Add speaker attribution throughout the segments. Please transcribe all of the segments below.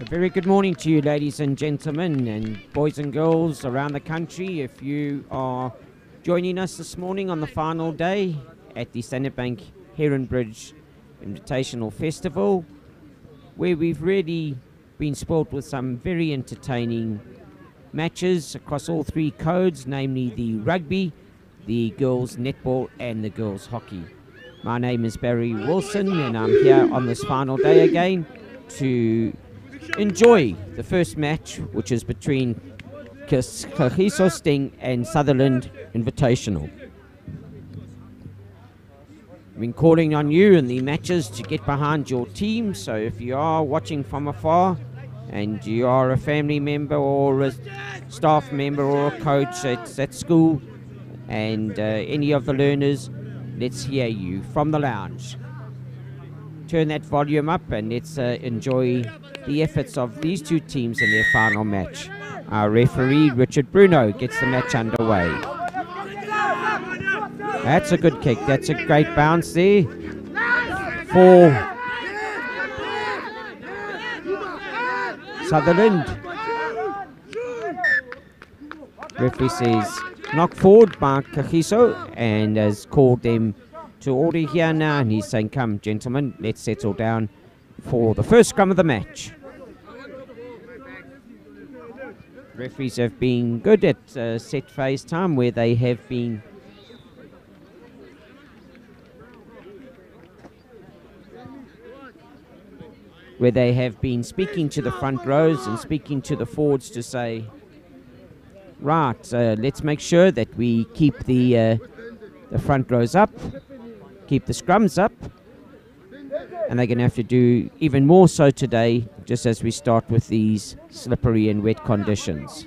Speaker 1: A very good morning to you, ladies and gentlemen, and boys and girls around the country. If you are joining us this morning on the final day at the Standard Bank Heronbridge Invitational Festival, where we've really been spoilt with some very entertaining matches across all three codes, namely the rugby, the girls netball and the girls hockey. My name is Barry Wilson and I'm here on this final day again to enjoy the first match, which is between Kagiso Sting and Sutherland Invitational. I've been calling on you in the matches to get behind your team, so if you are watching from afar and you are a family member or a staff member or a coach at school and any of the learners, let's hear you from the lounge. turn that volume up and let's enjoy the efforts of these two teams in their final match. Our referee, Richard Bruno, gets the match underway. That's a good kick. That's a great bounce there for Sutherland. Referee says knock forward by Kagiso and has called them to order here now, and he's saying, come gentlemen, let's settle down for the first scrum of the match. Referees have been good at set phase time where they have been speaking to the front rows and speaking to the forwards to say, right, let's make sure that we keep the front rows up, keep the scrums up, and they're going to have to do even more so today, just as we start with these slippery and wet conditions.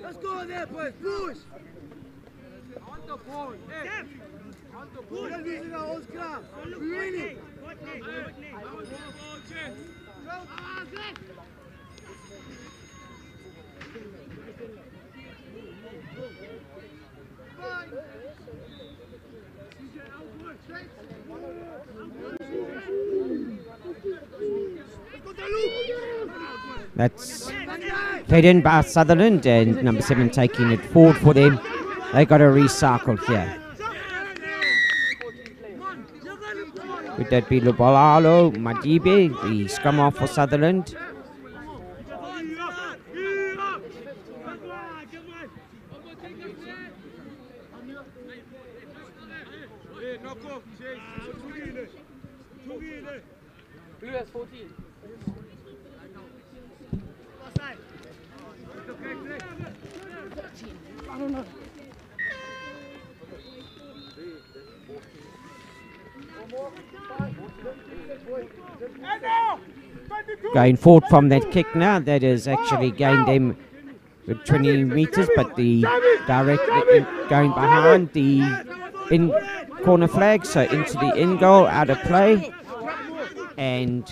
Speaker 2: Let's go there, boys. Push. On the ball. Hey. On the ball. We're losing our own scrum. We're winning.
Speaker 1: That's fed in by Sutherland, and number 7 taking it forward for them. They got a recycle here. Would that be Lubalalo Madibe, the scrum off for Sutherland?
Speaker 2: Who has 14? I don't know.
Speaker 1: Going forward from that kick now, that has actually gained them with 20 metres, but the direct going behind the in corner flag, so into the in goal, out of play, and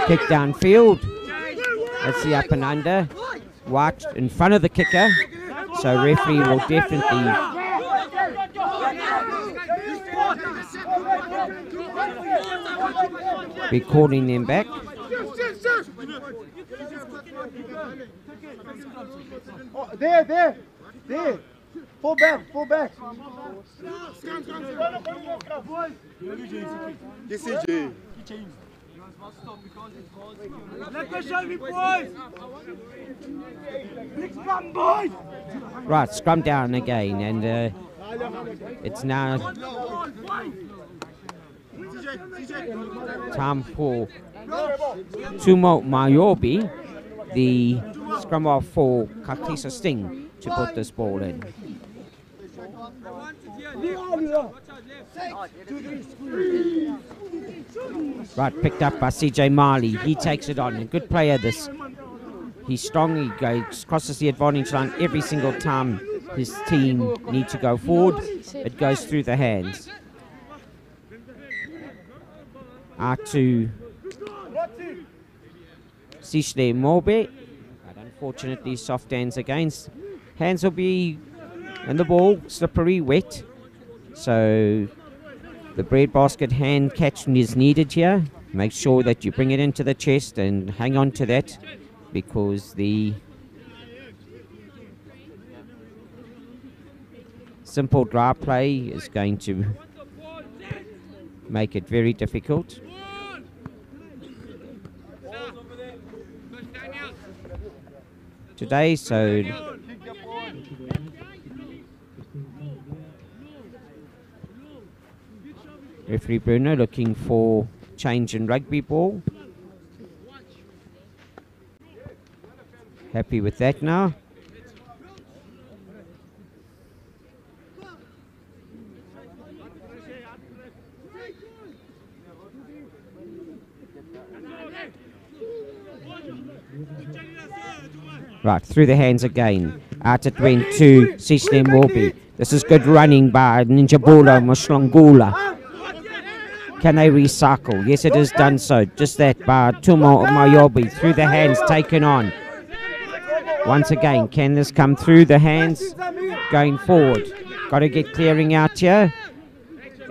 Speaker 1: kick downfield. That's the up and under, right in front of the kicker, so referee will definitely be calling them back.
Speaker 2: Oh, there. Full back.
Speaker 3: This is Jay.
Speaker 2: Let me show me, boys. Big scrum, boys.
Speaker 1: Right, scrum down again, and it's now time for Tumo Mayobi, the scrum off for Kakisa Sting, to put this ball in. Right, picked up by CJ Marley. He takes it on. A good player, this. He's strong. He goes, crosses the advantage line every single time his team need to go forward. It goes through the hands. Out to Sishle Mobe. But unfortunately, soft hands against. Hands will be in the ball, slippery, wet. So the breadbasket hand catching is needed here. Make sure that you bring it into the chest and hang on to that, because the simple dry play is going to make it very difficult. Today, so referee Bruno looking for change in rugby ball. Happy with that now. Right, through the hands again. Out it went to Sishle Morbi. This is good running by Ninjabola Moslongula. Can they recycle? Yes, it is done so. Just that by Tumo Mayobi. Through the hands, taken on. Once again, can this come through the hands? Going forward. Got to get clearing out here.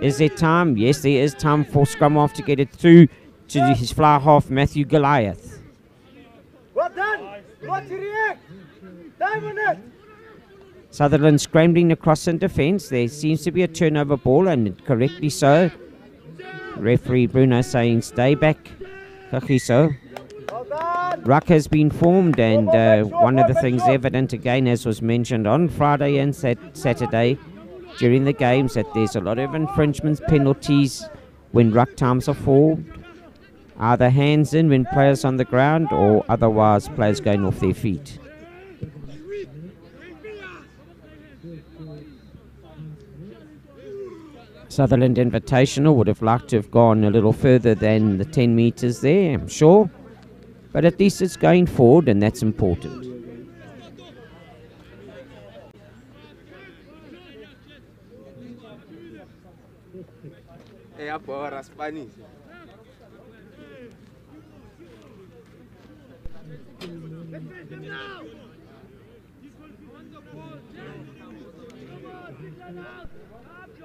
Speaker 1: Is there time? Yes, there is time for scrum off to get it through to his fly half, Matthew Goliath.
Speaker 2: Well done. Watch it react. Time on it.
Speaker 1: Sutherland scrambling across in defence. There seems to be a turnover ball, and correctly so. Referee Bruno saying stay back. Kakiso.
Speaker 2: Well done.
Speaker 1: Ruck has been formed, and one of the things evident again, as was mentioned on Friday and Saturday during the games, that there's a lot of infringements, penalties when ruck times are formed. Either hands in when players on the ground, or otherwise players going off their feet. Sutherland Invitational would have liked to have gone a little further than the 10 metres there, I'm sure. But at least it's going forward, and that's important.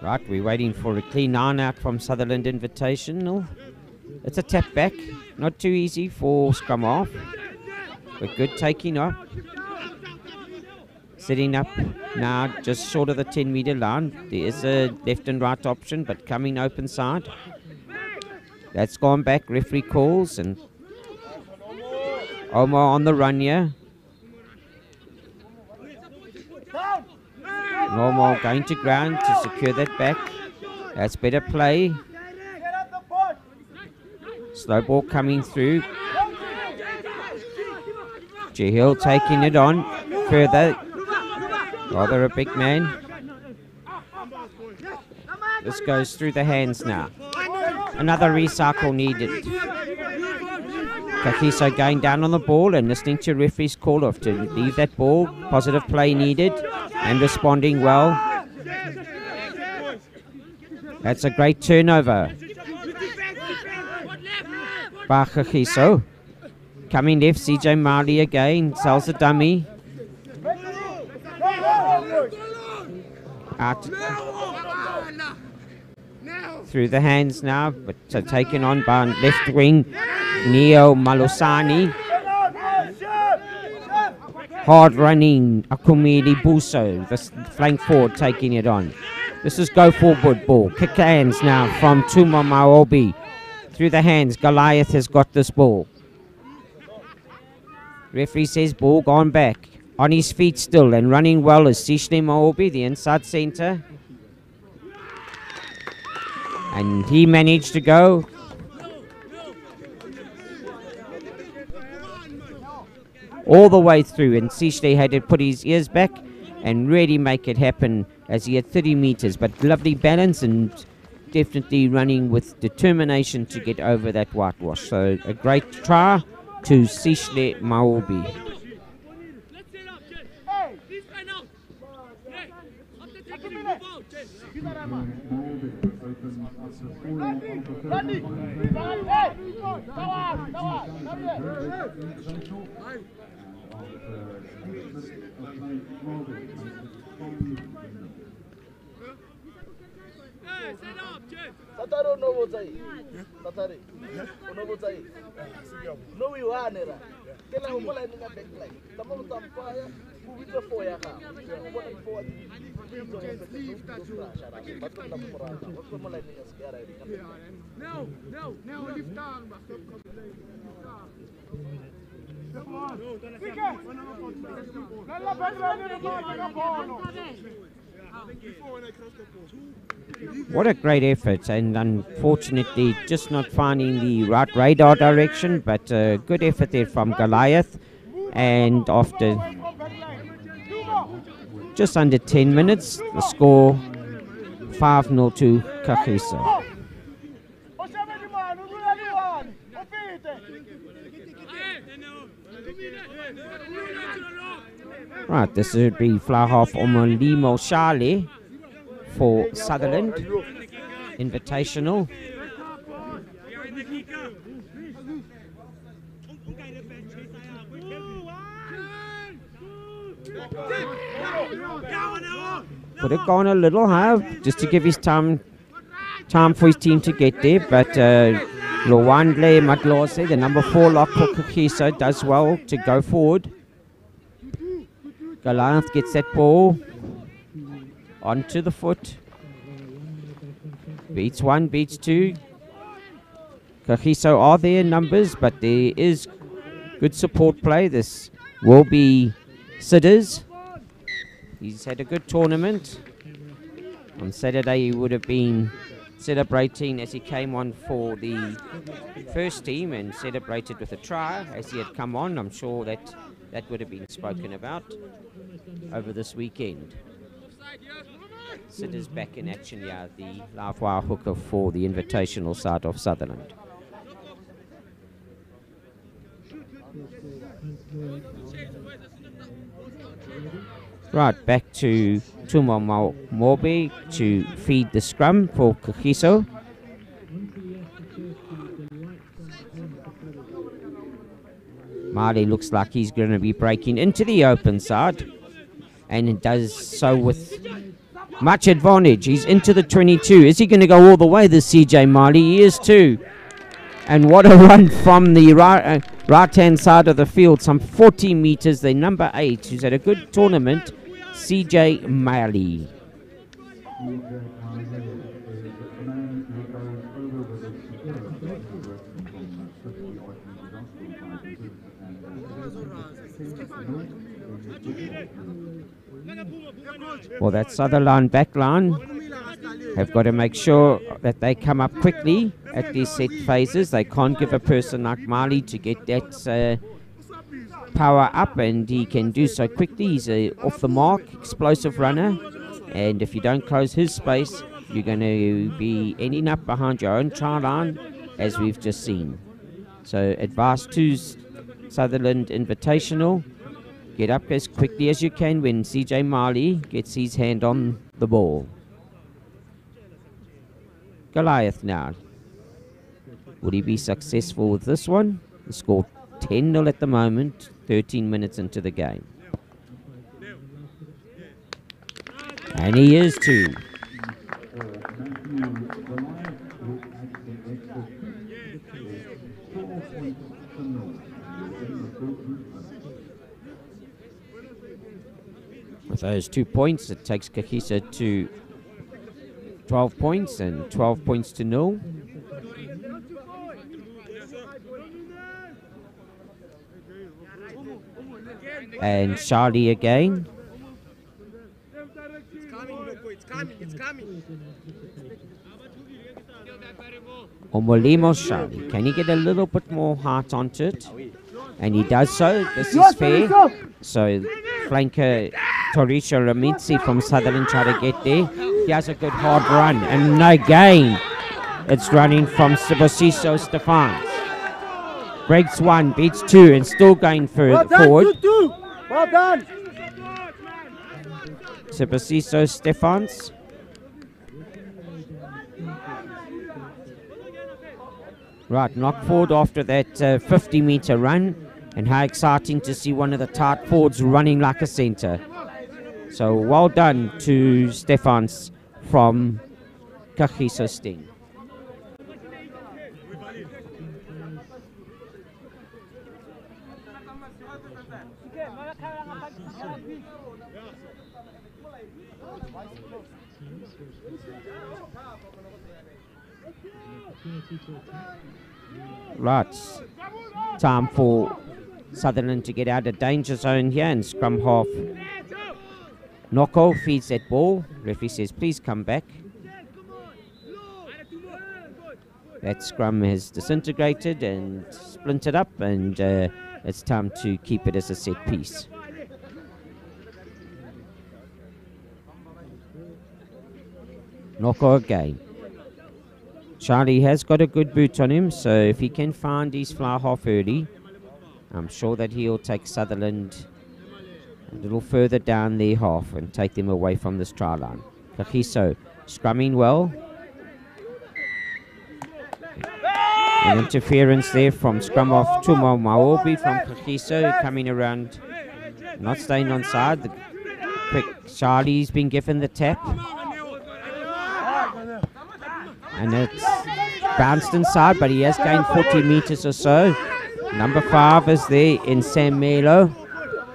Speaker 1: Right, we're waiting for a clean iron out from Sutherland Invitational. It's a tap back, not too easy for scrum off, but good taking up. Sitting up now just short of the 10 metre line. There is a left and right option, but coming open side. That's gone back, referee calls, and Omar on the run here. Omar going to ground to secure that back. That's better play. Slow ball coming through. Jahil taking it on further. Rather a big man. This goes through the hands now. Another recycle needed. Kakiso going down on the ball and listening to referee's call off to leave that ball. Positive play needed and responding well. That's a great turnover by Kakiso. Coming left, CJ Marley again, sells the dummy. Out through the hands now, but taken on by left wing Neo Malosani. Hard running Akumili Buso, the flank forward taking it on. This is go forward ball. Kick hands now from Tuma Maobi. Through the hands, Goliath has got this ball. Referee says ball gone back. On his feet still and running well is Sishle Maobi, the inside centre. And he managed to go. All the way through, and Sishle had to put his ears back and really make it happen as he had 30 metres. But lovely balance and definitely running with determination to get over that whitewash. So a great try to Sishle Maobi.
Speaker 2: Sataro no bozai. Satari. No bozai. No we are nera. Kela humola ni na backline. Tamo tampaya. Who will for ya ka? What for? No, lift down.
Speaker 1: What a great effort, and unfortunately just not finding the right radar direction, but a good effort there from Goliath. And after just under 10 minutes, the score 5-0 to Kagiso. Right, this would be fly half Omolimo Shale for Sutherland. Invitational. Could have gone a little higher just to give his time for his team to get there, but Lwandle Matlose, the number 4 lock for Kagiso, does well to go forward. Goliath gets that ball onto the foot. Beats 1, beats 2. Kagiso are there in numbers, but there is good support play. This will be Sidders. He's had a good tournament. On Saturday he would have been celebrating as he came on for the first team and celebrated with a try as he had come on. I'm sure that would have been spoken about over this weekend. Sidders back in action here, the live wire hooker for the invitational side of Sutherland. Right, back to Tuma Morbe to feed the scrum for Kagiso. Mali looks like he's going to be breaking into the open side, and it does so with much advantage. He's into the 22. Is he going to go all the way, this CJ Mali? He is too. And what a run from the right-hand side of the field, some 40 meters. The number 8, who's had a good tournament, CJ Mali. Well, that Sutherland back line have got to make sure that they come up quickly at these set phases. They can't give a person like Mali to get that power up, and he can do so quickly. He's a off the mark, explosive runner, and if you don't close his space, you're going to be ending up behind your own try line, as we've just seen. So advice to Sutherland Invitational: get up as quickly as you can when CJ Mali gets his hand on the ball. Goliath now. Would he be successful with this one? The score 10-0 at the moment, 13 minutes into the game. And he is too. With those 2 points, it takes Kagiso to 12 points and 12 points to 0. And Charlie again.
Speaker 3: It's coming.
Speaker 1: Omolimo Charlie. Can he get a little bit more heart onto it? And he does so. This is fair. So flanker Torisha Ramitsi from Sutherland try to get there. He has a good hard run. And again, it's running from Sibosiso Stefans. Breaks 1, beats 2, and still going forward.
Speaker 3: Well done.
Speaker 1: Sibosiso Stefans. Right, knock forward after that 50-meter run. And how exciting to see one of the tight forwards running like a centre. So well done to Stefans from Kagiso Sting. Right, time for Sutherland to get out of danger zone here, and scrum half Noko feeds that ball. Referee says please come back. That scrum has disintegrated and splintered up, and it's time to keep it as a set piece. Noko again. Charlie has got a good boot on him, so if he can find his fly half early, I'm sure that he'll take Sutherland a little further down their half and take them away from this try line. Kagiso scrumming well. An interference there from scrum off Tuma Maobi from Kagiso coming around, not staying on side. The quick Charlie's been given the tap. And it's bounced inside, but he has gained 40 meters or so. Number 5 is there in Sam Melo.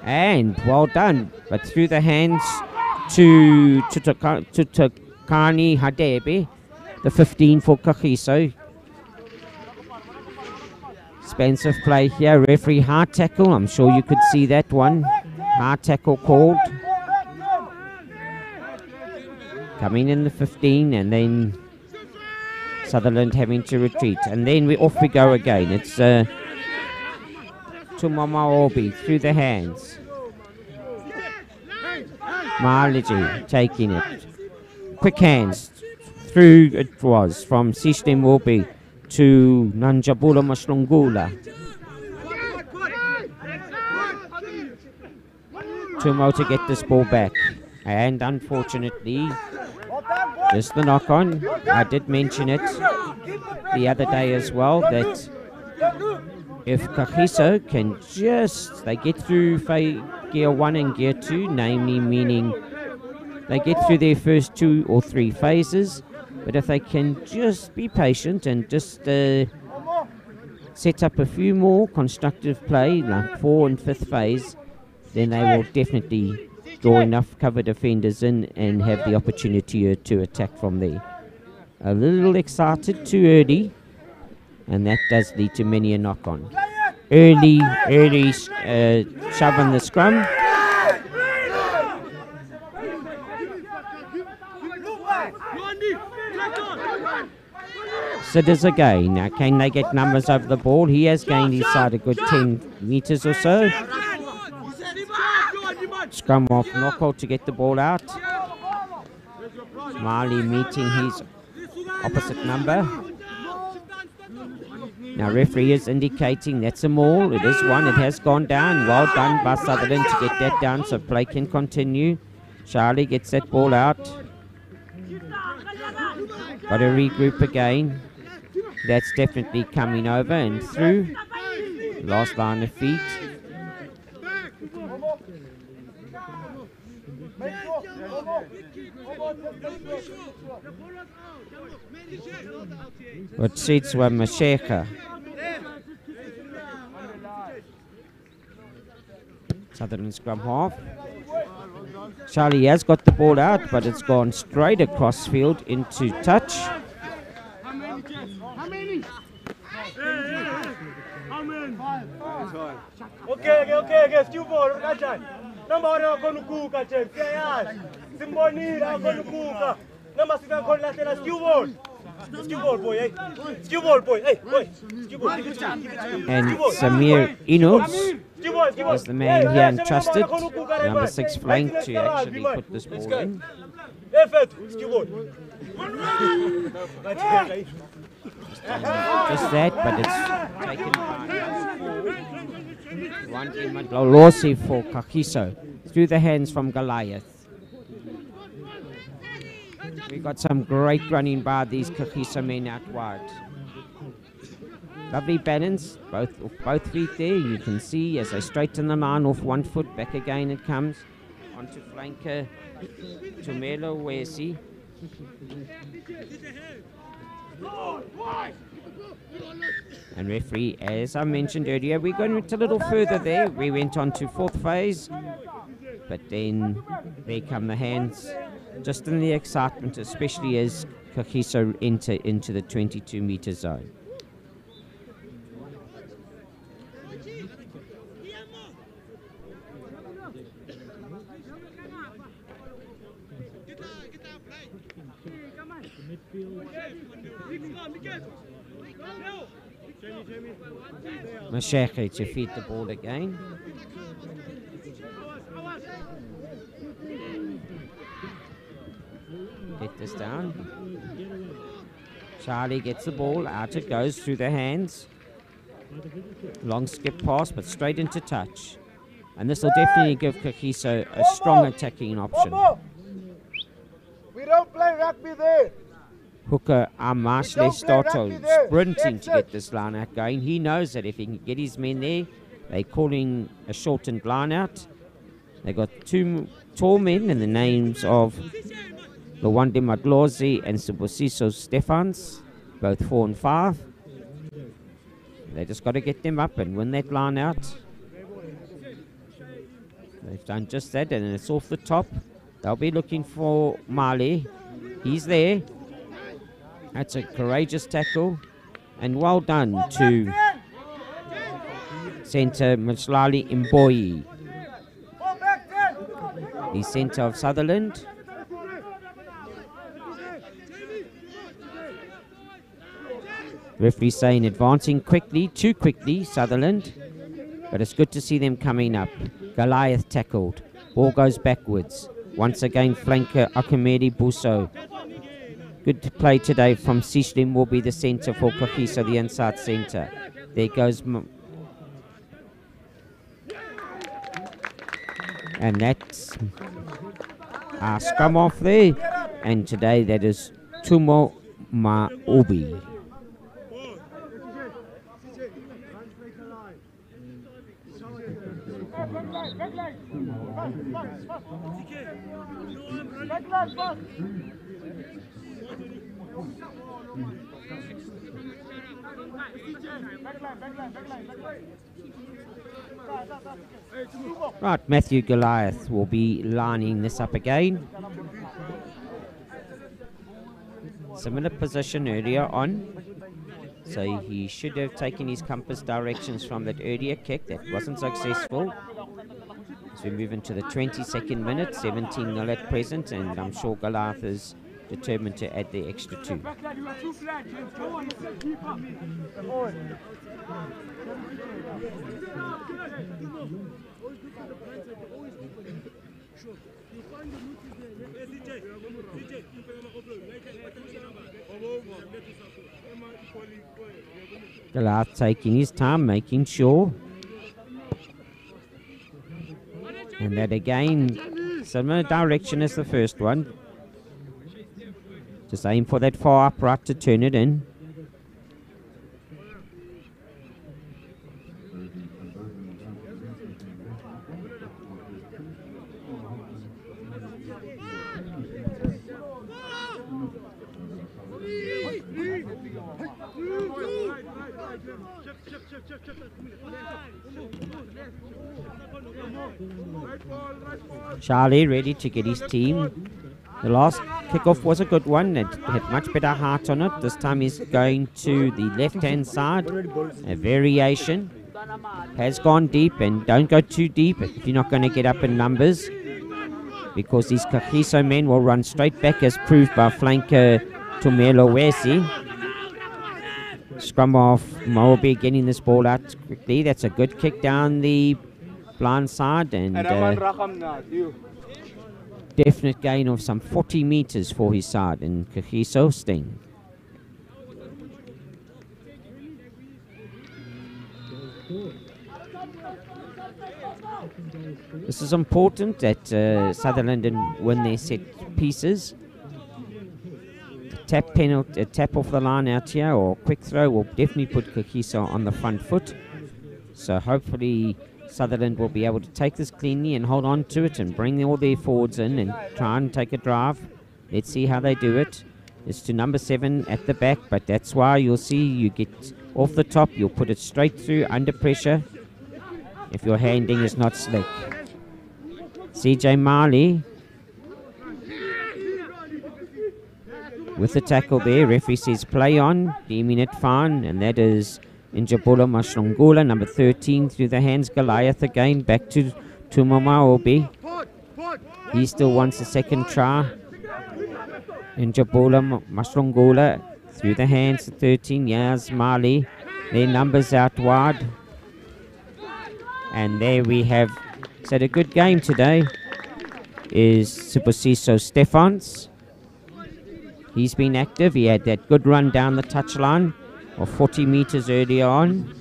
Speaker 1: And well done, but through the hands to Takani Hadebe, the 15 for Kagiso. Expensive play here, referee hard tackle, I'm sure you could see that one. Hard tackle called. Coming in the 15 and then Sutherland having to retreat. And then off we go again. It's Tumamaobi through the hands. Marliji taking it. Quick hands through it was from Sishne Mobi to Nanjabula Maslungula. Tumo to get this ball back. And unfortunately, just the knock on. I did mention it the other day as well that if Kagiso can they get through gear 1 and gear 2, namely meaning they get through their first 2 or 3 phases, but if they can just be patient and just set up a few more constructive play, like 4th and 5th phase, then they will definitely draw enough cover defenders in and have the opportunity to attack from there. A little excited too early, and that does lead to many a knock-on. Early shove on the scrum. Sidders again. Now can they get numbers over the ball? He has gained his side a good 10 meters or so. Scrum off Knockout to get the ball out. Marley meeting his opposite number. Now referee is indicating that's a maul. It is one. It has gone down. Well done by Sutherland to get that down so play can continue. Charlie gets that ball out. Got to regroup again. That's definitely coming over and through. Last line of feet. What seats were Masheka. Sutherland scrum half. Charlie has got the ball out, but it's gone straight across field into touch.
Speaker 3: Okay, still ball, Rajan. Number 1 going to cook, Simboni, I'm going to cook. Number 6 going to last still ball. Still ball, boy, eh? Still ball, boy, hey, boy. Still ball, give it to me.
Speaker 1: And Samir Inos was the man here entrusted, number 6 flank, to actually put this ball in. Just that, but it's taken by one Lolosi for Kagiso through the hands from Goliath. We got some great running by these Kagiso men out wide. Lovely balance, both feet there. You can see as they straighten the line off 1 foot, back again it comes onto flanker Tumelo Wesi. And referee, as I mentioned earlier, we're going a little further there. We went on to 4th phase, but then there come the hands, just in the excitement, especially as Kagiso enter into the 22-meter zone. Masheke to feed the ball again. Get this down. Charlie gets the ball, out it goes through the hands. Long skip pass, but straight into touch. And this will definitely give Kagiso a strong attacking option.
Speaker 2: We don't play rugby there.
Speaker 1: Hooker Amashle Stato sprinting to get this line out going. He knows that if he can get his men there, they're calling a shortened line out. They got two tall men in the names of Lwande Madlozi and Sibusiso Stefans, both 4 and 5. They just got to get them up and win that line out. They've done just that, and it's off the top. They'll be looking for Mali. He's there. That's a courageous tackle, and well done to centre Mshlali Mboyi, the centre of Sutherland. Referee saying advancing quickly, too quickly, Sutherland, but it's good to see them coming up. Goliath tackled. Ball goes backwards. Once again, flanker Akamedi Buso. Good play today from Sishlim, will be the centre for Kagiso, the inside centre. There goes... and that's our scrum off there. And today that is Tumo Maubi. Right, Matthew Goliath will be lining this up again. Similar position earlier on. So he should have taken his compass directions from that earlier kick that wasn't successful. As we move into the 22nd minute, 17-0 at present, and I'm sure Goliath is determined to add the extra 2. Goliath taking his time, making sure. And that again, similar direction as the first one. Just aim for that far upright to turn it in. Charlie ready to get his team. The last kickoff was a good one. It had much better heart on it. This time he's going to the left-hand side. A variation. Has gone deep, and don't go too deep if you're not going to get up in numbers, because these Kagiso men will run straight back, as proved by flanker Tumelo Wesi. Scrum off Moabi, getting this ball out quickly. That's a good kick down the blind side, and definite gain of some 40 meters for his side in Kagiso Sting. This is important that Sutherland win their set pieces. Tap penalty, a tap off the line out here, or quick throw will definitely put Kagiso on the front foot. So hopefully Sutherland will be able to take this cleanly and hold on to it and bring all their forwards in and try and take a drive. Let's see how they do it. It's to number 7 at the back, but that's why you'll see you get off the top, you'll put it straight through under pressure if your handing is not slick. CJ Marley with the tackle there. Referee says play on, deeming it fine, and that is Njabula Mashlongula, number 13, through the hands. Goliath again, back to Tumomaobi. He still wants a second try. Njabula Mashlongula through the hands, 13, Yaz Mali. Their numbers out wide. And there we have, said a good game today, is Sibusiso Stefans. He's been active. He had that good run down the touchline of 40 meters earlier on.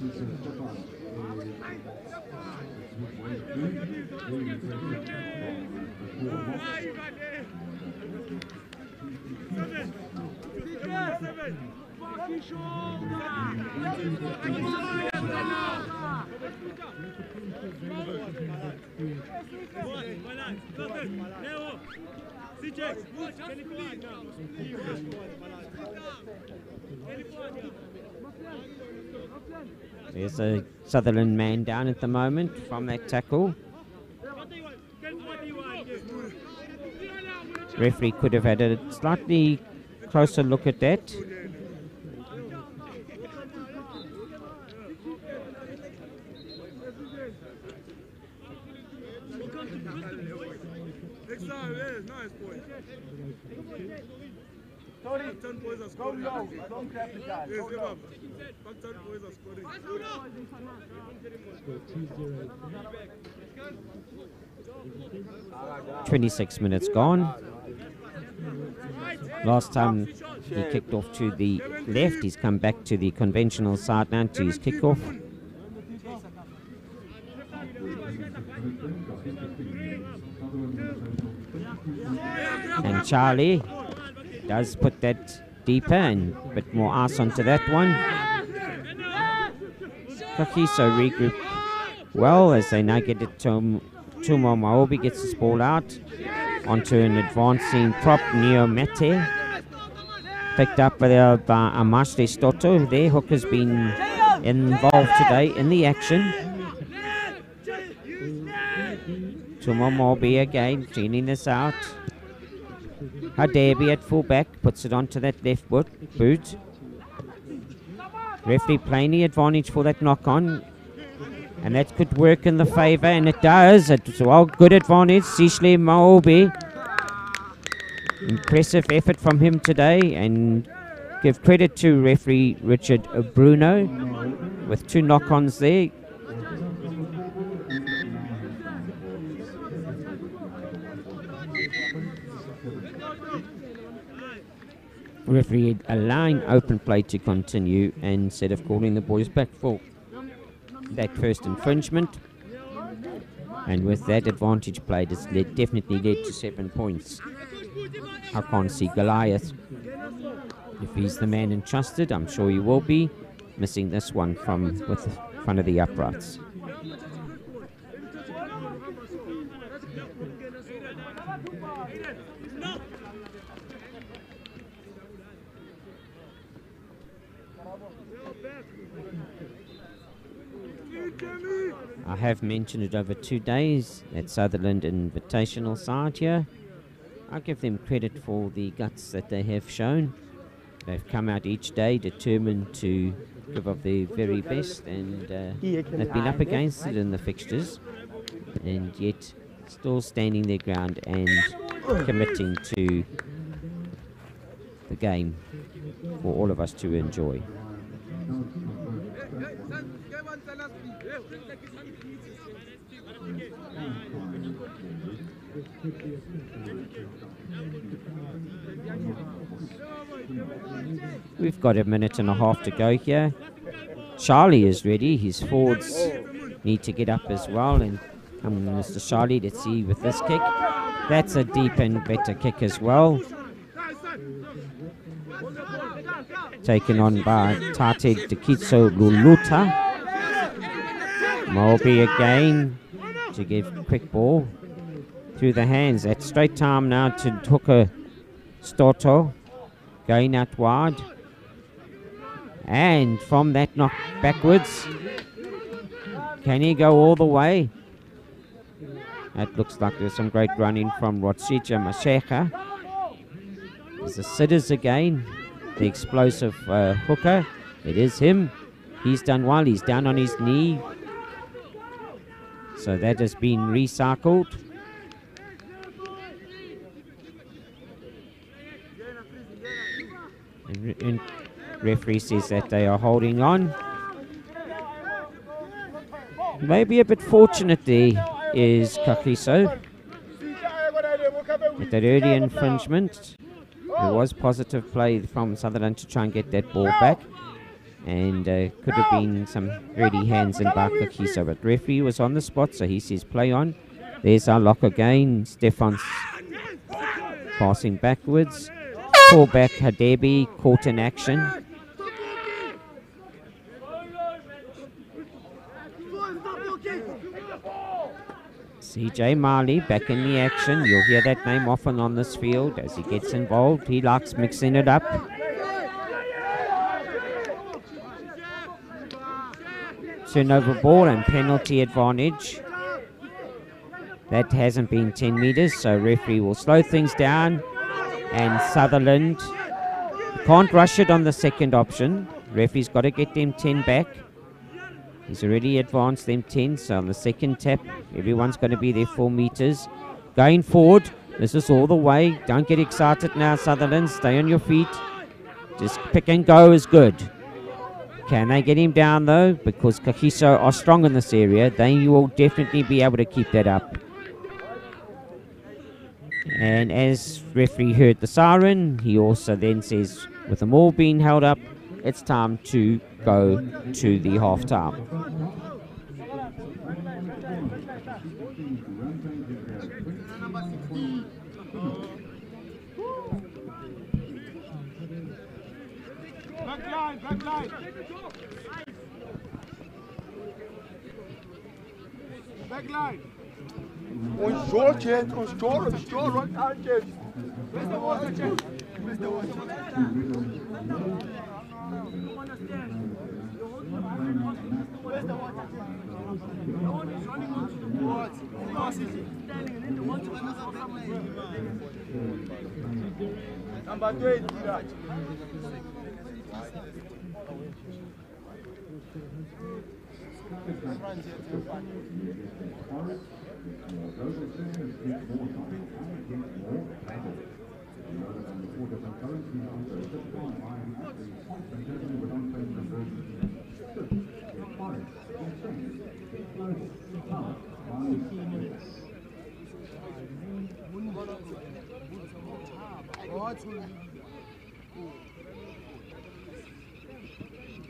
Speaker 1: There's a Sutherland man down at the moment from that tackle. Referee could have had a slightly closer look at that.
Speaker 2: Tony, go low. Don't grab the guy. Go low.
Speaker 1: 26 minutes gone. Last time he kicked off to the left, he's come back to the conventional side now to his kickoff. And Charlie does put that deeper and a bit more ice onto that one. Kakiso regroup well as they now get it to Tumo Maobi, gets this ball out onto an advancing prop, Neo Mate. Picked up by Amaste Stoto. Their hook has been involved today in the action. Tumo Maobi again, cleaning this out. Hadebi at fullback, puts it onto that left boot. Referee playing the advantage for that knock-on. And that could work in the favour, and it does. It's a good advantage. Sishle Maobi. Impressive effort from him today, and give credit to referee Richard Bruno with 2 knock-ons there. Referee allowing open play to continue instead of calling the boys back for that first infringement. And with that advantage played, it's definitely led to 7 points. I can't see Goliath. If he's the man entrusted, I'm sure he will be. Missing this one from with front of the uprights. I have mentioned it over 2 days at Sutherland Invitational side here. I give them credit for the guts that they have shown. They've come out each day determined to give up their very best, and they've been up against it in the fixtures, and yet still standing their ground and committing to the game for all of us to enjoy. We've got a minute and a half to go here. Charlie is ready. His forwards need to get up as well. And Mr. Charlie, let's see with this kick. That's a deep and better kick as well. Taken on by Tate Dekitso Luluta. Moby again to give quick ball through the hands. At straight time now to Tuka Stoto. Going out wide. And from that knock backwards. Can he go all the way? That looks like there's some great running from Rotsija Masheka. There's the sitters again. The explosive hooker. It is him. He's done well. He's down on his knee. So that has been recycled. And referee says that they are holding on. Maybe a bit fortunate there is Kakiso. With that early infringement, there was positive play from Sutherland to try and get that ball back. And could have been some early hands in by Kakiso. But referee was on the spot, so he says play on. There's our lock again. Stefan's passing backwards. Fullback Hadebi caught in action. CJ Marley back in the action. You'll hear that name often on this field as he gets involved. He likes mixing it up. Turnover ball and penalty advantage. That hasn't been 10 meters, so referee will slow things down. And Sutherland can't rush it on the second option. Referee's got to get them 10 back. He's already advanced them 10, so on the second tap, everyone's going to be there 4 meters. Going forward, this is all the way. Don't get excited now, Sutherland. Stay on your feet. Just pick and go is good. Can they get him down, though? Because Kagiso are strong in this area. Then you will definitely be able to keep that up. And as referee heard the siren, he also then says, with them all being held up, it's time to go to the half-time.
Speaker 3: Back line. Back line.
Speaker 4: Ons door, Chen. Ons door. Right aan, Chen.
Speaker 3: Where's the water, Chen? Where's the water? Where's the water? No one is running onto the board. The boss is standing and then the water runs out that way.
Speaker 4: Number 20, Viraj.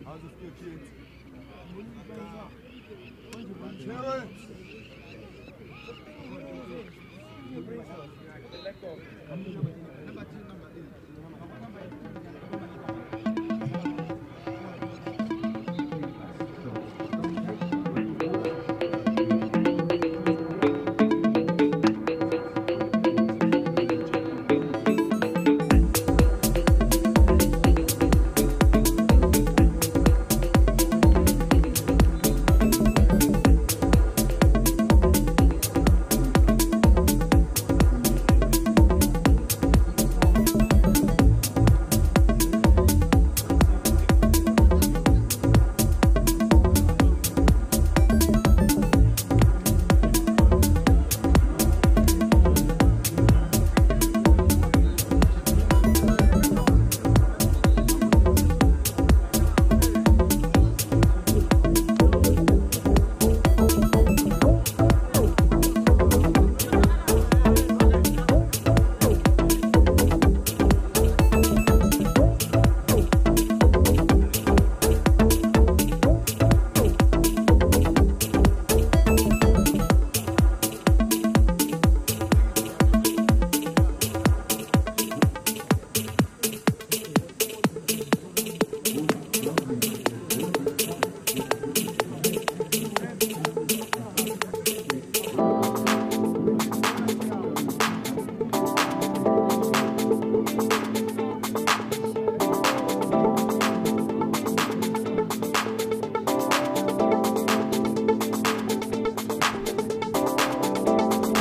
Speaker 3: How's it feel, kids?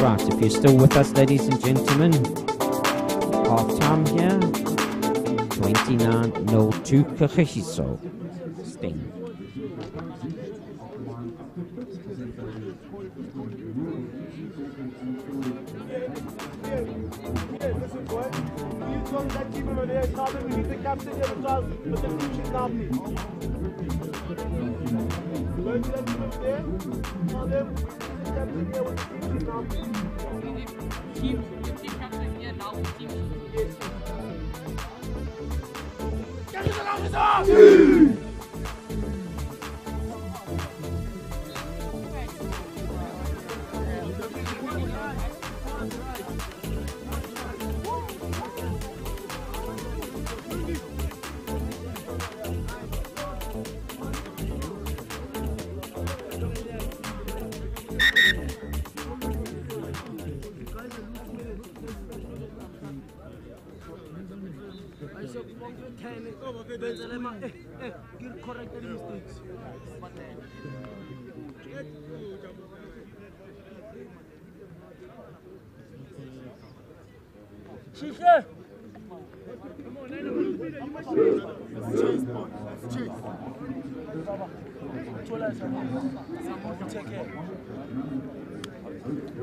Speaker 1: Right, if you're still with us, ladies and gentlemen, half-time here, 29-02 Kagiso. Sting.
Speaker 3: Listen, boy. You told me that keeper over there is Calvin. We need the captain here because with the future Calvin. Go to that team over there. Tell them the captain here with the future Calvin.
Speaker 5: Team captain here now. Team.
Speaker 3: Yes. Get it along with us!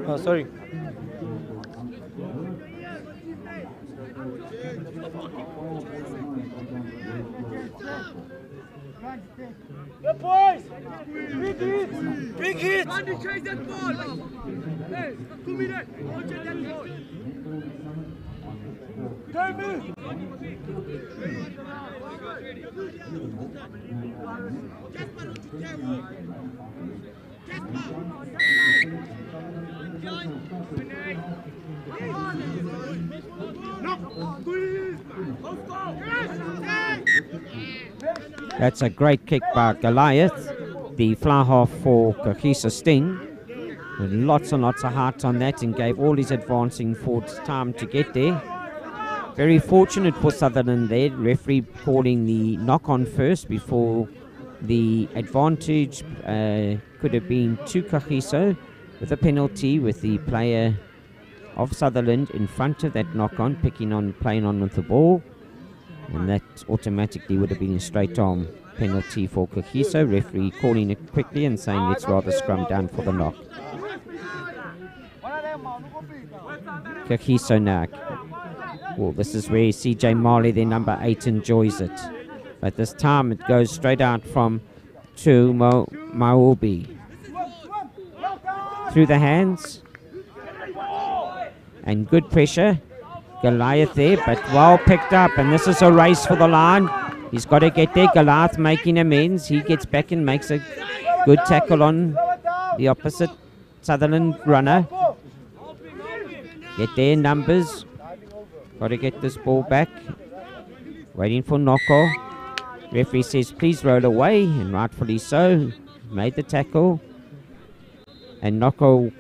Speaker 3: Oh, sorry. Good boys! Big hit! Big hit!
Speaker 6: Trying to chase that ball! Hey, come in there! Go check that ball!
Speaker 3: Turn me!
Speaker 1: That's a great kick by Goliath. The fly half for Kagiso Sting. With lots and lots of heart on that and gave all his advancing forwards time to get there. Very fortunate for Sutherland there. Referee calling the knock-on first before the advantage could have been to Kagiso with a penalty with the player of Sutherland in front of that knock-on, playing on with the ball. And that automatically would have been a straight arm penalty for Kagiso. Referee calling it quickly and saying let's rather scrum down for the knock. Kagiso now. Well, this is where CJ Marley, their number 8, enjoys it. But this time it goes straight out from to Maubi. Through the hands. And good pressure. Goliath there, but well picked up. And this is a race for the line. He's got to get there. Goliath making amends. He gets back and makes a good tackle on the opposite Sutherland runner. Get there, numbers. Got to get this ball back. Waiting for Noko. Referee says please roll away, and rightfully so. Made the tackle. And Noko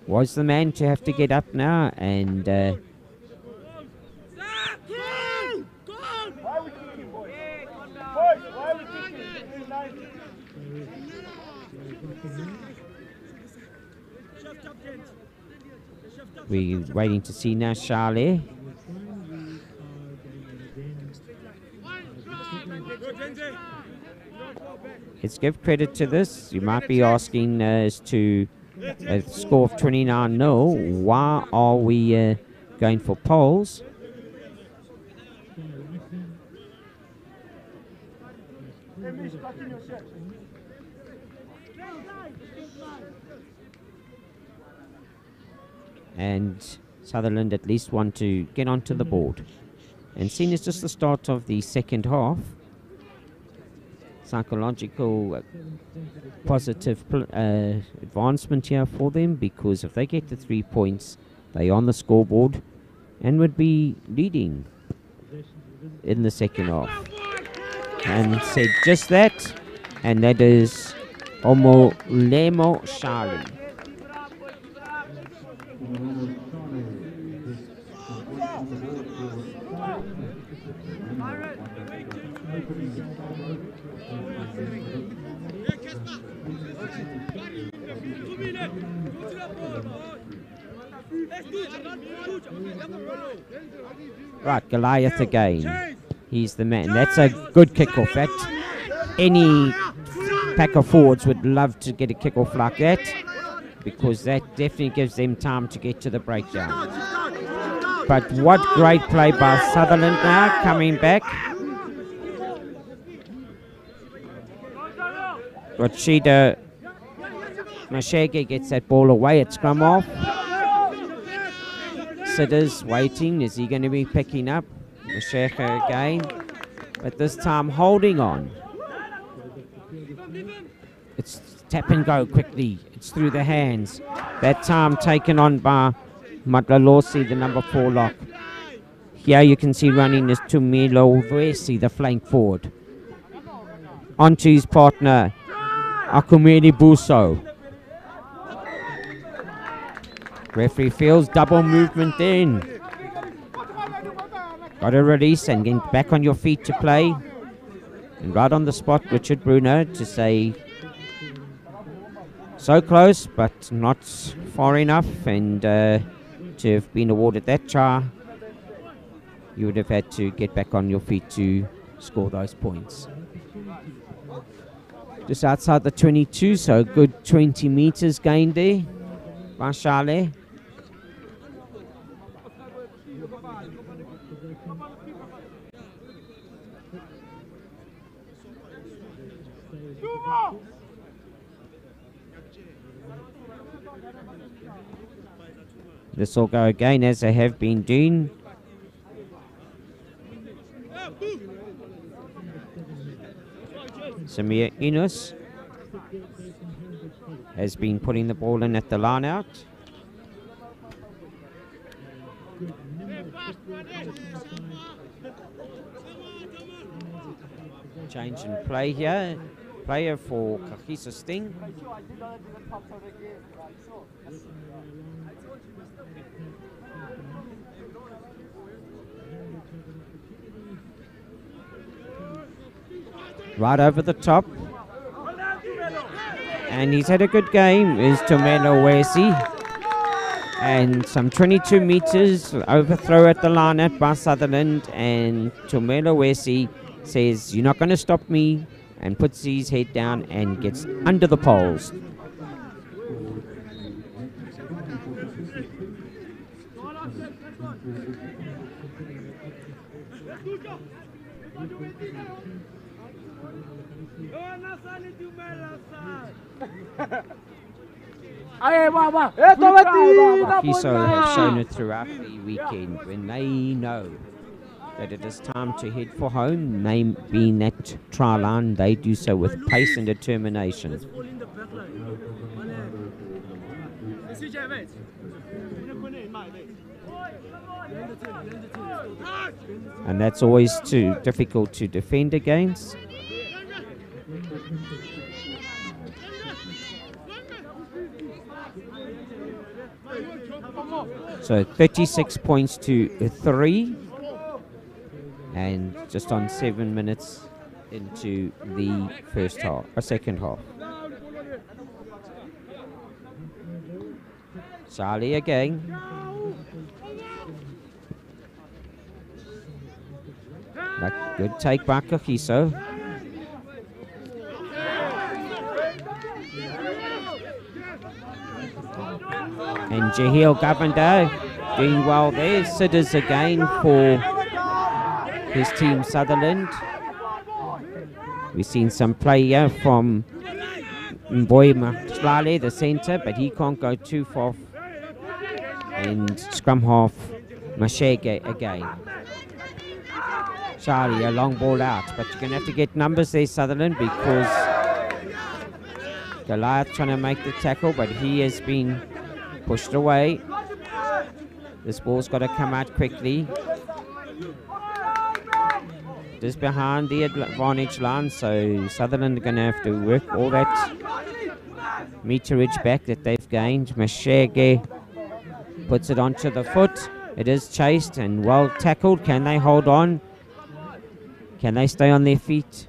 Speaker 1: was the man to have to get up now, and we're waiting to see now Charlie. Let's give credit to this. You might be asking as to a score of 29-0. Why are we going for polls? And Sutherland at least want to get onto the board. And seeing it's just the start of the second half, psychological positive advancement here for them, because if they get the 3 points, they're on the scoreboard and would be leading in the second half. And said just that, and that is Omolemo Charlie. Right, Goliath again. He's the man. That's a good kickoff. That any pack of forwards would love to get a kickoff like that, because that definitely gives them time to get to the breakdown. But what great play by Sutherland now, coming back. Rachida Mashege gets that ball away at scrum off. Sidders waiting. Is he going to be picking up? Mashege again. But this time holding on. It's tap and go quickly. It's through the hands. That time taken on by Matlalosi, the number 4 lock. Here you can see running is Tumelo Vesi, the flank forward. Onto his partner, Akumeli Buso. Referee feels double movement in. got to release and get back on your feet to play. And right on the spot, Richard Bruno to say, so close, but not far enough. And to have been awarded that try, you would have had to get back on your feet to score those points. Just outside the 22, so a good 20 meters gained there by Charlie. This will go again as they have been doing. Samir Inus has been putting the ball in at the line out. Change in play here. Player for Kagiso Sting. Right over the top. And he's had a good game, is Tomelo Wesi. And some 22 meters overthrow at the line out by Sutherland. And Tomelo Wesi says, you're not going to stop me, and puts his head down and gets under the poles. Kagiso have shown it throughout the weekend when they know that it is time to head for home, they being that try line, they do so with pace and determination. And that's always too difficult to defend against. So 36 points to 3. And just on 7 minutes into the second half. Charlie again. But good take by Kagiso. And Jahil Govender doing well there. Sidders again for his team Sutherland. We've seen some play here from Mboy Matlale, the centre, but he can't go too far. And scrum half Mashege again. Charlie, a long ball out, but you're going to have to get numbers there, Sutherland, because Goliath trying to make the tackle, but he has been pushed away. This ball's got to come out quickly. Just behind the advantage line, so Sutherland are going to have to work all that meterage back that they've gained. Mashege puts it onto the foot. It is chased and well tackled. Can they hold on? Can they stay on their feet?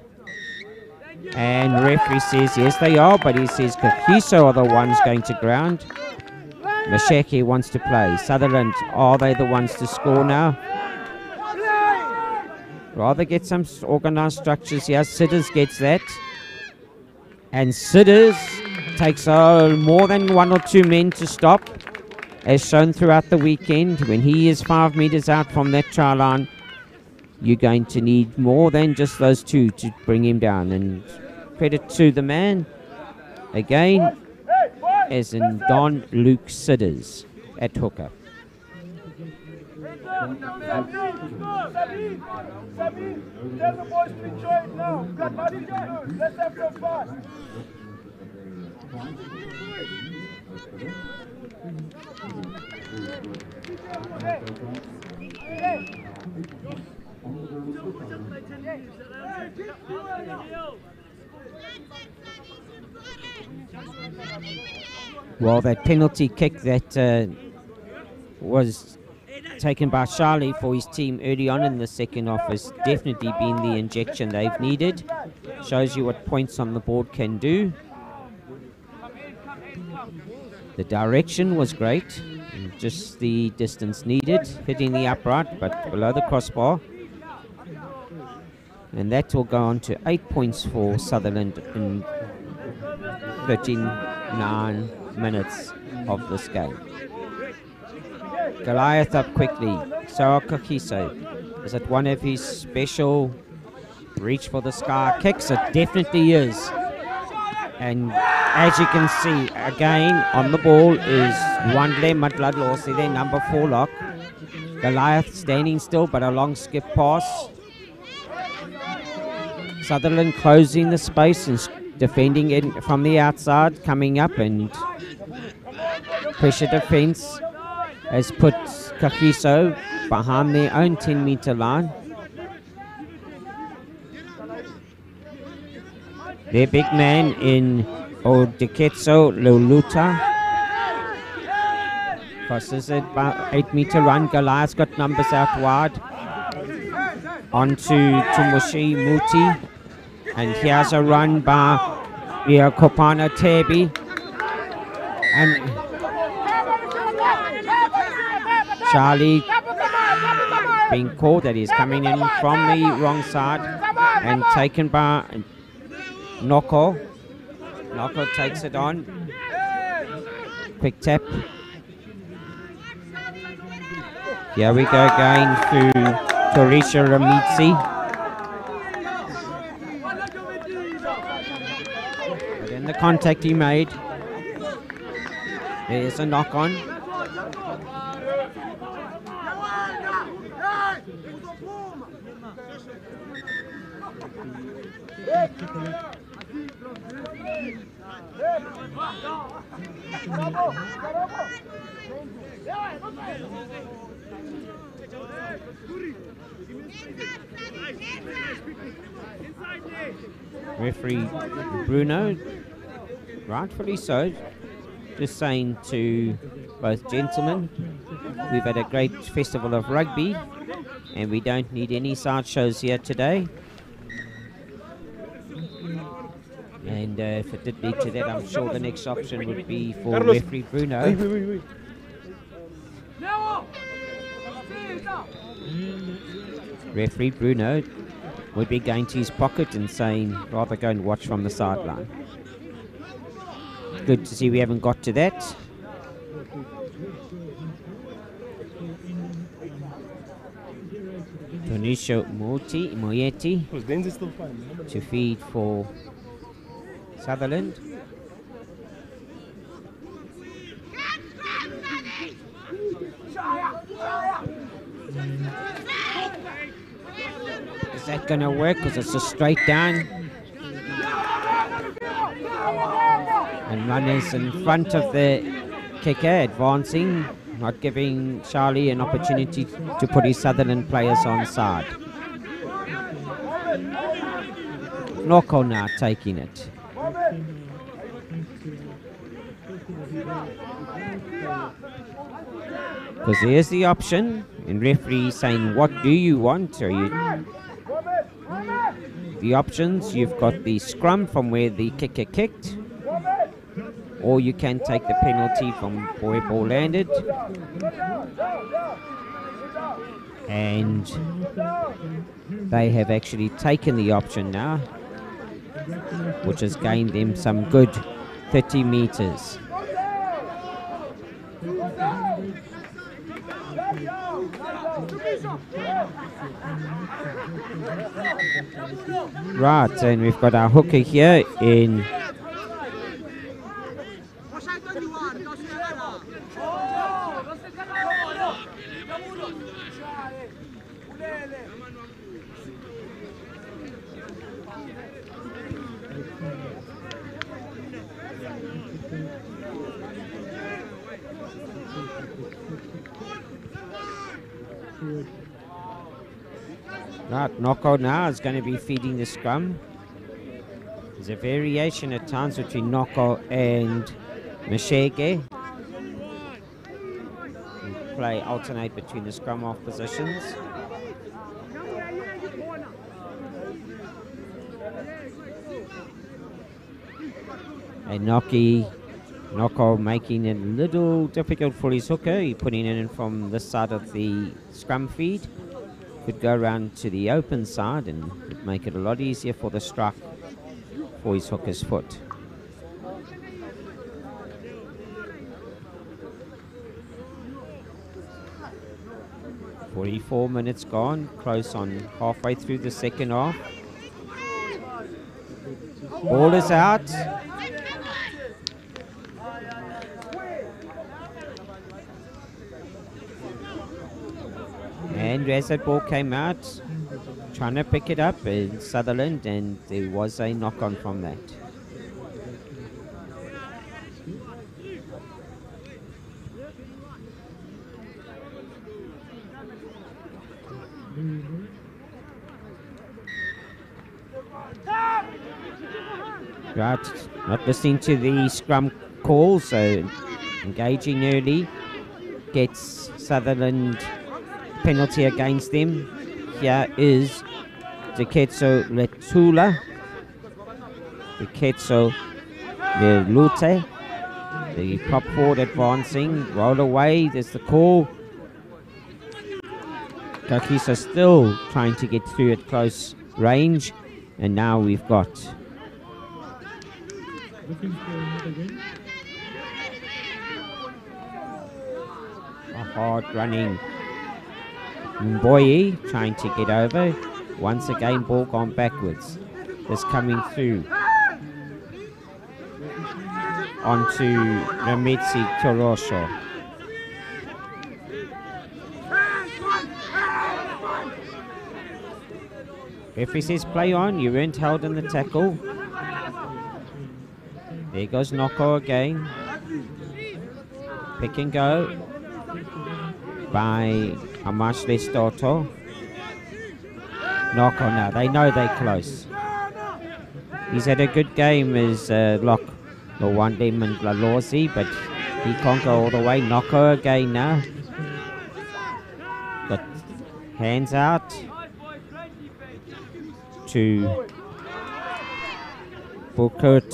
Speaker 1: And referee says yes they are, but he says Kagiso are the ones going to ground. Masheke wants to play. Sutherland, are they the ones to score now? Rather get some organised structures here. Sidders gets that. And Sidders takes more than 1 or 2 men to stop, as shown throughout the weekend. When he is 5 meters out from that try line, you're going to need more than just those 2 to bring him down. And credit to the man, again, as in Don Luke Sidders at hooker.
Speaker 2: Sabi, tell the boys to enjoy it now. We've got nothing to do. Let's have some fun.
Speaker 1: Well, that penalty kick that was taken by Charlie for his team early on in the second half has definitely been the injection they've needed. Shows you what points on the board can do. The direction was great, and just the distance needed, hitting the upright but below the crossbar. And that will go on to 8 points for Sutherland in 39 minutes of this game. Goliath up quickly. Sarah Kakiso. Is it one of his special reach for the sky kicks? It definitely is. And as you can see, again on the ball is Wandle Madladlosi, their number 4 lock. Goliath standing still, but a long skip pass. Sutherland closing the space and defending it from the outside, coming up, and pressure defense has put Kakiso behind their own 10-meter line. Their big man in Odeketso Luluta crosses it by 8-meter run. Goliath's got numbers out wide. Onto Tumushi Muti. And here's a run by Kopana Tebi. And Charlie being called that he's coming in from the wrong side and taken by Noko. Noko takes it on. Quick tap. Here we go again to Torisha Ramitsi. But in the contact he made, there's a knock on. Referee Bruno, rightfully so, just saying to both gentlemen, we've had a great festival of rugby and we don't need any sideshows here today. And if it did lead to that, I'm sure the next option would be for referee Bruno. Referee Bruno would be going to his pocket and saying, rather go and watch from the sideline. Good to see we haven't got to that. Tonisho Moyeti to feed for Sutherland. Is that going to work? Because it's a straight down. And runners in front of the kicker advancing, not giving Charlie an opportunity to put his Sutherland players on side. Noko now taking it. Because there's the option, and referee saying, what do you want? Are you the options? You've got the scrum from where the kicker kicked, or you can take the penalty from where ball landed. And they have actually taken the option now, which has gained them some good 30 meters. Right, and we've got our hooker here in Right, Noko now is going to be feeding the scrum. There's a variation at times between Noko and Mashege. play alternate between the scrum half positions. And Noko making it a little difficult for his hooker. He putting it in from this side of the scrum feed. Could go around to the open side and would make it a lot easier for the strike for his hooker's foot. "44 minutes gone, close on halfway through the second half. Ball is out. And as that ball came out, trying to pick it up in Sutherland, and there was a knock-on from that. Right, not listening to the scrum call, so engaging early. Gets Sutherland penalty against them. Here is Deketso Letula. Deketso Lelute. The prop forward advancing. Roll away, there's the call. Kakisa still trying to get through at close range. And now we've got a hard running Mboyi trying to get over. Once again, ball gone backwards. This coming through onto Ramitsi Torosho. Referee says play on, you weren't held in the tackle. There goes Noko again. Pick and go by Amash Lestoto. Noko now, they know they're close. He's had a good game as Lock Lawande and Lalorzi, but he can't go all the way. Noko again now. Got hands out to Bukut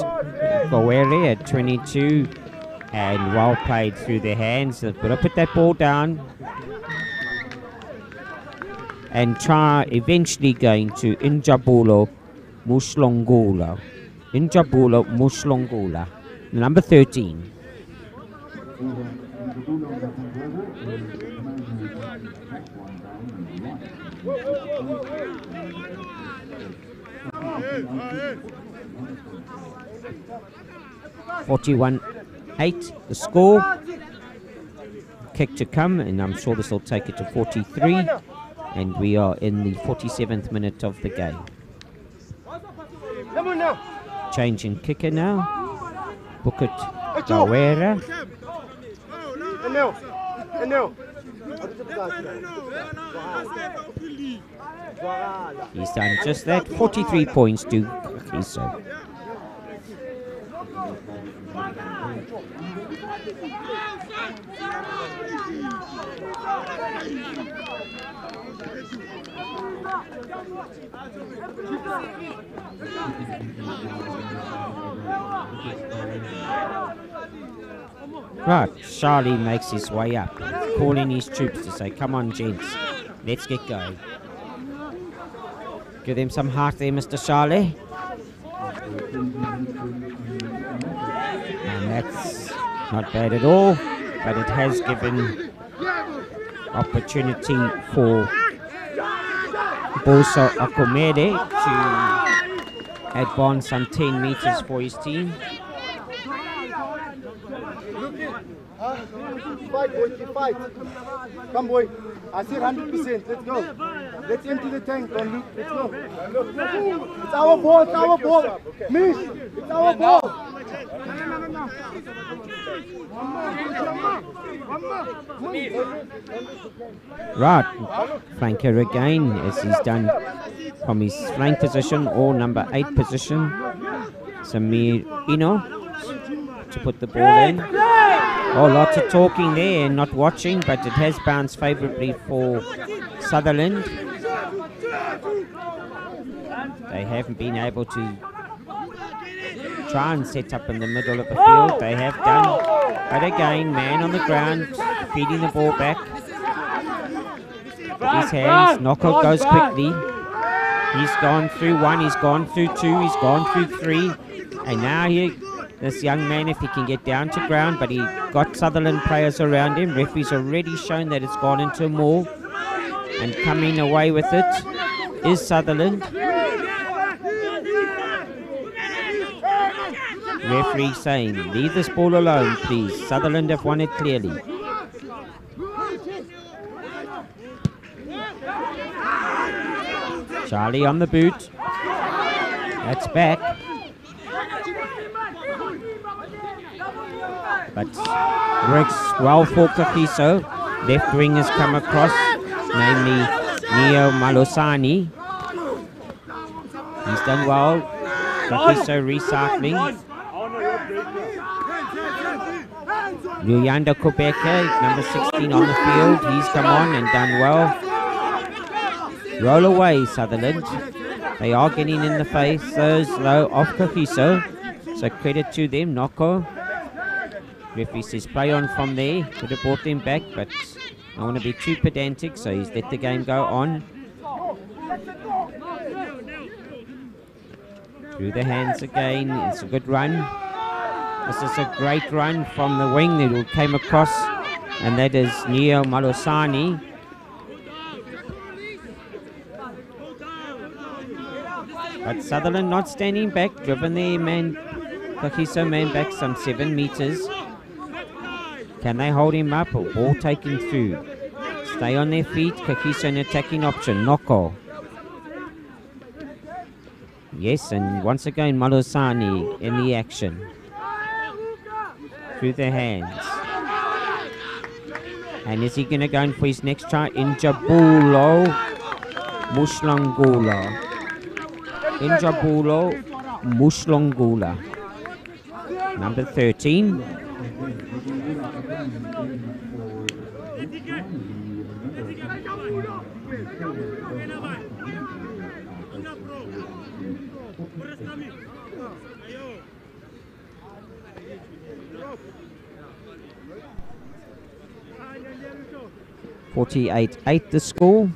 Speaker 1: Goweri at 22, and well played through their hands. They've got to put that ball down and try eventually going to Injabulo Muslongula. Injabulo Muslongula, number 13. "41-8 the score. Kick to come, and I'm sure this will take it to 43. And we are in the 47th minute of the game. Changing kicker now. Bukut Gawera. He's done just that. 43 points to Kiso. Right, Charlie makes his way up, calling his troops to say, come on gents, let's get going. Give them some heart there, Mr. Charlie. And that's not bad at all, but it has given opportunity for Bosa Akomede to advance some 10 meters for his team.
Speaker 4: Fight, boy, keep fight. Come, boy. I said 100%. Let's go. Let's empty the tank, don't look. Let's go. It's our ball, it's our ball. Miss, it's our ball.
Speaker 1: Right, flanker again, as he's done from his flank position or number 8 position. Samir Ino to put the ball in. Oh, lots of talking there and not watching, but it has bounced favourably for Sutherland. They haven't been able to try and set up in the middle of the field. They have done, but again, man on the ground, feeding the ball back. With his hands, knockout goes quickly. He's gone through one, he's gone through two, he's gone through three. And now this young man, if he can get down to ground, but he got Sutherland players around him. Referee's already shown that it's gone into a maul. And coming away with it is Sutherland. Referee saying, leave this ball alone, please. Sutherland have won it clearly. Charlie on the boot. That's back. But works well for Kagiso. Left wing has come across, namely Neo Malosani. He's done well. Kagiso recycling. Luyanda Kobeke, number 16 on the field. He's come on and done well. Roll away, Sutherland. They are getting in the faces low of Kagiso. So credit to them. Noko. Referee says play on from there. Could have brought them back, but I don't want to be too pedantic, so he's let the game go on. Through the hands again. It's a good run. This is a great run from the wing that came across, and that is Neo Malosani. But Sutherland not standing back, driven their man, Kagiso man back some 7 meters. Can they hold him up? Or ball taken through. Stay on their feet. Kagiso an attacking option. Noko. Yes, and once again Malosani in the action. Through the hands. And is he going to go in for his next try? Injabulo Mushlangula. Injabulo Mushlangula. Number 13. (48-8) the score.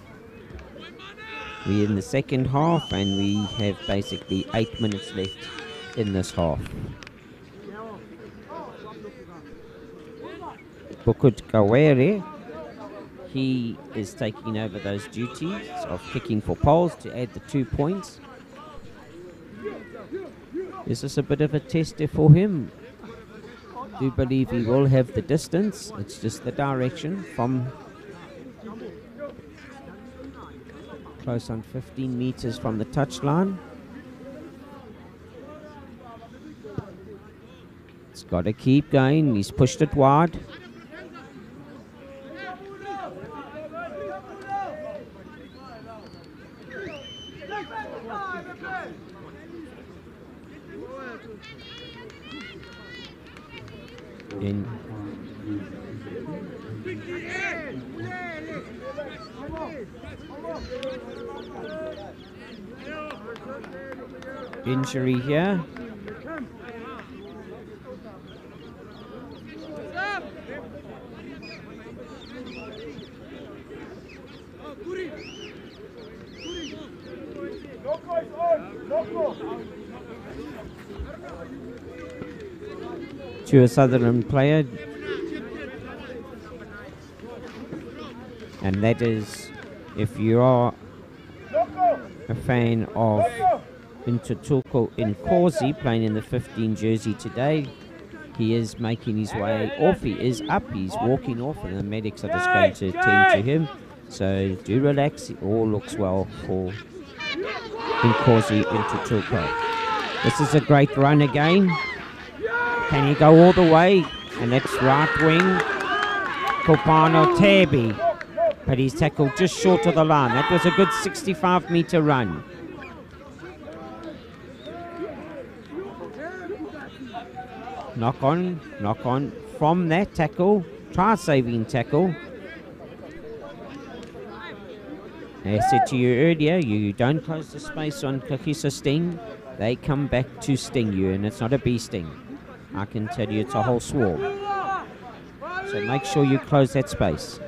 Speaker 1: We're in the second half and we have basically 8 minutes left in this half. Bukut Kawere, he is taking over those duties of kicking for poles to add the 2 points. This is a bit of a tester for him. I do believe he will have the distance. It's just the direction from close on 15 meters from the touchline. It's got to keep going. He's pushed it wide. In injury here. To a Sutherland player, and that is, if you are a fan of Intituko Nkosi playing in the 15 jersey today, he is making his way off. He is up, he's walking off, and the medics are just going to attend to him. So do relax, it all looks well for Nkosi Intituko. This is a great run again. Can he go all the way? And it's right wing, Kopano Tebi. But he's tackled just short of the line. That was a good 65-meter run. Knock on from that tackle, try-saving tackle. As I said to you earlier, you don't close the space on Kagiso Sting, they come back to sting you, and it's not a bee sting. I can tell you it's a whole swarm. So make sure you close that space.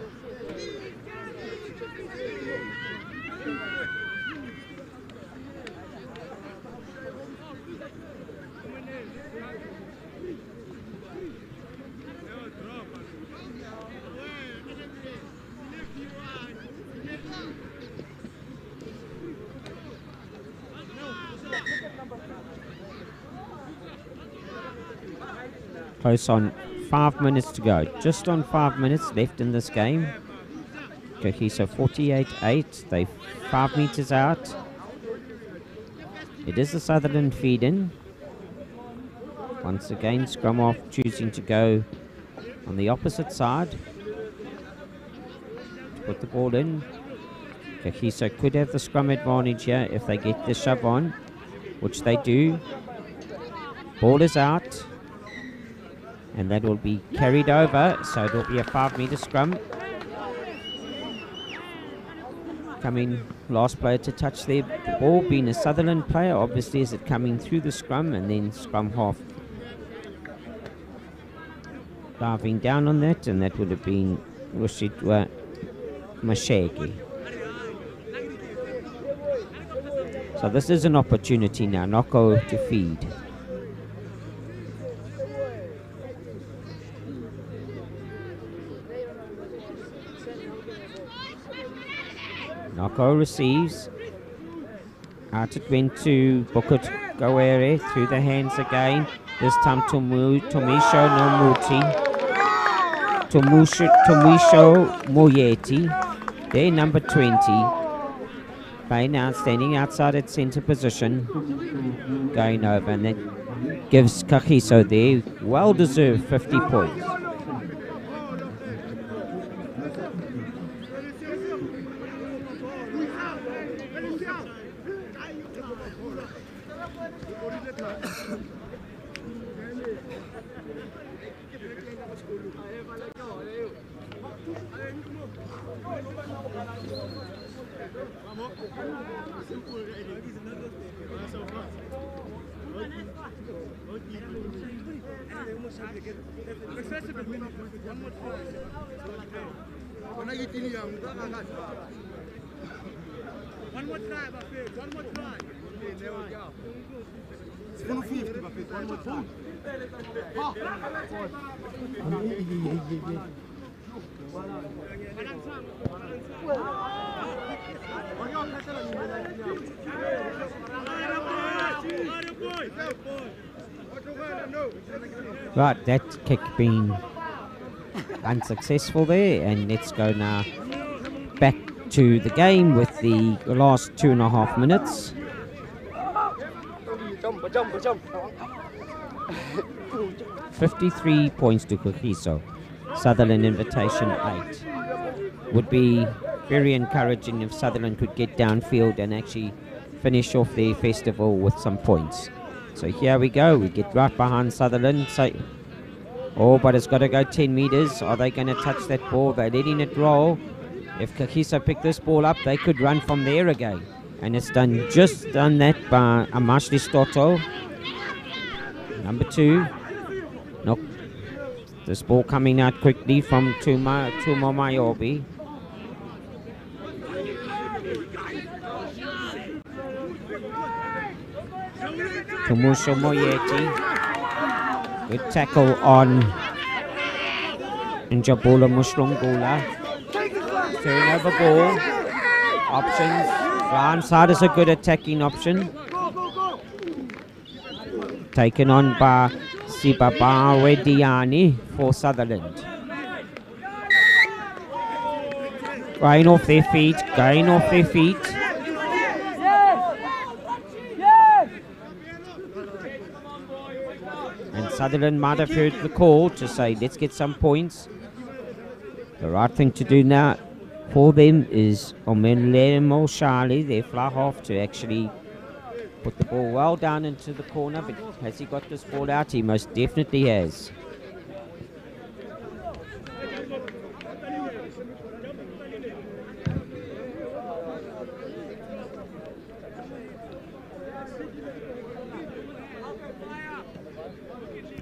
Speaker 1: Close on 5 minutes to go. Just on 5 minutes left in this game. Kagiso 48-8. They 5 meters out. It is a Sutherland feed-in. Once again, scrum off, choosing to go on the opposite side. Put the ball in. Kagiso could have the scrum advantage here if they get the shove on, which they do. Ball is out. And that will be carried over, so it will be a 5 meter scrum. Coming last player to touch the ball, being a Sutherland player. Obviously, is it coming through the scrum and then scrum half diving down on that, and that would have been Rushidwa Mashegi. So this is an opportunity now, Noko to feed. Noko receives. Out it went to Bukut Gawere, through the hands again. This time to Tomisho Nomuti. Tomisho Moyeti. They're number 20. Playing now, standing outside at centre position. Going over, and that gives Kagiso there well-deserved 50 points.
Speaker 6: One more try, Buffett. One more try. There we go. It's 150, Buffett. One more try.
Speaker 1: Right, that kick being unsuccessful there, and let's go now back to the game with the last 2.5 minutes. 53 points to Kagiso. Sutherland Invitation 8. Would be very encouraging if Sutherland could get downfield and actually finish off their festival with some points. So here we go, we get right behind Sutherland. So, oh, but it's got to go 10 meters. Are they going to touch that ball? They're letting it roll. If Kagiso pick this ball up, they could run from there again. And it's just done that by Amashli Stoto. Number 2. Nope. This ball coming out quickly from Tumo Mayobi. Tumusho Moyeti. Good tackle on Njabula Mushlungula. Turnover ball. Options. Right side is a good attacking option. Taken on by Sibaba Rediani for Sutherland. Going off their feet. Going off their feet. And Sutherland might have heard the call to say, let's get some points. The right thing to do now for them is Omenlemo Shali, their fly half, to actually put the ball well down into the corner. But has he got this ball out? He most definitely has.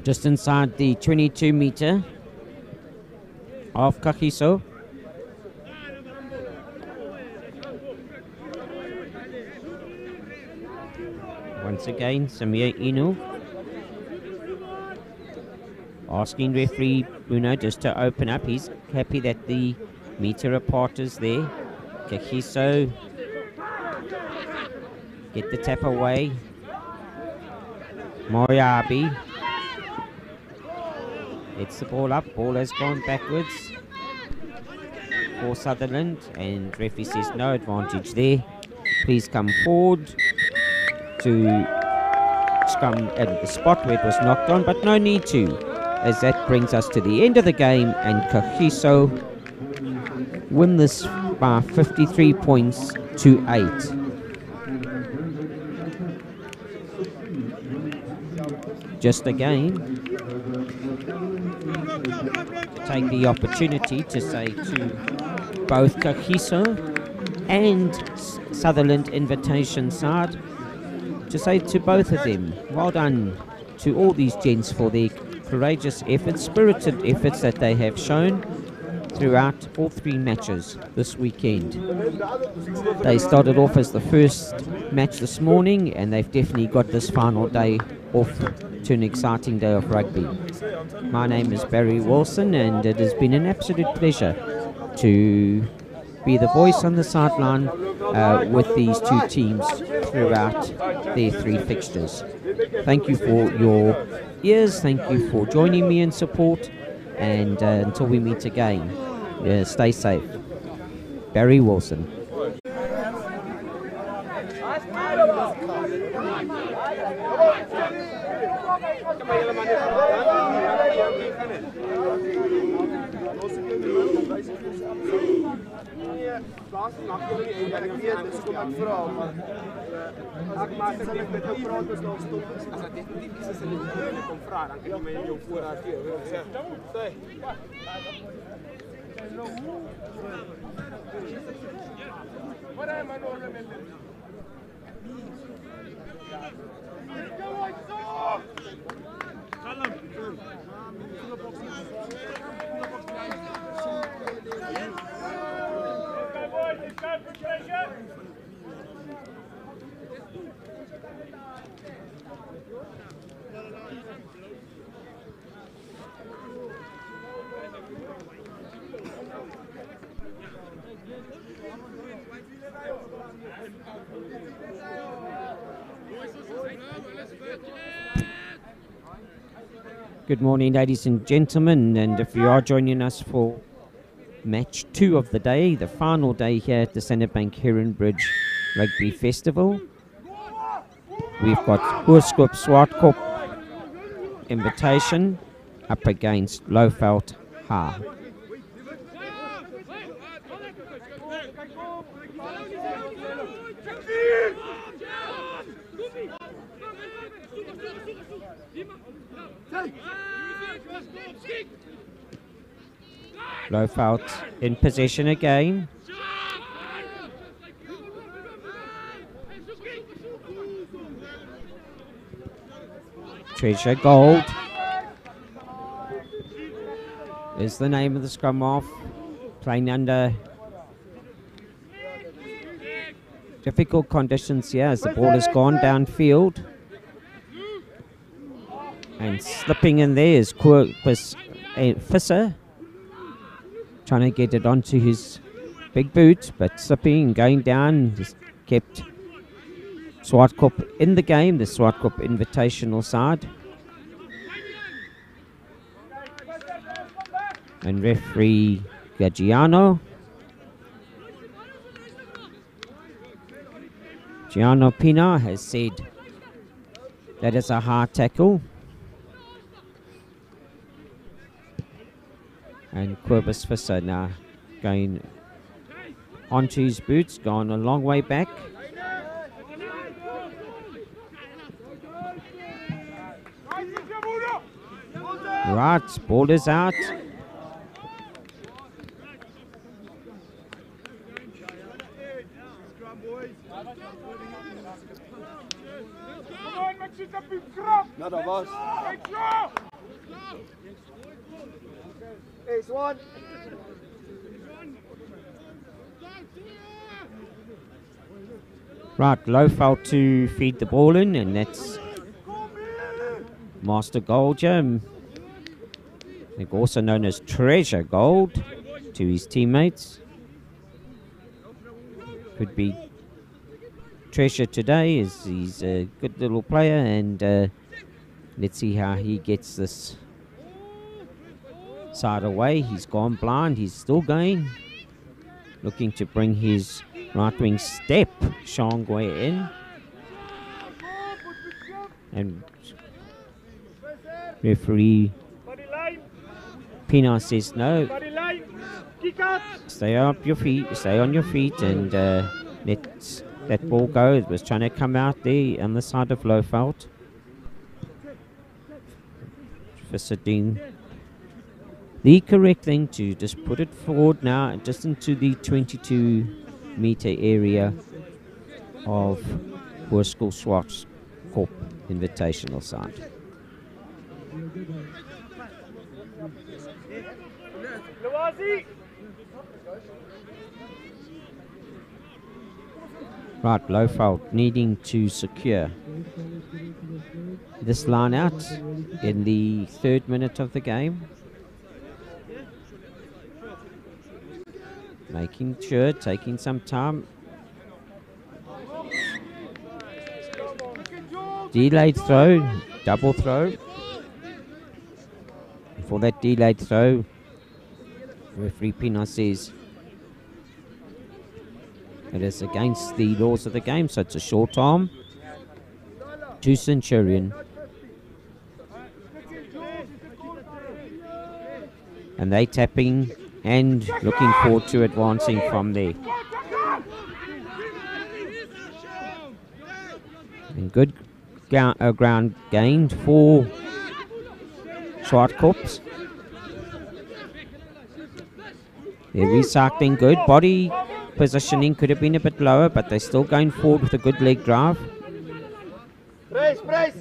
Speaker 1: Just inside the 22-meter of Kagiso. Once again, Samir Inu asking referee Bruno just to open up. He's happy that the meter apart is there. Kagiso get the tap away. Moriabi hits the ball up. Ball has gone backwards for Sutherland, and referee says no advantage there. Please come forward to scrum at the spot where it was knocked on, but no need to, as that brings us to the end of the game, and Kagiso win this by 53 points to 8. Just again to take the opportunity to say to both Kagiso and Sutherland Invitation side, to say to both of them, well done to all these gents for their courageous efforts, spirited efforts that they have shown throughout all 3 matches this weekend. They started off as the first match this morning, and they've definitely got this final day off to an exciting day of rugby. My name is Barry Wilson, and it has been an absolute pleasure to be the voice on the sideline with these 2 teams throughout their 3 fixtures. Thank you for your ears, thank you for joining me in support, and until we meet again, stay safe. Barry Wilson. Good morning, ladies and gentlemen, and if you are joining us for match 2 of the day, the final day here at the Centrebank Heronbridge Rugby Festival, we've got Hoërskoop Swartkop Invitation up against Lowveld Ha. Lowveld in possession again. Treasure Gold is the name of the scrum half, playing under difficult conditions here as the ball has gone downfield. And slipping in there is Visser, trying to get it onto his big boot, but slipping and going down, just kept Swartkop in the game, the Swartkop Invitational side. And referee Giano Pina has said that is a hard tackle. And Quibus Visser now going onto his boots, gone a long way back. Right, ball is out.
Speaker 4: Nou, dat was. Hey, Swan.
Speaker 1: Right, Lowfeld to feed the ball in, and that's Master Goldger. I think also known as Treasure Gold to his teammates. Could be Treasure today, as he's a good little player, and let's see how he gets this side away. He's gone blind, he's still going. Looking to bring his right wing step, Shangwe in. And referee Pina says no. Stay up your feet, stay on your feet, and let that ball go. It was trying to come out there on the side of Lowfeld. Professor Dean, the correct thing to just put it forward now, just into the 22-meter area of Hoërskool Swartkop Invitational side. Right, Lowfeld needing to secure this line out in the 3rd minute of the game. Making sure, taking some time. Delayed throw, double throw. For that delayed throw, referee Pina says it is against the laws of the game, so it's a short arm to Centurion. And they tapping and looking forward to advancing from there. And good ground gained for Swartkops. They're recycling good. Body positioning could have been a bit lower, but they're still going forward with a good leg drive.
Speaker 4: Brace, brace.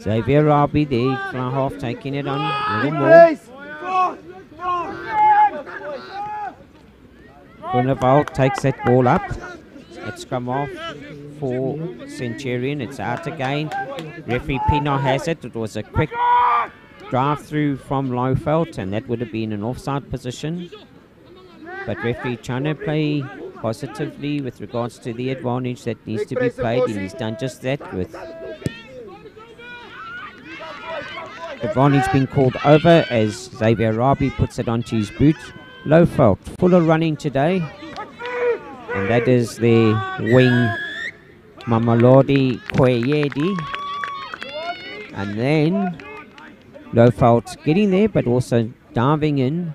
Speaker 1: Xavier Rugby there, fly half taking it on a little more. Groenewald takes that ball up. It's come off for Centurion. It's out again. Referee Pino has it. It was a quick drive through from Lowfeld, and that would have been an offside position. But referee trying to play positively with regards to the advantage that needs to be played, and he's done just that with advantage being called over as Xavier Rabi puts it onto his boot. Lowfeld full of running today, and that is the wing Mamelodi Koyedi. And then Lowfeld getting there, but also diving in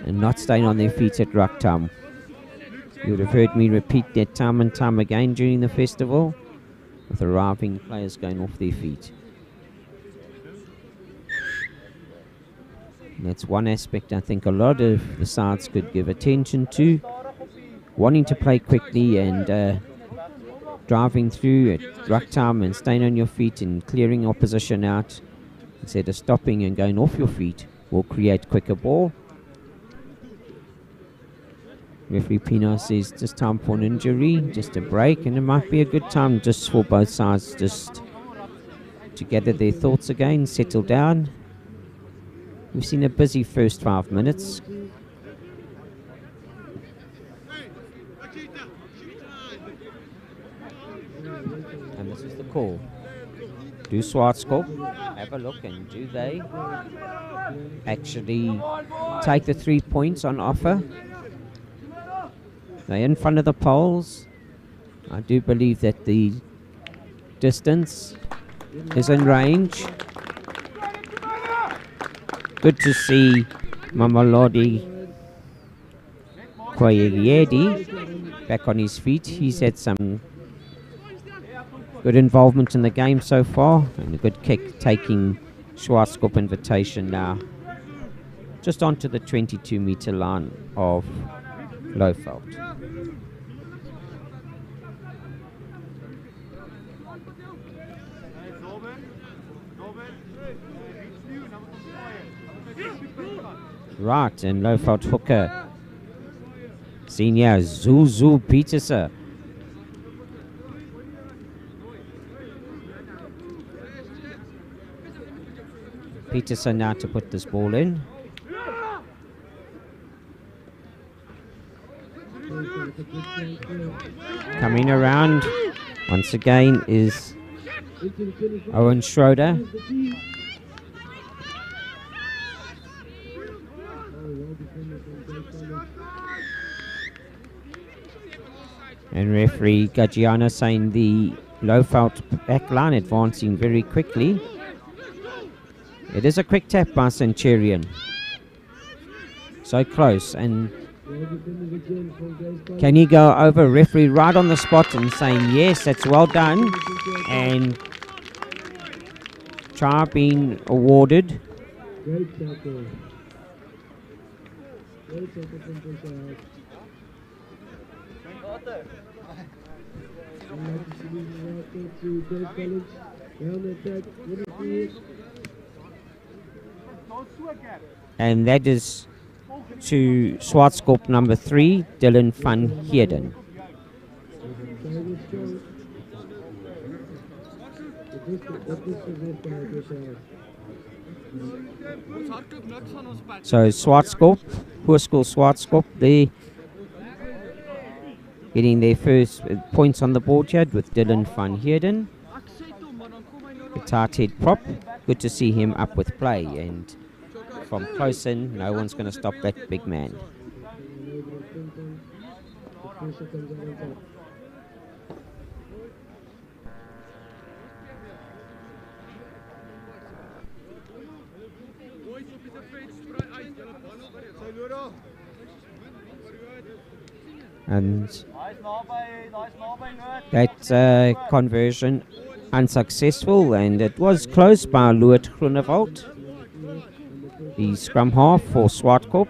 Speaker 1: and not staying on their feet at ruck time. You would have heard me repeat that time and time again during the festival, with arriving players going off their feet. And that's one aspect I think a lot of the sides could give attention to, wanting to play quickly and driving through at ruck time and staying on your feet and clearing opposition out instead of stopping and going off your feet will create quicker ball. Referee Pino says just time for an injury, just a break, and it might be a good time just for both sides just to gather their thoughts again, settle down. We've seen a busy first 5 minutes. And this is the call. Do Swartkop have a look, and do they actually take the 3 points on offer? They're in front of the poles. I do believe that the distance is in range. Good to see Mamelodi Koyedi back on his feet. He's had some good involvement in the game so far, and a good kick taking Swartkop Invitation now just onto the 22-meter line of Lowfeld. Right, and Lowveld hooker. Senior Zuzu Peterson. Peterson now to put this ball in. Coming around once again is Owen Schroeder. And referee Gagiano saying the Lowveld back line advancing very quickly. It is a quick tap by Centurion. So close, and can he go over? Referee right on the spot and saying yes, that's well done, and try being awarded.
Speaker 7: Great tackle. Great tackle from Bishop. To Dave College. Down the attack.
Speaker 1: And that is to Swartskop number 3, Dylan van Heerden. So Swartskop, Hoërskool Swartskop, they getting their first points on the board here with Dylan van Heerden. The tight head prop, good to see him up with play, and from close in, no one's going to stop that big man. And that conversion unsuccessful, and it was close by Luert Groenewald, the scrum half for Swartskop.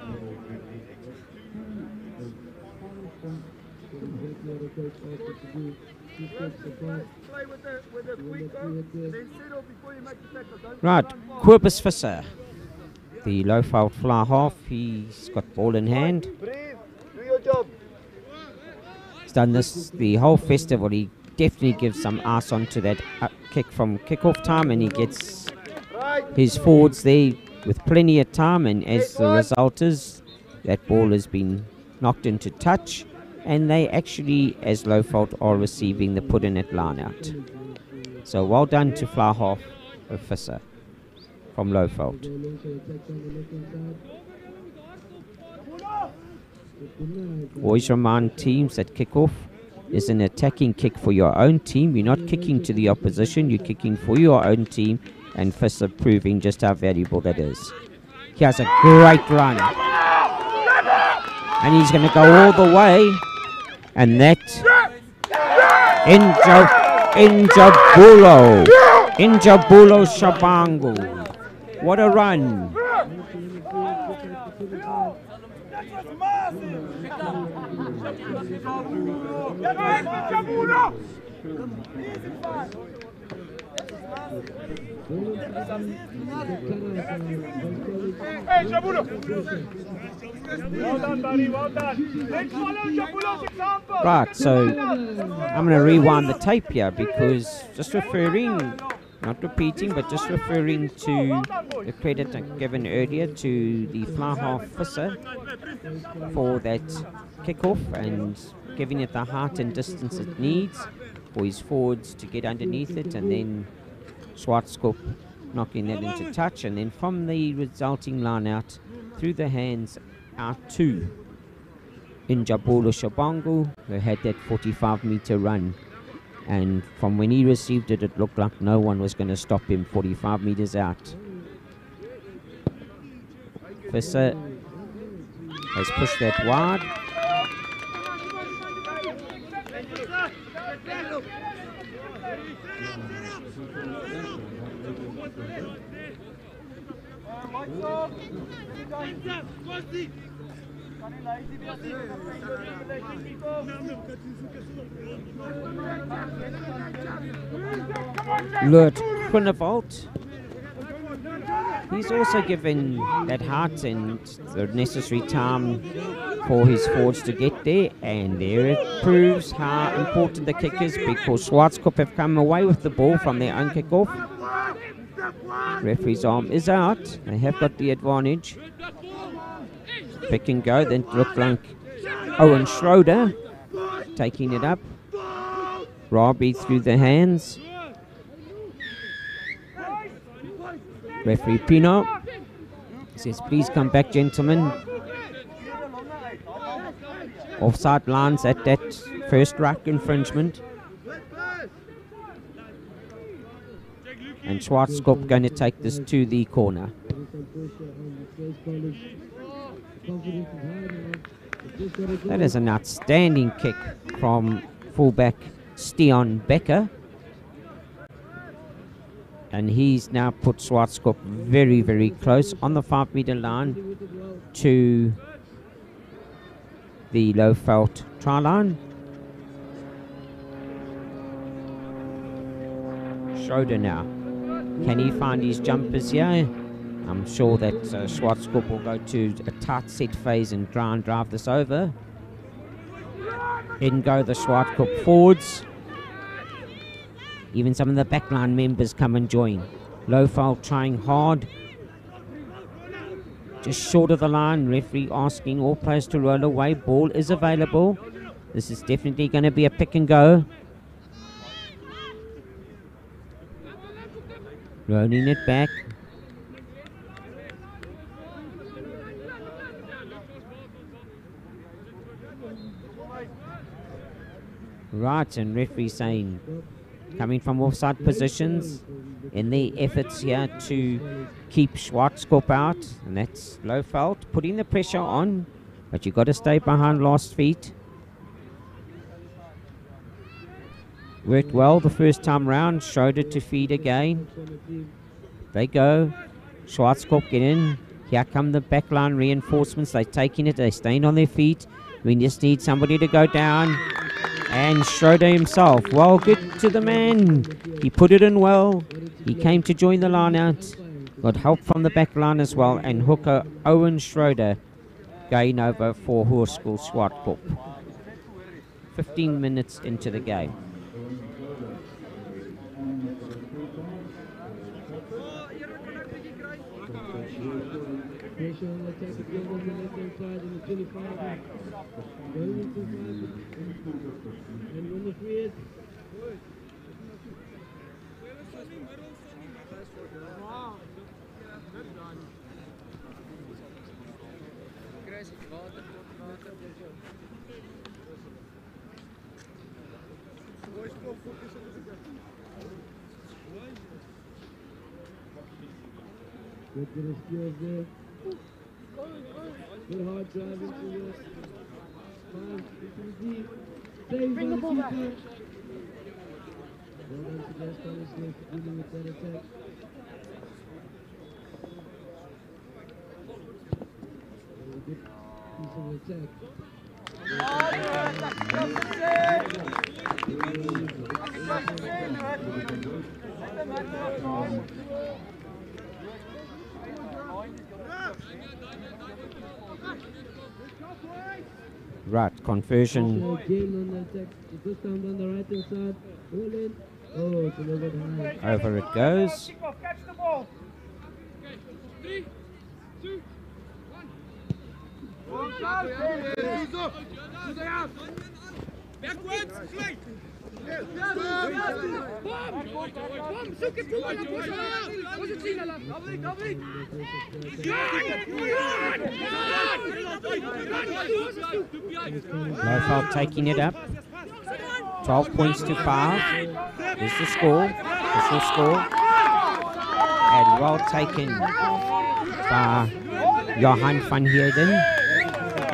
Speaker 1: Right, Kobus Visser, the Lowveld fly half, he's got ball in hand.
Speaker 2: Do your job.
Speaker 1: He's done this the whole festival. He definitely gives some arse onto that kick from kickoff time, and he gets his forwards there with plenty of time, and as the result is, that ball has been knocked into touch, and they actually, as Lowveld, are receiving the put in at line out. So well done to fly half of Visser from Lowveld. Always remind teams that kickoff is an attacking kick for your own team. You're not kicking to the opposition, you're kicking for your own team, and Visser proving just how valuable that is. He has a great run, and he's going to go all the way, and that Injabulo Shabangu. What a run.
Speaker 3: Hey, Jabulo! Well done, buddy, well done. Let's follow Jabulo's example.
Speaker 1: Right, so I'm going to rewind the tape here, because just referring, not repeating, but just referring to the credit given earlier to the fly half Visser for that kickoff and giving it the height and distance it needs for his forwards to get underneath it, and then Swartskop knocking that into touch, and then from the resulting line out through the hands out to Injabulo Shabangu, who had that 45-meter run, and from when he received it, it looked like no one was going to stop him 45 meters out. Visser has pushed that wide. Luert Groenewald He's also given that heart and the necessary time for his forwards to get there, and there it proves how important the kick is, because Schwarzkopf have come away with the ball from their own kick-off. Referee's arm is out. They have got the advantage. Pick and go. Then look like Owen Schroeder taking it up. Rugby through the hands. Referee Pino says, please come back, gentlemen. Offside lines at that first ruck infringement. And Schwarzkopf going to take this to the corner. That is an outstanding kick from fullback Stian Becker. And he's now put Schwarzkopf very, very close on the 5-meter line to the low-felt try line. Schroeder now. Can he find his jumpers here? I'm sure that Schwarzkopf will go to a tight set phase and try and drive this over. In go the Schwarzkopf forwards. Even some of the backline members come and join. Lowfeld trying hard. Just short of the line. Referee asking all players to roll away. Ball is available. This is definitely going to be a pick and go. Rolling it back. Right, and referee saying, coming from offside positions in the efforts here to keep Schwarzkopf out, and that's Lowfeld putting the pressure on, but you've got to stay behind last feet. Worked well the first time round. Schroeder to feed again. They go. Schwarzkopf get in. Here come the backline reinforcements. They're taking it. They're staying on their feet. We just need somebody to go down. And Schroeder himself. Well, good to the man. He put it in well. He came to join the line out. Got help from the back line as well. And hooker Owen Schroeder going over for Hoërskool Schwarzkopf. 15 minutes into the game.
Speaker 7: Pressure on the attack again on the left-hand side in the 25. Going into 5. And when the free is. Good bit of skills there. Good hard driving to the 5 into the deep. Saved by the keeper. Well done to Gas College there for dealing with that attack. Very good piece of attack.
Speaker 1: Right, conversion.
Speaker 7: Again on the attack. This time on the right hand side. All in. Oh, it's a little bit high.
Speaker 1: Over it goes.
Speaker 3: Catch the ball.
Speaker 5: 3, 2, 1. Backwards, flight. Bom, zoek het toe,
Speaker 1: Lowfeld taking it up. 12 points to 5. There's the score. This will score. And well taken by Johan van Heerden.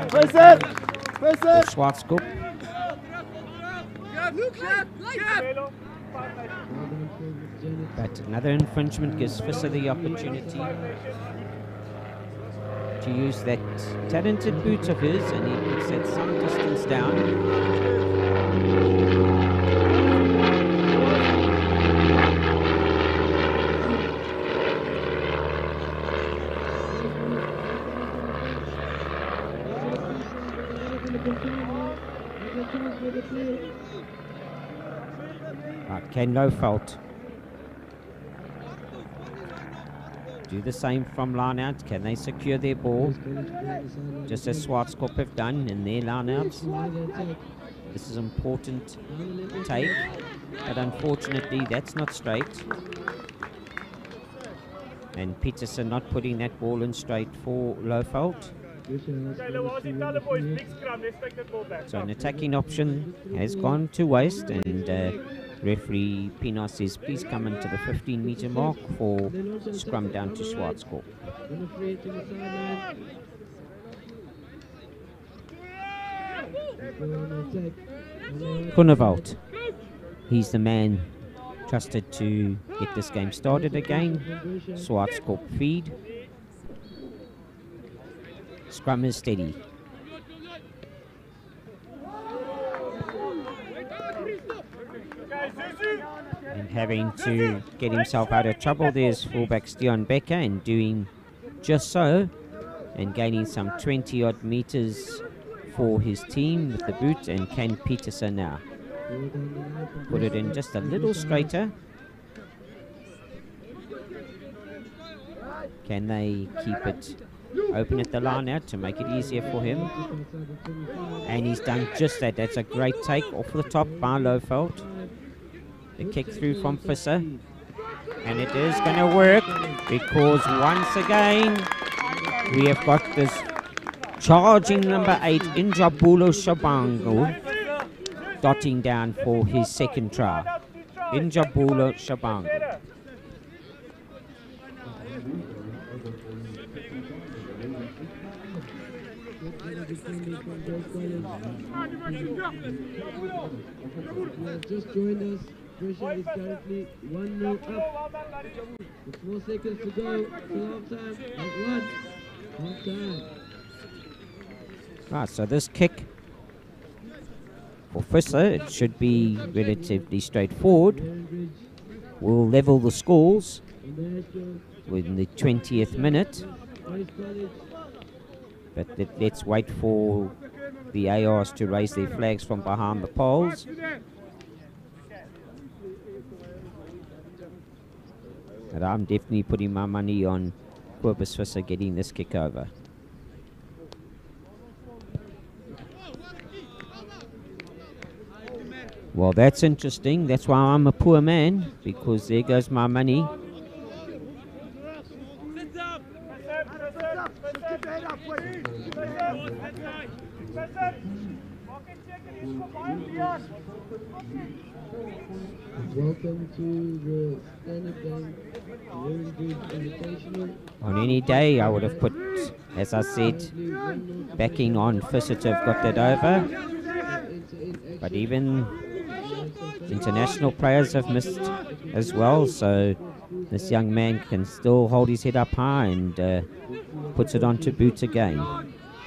Speaker 4: Press it! Press
Speaker 1: For
Speaker 4: it!
Speaker 1: Schwarzkopf. But another infringement gives Visser the opportunity to use that talented boot of his, and he puts that some distance down. Right, can Lofelt do the same from line out? Can they secure their ball? Just as Schwarzkopf have done in their line outs. This is important take, but unfortunately that's not straight. And Peterson not putting that ball in straight for Lofelt. So an attacking option has gone to waste, and referee Pina says please come into the 15-meter mark for scrum down to Schwarzkopf. Kuneveld, he's the man trusted to get this game started again. Schwarzkopf feed. Scrum is steady. And having to get himself out of trouble, there's fullback Stian Becker, and doing just so, and gaining some 20-odd meters for his team with the boot. And Ken Peterson now put it in just a little straighter. Can they keep it open at the line out to make it easier for him? And he's done just that. That's a great take off the top by Lofelt. The kick through from Visser. And it is going to work, because once again we have got this charging number 8, Injabulo Shabangu, dotting down for his second try. Injabulo Shabangu.
Speaker 7: Just joined us. Pressure is currently 1-0 up. With 4 seconds to go till half-time. Half-time.
Speaker 1: Right, so this kick for Visser, it should be relatively straightforward. We'll level the scores in the 20th minute. But let's wait for the ARs to raise their flags from behind the poles. But I'm definitely putting my money on Cobus Visser getting this kick over. Well, that's interesting. That's why I'm a poor man, because there goes my money.
Speaker 7: Welcome to the Standard Bank Heronbridge Invitational.
Speaker 1: On any day, I would have put, as I said, backing on Visser to have got that over. But even international players have missed as well, so this young man can still hold his head up high and puts it onto boot again.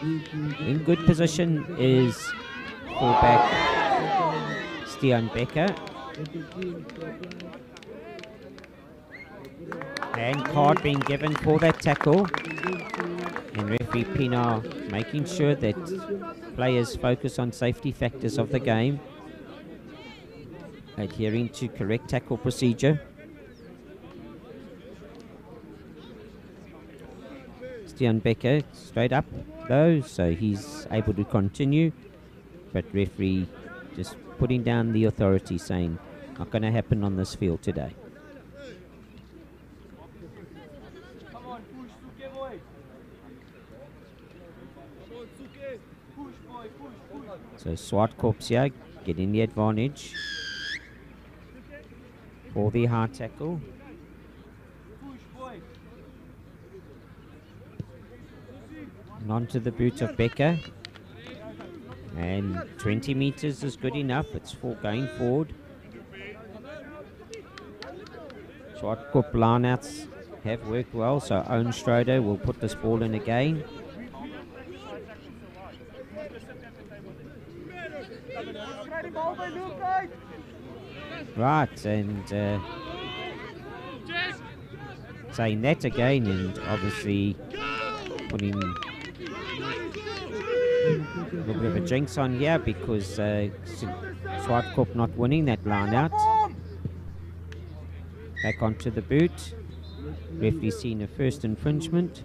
Speaker 1: In good position is fullback Stian Becker. And card being given for that tackle. And referee Pina making sure that players focus on safety factors of the game, adhering to correct tackle procedure. Stian Becker straight up though, so he's able to continue, but referee just putting down the authority, saying not going to happen on this field today. So Schwarzkopf here getting the advantage for the hard tackle. And onto the boot of Becker. And 20 meters is good enough. It's for going forward. Schwarzkopf lineouts have worked well, so Owen Schroeder will put this ball in again. Right, and saying that again, and obviously putting little bit of a jinx on here because Swartkop not winning that line out. Back onto the boot. Referee seen a first infringement.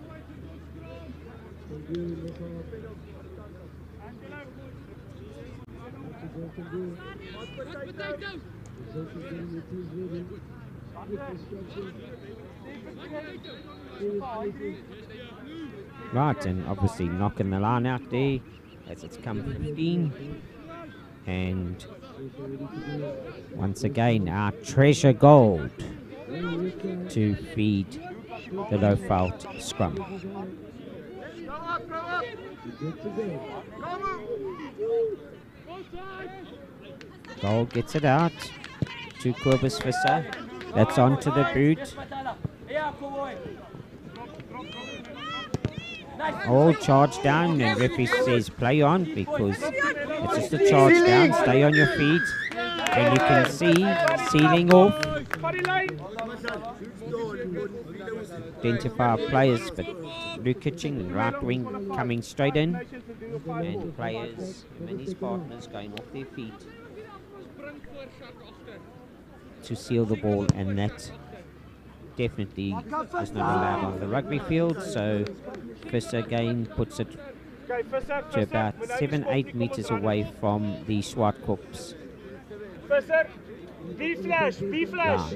Speaker 1: Right, and obviously knocking the line out there as it's come 15. And once again, our treasure gold to feed the Lowveld scrum. Gold gets it out to Kobus Visser. That's onto the boot. All charge down, and referee says play on because it's just a charge down. Stay on your feet, and you can see sealing off. Identify players, but Luke Kitching and right wing coming straight in, and players and his partners going off their feet to seal the ball, and that definitely is not allowed on the rugby field. So Visser again puts it to about 7-8 meters away from the Swartkops.
Speaker 3: Visser, B-flash, B-flash.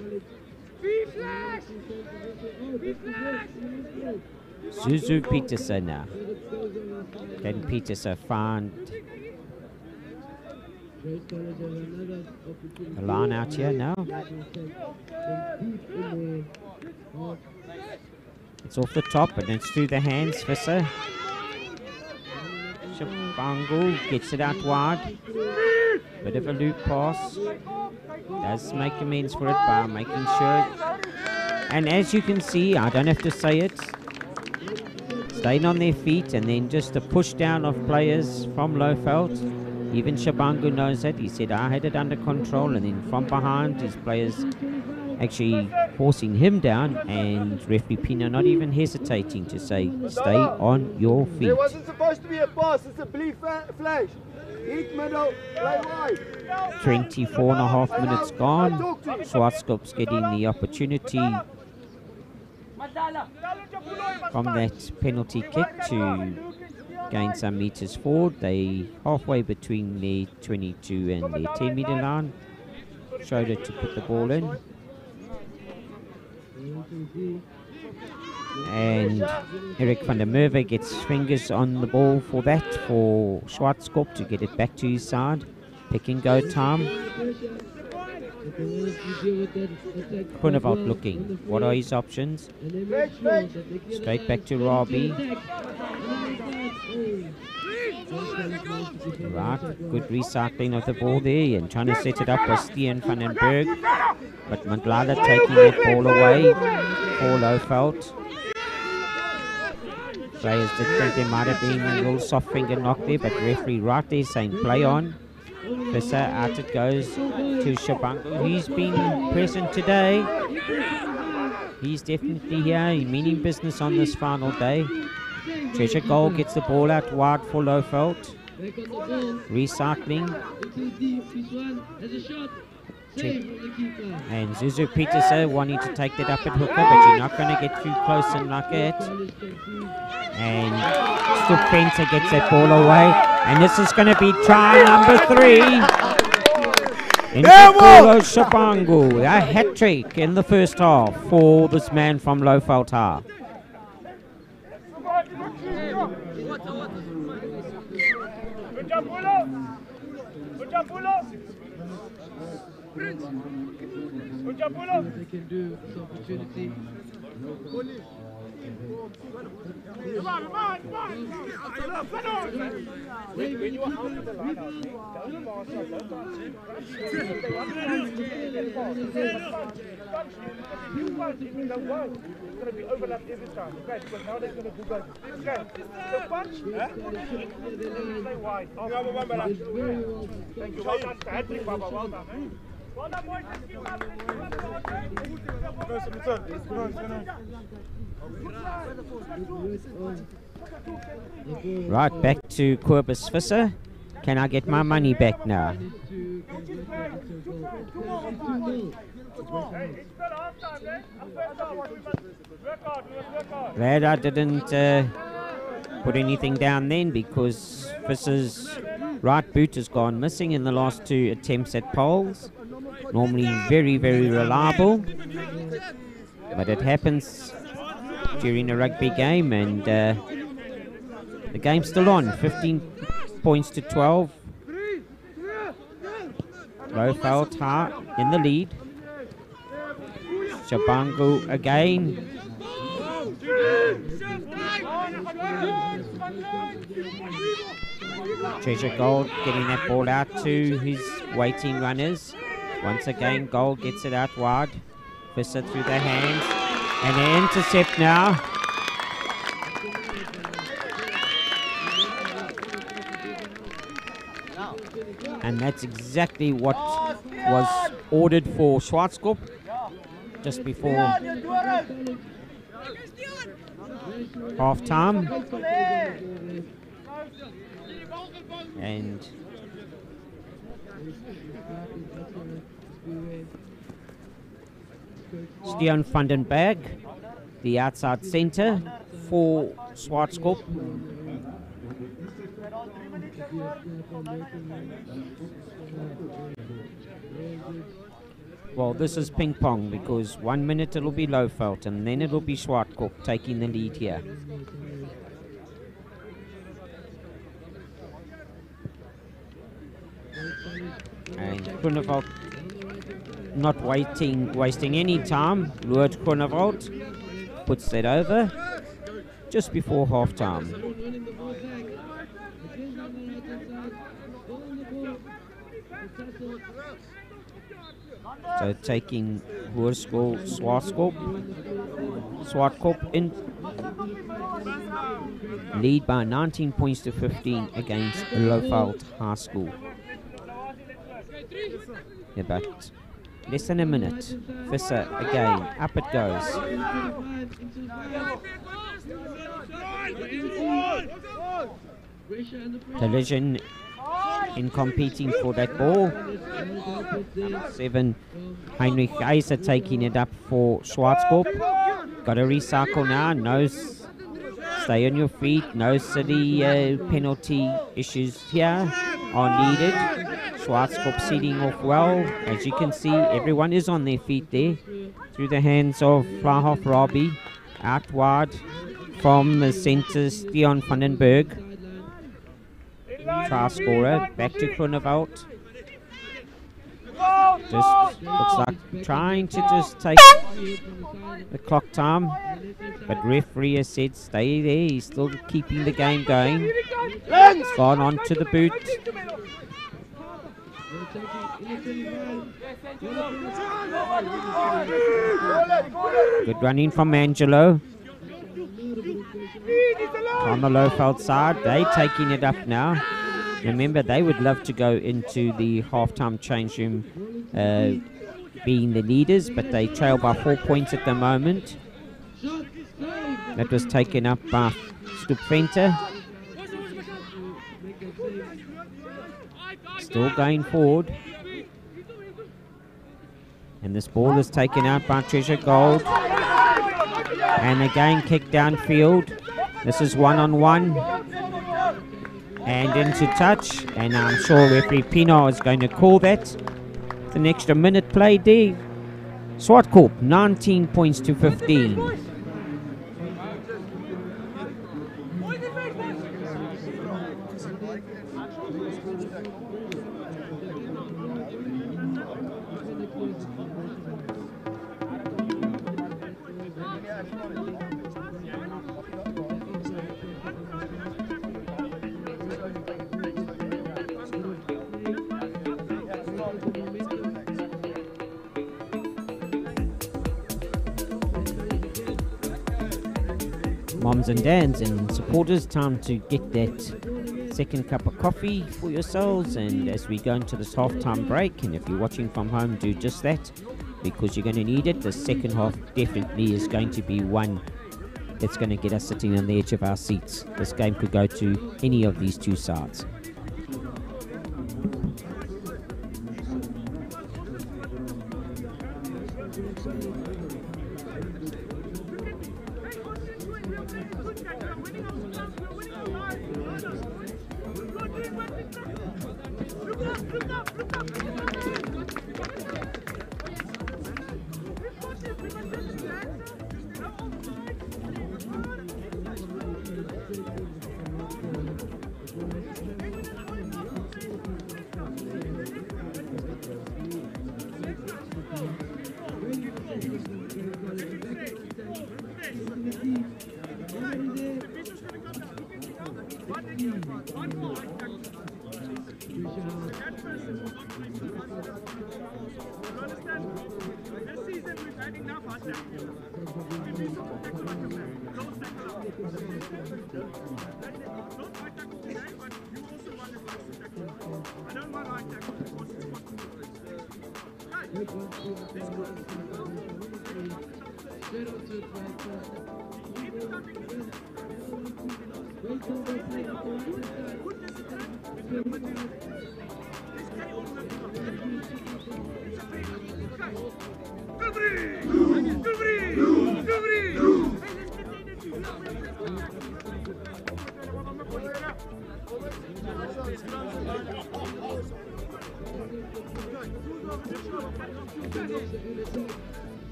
Speaker 1: Zuzu Peterson now. Can Peterson find a line out here now? It's off the top and it's through the hands. Visser. Shabangu gets it out wide. Bit of a loop pass. Does make amends for it by making sure. And as you can see, I don't have to say it, staying on their feet, and then just a push down of players from Lowveld. Even Shabangu knows that. He said, I had it under control, and then from behind, his players actually forcing him down, and referee Pino not even hesitating to say, stay on your feet.
Speaker 4: There wasn't supposed to be a pass, it's a blue flash. Hit middle, play wide.
Speaker 1: 24.5 minutes gone. Swartskops getting the opportunity from that penalty kick to gain some meters forward. They halfway between their 22 and their 10 meter line. Schroeder to put the ball in. And Eric van der Merwe gets fingers on the ball for that, for Swartskop to get it back to his side. Pick and go time. Groenewald looking. What are his options? Straight back to Robbie. Right, good recycling of the ball there and trying to set it up by Stian van den Berg. But Mandlala taking that ball away for Lowveld. Players did think there might have been a little soft finger knock there, but referee right there saying play on. Visser, out it goes to Shabangu. He's been present today. He's definitely here, meaning business on this final day. Treasure Gold gets the ball out wide for Lowveld. Recycling. And Zuzu Peterson wanting to take that up at hooker, but you're not going to get too close and like it. And Stupenta gets that ball away. And this is going to be try number 3. Into Shabangu. A hat-trick in the first half for this man from Lowveld High.
Speaker 3: Good job, Polo. Good job, Polo. Good job, Polo.
Speaker 7: They can do this opportunity.
Speaker 3: Come on, come on, come on. When you are out of the line, don't pass, don't pass. If you punch, it will work. It's going to be overlapped every time, okay? Because now they're going to do that. Okay, so punch, stay wide. Thank you, well done. Hat-trick, Baba, well done. Well done, boys. Let's keep up, let's keep up.
Speaker 1: Right, back to Corbus Visser. Can I get my money back now?
Speaker 3: Hey, it's still half time, eh? First half, we must work hard, we must work hard.
Speaker 1: Glad I didn't put anything down then, because Visser's right boot has gone missing in the last 2 attempts at poles. Normally very, very reliable, but it happens during a rugby game, and the game's still on. 15 points to 12. Lowveld high in the lead. Shabangu again. Treasure Gold getting that ball out to his waiting runners. Once again, Gold gets it out wide. Visser through the hands. And an intercept now. And that's exactly what was ordered for Schwarzkopf just before half time. And Stian van den Berg, the outside centre for Schwarzkopf. Well, this is ping pong, because 1 minute it'll be Lowveld and then it'll be Schwarzkopf taking the lead here. And Groenewald not wasting any time. Lured Groenewald puts that over just before half time. So taking Hoërskool Swartkop in lead by 19 points to 15 against Lowveld High School. Yeah, but less than a minute. Visser again, up it goes. Collision in competing for that ball. 7, Heinrich Geiser taking it up for Schwarzkopf. Got a recycle now. No, stay on your feet. No silly penalty issues here are needed. Schwarzkopf seeding off well. As you can see, everyone is on their feet there. Through the hands of Flahoff Robbie. Out wide from the centre, Stian van den Berg. Try scorer, back to Groenewald. Just looks like trying to just take the clock time, but referee has said stay there. He's still keeping the game going. It's gone on to the boot. Good running from Angelo. On the Lowveld side, they taking it up now. Remember, they would love to go into the halftime change room being the leaders, but they trail by 4 points at the moment. That was taken up by Stupventer. Still going forward. And this ball is taken out by Treasure Gold. And again kicked downfield. This is 1-on-1. And into touch. And I'm sure referee Pino is going to call that. It's an extra minute played there. Swartkop, 19 points to 15. Moms and dads and supporters, time to get that second cup of coffee for yourselves, and as we go into this half-time break, and if you're watching from home, do just that, because you're going to need it. The second half definitely is going to be won that's going to get us sitting on the edge of our seats. This game could go to any of these two sides.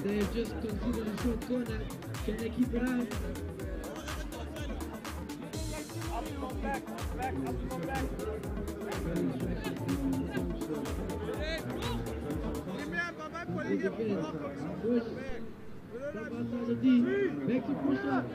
Speaker 7: They have just considered a short corner. Can they keep it out? Back to push up.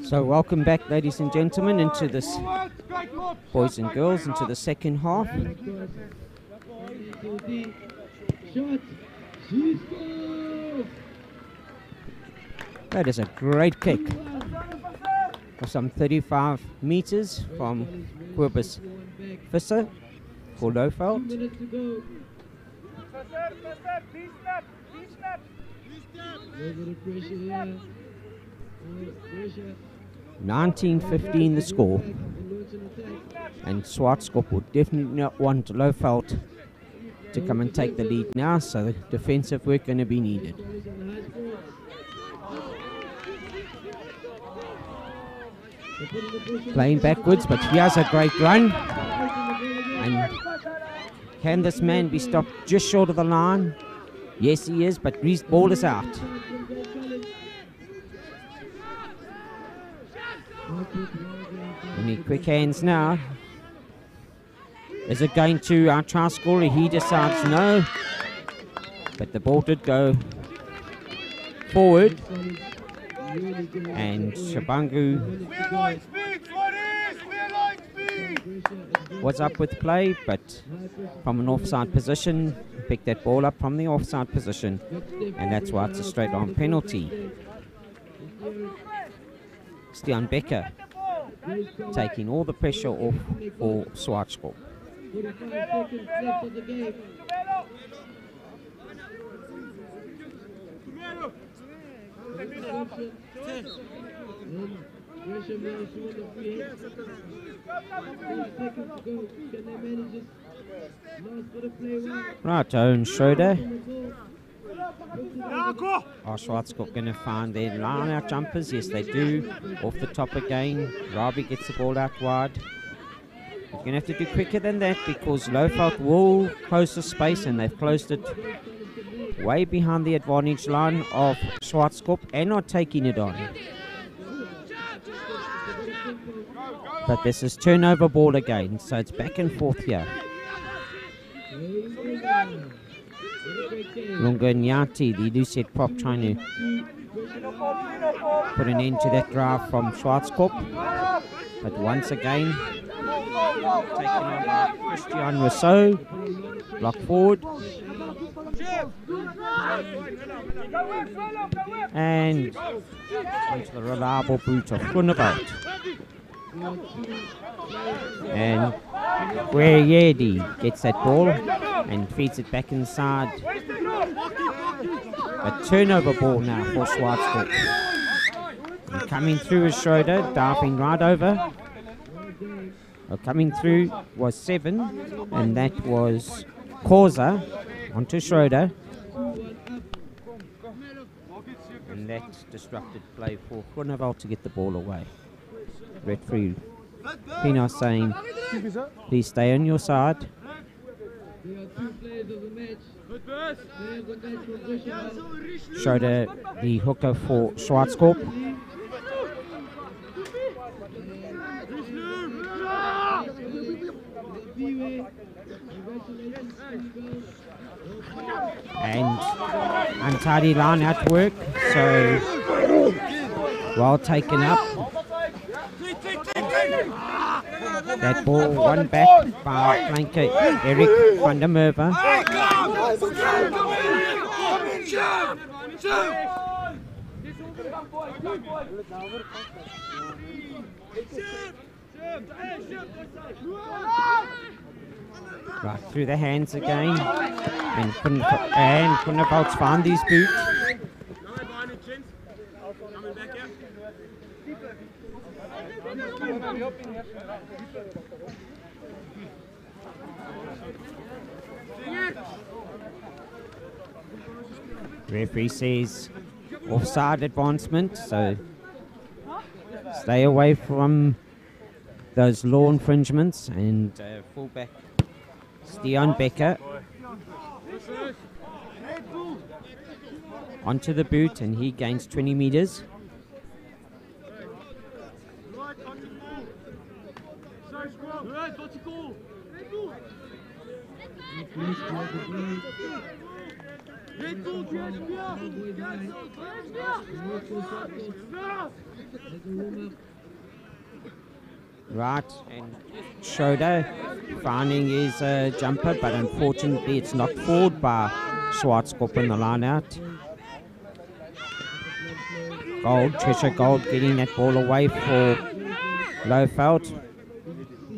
Speaker 1: So welcome back, ladies and gentlemen, into this, boys and girls, into the second half. That is a great kick of some 35 meters from Quibus Visser for Lowveld. 19-15 the score, and Swartskop will definitely not want Lowveld to come and take the lead now, so defensive work going to be needed. Playing backwards, but he has a great run. And can this man be stopped just short of the line? Yes, he is, but his ball is out. We need quick hands now. Is it going to our try scorer? He decides no. But the ball did go forward, and Shabangu was up with play, but from an offside position, picked that ball up from the offside position, and that's why it's a straight on penalty. Stian Becker taking all the pressure off for Swartskop.
Speaker 7: 45 seconds left of the game. Pressure managed to win the free hit. 3 seconds to go. Can they manage this? Last bit of play well.
Speaker 1: Right, Owen Schroeder. Are Swartskop going to find their line out jumpers? Yes, they do. Off the top again. Rabi gets the ball out wide. They're going to have to do quicker than that because Lowveld will close the space, and they've closed it way behind the advantage line of Swartskop and not taking it on. But this is turnover ball again, so it's back and forth here. Lunga Nyati, the loose head prop, trying to put an end to that drive from Swartskop. But once again, taken on by Christian Rousseau. Block forward. And onto the reliable boot of Groenewald. And where Yedi gets that ball and feeds it back inside. A turnover ball now for Swartskop. And coming through is Schroeder, diving right over. Coming through was 7, and that was Causa onto Schroeder. And that disrupted play for Groenewald to get the ball away. Referee Pino saying, please stay on your side.
Speaker 7: There are 2 players of the match. Players of the match for Bushel.
Speaker 1: Schroeder, the hooker for Swartskop. And untidy line at work, so well taken up. That ball won back by flanker Eric van der Merwe. Right through the hands again, and Groenewald's found his boot. Referee says offside advancement, so stay away from those law infringements. And fullback Stian Becker onto the boot, and he gains 20 meters. Right, and Schroeder finding his jumper, but unfortunately it's knocked forward by Swartskop in the line out. Treasure Gold getting that ball away for Lowveld.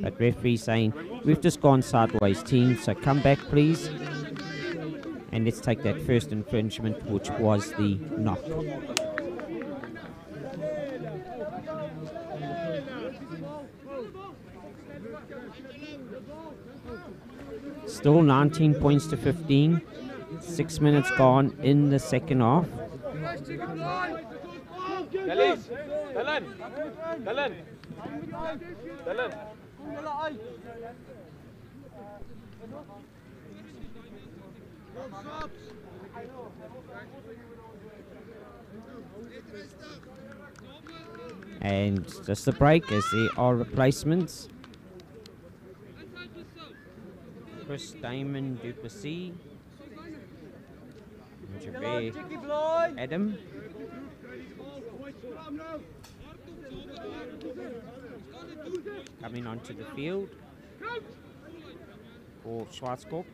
Speaker 1: But referee saying, we've just gone sideways, team, so come back please. And let's take that first infringement, which was the knock. Still 19 points to 15. 6 minutes gone in the second half. And just a break as there are replacements. Chris Damon Duplessis Javert Adam. Coming onto the field for Schwarzkopf.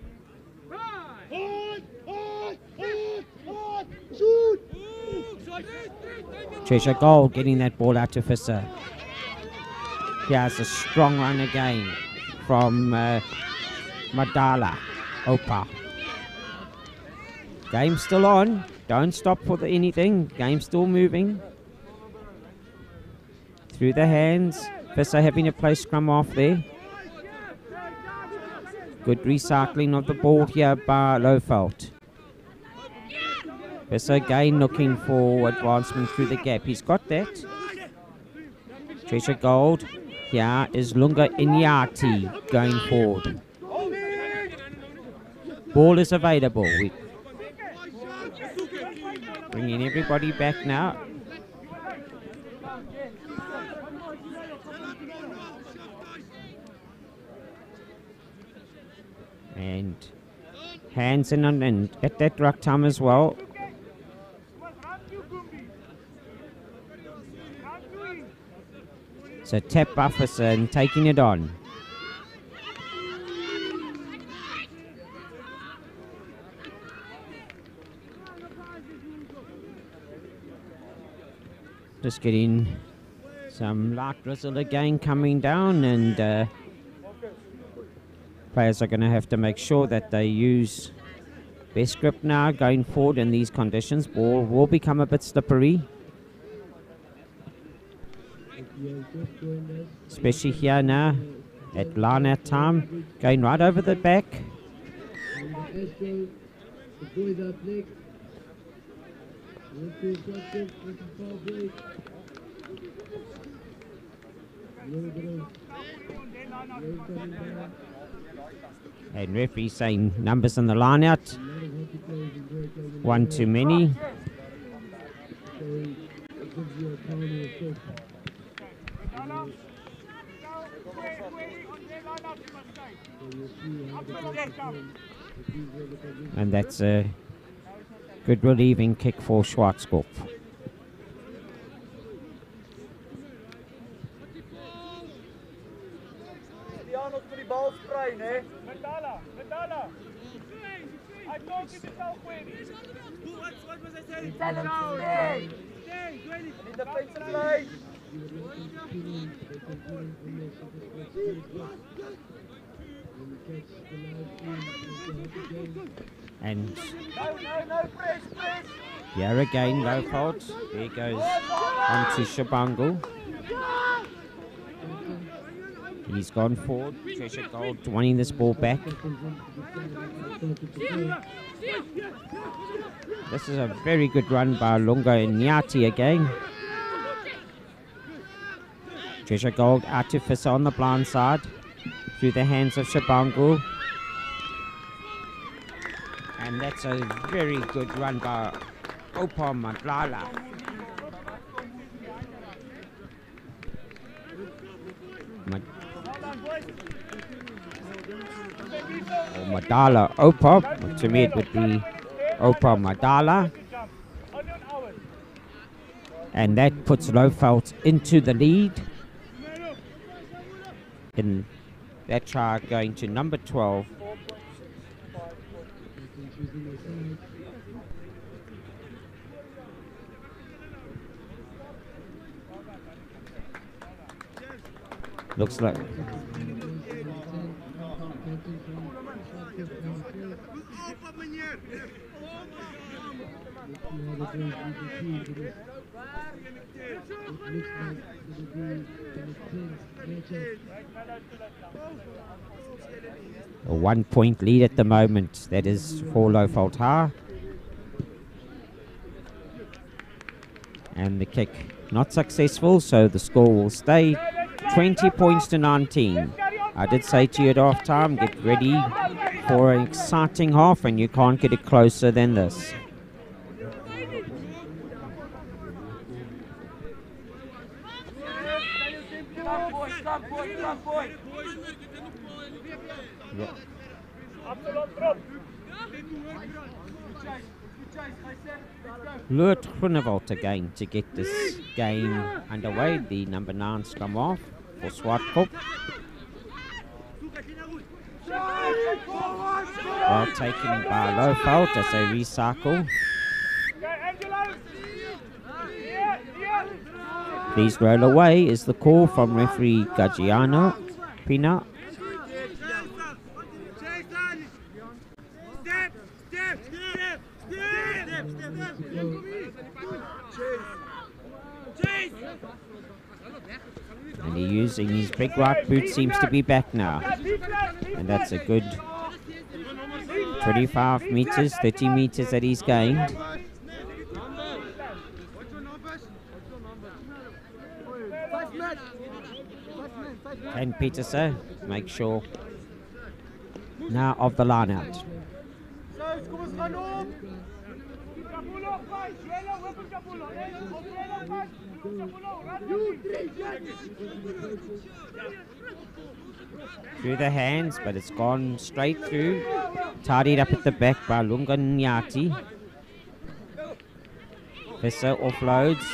Speaker 1: Cheshire Gold getting that ball out to Visser. Here's a strong run again from Madala Opa. Game still on. Don't stop for anything. Game still moving. Through the hands. Visser having to play scrum off there. Good recycling of the ball here by Lofeld. Visser again looking for advancement through the gap. He's got that. Treasure Gold. Here is Lunga Inyati going forward. Ball is available. Bringing everybody back now. And hands in and at that ruck time as well. So tap Bufferson and taking it on. Just getting some light drizzle again coming down, and players are going to have to make sure that they use best grip now going forward in these conditions. Ball will become a bit slippery, especially here now at line out time, going right over the back. And referee saying numbers in the line out. One too many. And that's a good relieving kick for Schwarzkopf.
Speaker 3: Medala. I don't get it out quick. What was I saying? Stay. In the defensive line.
Speaker 1: And
Speaker 3: no, press.
Speaker 1: here again, low fault. There goes onto Shabangu. He's gone forward. Treasure Gold wanting this ball back. This is a very good run by Lunga Inyati again. Treasure Gold artificer on the blind side through the hands of Shabangu. And that's a very good run by Opa Madala. Or Madala Opa. To me it would be Opa Madala. And that puts Lofeld into the lead. In that try going to number 12. Looks like a 1 point lead at the moment. That is for Lofeld. And the kick not successful, so the score will stay 20 points to 19. I did say to you at half time, get ready for an exciting half, and you can't get it closer than this. Loert Groenewald again to get this game underway. The number 9 scrum off for Swartkop. Well taken by Lowveld as they recycle. Please roll away is the call from referee Gagiano Pina. And he's using his big right boot, seems to be back now. And that's a good 25 meters, 30 meters that he's gained. And Peterson make sure now of the line out. Through the hands, but it's gone straight through. Tidied up at the back by Lunganyati. Visser offloads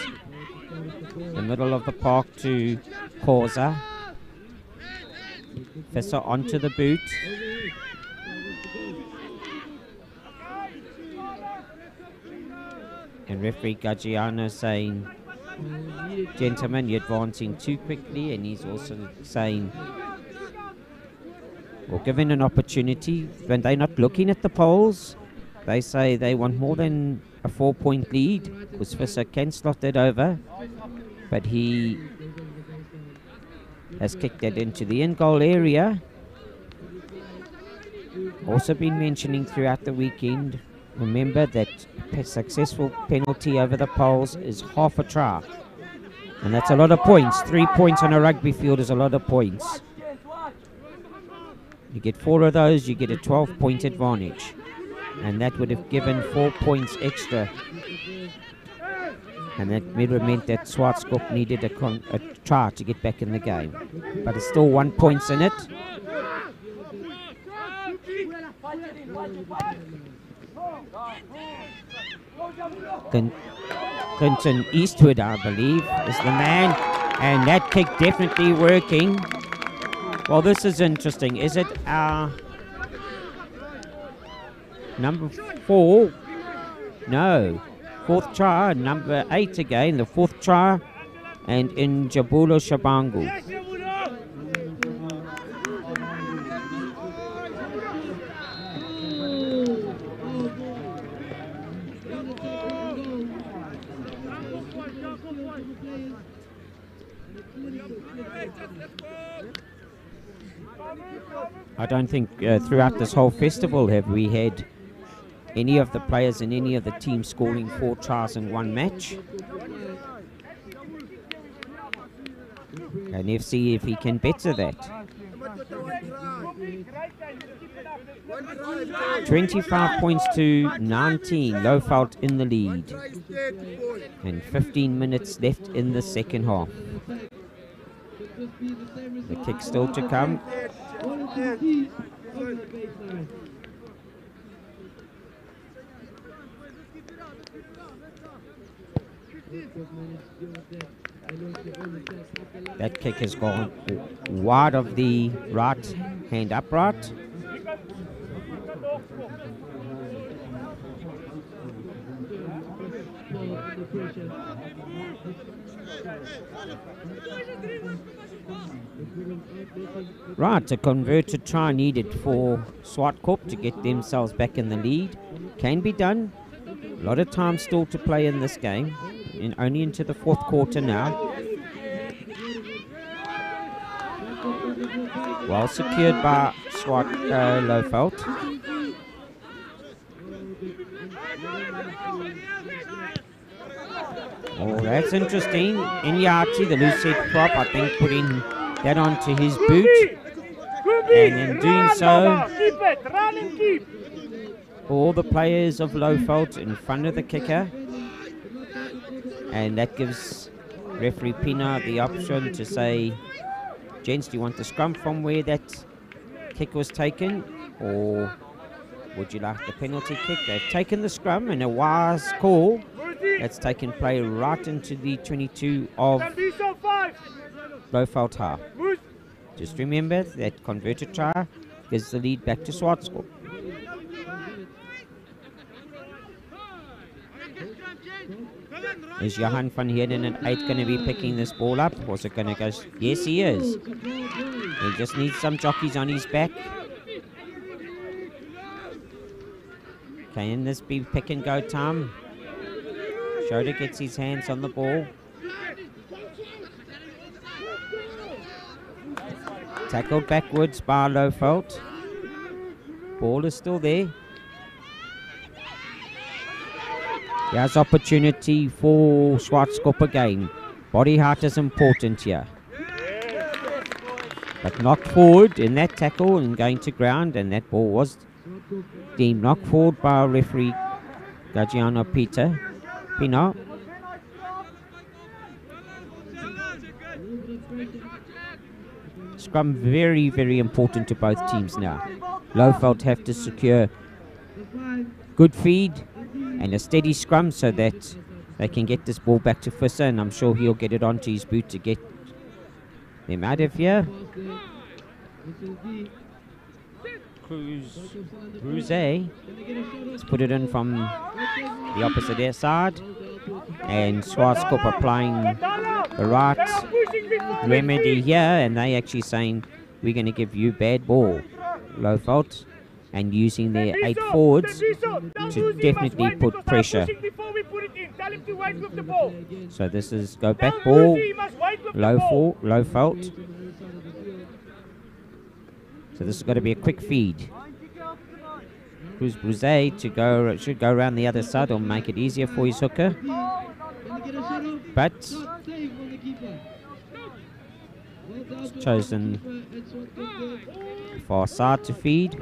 Speaker 1: the middle of the park to Causa. Visser onto the boot. And referee Gagiano saying, gentlemen, you're advancing too quickly. And he's also saying, well, given an opportunity, when they're not looking at the polls, they say they want more than a 4-point lead, because Visser can slot it over. But he has kicked it into the in-goal area. Also been mentioning throughout the weekend, remember that a successful penalty over the poles is half a try. And that's a lot of points. 3 points on a rugby field is a lot of points. You get 4 of those, you get a 12-point advantage. And that would have given 4 points extra. And that would have meant that Swartkop needed a try to get back in the game. But it's still 1 point in it. Clinton Eastwood, I believe, is the man. And that kick definitely working. Well, this is interesting. Is it our number 4? No. 4th try, number 8 again, the 4th try, and in Jabulo Shabangu. I don't think throughout this whole festival have we had any of the players in any of the teams scoring 4 tries in one match. And let's see if he can better that. 25 points to 19, Lowveld in the lead. And 15 minutes left in the second half. The kick still to come. That kick has gone wide of the right hand upright. Right, a converted try needed for Swartkop to get themselves back in the lead. Can be done. A lot of time still to play in this game. And only into the 4th quarter now. Well secured by Lowveld. Oh, that's interesting. Inyati, the loose head prop, I think putting that onto his boot. And in doing so, all the players of Lowveld in front of the kicker. And that gives referee Pina the option to say, gents, do you want the scrum from where that kick was taken? Or Would you like the penalty kick? They've taken the scrum, and a wise call that's taken play right into the 22 of Blofeld half. Just remember that converted try gives the lead back to Swartskop. Is Johan van Heerden at 8 going to be picking this ball up? Was it going to go? Yes, he is. He just needs some jockeys on his back. Can this be pick and go time? Schroeder gets his hands on the ball. Tackled backwards by Lofeld. Ball is still there. Here's opportunity for Swartskop again. Body height is important here. But knocked forward in that tackle and going to ground, and that ball was deemed knocked forward by referee Gagiano Pino. Scrum very, very important to both teams now. Lofeld have to secure good feed and a steady scrum so that they can get this ball back to Fisser, and I'm sure he'll get it onto his boot to get them out of here. Bruze let's put it in from the opposite side, and Swartskop applying the right remedy here, and they actually saying we're going to give you bad ball, Lofeld, and using their 8 forwards to definitely put pressure. So this is go back ball, Lofeld. So this has got to be a quick feed. Cruz Bruze should go around the other side or make it easier for his hooker. But chosen far side to feed.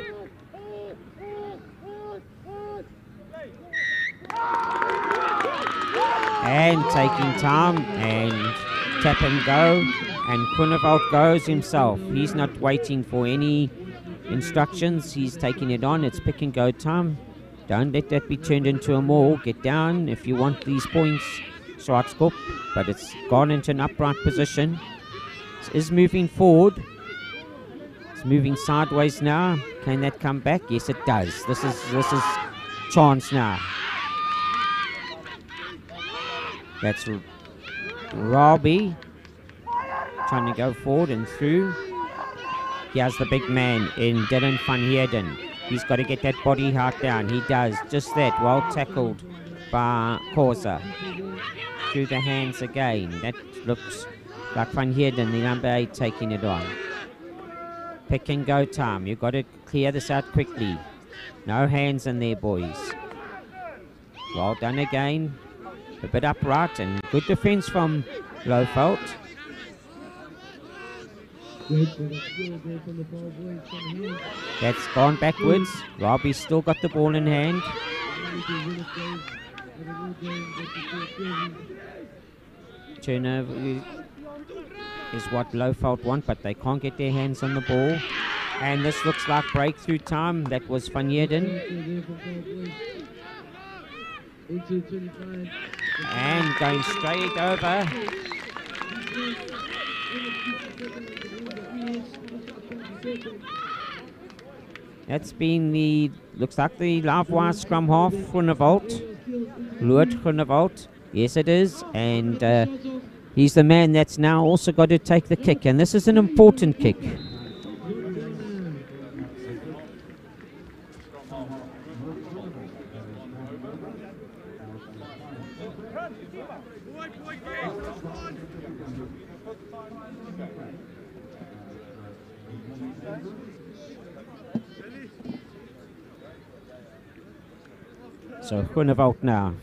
Speaker 1: And taking time and tap and go, and Groenewald goes himself. He's not waiting for any instructions, he's taking it on. It's pick and go time. Don't let that be turned into a maul. Get down if you want these points, Swartskop, but it's gone into an upright position. It is moving forward. It's moving sideways now. Can that come back? Yes, it does. This is chance now. That's Rugby trying to go forward and through. Here's the big man in Dylan van Heerden. He's got to get that body height down. He does just that. Well tackled by Corsa. Through the hands again. That looks like Van Heerden, the number 8, taking it on. Pick and go time. You've got to clear this out quickly. No hands in there, boys. Well done again. A bit upright and good defense from Lofeld. That's gone backwards. Robbie's still got the ball in hand. Turnover is what Lofeld want, but they can't get their hands on the ball. And this looks like breakthrough time. That was Van Heerden. And going straight over. That's been the, looks like the Lavoie scrum half, Groenewald. Lured Groenewald. Yes, it is. And he's the man that's now also got to take the kick. And this is an important kick. So Groenewald now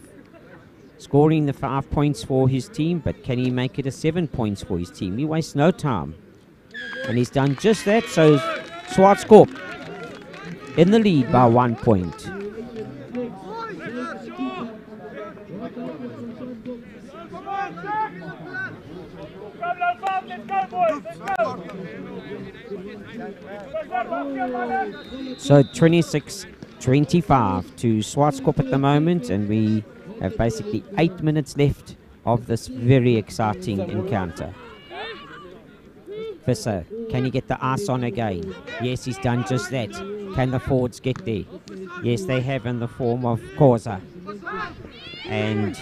Speaker 1: scoring the 5 points for his team, but can he make it a 7 points for his team? He wastes no time. And he's done just that, so Swartskop in the lead by 1 point. So 26 25 to Swartskop at the moment, and we have basically 8 minutes left of this very exciting encounter. Visser, can he get the ice on again? Yes, he's done just that. Can the forwards get there? Yes, they have, in the form of Koza. And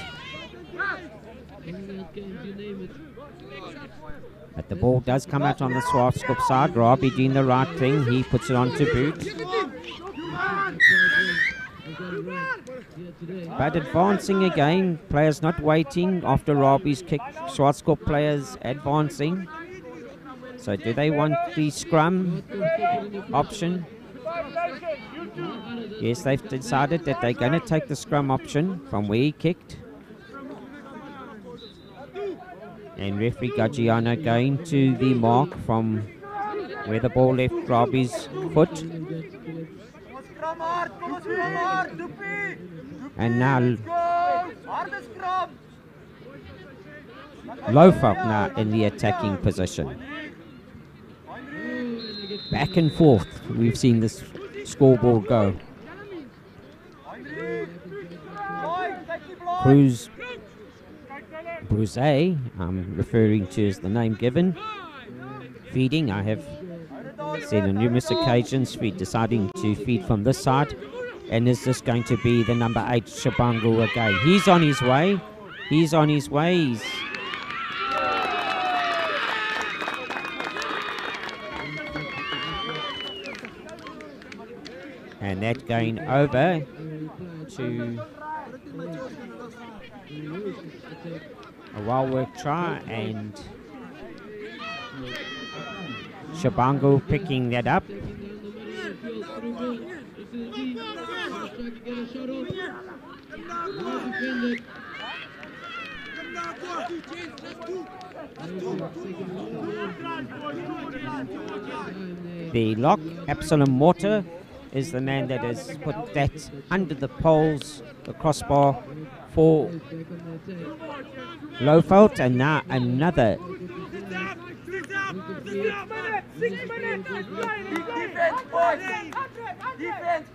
Speaker 1: but the ball does come out on the Swartskop side. Robbie doing the right thing. He puts it on to boot. But advancing again. Players not waiting after Robbie's kick. Swartskop players advancing. So do they want the scrum option? Yes, they've decided that they're going to take the scrum option from where he kicked. And referee Gagiano going to the mark from where the ball left Robbie's foot. And now Lofeld now in the attacking position. Back and forth, we've seen this scoreboard go. Bruce, I'm referring to as the name given. Feeding, I have said on numerous occasions, we're deciding to feed from this side. And is this going to be the number 8 Shabangu again? He's on his way. He's on his way. And that going over to a well-worked try, and Shabangu picking that up. The lock, Absalom Mortar, is the man that has put that under the poles, the crossbar for Lofeld, and now another.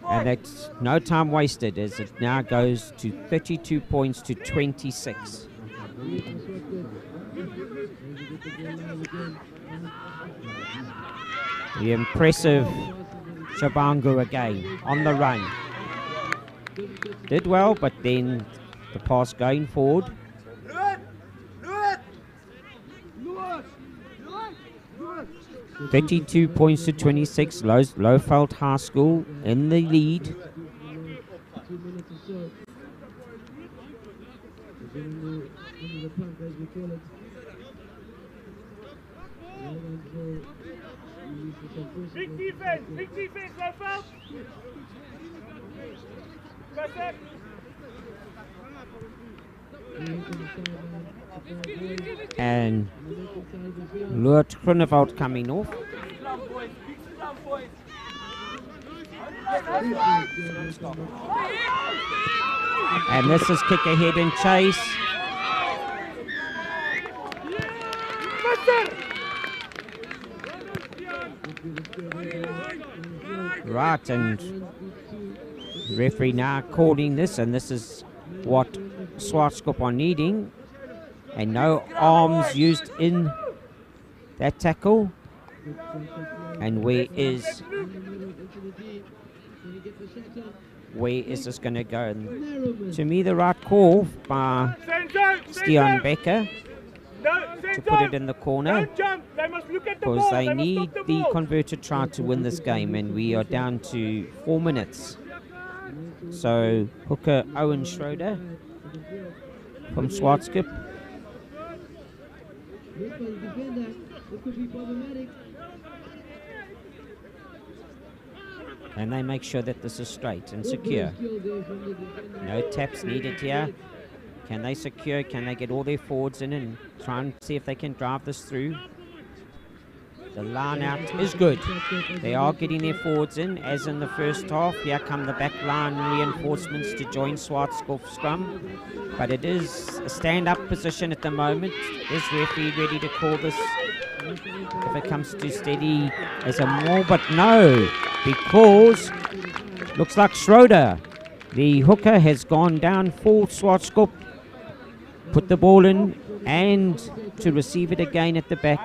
Speaker 1: And it's no time wasted as it now goes to 32 points to 26. The impressive Shabangu again on the run. Did well, but then the pass going forward. 32 points to 26. Lofeld High School in the lead.
Speaker 3: Big defense, Lofeld. Perfect.
Speaker 1: And Loert Grunewald coming off. And this is kick ahead and chase. Right, and referee now calling this, and this is what Swartskop are needing. And no arms used in that tackle. And where is this going to go? And to me, the right call by Stian Becker to put it in the corner, because they need the converted try to win this game, and we are down to 4 minutes. So hooker Owen Schroeder from Swartskop. And they make sure that this is straight and secure. No taps needed here. Can they secure? Can they get all their forwards in and try and see if they can drive this through? The line out is good. They are getting their forwards in, as in the first half. Here come the back line reinforcements to join Swartskop's scrum. But it is a stand-up position at the moment. Is referee ready to call this if it comes to steady as a more? But no, because Looks like Schroeder, the hooker, has gone down for Swartskop. Put the ball in and to receive it again at the back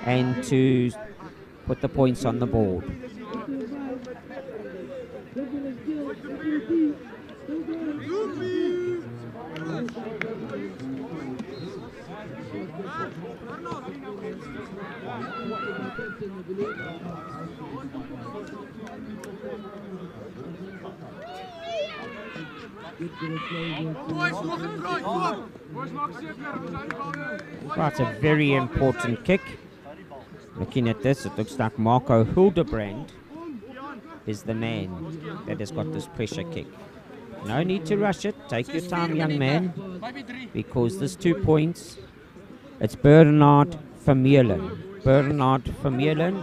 Speaker 1: and to put the points on the board. Well, it's a very important kick. Looking at this, it looks like Marco Hildebrand is the man that has got this pressure kick. No need to rush it. Take your time, young man, because there's 2 points. It's Bernard Vermeulen. Bernard Vermeulen.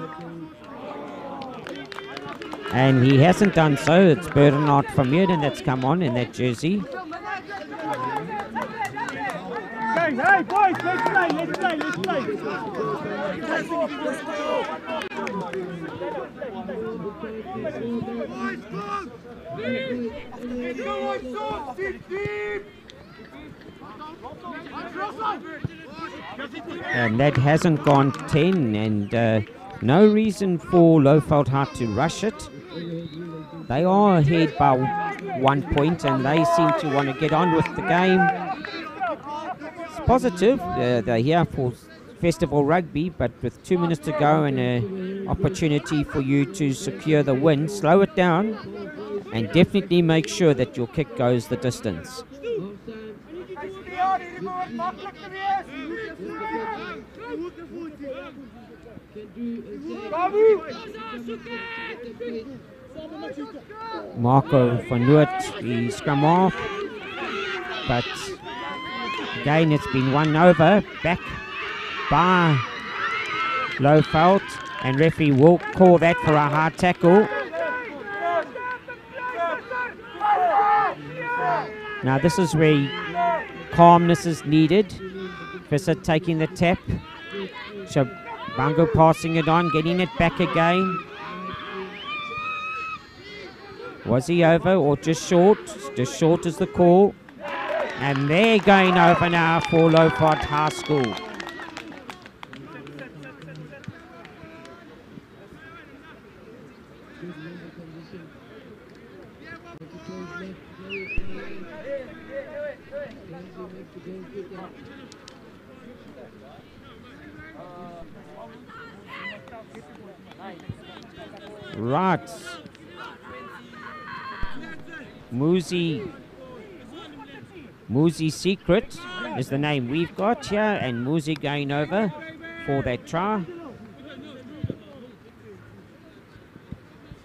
Speaker 1: And he hasn't done so. It's Bernard Vermeulen that's come on in that jersey.
Speaker 3: Hey, boys, let's play, let's play, let's play.
Speaker 1: And that hasn't gone 10, and no reason for Lowveld Hart to rush it. They are ahead by 1 point, and they seem to want to get on with the game. It's positive. They're here for Festival Rugby, but with 2 minutes to go and an opportunity for you to secure the win, slow it down and definitely make sure that your kick goes the distance. Marco van Noort, the scrum off, but again it's been won over, back by Lowveld, and referee will call that for a hard tackle. Now this is where calmness is needed. Visser taking the tap, Shabango passing it on, getting it back again. Was he over or just short? Just short is the call. And they're going over now for Lowveld High School. Right. Muzi Secret is the name we've got here, and Muzi going over for that try.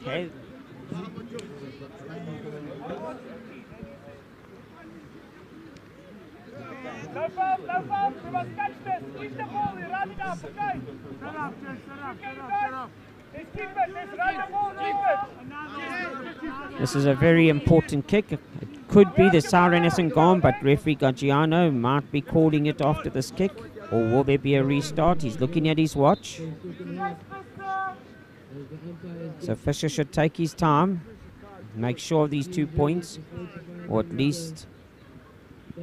Speaker 1: Okay.
Speaker 3: Lowveld, we must catch this. Keep the ball, we run it up, okay? Set up. Let's keep it, let's run the ball, keep it.
Speaker 1: This is a very important kick. It could be the siren hasn't gone, but referee Gaggiano might be calling it after this kick. Or will there be a restart? He's looking at his watch. So Fisher should take his time, make sure of these 2 points, or at least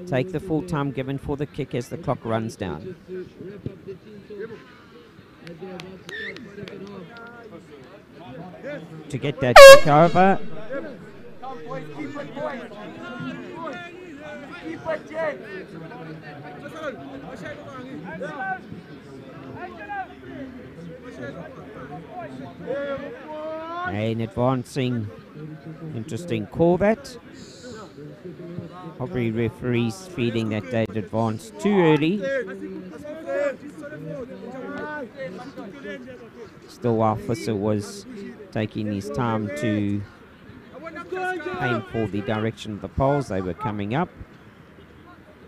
Speaker 1: take the full time given for the kick as the clock runs down. To get that kick over. And advancing, interesting call that. Probably referees feeling that they'd advanced too early. Still, Officer was taking his time to aim for the direction of the poles. They were coming up.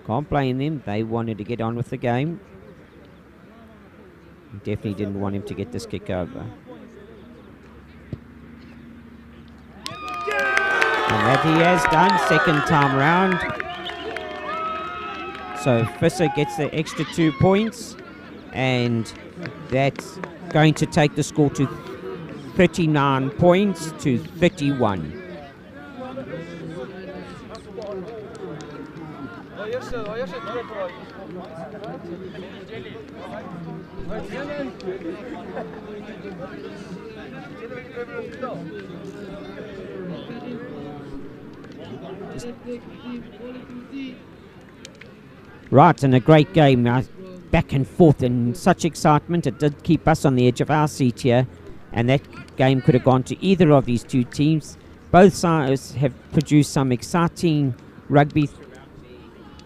Speaker 1: Can't blame them. They wanted to get on with the game. Definitely didn't want him to get this kick over. And that he has done, second time round. So Fisher gets the extra 2 points, and that's going to take the score to 39 points to 31. Right, and a great game. Back and forth in such excitement. It did keep us on the edge of our seat here, and that game could have gone to either of these two teams. Both sides have produced some exciting rugby,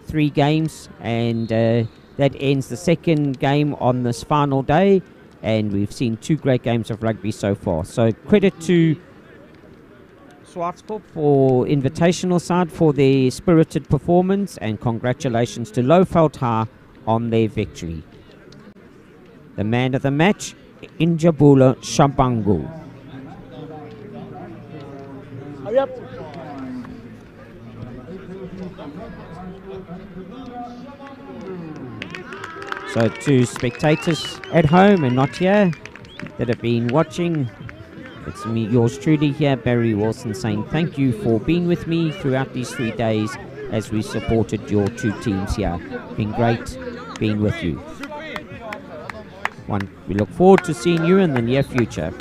Speaker 1: 3 games, and that ends the second game on this final day, and we've seen 2 great games of rugby so far. So credit to Swartskop for Invitational side for their spirited performance, and congratulations to Lowveld on their victory. The man of the match, Injabula Shabangu.
Speaker 2: Hurry up.
Speaker 1: So to spectators at home and not here that have been watching, it's me, yours truly here, Barry Wilson, saying thank you for being with me throughout these 3 days as we supported your 2 teams here. Been great being with you. We look forward to seeing you in the near future.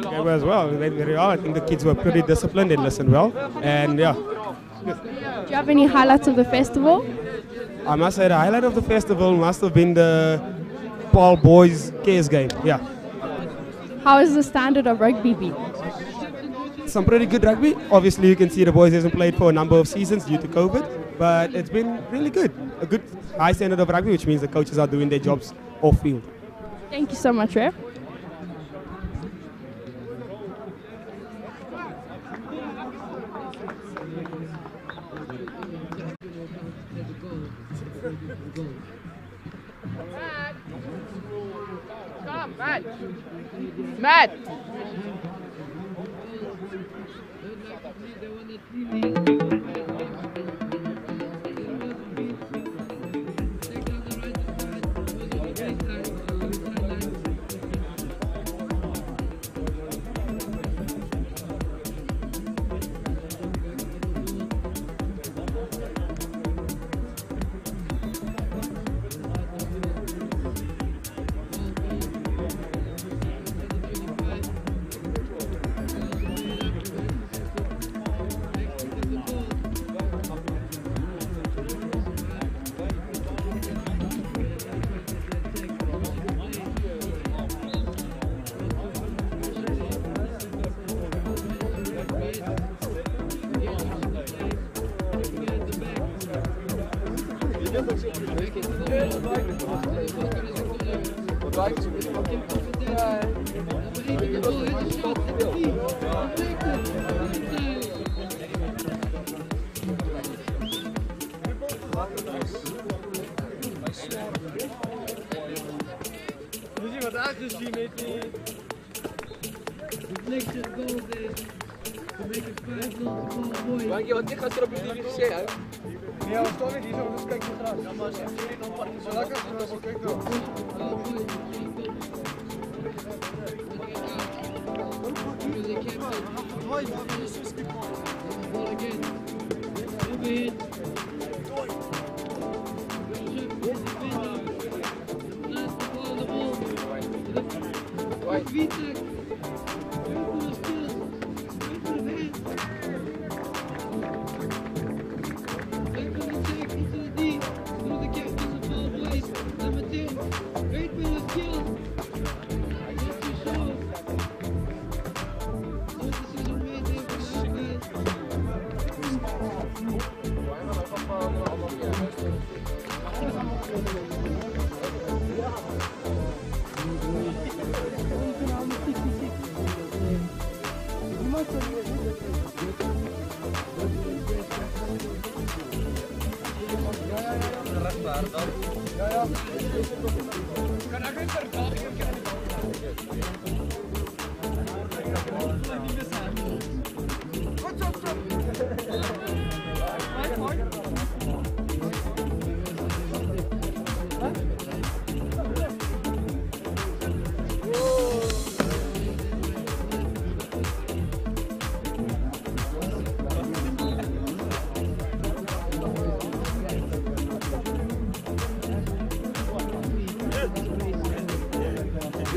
Speaker 6: Game as well. We went very well. I think the kids were pretty disciplined and listened well. And yeah.
Speaker 8: Do you have any highlights of the festival?
Speaker 6: I must say the highlight of the festival must have been the Paul Boys Cares game. Yeah.
Speaker 8: How has the standard of rugby been?
Speaker 6: Some pretty good rugby. Obviously, you can see the boys hasn't played for a number of seasons due to COVID, but it's been really good. A good high standard of rugby, which means the coaches are doing their jobs off field.
Speaker 8: Thank you so much, Ray.
Speaker 5: Come, Matt. Matt.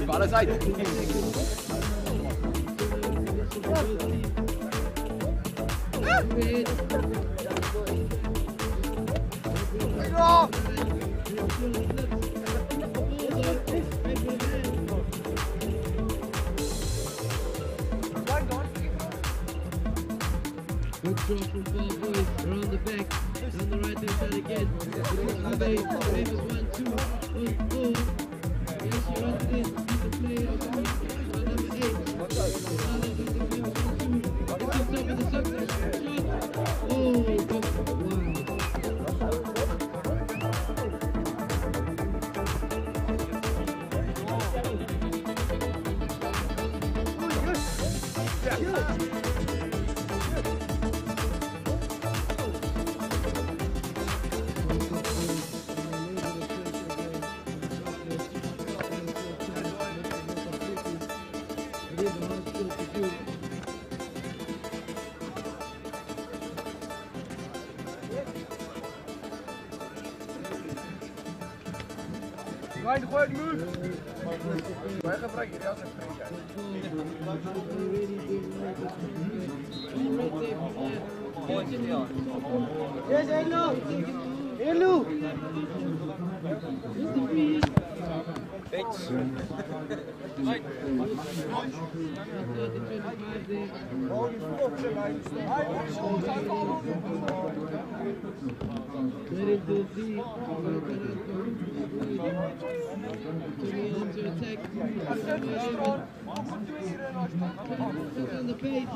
Speaker 2: Alles uit.
Speaker 7: Good draw from far boys around the back, down the right hand side again. Famous 1, 2, oh. Yes, she runs it in. The play of number 8. Gets up in the circle. Shot. Oh,
Speaker 3: Right, quick move. Wij gebruiken hier als een
Speaker 4: Yes, hello. Hello.
Speaker 7: on the page.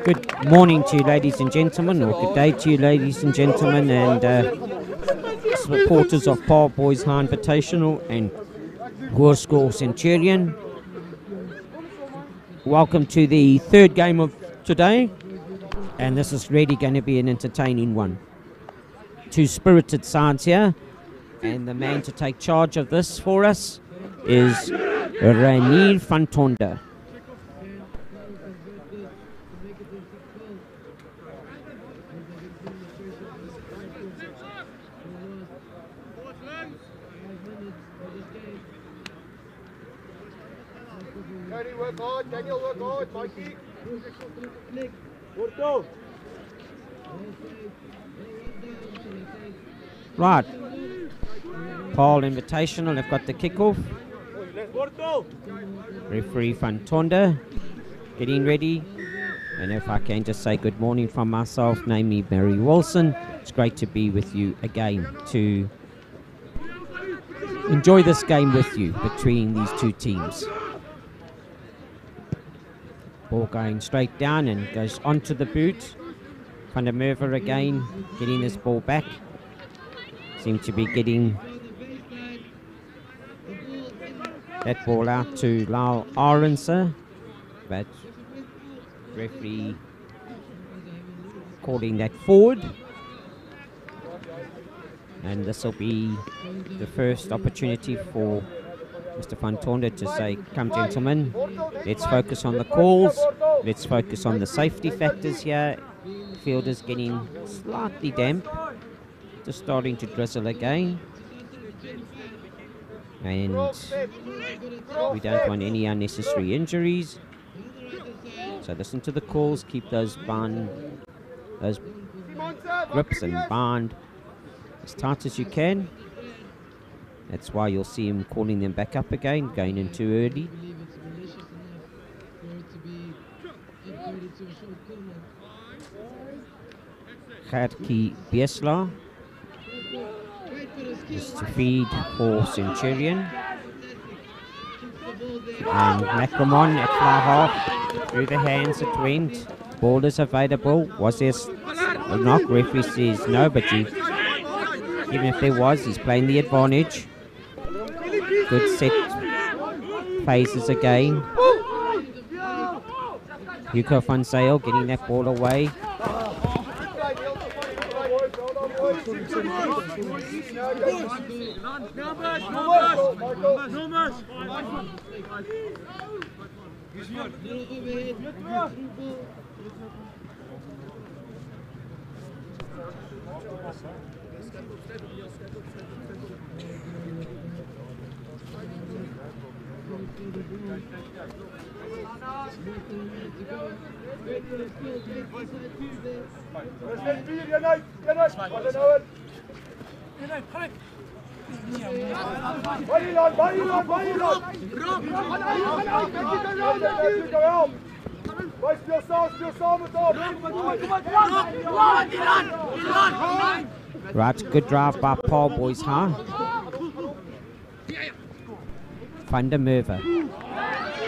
Speaker 1: Good morning to you, ladies and gentlemen, or good day to you, ladies and gentlemen, and supporters of Power Boys High Invitational and Horseschool Centurion. Welcome to the third game of today, and this is really going to be an entertaining one. Two spirited sides here, and the man to take charge of this for us is Renier van Tonda.
Speaker 4: Tony, work hard. Daniel, work hard. Mikey.
Speaker 1: Right. Paul Invitational have got the kickoff. Referee Fantonda getting ready. And if I can just say good morning from myself, namely Barry Wilson. It's great to be with you again to enjoy this game with you between these two teams. Ball going straight down and goes onto the boot. Van der Merwe again getting this ball back. Seem to be getting that ball out to Lyle Aronser, but referee calling that forward. And this will be the first opportunity for Mr. Fantonda to say, come gentlemen, let's focus on the calls, let's focus on the safety factors here. Field is getting slightly damp, just starting to drizzle again. And we don't want any unnecessary injuries. So listen to the calls, keep those grips and bind as tight as you can. That's why you'll see him calling them back up again, going in too early. Gertkie Biesla is to feed for Centurion. And Macramon at fly half, through the hands it went. Ball is available. Was there a knock? Referee says no, but even if there was, he's playing the advantage. Good set phases again. Hugo van Zyl getting that ball away. Right, good drive by Paul Boys, huh? Van der Merwe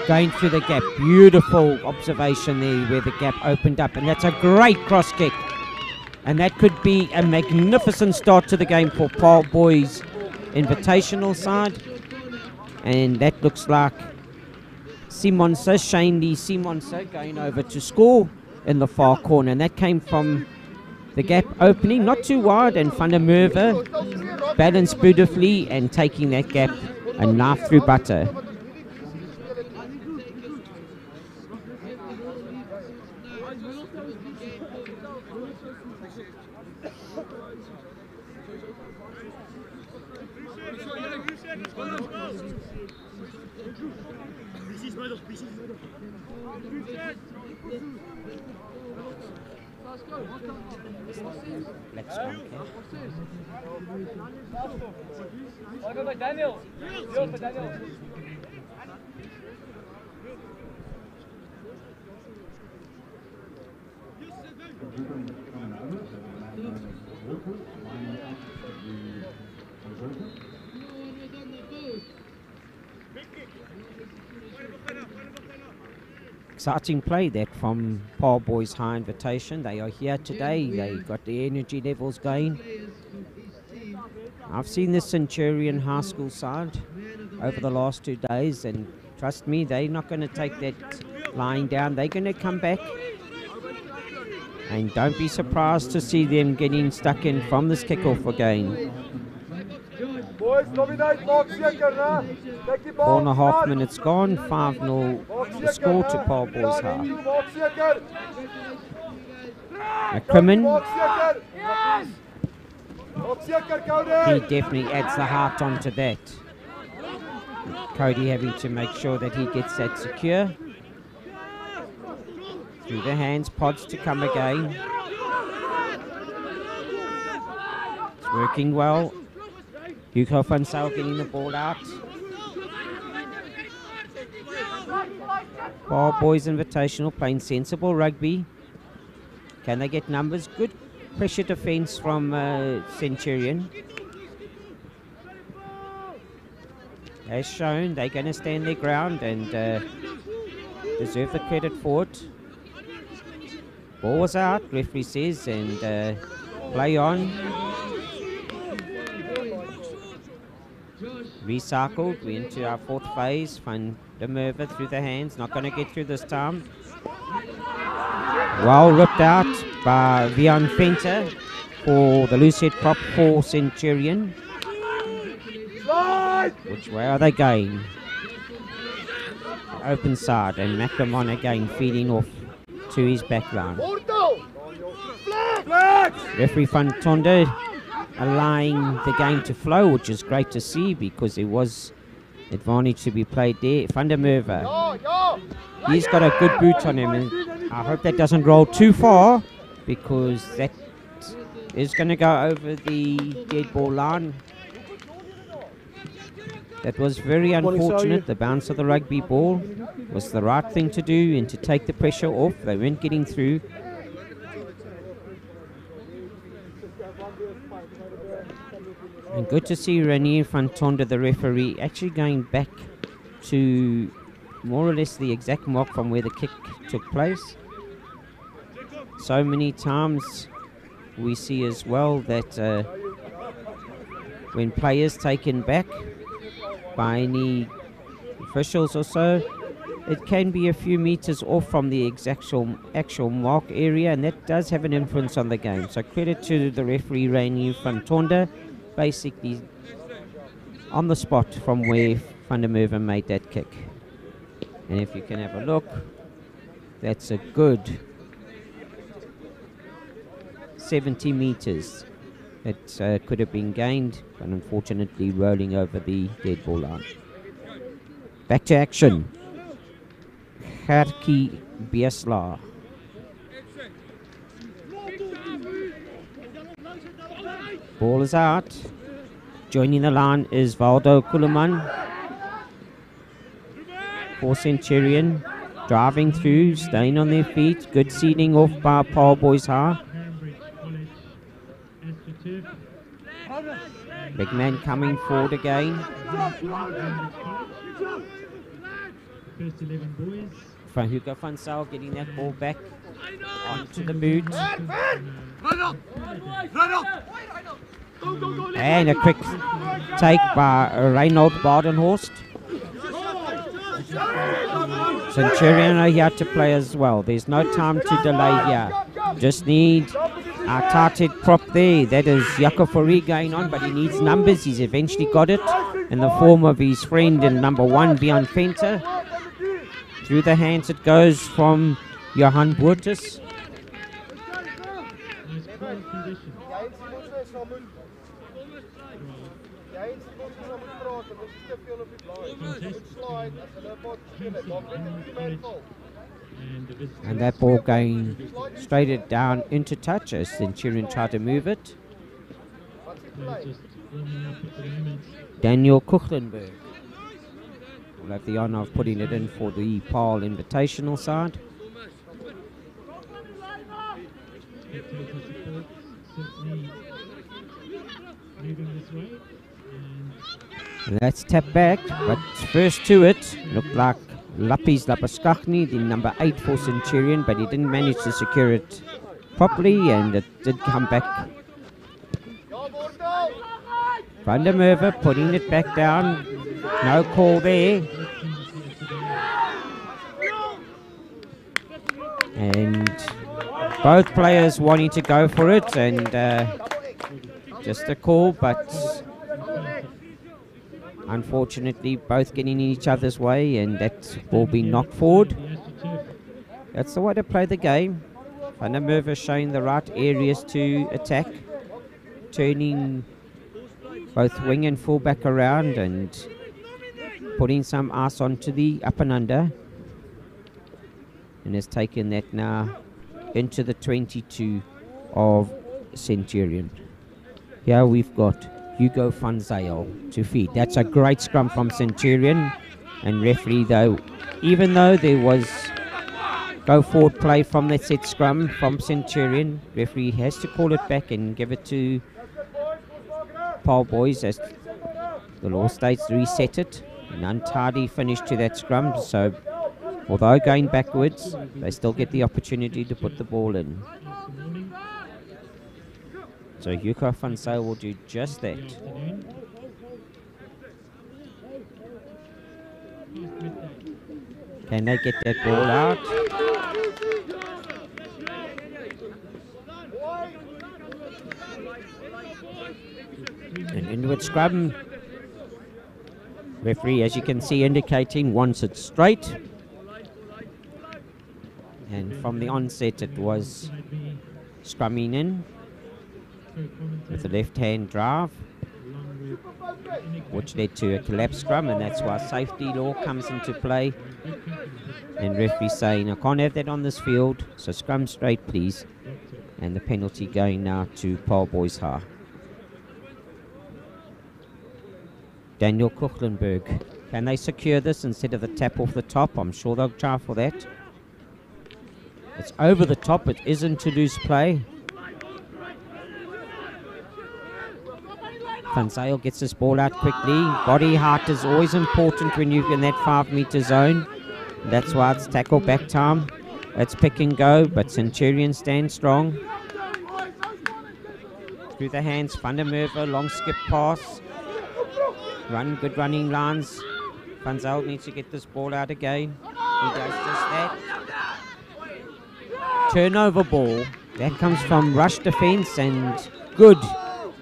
Speaker 1: going through the gap. Beautiful observation there where the gap opened up, and that's a great cross kick. And that could be a magnificent start to the game for Paul Boys' Invitational side. And that looks like Simonsa, Shane Lee Simonsa, going over to score in the far corner. And that came from the gap opening, not too wide, and Van der Merwe balanced beautifully and taking that gap a knife through butter. Let's go.
Speaker 3: Daniel.
Speaker 1: Exciting play that from Paul Boys High Invitation. They are here today. They got the energy levels going. I've seen the Centurion High School side over the last 2 days, and trust me, they're not going to take that lying down. They're going to come back, and don't be surprised to see them getting stuck in from this kickoff again.
Speaker 4: Boys, dominate, maak seker, né? Kyk die bal.
Speaker 1: 4.5 minutes gone, 5-0 the score to Paul Boys High.
Speaker 4: Maak seker.
Speaker 1: McCrimmon,
Speaker 4: Maak seker. Maak seker, Cody.
Speaker 1: he definitely adds the heart onto that. Cody having to make sure that he gets that secure. Through the hands, Pods to come again. It's working well. Hugo van Zyl getting the ball out. Paul Boys Invitational playing sensible rugby. Can they get numbers? Good pressure defence from Centurion. As shown, they're going to stand their ground and deserve the credit for it. Ball was out, referee says, and play on. Recycled, we're into our fourth phase. Van der Merwe through the hands, not going to get through this time. Well ripped out by Vian Fenter for the loose head prop for Centurion. Which way are they going? Open side, and McLemon again feeding off to his background. Referee Van Tonder allowing the game to flow, which is great to see because there was advantage to be played there. Van der Merwe, he's got a good boot on him, and I hope that doesn't roll too far because that is going to go over the dead ball line. That was very unfortunate. The bounce of the rugby ball was the right thing to do and to take the pressure off. They weren't getting through. And good to see Renier van Tonder, the referee, actually going back to more or less the exact mark from where the kick took place. So many times we see as well that when players taken back by any officials or so, it can be a few meters off from the actual mark area, and that does have an influence on the game. So credit to the referee Renier van Tonder, basically on the spot from where Van der Merwe made that kick. And if you can have a look, that's a good 70 meters that could have been gained, but unfortunately rolling over the dead ball line. Back to action. Gertjie Biesla. Ball is out. Joining the line is Valdo Kuleman for Centurion. Driving through, staying on their feet. Good seeding off by Paul Boys High. Big man coming forward again. From Hugo van Zyl getting that ball back onto the boot. And a quick take by Reinhold Badenhorst. Centurion are here to play as well. There's no time to delay here. Just need our tight prop there. That is Jakob Fourie going on, but he needs numbers. He's eventually got it in the form of his friend in number 1, Vian Fenter. Through the hands it goes from Johan Boertes. And that ball going straight down into touch as Centurion tried to move it. Daniel Kuchlenberg will have the honour of putting it in for the Paul Invitational side. And that's tapped back, but first to it looked like Lapis Lapaskachny, the number 8 for Centurion, but he didn't manage to secure it properly, and it did come back. Van der Merwe putting it back down, no call there. And both players wanting to go for it, and just a call, but unfortunately both getting in each other's way, and that ball being knocked forward. That's the way to play the game. Van der Merwe showing the right areas to attack, turning both wing and fullback around, and putting some ice onto the up and under, and has taken that now into the 22 of Centurion. Here we've got Hugo van Zyl to feed. That's a great scrum from Centurion, and referee, though, even though there was go forward play from that set scrum from Centurion, referee has to call it back and give it to Paul Boys as the law states reset it. An untidy finish to that scrum, so although going backwards, they still get the opportunity to put the ball in. So Hugo van Zyl will do just that. Can they get that ball out? An inward scrum. Referee, as you can see, indicating wants it straight. And from the onset, it was scrumming in with the left-hand drive, which led to a collapse scrum, and that's why safety law comes into play. And referee saying, I can't have that on this field, so scrum straight, please. And the penalty going now to Paul Boys High. Daniel Kuchlenberg. Can they secure this instead of the tap off the top? I'm sure they'll try for that. It's over the top. It isn't to lose play. Van Zyl gets this ball out quickly. Body height is always important when you're in that 5-meter zone. That's why it's tackle back time. It's pick and go, but Centurion stands strong. Through the hands, Van der Merwe, long skip pass. Good running lines. Van Zyl needs to get this ball out again. He does just that. Turnover ball. That comes from rush defense and good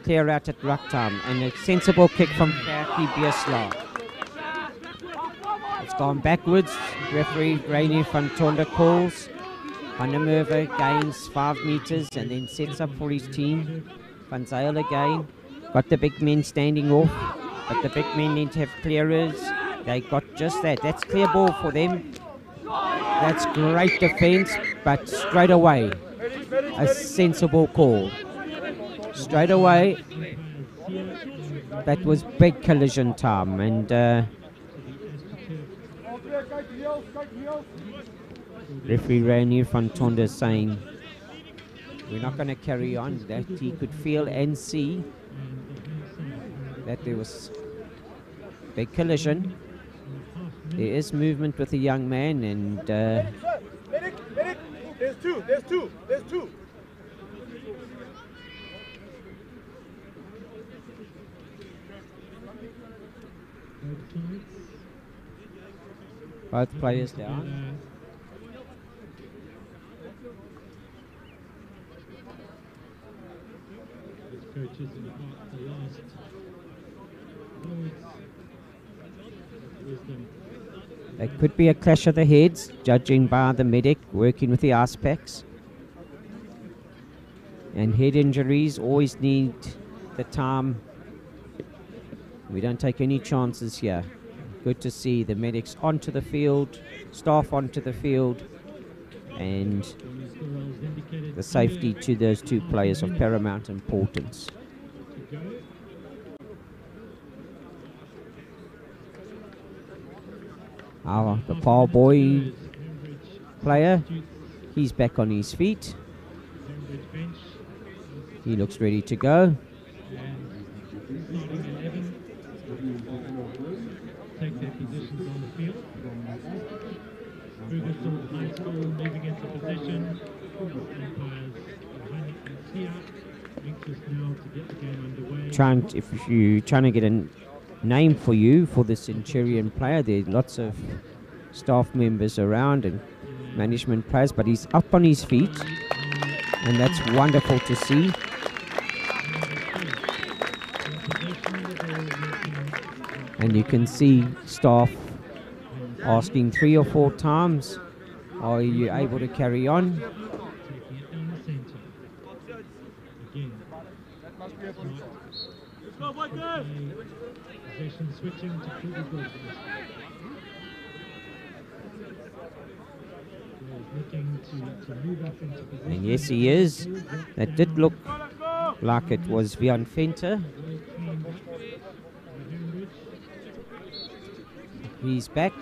Speaker 1: clear out at ruck time. And a sensible kick from Ferki Biersla. It's gone backwards. Referee Rainier van Tonda calls. Van der Merwe gains 5 meters and then sets up for his team. Van Zyl again. Got the big men standing off. But the big men need to have clearers. They got just that. That's clear ball for them. That's great defense, but straight away, a sensible call. Straight away, that was big collision time. And referee Rainier van Tonda saying, we're not going to carry on. That he could feel and see that there was big collision. There is movement with the young man, and
Speaker 3: Medic! There's two!
Speaker 1: both players down. It could be a clash of the heads, judging by the medic working with the ice packs. And head injuries always need the time. We don't take any chances here. Good to see the medics onto the field, staff onto the field, and the safety to those two players of paramount importance. The Paul Boy player, he's back on his feet. He looks ready to go.
Speaker 9: Take their positions on the field. Ferguson High School moving into position. Umpires Johanny and Sia anxious now to get the game underway.
Speaker 1: If you're trying to get a name for you for the Centurion player, there are lots of staff members around and management players, but he's up on his feet, and that's wonderful to see. And you can see staff asking 3 or 4 times, are you able to carry on?
Speaker 9: Possession switching to Kruger goals. Looking to move up into position.
Speaker 1: And yes, he is. That did look like it was Vian Fenter. He's back.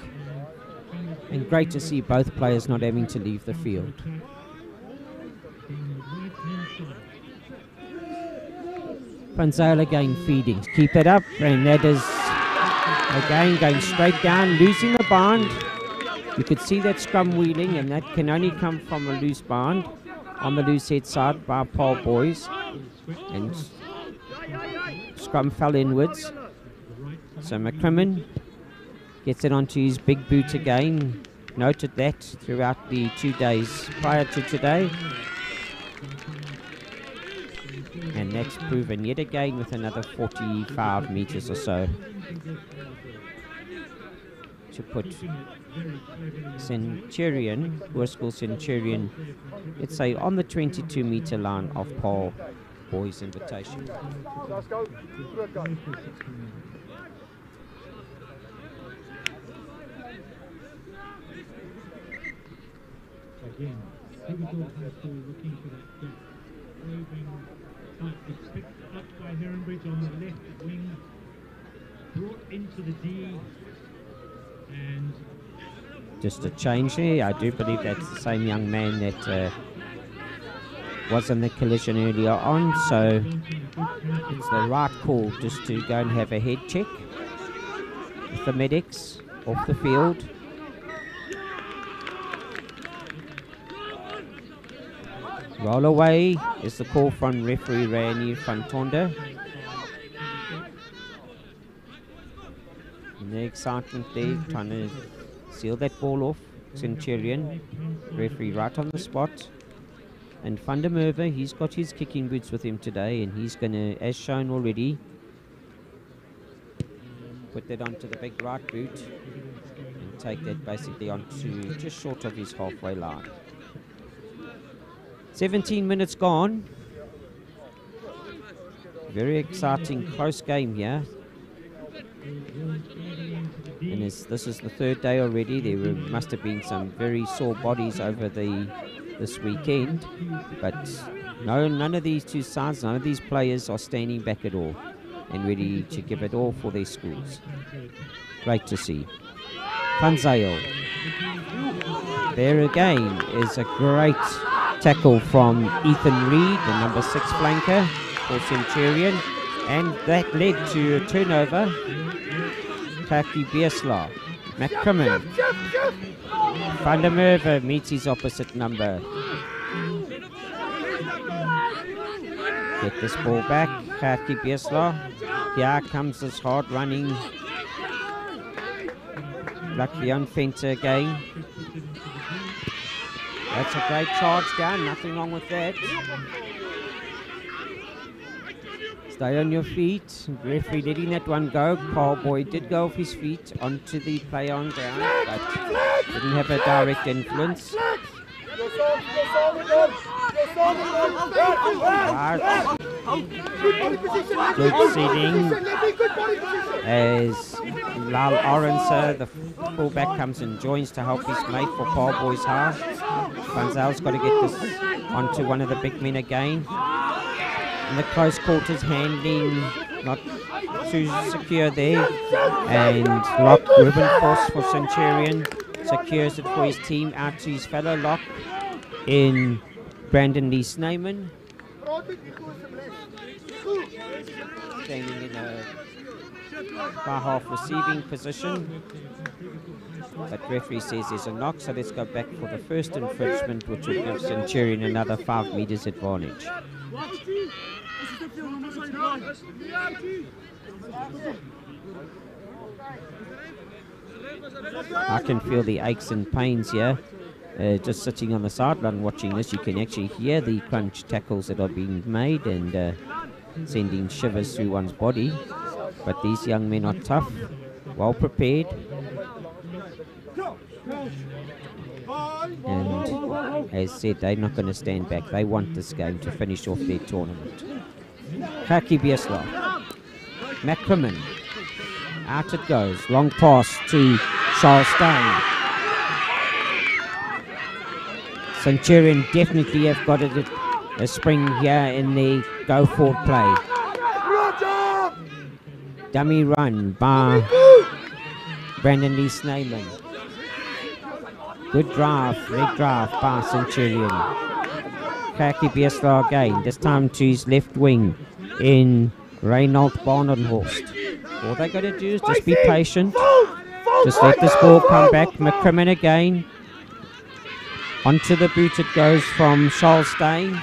Speaker 1: And great to see both players not having to leave the field. Panzel again feeding. Keep it up. And that is again going straight down, losing the band. You could see that scrum wheeling, and that can only come from a loose band on the loose head side by Paul Boys. And scrum fell inwards. So McCrimmon gets it onto his big boot again. Noted that throughout the 2 days prior to today. And that's proven yet again with another 45 meters or so to put Centurion, Worskell Centurion, let's say on the 22 meter line of Paul Boys Invitation.
Speaker 9: Again, Liverpool has to looking for that gap. Moving tight, it's picked up by Heronbridge on the left wing, brought into the D, and
Speaker 1: just a change here. I do believe that's the same young man that was in the collision earlier on, so it's the right call just to go and have a head check with the medics off the field. Roll away is the call from referee Rani Fantonda. And the excitement there, trying to seal that ball off. Centurion, referee right on the spot. And Van der Merwe, he's got his kicking boots with him today, and he's going to, as shown already, put that onto the big right boot and take that basically onto just short of his halfway line. 17 minutes gone. Very exciting, close game here. And this is the third day already. There must have been some very sore bodies over this weekend. But no, none of these two sides, none of these players are standing back at all and ready to give it all for their schools. Great to see. Panzayo. There again is a great tackle from Ethan Reed, the number 6 flanker for Centurion, and that led to a turnover. Kaki Biesla, McCrimmon, Van der Merwe meets his opposite number. Get this ball back, Kaki Biesla. Here comes this hard running Blackleon Fenter again. That's a great charge down, nothing wrong with that. Stay on your feet. Referee letting that one go. Paul Boy did go off his feet onto the play on down, but didn't have a direct influence. Good seating as Lal Orenser, the fullback, comes and joins to help his mate for Paul Boy's half. Panzel's got to get this onto one of the big men again. In the close quarters, handling not too secure there. And Lock Ruben Force for Centurion secures it for his team out to his fellow Lock in Brandon Lee Sneyman. Standing in a far half receiving position. But referee says there's a knock, so let's go back for the first infringement, which will give Centurion another 5 meters advantage. I can feel the aches and pains here. Just sitting on the sideline watching this, you can actually hear the crunch tackles that are being made and sending shivers through one's body. But these young men are tough, well prepared. And as said, they're not going to stand back. They want this game to finish off their tournament. Kaki Biesla. Mackerman. Out it goes. Long pass to Charles Stein. Centurion definitely have got a spring here in the go-forward play. Dummy run by Brandon Lee Snayman. Good drive, leg drive by Centurion. Khaki Biesla again, this time to his left wing in Reinhold Barnenhorst. All they got to do is just be patient. Just let this ball come back. McCrimmon again. Onto the boot it goes from Charles Stein.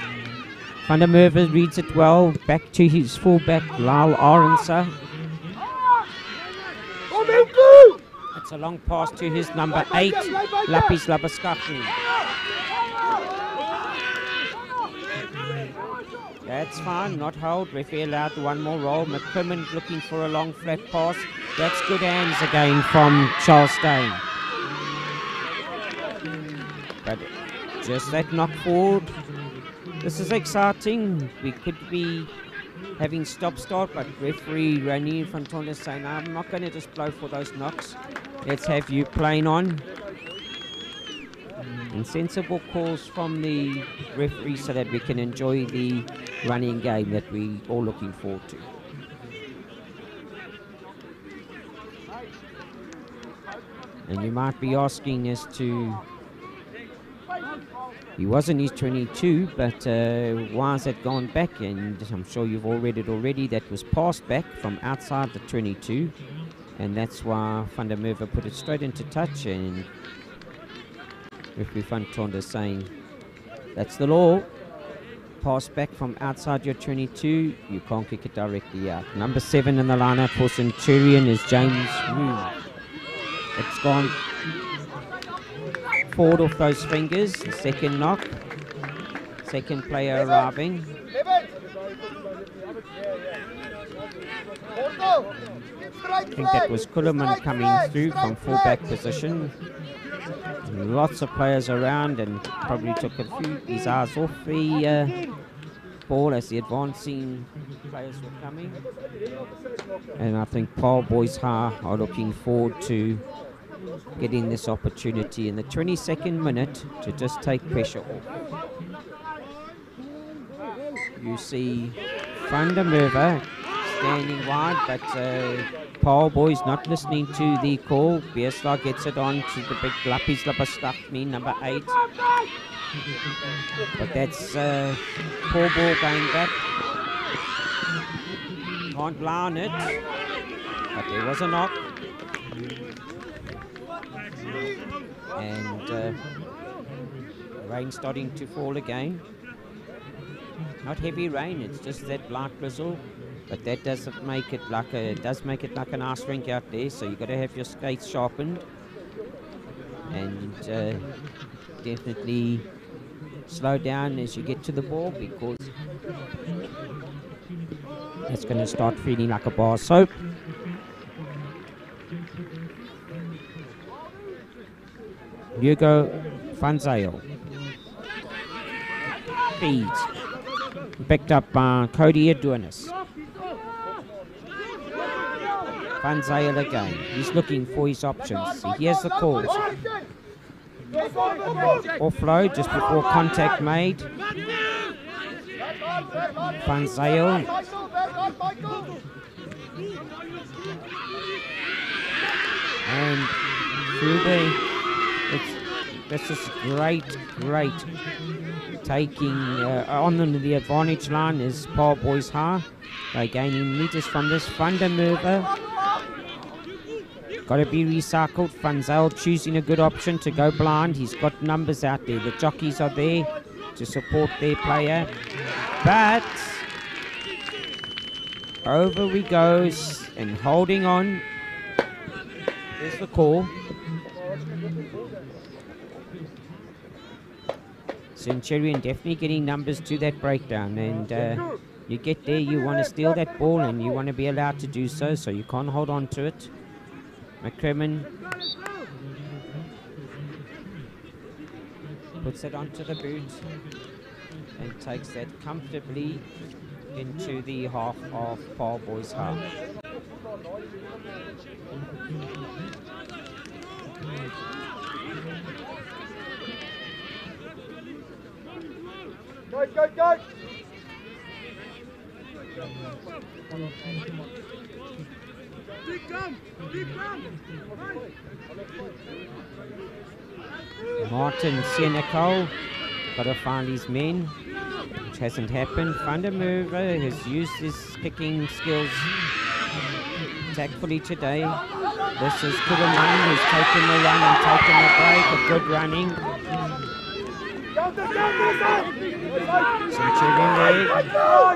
Speaker 1: Van der Merwe reads it well. Back to his fullback, Lyle Aronsa. It's a long pass to his number 8, Lapis Labaskachny. That's fine, not held. Referee allowed one more roll. McCrimmon looking for a long flat pass. That's good hands again from Charles Stein. But just that knock forward. This is exciting. We could be having stop-start, but referee Rani van Tonder is saying, I'm not going to just blow for those knocks. Let's have you playing on. And sensible calls from the referee so that we can enjoy the running game that we're all looking forward to. And you might be asking as to, he was in his 22, but why has that gone back? And I'm sure you've all read it already. That was passed back from outside the 22. And that's why Van der Merwe put it straight into touch. And referee Van Tonder saying, that's the law. Pass back from outside your 22, you can't kick it directly out. Number 7 in the lineup for Centurion is James Wu. It's gone forward off those fingers. The second knock. Second player arriving. I think that was Kuleman coming through from fullback position. Lots of players around and probably took a few his eyes off the ball as the advancing players were coming. And I think Paul Boys High are looking forward to getting this opportunity in the 22nd minute to just take pressure off. You see Van der Merwe standing wide, but Paul Boys not listening to the call. Biesla gets it on to the big Lapis Labaskachny, number 8. But that's poor ball going back. Can't lie on it. But there was a knock. And rain starting to fall again. Not heavy rain, it's just that light drizzle. But that doesn't make it like does make it like an ice rink out there, so you've got to have your skates sharpened. And definitely slow down as you get to the ball, because it's going to start feeling like a bar of soap. Hugo van Zyl feeds. Picked up by Cody Adonis. Van Zyl again. He's looking for his options. He hears the calls. Offload just before contact made. Van Zyl. And through this is great. Taking on the advantage line is Paul Boys High. They're gaining meters from this. Van der Merwe. Got to be recycled. Van Zyl choosing a good option to go blind. He's got numbers out there. The jockeys are there to support their player. But over he goes and holding on. There's the call. Centurion definitely getting numbers to that breakdown, and you get there, you want to steal that ball and you want to be allowed to do so, so you can't hold on to it. McCrimmon puts it onto the boot and takes that comfortably into the half of Paul Boys High.
Speaker 4: Go, go, go!
Speaker 1: Martin Senecal got to find his men, which hasn't happened. Van der Merwe has used his kicking skills tactfully today. This is Kuberman who's taken the run and taken the break. A good running. Centurion there.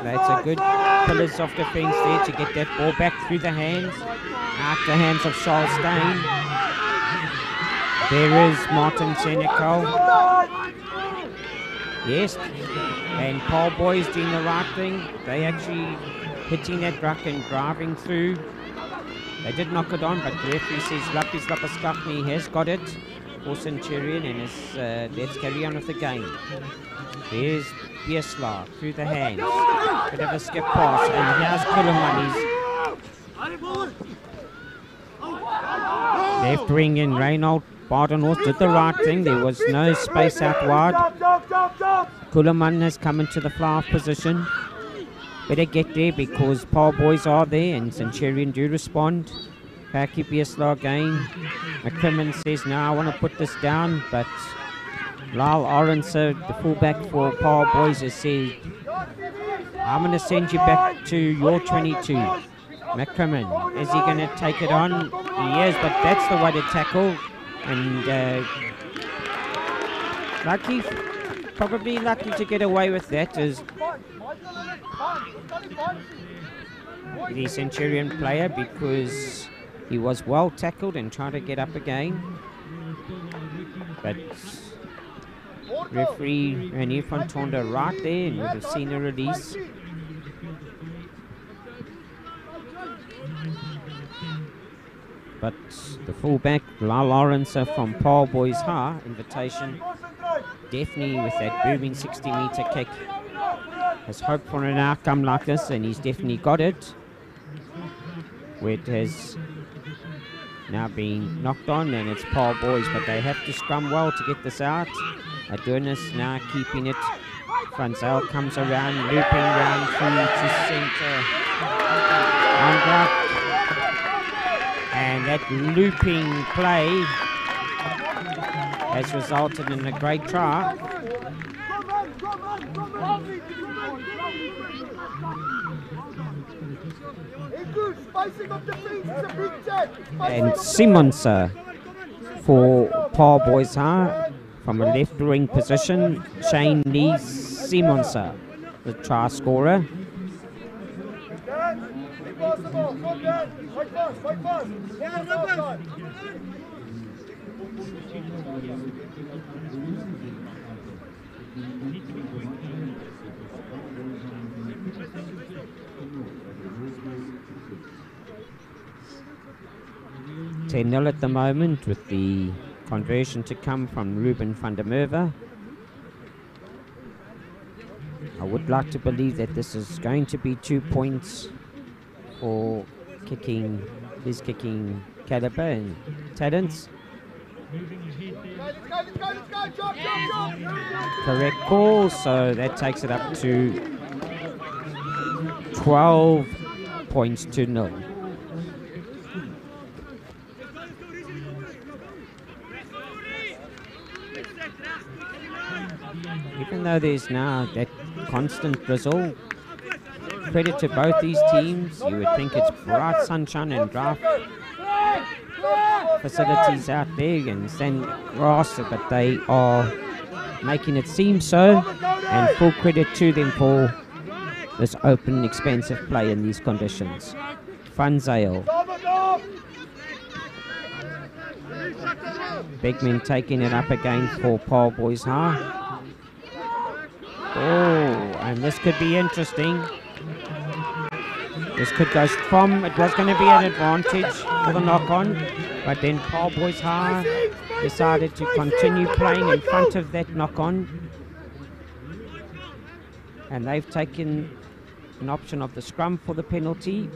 Speaker 1: That's a good pillars of defence there to get that ball back through the hands. Out the hands of Charles Stein. There is Martin Senecal. Yes, and Paul Boy's doing the right thing. They actually hitting that ruck and driving through. They did knock it on, but the referee says Lapis Lapaskachni has got it for Centurion, and let's carry on with the game. There's Biesla through the hands. Bit of a skip pass, and here's Kulamani's left wing in. Reinhold Badenhorst did the right thing. There was no space out wide. Kulaman has come into the fly-off position. Better get there because Paul Boys are there and Centurion do respond. Paki Biesla again. McCrimmon says, no, I want to put this down, but Lyle Orenser, the fullback for Paul Boys, has said, I'm going to send you back to your 22. McCrimmon, is he going to take it on? He is, but that's the way to tackle. And probably lucky to get away with that is the Centurion player because he was well tackled and tried to get up again. But referee Renier van Tonder right there and would have seen a release. But the fullback, La Lawrence from Paul Boys Ha, invitation, definitely with that booming 60-meter kick, has hoped for an outcome like this, and he's definitely got it. Where it has now been knocked on, and it's Paul Boys, but they have to scrum well to get this out. Adonis now keeping it. Franzel comes around, looping round through to centre. And that looping play has resulted in a great try. And Simonsa for Paul Boys Ha from a left wing position. Shane Lee Simonsa, the try scorer. $10-0 at the moment with the conversion to come from Ruben van der Merwe. I would like to believe that this is going to be 2 points for his kicking caliber and talents. Correct call, so that takes it up to 12 points to 0. Even though there's now that constant drizzle, credit to both these teams. You would think it's bright sunshine and draft facilities out there and sand grass, but they are making it seem so, and full credit to them for this open, expensive play in these conditions. Funzale. Beckman taking it up again for Paul Boys Ha. Oh, and this could be interesting. This could go from, it was going to be an advantage for the knock-on, but then Paul Boys Ha decided to continue playing in front of that knock-on. And they've taken an option of the scrum for the penalty.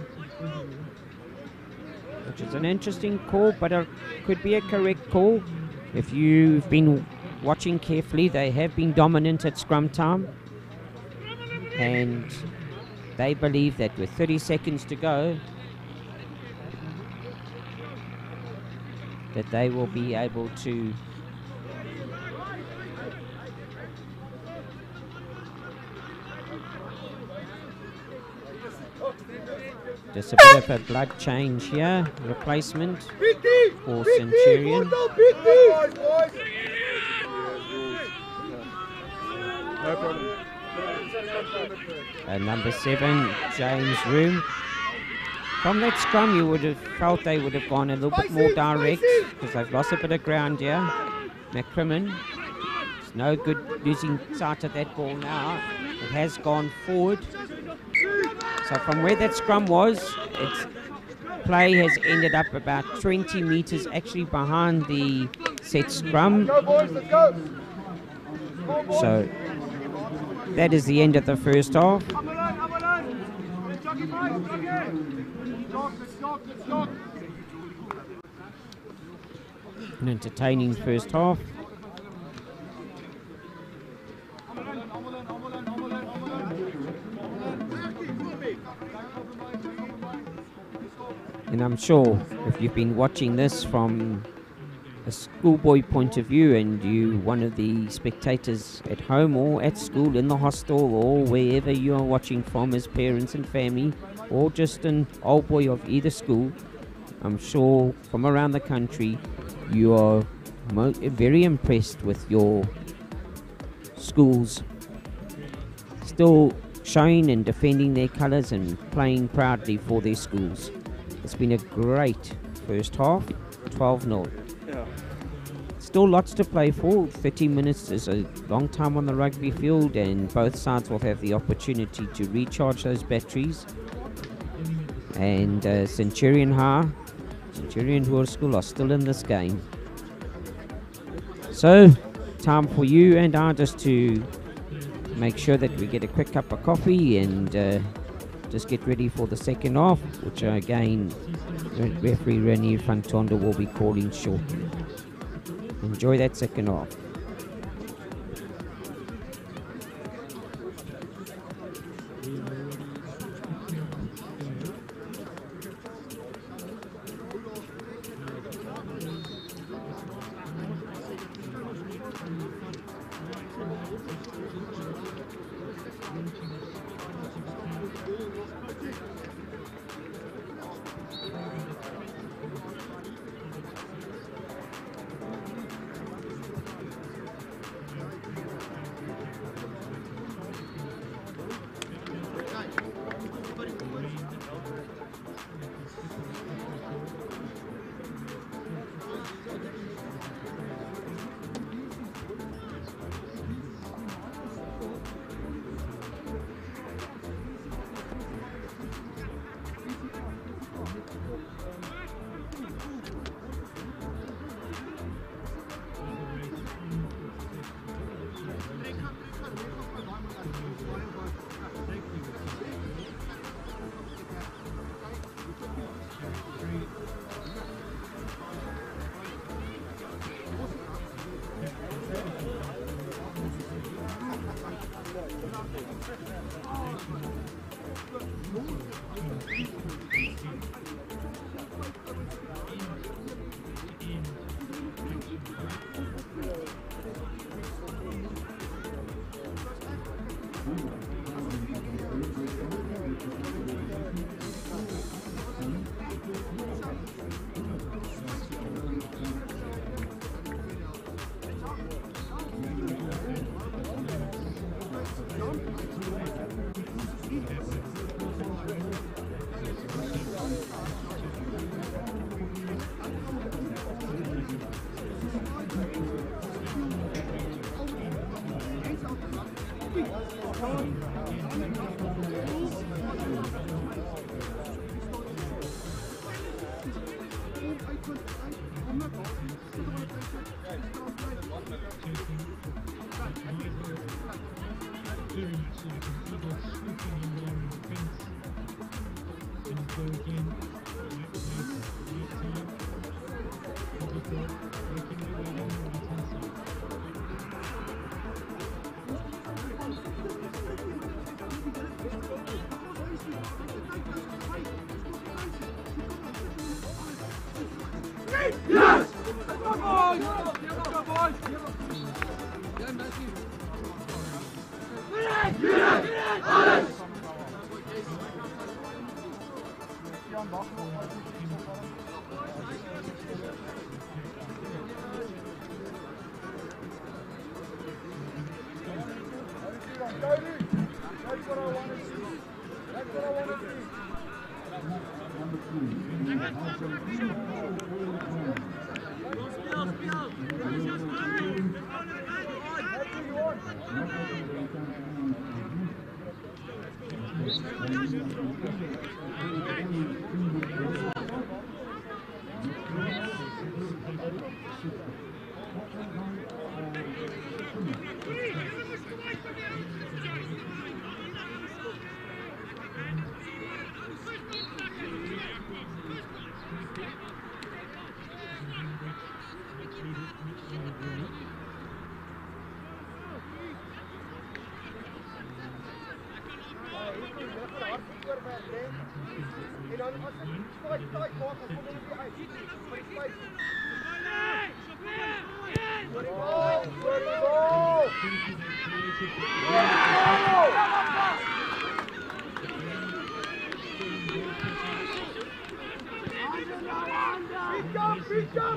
Speaker 1: which is an interesting call, but it could be a correct call. If you've been watching carefully, they have been dominant at scrum time, and they believe that with 30 seconds to go, that they will be able to just a bit of a blood change here, replacement for Centurion. Number 7, James Room. From that scrum, you would have felt they would have gone a little bit more direct because they've lost a bit of ground here. McCrimmon, it's no good losing sight of that ball now. It has gone forward. So from where that scrum was, its play has ended up about 20 meters actually behind the set scrum. So that is the end of the first half. An entertaining first half. And I'm sure if you've been watching this from a schoolboy point of view and you one of the spectators at home or at school, in the hostel or wherever you are watching from as parents and family, or just an old boy of either school, I'm sure from around the country you are very impressed with your schools still showing and defending their colours and playing proudly for their schools. It's been a great first half, 12-0.
Speaker 2: Yeah.
Speaker 1: Still lots to play for. 30 minutes is a long time on the rugby field, and both sides will have the opportunity to recharge those batteries. And Centurion World School are still in this game. So, time for you and I just to make sure that we get a quick cup of coffee and just get ready for the second half, which again referee Renier Fantonda will be calling shortly. Enjoy that second half.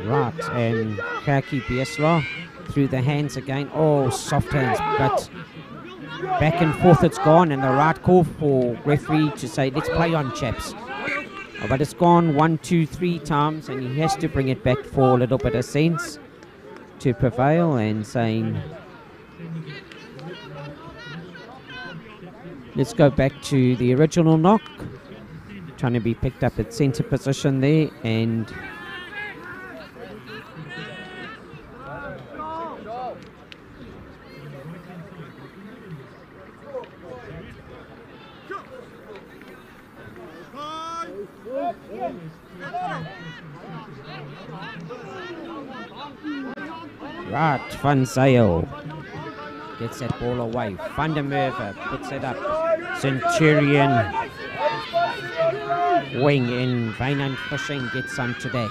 Speaker 1: Right, and Kaki Biesla through the hands again. Oh, soft hands, but back and forth it's gone, and the right call for referee to say, let's play on, chaps. Oh, but it's gone 1, 2, 3 times, and he has to bring it back for a little bit of sense to prevail, and saying, let's go back to the original knock. Trying to be picked up at centre position there, and right, Van Zyl gets that ball away. Van der Merwe puts it up. Centurion wing in. Wynand Fishing gets onto that.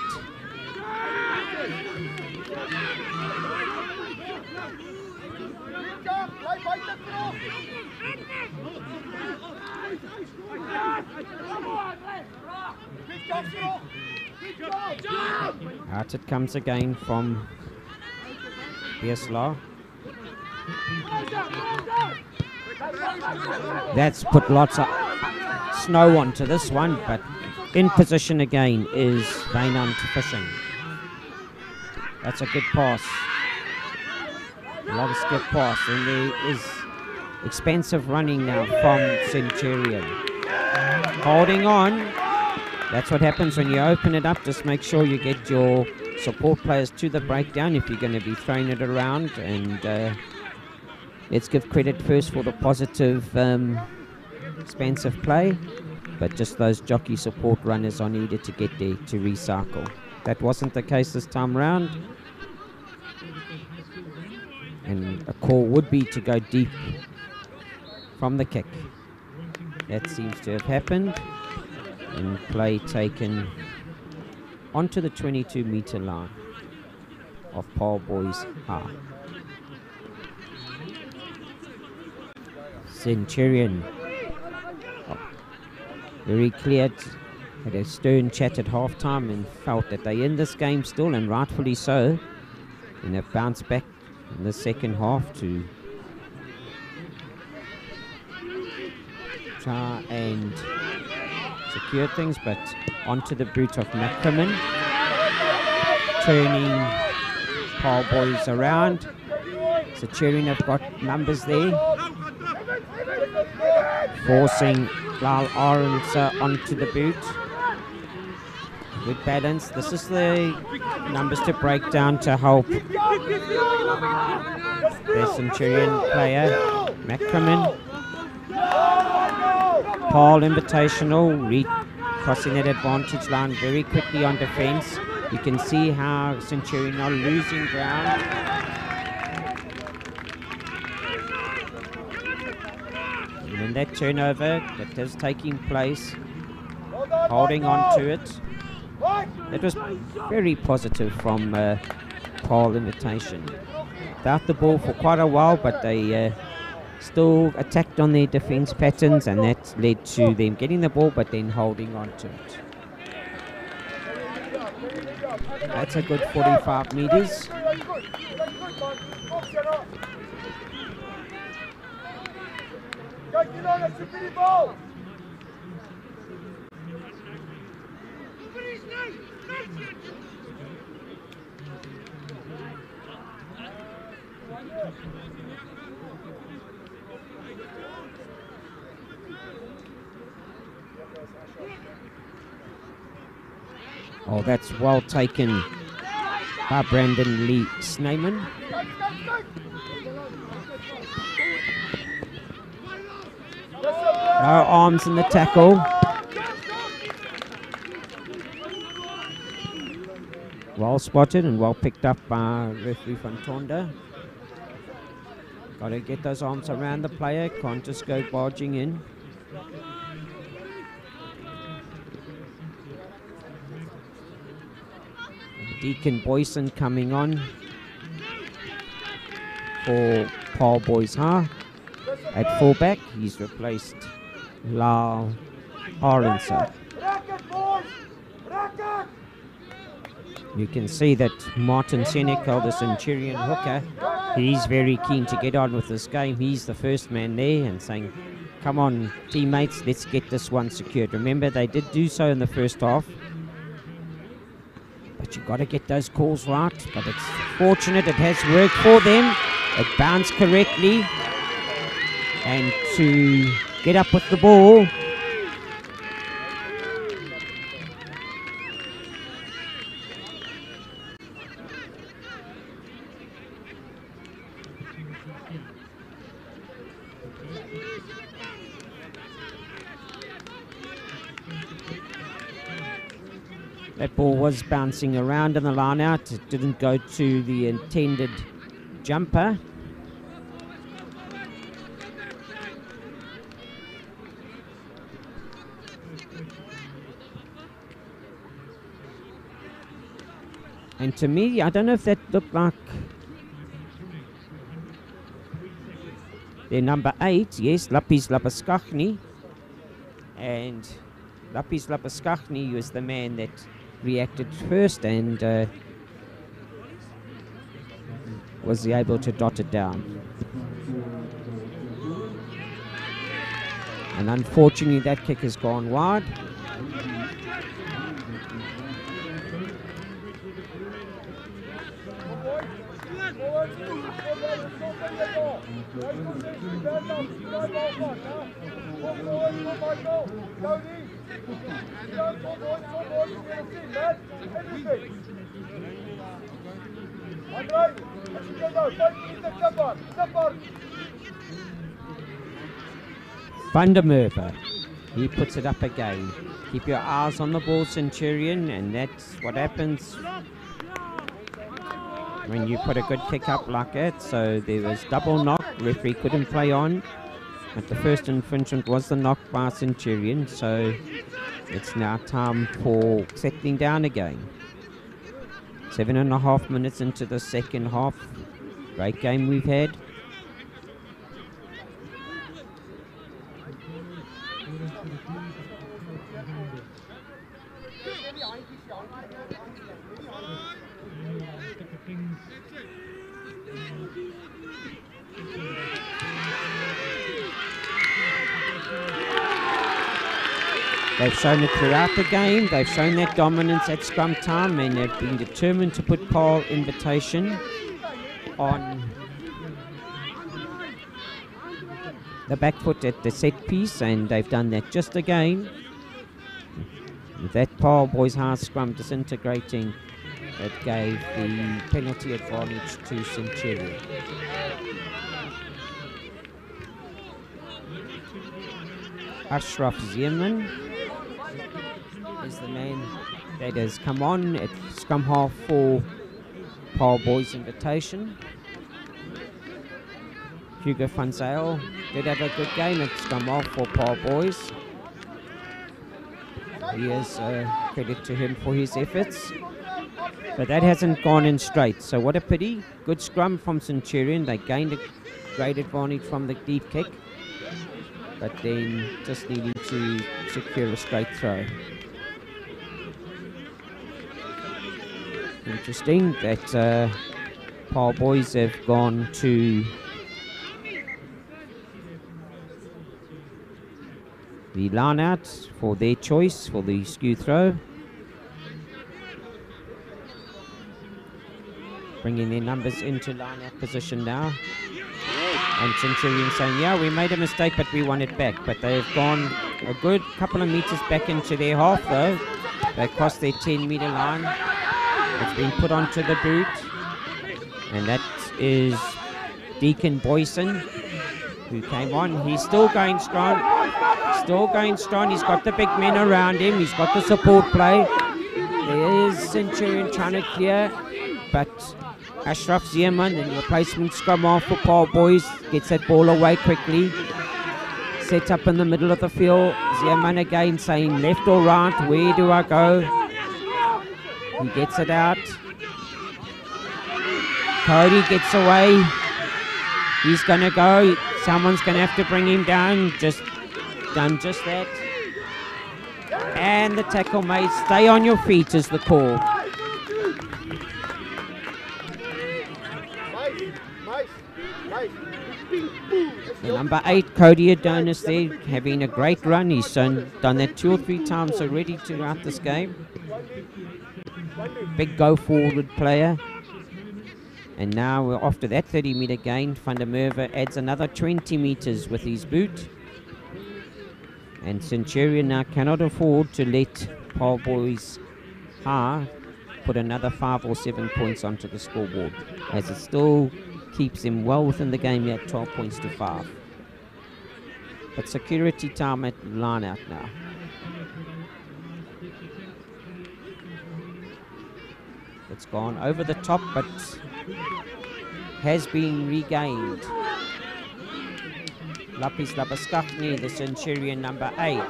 Speaker 1: Out it comes again from Biesla. That's put lots of snow onto this one, but in position again is Wynand Fishing. That's a good pass. Long skip pass, and there is expensive running now from Centurion. Holding on. That's what happens when you open it up. Just make sure you get your support players to the breakdown if you're going to be throwing it around. And let's give credit first for the positive expansive play, but just those jockey support runners are needed to get there to recycle. That wasn't the case this time round, and a call would be to go deep from the kick. That seems to have happened, and play taken onto the 22-metre line of Paul Boys R. Centurion, very clear, had a stern chat at half-time and felt that they're in this game still, and rightfully so, and they've bounced back in the second half to try and secure things, but onto the boot of McCrimmon, turning Paul Boys around. Centurion have got numbers there, forcing Lal Aronsa onto the boot. Good balance. This is the numbers to break down to help the Centurion player, McCrimmon. Paul Invitational crossing that advantage line very quickly on defence. You can see how Centurion are losing ground. And then that turnover that is taking place, holding on to it. That was very positive from Paul Invitation. Without the ball for quite a while, but they still attacked on their defence patterns, and that led to them getting the ball but then holding on to it. That's a good 45 metres. Oh, that's well taken by Brandon Lee Sneyman. No arms in the tackle. Well spotted and well picked up by referee van Tonda. Got to get those arms around the player, can't just go barging in. Deacon Boyson coming on for Paul Boyshar at fullback. He's replaced Lau Aronson. You can see that Martin Senecal, the Centurion hooker, he's very keen to get on with this game. He's the first man there and saying, come on teammates, let's get this one secured. Remember, they did do so in the first half. But you've got to get those calls right. But it's fortunate it has worked for them. It bounced correctly. And to get up with the ball. That ball was bouncing around in the line out. It didn't go to the intended jumper. And to me, I don't know if that looked like their number 8, yes, Lapis Lapaskachny. And Lapis Lapaskachny was the man that reacted first and was able to dot it down. And unfortunately that kick has gone wide. Van der Merwe, he puts it up again. Keep your eyes on the ball, Centurion, and that's what happens when you put a good kick up like that. So there was double knock, referee couldn't play on, but the first infringement was the knock by Centurion, so it's now time for settling down again. 7.5 minutes into the second half. Great game we've had. They've shown it throughout the game. They've shown that dominance at scrum time, and they've been determined to put Paul Invitation on the back foot at the set piece, and they've done that just again. With that Paul Boyshar scrum disintegrating, it gave the penalty advantage to Centurion. Ashraf Zeman is the man that has come on at scrum half for Paul Boys Invitation. Hugo van Zyl did have a good game at scrum half for Paul Boys. Here's credit to him for his efforts. But that hasn't gone in straight. So what a pity. Good scrum from Centurion. They gained a great advantage from the deep kick. But then just needing to secure a straight throw. Interesting that Paul boys have gone to the line out for their choice for the skew throw. Bringing their numbers into line out position now. And Centurion saying, yeah, we made a mistake, but we want it back. But they've gone a good couple of meters back into their half, though. They crossed their 10-meter line. It's been put onto the boot. And that is Deacon Boyson, who came on. He's still going strong. Still going strong. He's got the big men around him. He's got the support play. There is Centurion trying to clear. But Ashraf Zierman, the replacement scrum half for Paul Boys, gets that ball away quickly. Set up in the middle of the field. Zierman again saying left or right, where do I go? He gets it out. Cody gets away. He's going to go. Someone's going to have to bring him down. Just done just that. And the tackle made. Stay on your feet is the call. The number 8, Cody Adonis there, having a great run. He's done that 2 or 3 times already throughout this game. Big go-forward player. And now after that 30-meter gain, Van der Merwe adds another 20 meters with his boot. And Centurion now cannot afford to let Paul Boys put another 5 or 7 points onto the scoreboard, as it still keeps him well within the game at 12 points to 5. But security time at line out now. It's gone over the top, but has been regained. Lapis Labaskafni, the Centurion number 8.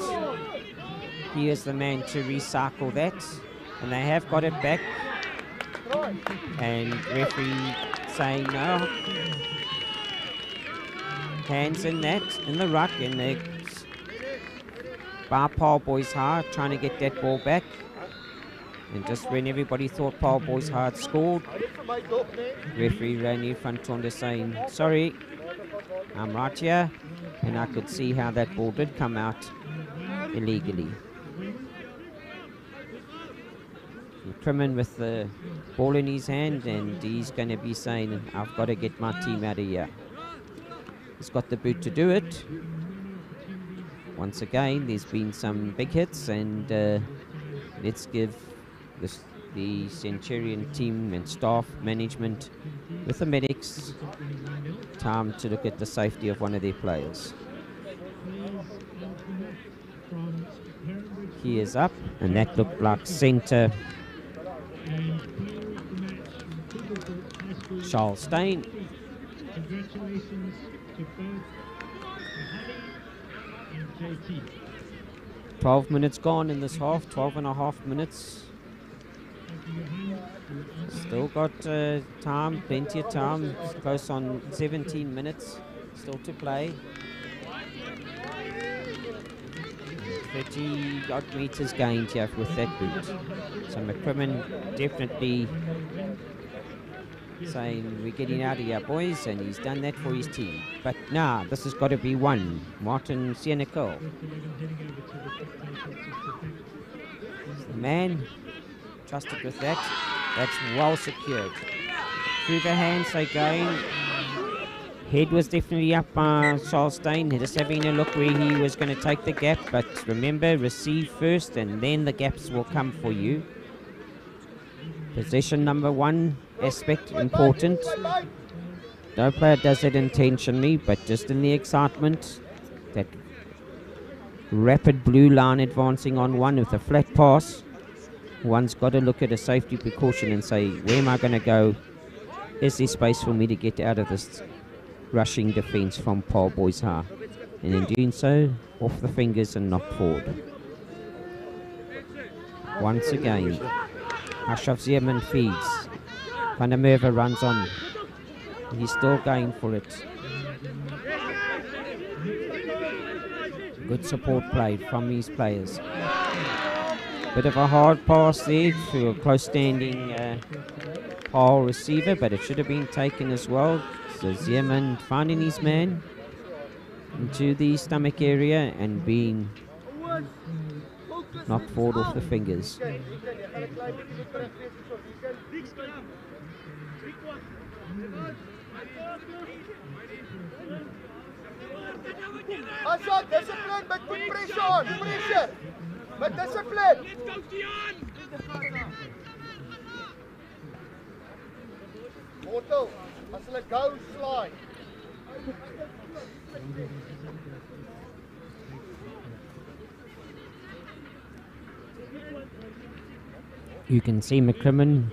Speaker 1: He is the man to recycle that. And they have got it back. And referee saying no. Hands in that, in the ruck, and they bar Paul Boys hard, trying to get that ball back. And just when everybody thought Paul Boys hard scored, referee ran in front on the saying, sorry, I'm right here. And I could see how that ball did come out illegally. Crimin with the ball in his hand, and he's going to be saying, I've got to get my team out of here. He's got the boot to do it. Once again, there's been some big hits, and let's give the Centurion team and staff management with the medics time to look at the safety of one of their players. He is up, and that looked like centre Charles Stein.
Speaker 9: Congratulations to both and JT.
Speaker 1: 12 minutes gone in this half, 12 and a half minutes. Still got time, plenty of time. It's close on 17 minutes still to play. 30 odd meters gained here with that boot. So McCrimmon definitely saying, we're getting out of here, boys, and he's done that for his team. But now, this has got to be one. Martin Sienekal. The man trusted with that. That's well secured. Through the hands they going. Head was definitely up by Charles Stein, just having a look where he was going to take the gap. But remember, receive first and then the gaps will come for you. Possession number 1 aspect important. No player does it intentionally, but just in the excitement, that rapid blue line advancing on one with a flat pass, one's got to look at a safety precaution and say, where am I going to go? Is there space for me to get out of this rushing defence from Paul Boyshar? And in doing so, off the fingers and knocked forward. once again. Ashraf Zeeman feeds. Van der Merwe runs on. He's still going for it. Good support play from these players. Bit of a hard pass there to a close standing Paul receiver, but it should have been taken as well. So Zeeman finding his man into the stomach area and being knocked forward off the fingers.
Speaker 4: Assad, discipline, but put pressure on. Pressure. But discipline. Mortal, as hulle go slide.
Speaker 1: You can see McCrimmon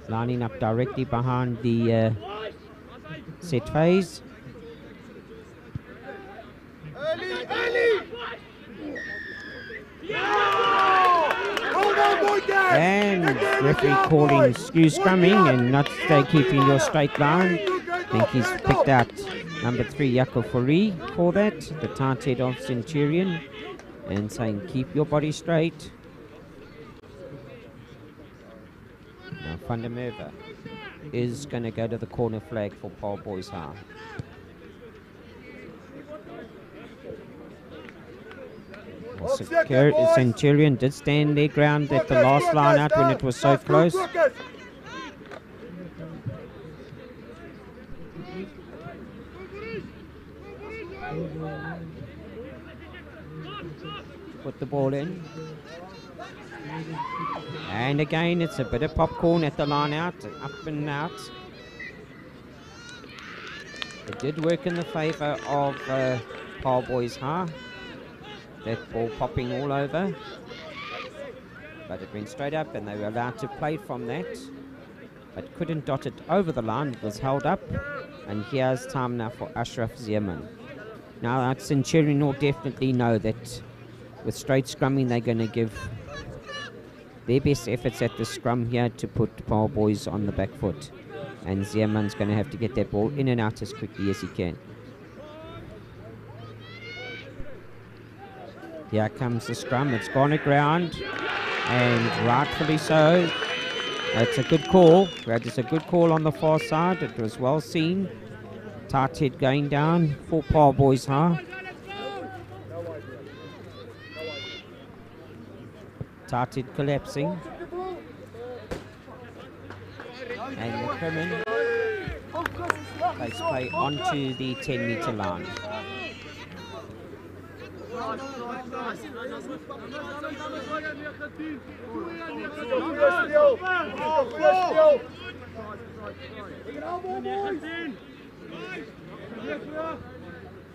Speaker 1: lining up directly behind the set phase.
Speaker 4: Early.
Speaker 1: And referee calling skew scrumming and not stay keeping your straight line. I think he's picked out number 3 Jaco Fourie for that, the tight head of Centurion, and saying keep your body straight. Now Van der Merwe is going to go to the corner flag for Paul Boys High. Centurion did stand their ground at the last line out when it was so close. Put the ball in. And again, it's a bit of popcorn at the line out, up and out. It did work in the favour of Paul Boys High. That ball popping all over, but it went straight up and they were allowed to play from that, but couldn't dot it over the line. It was held up, and here's time now for Ashraf Zeeman. Now Centurion will definitely know that with straight scrumming they're going to give their best efforts at the scrum here to put Paul Boys on the back foot, and Zeeman's going to have to get that ball in and out as quickly as he can. Here comes the scrum. It's gone aground, and rightfully so. It's a good call. It's a good call on the far side. It was well seen. Tight head going down for Paul Boys High. Tight head collapsing. And McCrimmon takes play onto the 10-metre line.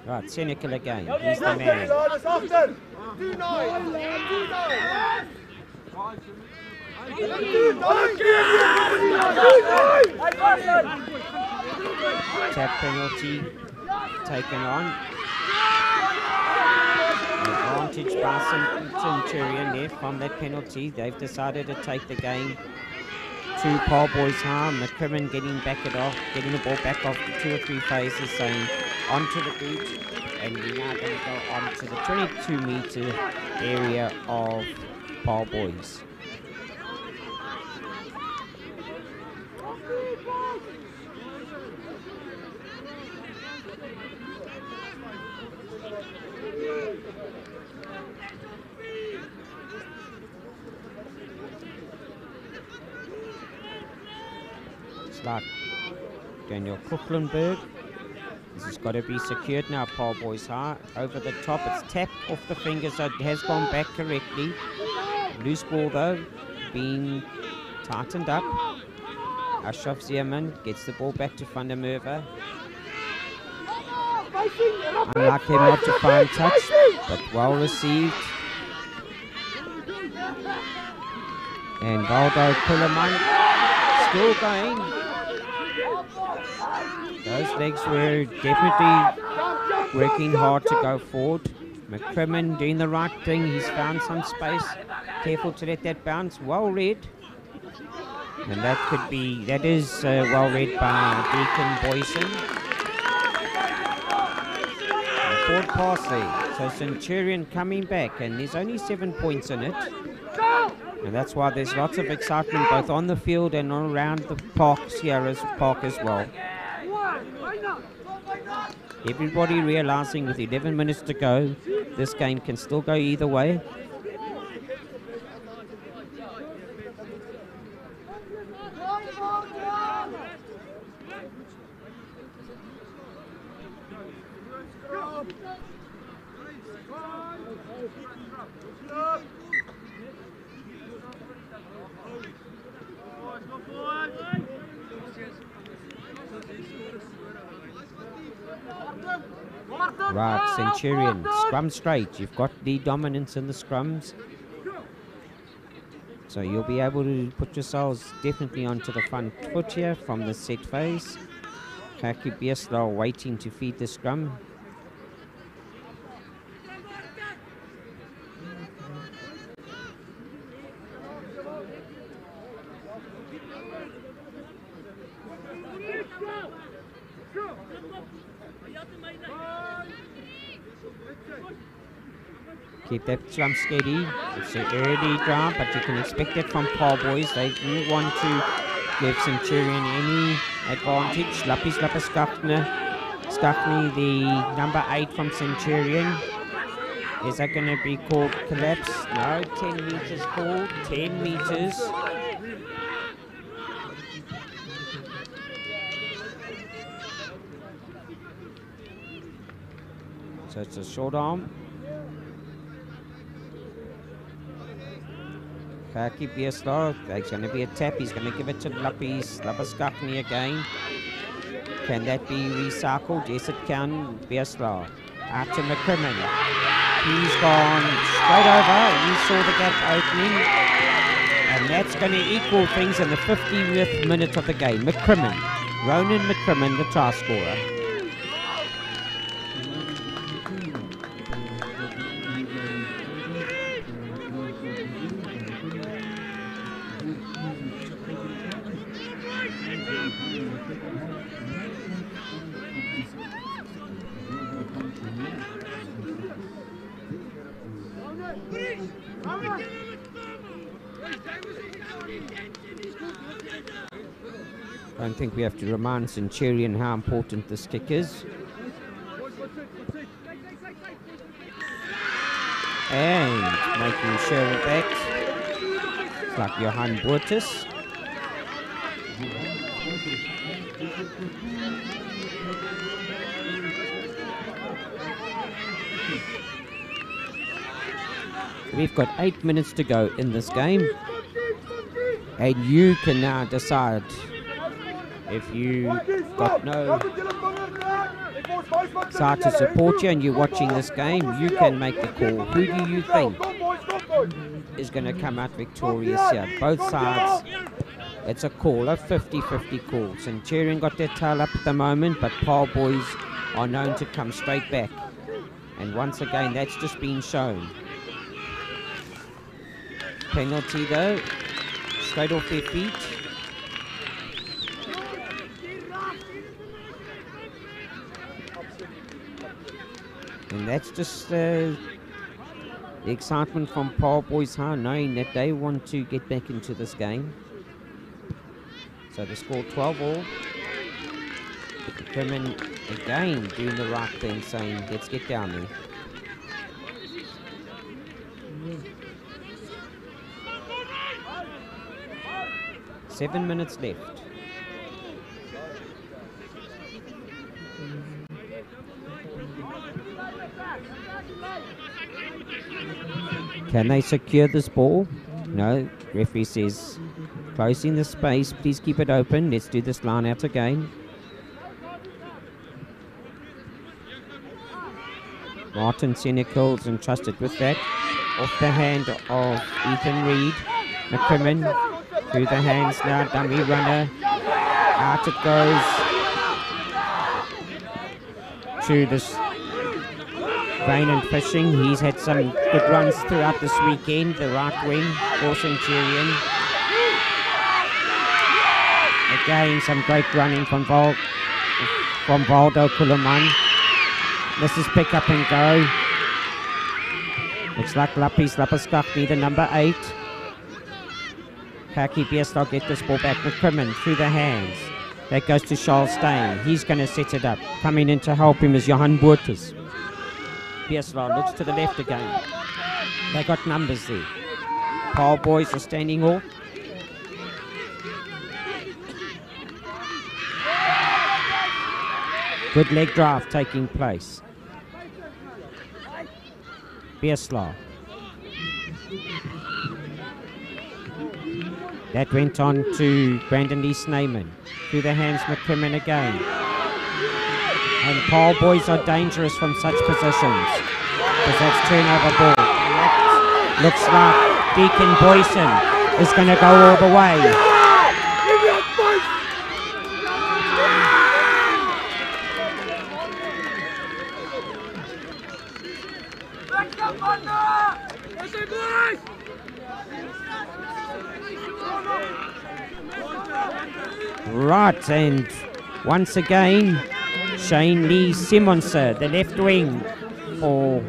Speaker 1: Right, Senecal again. He's the man. Tap penalty taken on. Advantage by Centurion there from that penalty. They've decided to take the game to Paul Boys High. McCrimmon getting the ball back off 2 or 3 phases, saying onto the boot, and we're now going to go on to the 22-metre area of Paul Boys. Like Daniel Kuchlenberg. This has got to be secured now, Paul Boys High. Over the top, it's tapped off the fingers, so it has gone back correctly. Loose ball though, being tightened up. Ashraf Zeeman gets the ball back to Van der Merwe. Unlucky not to find touch, but well received. And Valdo Kuleman still going. Those legs were definitely working hard to go forward. McCrimmon doing the right thing. He's found some space Careful to let that bounce. Well read. And that is well read by Deacon Boyson. The forward pass there. So Centurion coming back, and there's only 7 points in it. And that's why there's lots of excitement both on the field and around the park, Sierra's park as well. Everybody realizing with 11 minutes to go, this game can still go either way. Right, Centurion, scrum straight. You've got the dominance in the scrums. So you'll be able to put yourselves definitely onto the front foot here from the set phase. Kaki Biesla waiting to feed the scrum. Keep that slump steady. It's an early drive, but you can expect it from Paul boys. They didn't want to give Centurion any advantage. Lapis Skakni, the number 8 from Centurion. Is that going to be called collapse? No, 10 meters called. 10 meters. So it's a short arm. Kaki Biesla, there's going to be a tap. He's going to give it to Lapis Skakni again. Can that be recycled? Yes, it can. Biesla. Out to McCrimmon. He's gone straight over. You saw the gap opening. And that's going to equal things in the 50th minute of the game. McCrimmon. Ronan McCrimmon, the try scorer. I don't think we have to remind Centurion how important this kick is. And making sure of that. It's like Johan Boertes. We've got 8 minutes to go in this game. And you can now decide if you got no side to support you and you're watching this game, you can make the call. Who do you think is going to come out victorious here? Both sides, it's a call, a 50-50 call. Centurion got their tail up at the moment, but Paul boys are known to come straight back. And once again, that's just been shown. Penalty though, straight off their feet. And that's just the excitement from Paul boys, knowing that they want to get back into this game. So the score 12-all. Crimin again doing the right thing, saying let's get down there. Seven minutes left. Can they secure this ball? No. Referee says, closing the space, please keep it open. Let's do this line out again. Martin Senekil's entrusted with that. Off the hand of Ethan Reed. McCrimmon through the hands now. Dummy runner. Out it goes. To this Vane and Fishing, he's had some good runs throughout this weekend, the right wing for Centurion. Again, some great running from Valdo Kulaman. This is pick up and go. Looks like Lapis Lapaskakni, the number 8. Haki Bieslau get this ball back. McCrimmon through the hands. That goes to Charles Stein. He's going to set it up. Coming in to help him is Johan Boertes. Bieslau looks to the left again. They got numbers there. Paul boys are standing off. Good leg drive taking place. Bieslau. That went on to Brandon Lee Sneyman. Through the hands, McCrimmon again. And Paul boys are dangerous from such positions. Because that's turnover ball. That looks like Deacon Boyson is going to go all the way. Right, and once again, Shane Lee Simonser, the left wing for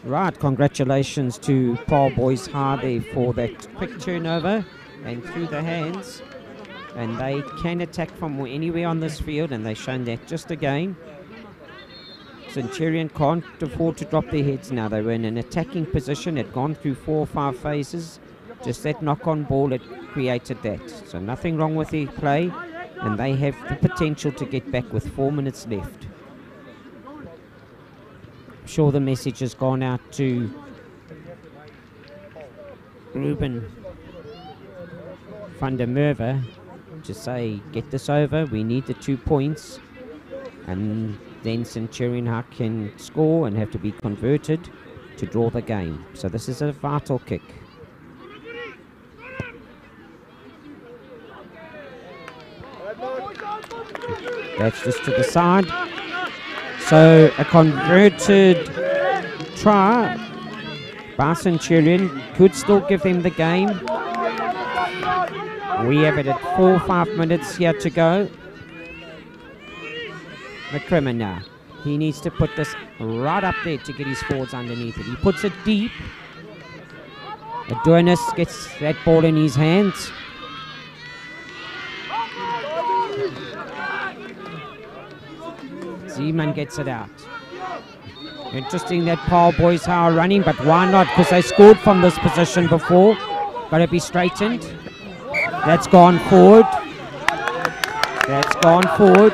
Speaker 1: Right, congratulations to Paul Boys Hardy for that quick turnover and through the hands. And they can attack from anywhere on this field, and they've shown that just again. Centurion can't afford to drop their heads now. They were in an attacking position, had gone through 4 or 5 phases. Just that knock-on ball had created that. So nothing wrong with their play, and they have the potential to get back with 4 minutes left. I'm sure the message has gone out to Ruben van der Merwe to say, get this over, we need the 2 points, and then Centurion Huck can score and have to be converted to draw the game. So this is a vital kick. That's just to the side. So a converted try by Centurion could still give them the game. We have it at 4 or 5 minutes here to go. McCrimmon now. He needs to put this right up there to get his forwards underneath it. He puts it deep. Adonis gets that ball in his hands. Zeeman gets it out. Interesting that Paul boys are running, but why not? Because they scored from this position before. Got to be straightened. That's gone forward. That's gone forward.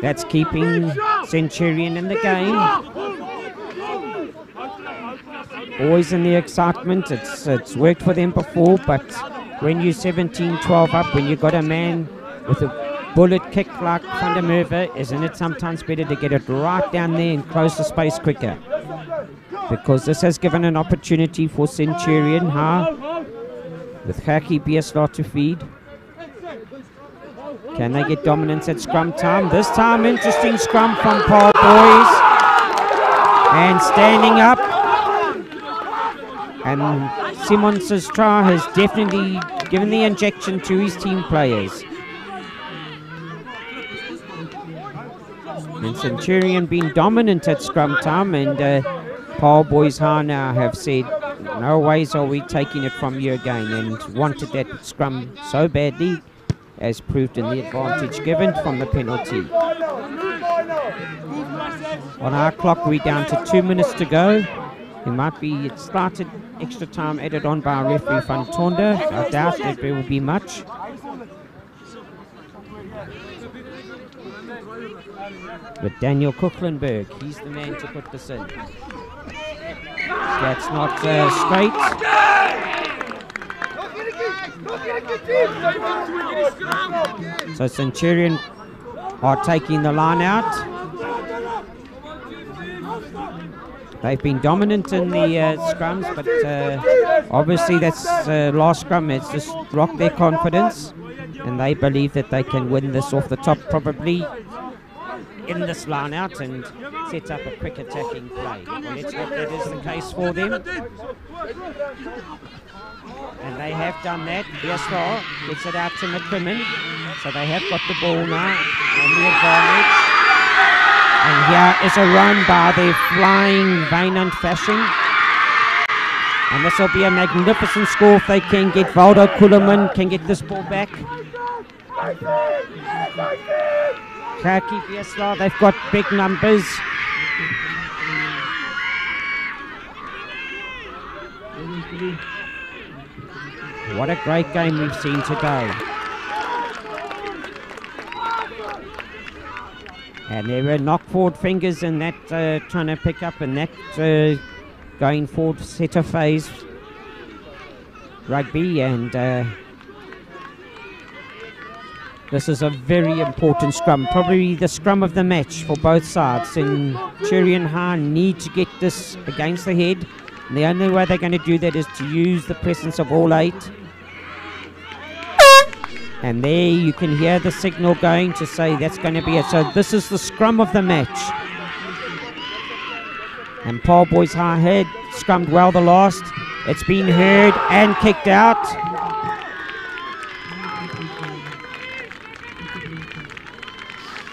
Speaker 1: That's keeping Centurion in the game. Always in the excitement. It's worked for them before, but when you're 17-12 up, when you've got a man with a bullet kick like Van der Merwe, isn't it sometimes better to get it right down there and close the space quicker? Because this has given an opportunity for Centurion, with Haki Bieslau to feed. Can they get dominance at scrum time? This time, interesting scrum from Paul boys. And standing up. And Simons' try has definitely given the injection to his team players. And Centurion been dominant at scrum time, and Paul boys now have said, no ways are we taking it from you again, and wanted that scrum so badly, as proved in the advantage given from the penalty. On our clock, we're down to 2 minutes to go. It started extra time added on by referee Van Tonda. I doubt that there will be much. But Daniel Kuchlenberg, he's the man to put this in. That's not straight. So Centurion are taking the line out. They've been dominant in the scrums, but obviously that's last scrum. It's just rocked their confidence, and they believe that they can win this off the top, probably in this line out, and set up a quick attacking play. Well, let's hope that is the case for them. And they have done that. Biestar gets it out to McCrimmon. So they have got the ball now on the advantage. And here is a run by the flying Wynand Fashion. And this will be a magnificent score if they can get Valdo Kuleman, can get this ball back. Kraki Biestar, they've got big numbers. What a great game we've seen today. And there were knock forward fingers in that trying to pick up, and that going forward set of phase rugby, and this is a very important scrum, probably the scrum of the match for both sides. Centurion High need to get this against the head, and the only way they're going to do that is to use the presence of all 8. And there you can hear the signal going to say that's going to be it. So this is the scrum of the match. And Paul Boys High had scrummed well the last. It's been heard and kicked out.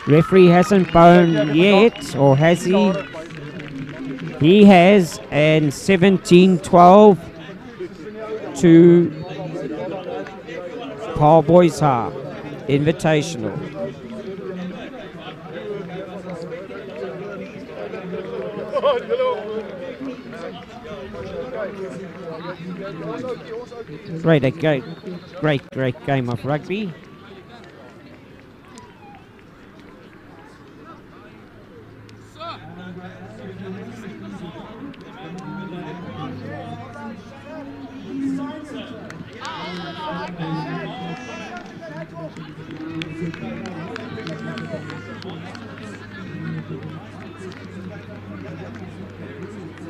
Speaker 1: Referee hasn't blown yet, or has he? He has, and 17-12 to Paul Boys High, Invitational. Great game of rugby.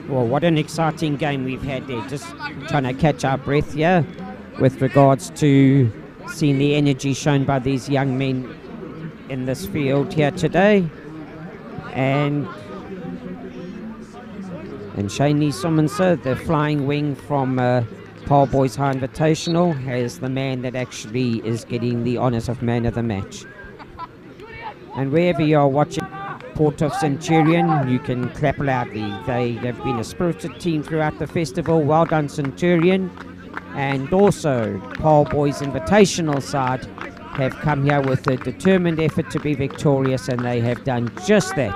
Speaker 1: Well, what an exciting game we've had there. Just trying to catch our breath here with regards to seeing the energy shown by these young men in this field here today. And Shaney Somensa, the flying wing from Paul Boys High Invitational, has the man that actually is getting the honours of man of the match. And wherever you are watching Port of Centurion, you can clap loudly. They have been a spirited team throughout the festival. Well done, Centurion. And also Paul Boys Invitational side have come here with a determined effort to be victorious, and they have done just that.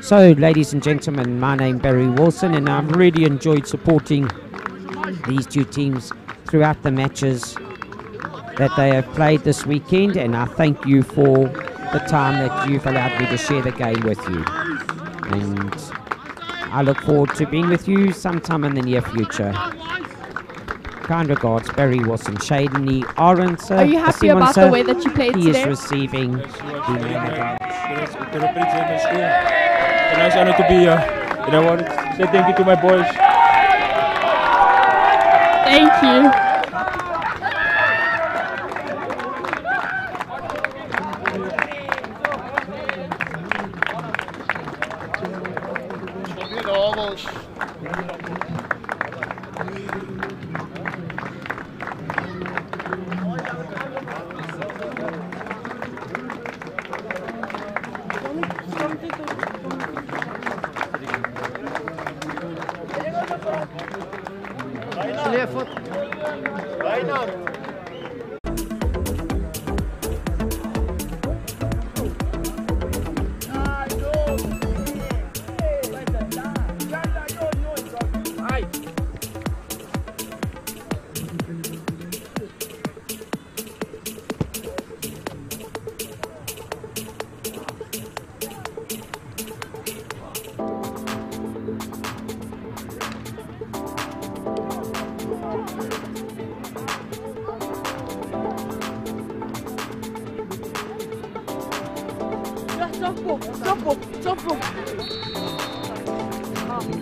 Speaker 1: So, ladies and gentlemen, my name is Barry Wilson, and I've really enjoyed supporting these two teams throughout the matches that they have played this weekend, and I thank you for the time that you've allowed me to share the game with you. And I look forward to being with you sometime in the near future. Kind regards, Barry Wilson. Shadney Orange.
Speaker 8: Are you happy about the way that you played
Speaker 1: today? He is receiving the man of the match.
Speaker 6: To represent my school. And I was honored to be here. And I wanted to say thank you to my boys.
Speaker 8: Thank you.
Speaker 5: Softball.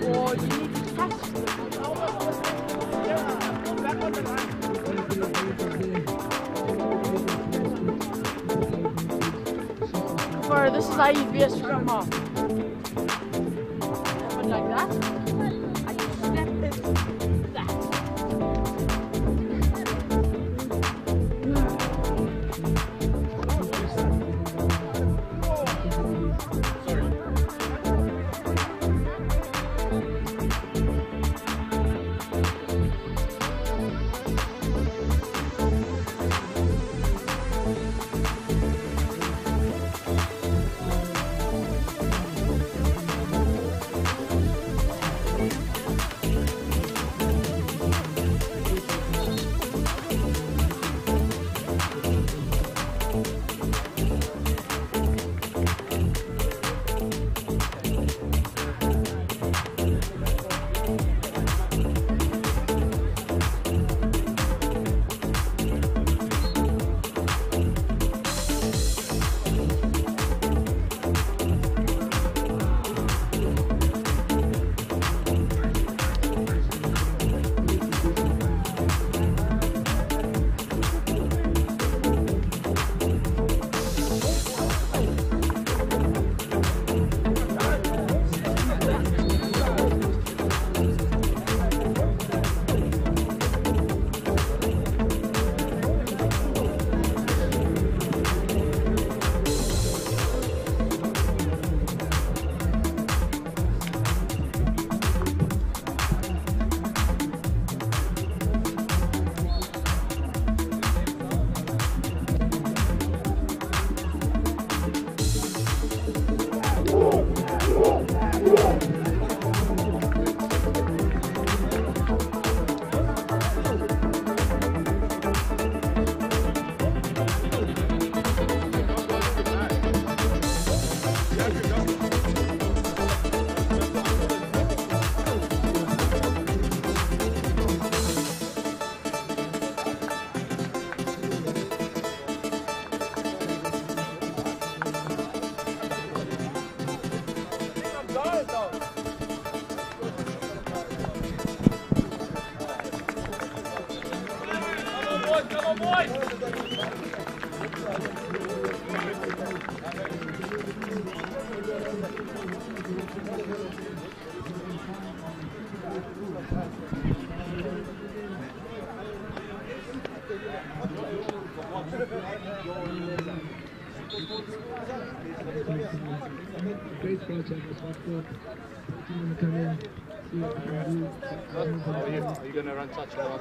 Speaker 5: Or you need to touch them. Bro, this is how you'd be a scrum half. Like that. I just snap it. That.
Speaker 7: Great project as well. Team come in, see what we can do.
Speaker 10: Are you going to run touch or what?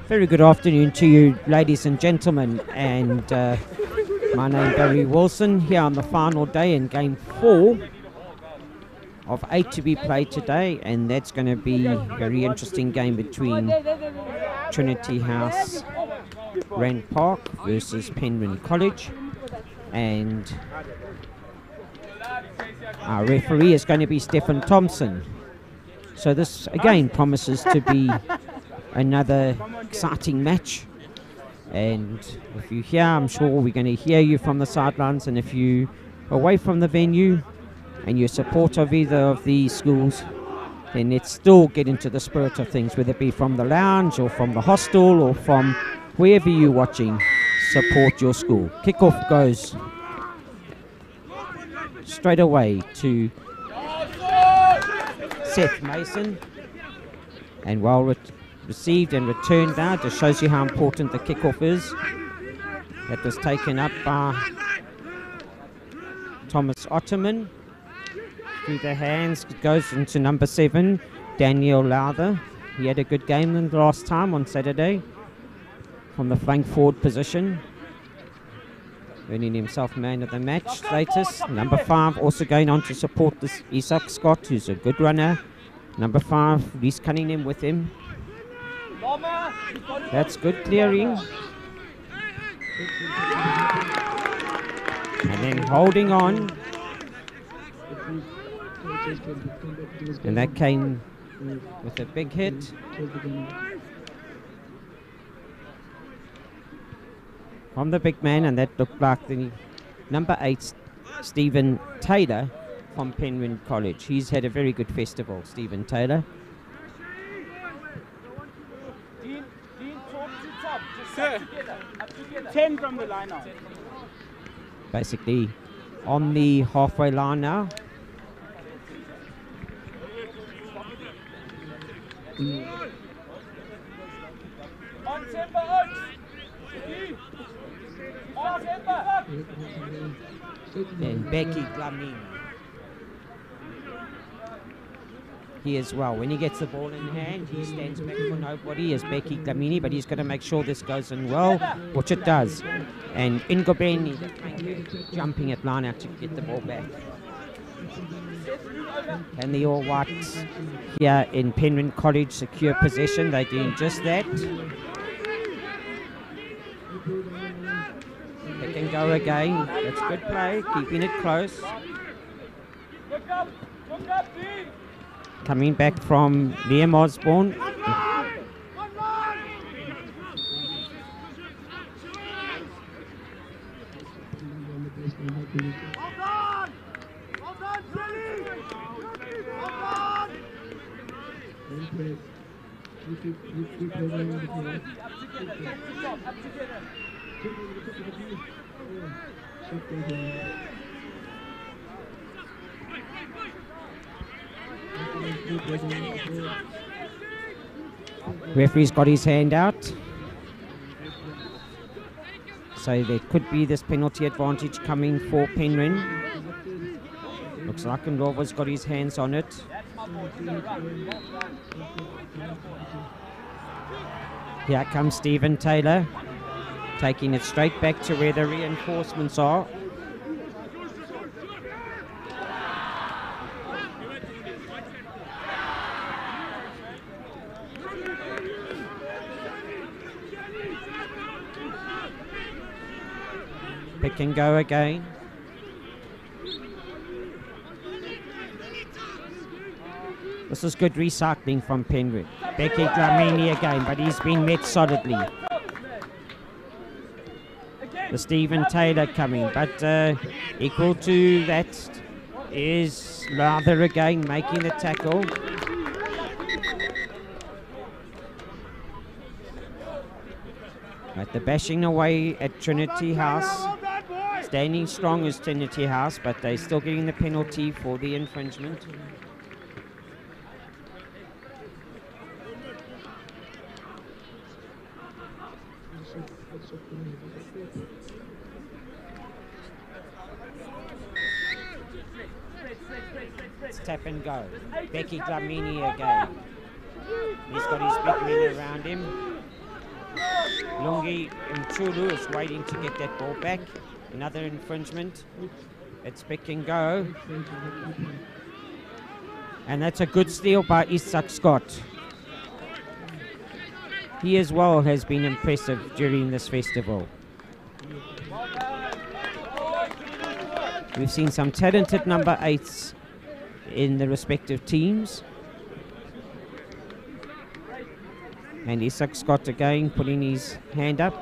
Speaker 1: Very good afternoon to you, ladies and gentlemen, and my name is Barry Wilson here on the final day in game 4 of 8 to be played today, and that's going to be a very interesting game between Trinity House Rand Park versus Penryn College, and our referee is going to be Stephen Thompson. So this again promises to be another exciting match, and if you're here, I'm sure we're going to hear you from the sidelines, and if you are away from the venue and you're a supporter of either of these schools, then let's still get into the spirit of things, whether it be from the lounge or from the hostel or from wherever you're watching. Support your school. Kickoff goes straight away to Seth Mason, and while received and returned now. Just shows you how important the kickoff is. That was taken up by Thomas Otterman. Through the hands, it goes into number 7, Daniel Lowther. He had a good game the last time on Saturday from the flank forward position, earning himself man of the match status. Number 5 also going on to support this Isak Scott, who's a good runner. Number 5, Reese Cunningham with him. That's good clearing. And then holding on. And that came with a big hit. From the big man, and that looked like the number 8, Stephen Taylor from Penryn College. He's had a very good festival, Stephen Taylor.
Speaker 3: Dean, talk to Tom. Just up together. 10 from the line now.
Speaker 1: Basically on the halfway line now.
Speaker 3: On tempo, Oaks. On tempo.
Speaker 1: And Becky Glamini. He as well. When he gets the ball in hand, he stands back for nobody as Becky Glamini, but he's got to make sure this goes in well, which it does. And Ingobeni, the flanker, jumping at line out to get the ball back. And the All Whites here in Penryn College secure possession. They're doing just that. They can go again. That's good play, keeping it close.
Speaker 3: Look up, Dean.
Speaker 1: Coming back from Liam Osborne. Referee's got his hand out. So there could be this penalty advantage coming for Penryn. Looks like Ndlova's got his hands on it. Here comes Stephen Taylor, taking it straight back to where the reinforcements are. Pick and go again. This is good recycling from Penryn. Becky Glamini again, but he's been met solidly. The Stephen Taylor coming, but equal to that is Lowther again making the tackle. But the bashing away at Trinity House. Standing strong as Trinity House, but they're still getting the penalty for the infringement. It's tap and go. Becky Glamini again. He's got his big men around him. Lungi Mchulu is waiting to get that ball back. Another infringement. It's pick and go. And that's a good steal by Isak Scott. He as well has been impressive during this festival. We've seen some talented number 8s in the respective teams. And Isak Scott again putting his hand up.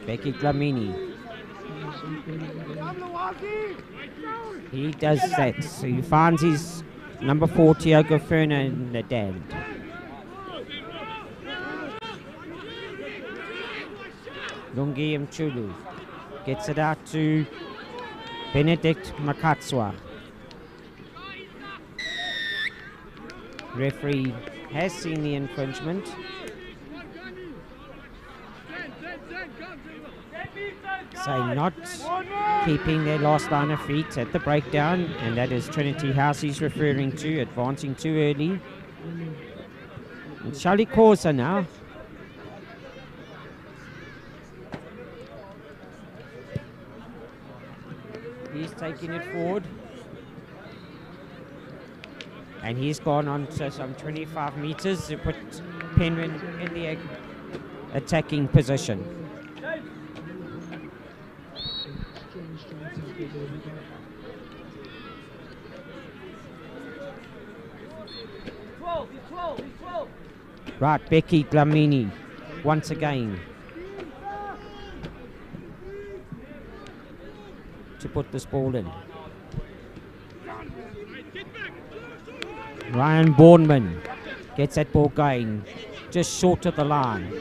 Speaker 1: Becky Glamini. He does that. So he finds his number 4, Tiago Ferner, in the damned. Lungi Mchulu gets it out to Benedict Makatswa. Referee has seen the infringement. So not keeping their last line of feet at the breakdown, and that is Trinity House he's referring to, advancing too early. And Charlie Corsa now. He's taking it forward. And he's gone on to some 25 meters to put Penryn in the attacking position. Right, Becky Glamini once again to put this ball in. Ryan Bourneman gets that ball going just short of the line.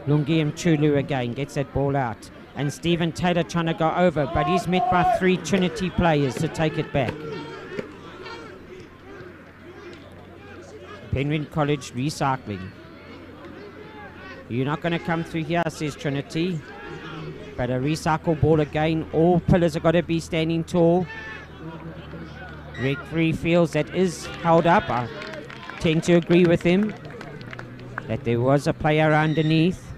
Speaker 1: Lungi Mchulu again gets that ball out. And Stephen Taylor trying to go over, but he's met by 3 Trinity players to take it back. Penryn College recycling. You're not going to come through here, says Trinity. But a recycle ball again. All pillars have got to be standing tall. Referee feels that is held up. I tend to agree with him that there was a player underneath.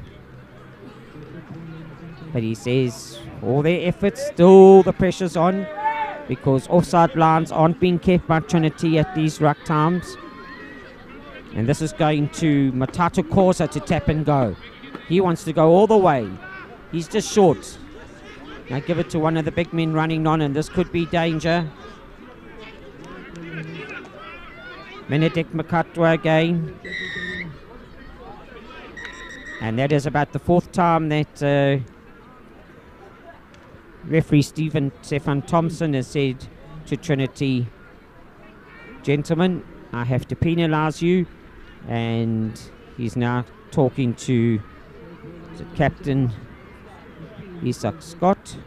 Speaker 1: But he says all their efforts, still the pressure's on, because offside lines aren't being kept by Trinity at these ruck times. And this is going to Matata Corsa to tap and go. He wants to go all the way. He's just short. Now give it to one of the big men running on, and this could be danger. Benedict Makatwa again. And that is about the 4th time that referee Stefan Thompson has said to Trinity, gentlemen, I have to penalise you. And he's now talking to the captain, Isak Scott.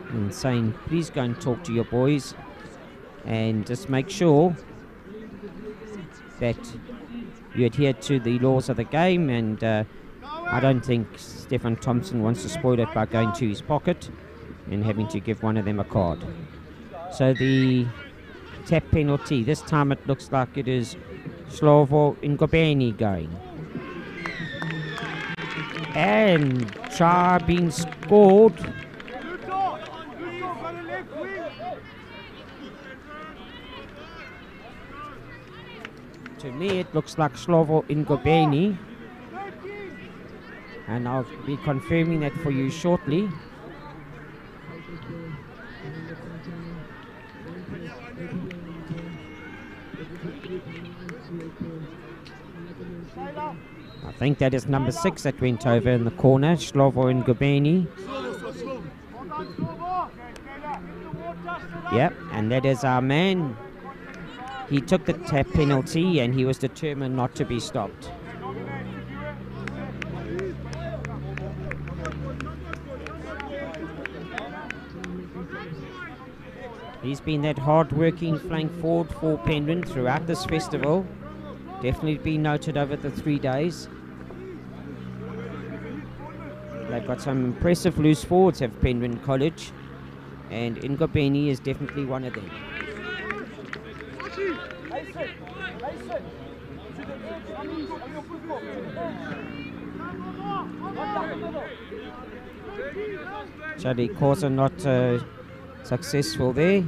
Speaker 1: And saying, please go and talk to your boys and just make sure that you adhere to the laws of the game. And I don't think Stefan Thompson wants to spoil it by going to his pocket and having to give one of them a card. So the tap penalty, this time it looks like it is Slovo Ngobeni going. And try being scored. To me it looks like Slovo Ngobeni. And I'll be confirming that for you shortly. I think that is number 6 that went over in the corner, Slovo Ngobeni. Yep, and that is our man. He took the tap penalty and he was determined not to be stopped. He's been that hard-working flank forward for Penryn throughout this festival. Definitely been noted over the 3 days. They've got some impressive loose forwards, have Penryn College, and Ngobeni is definitely one of them. Charlie Corsa not successful there.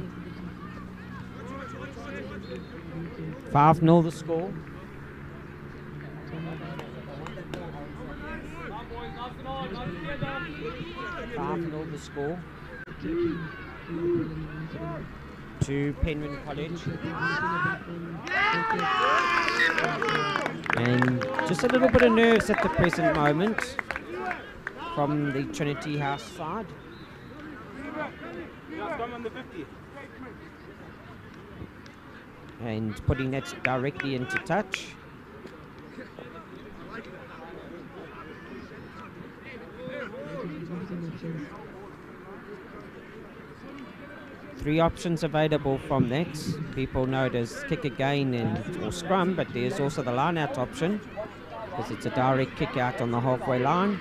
Speaker 1: 5-0 the score. The score to Penryn College, and just a little bit of nerves at the present moment from the Trinity House side. And putting that directly into touch. Three options available from that. People know it as kick again or scrum, but there's also the line-out option, because it's a direct kick out on the halfway line.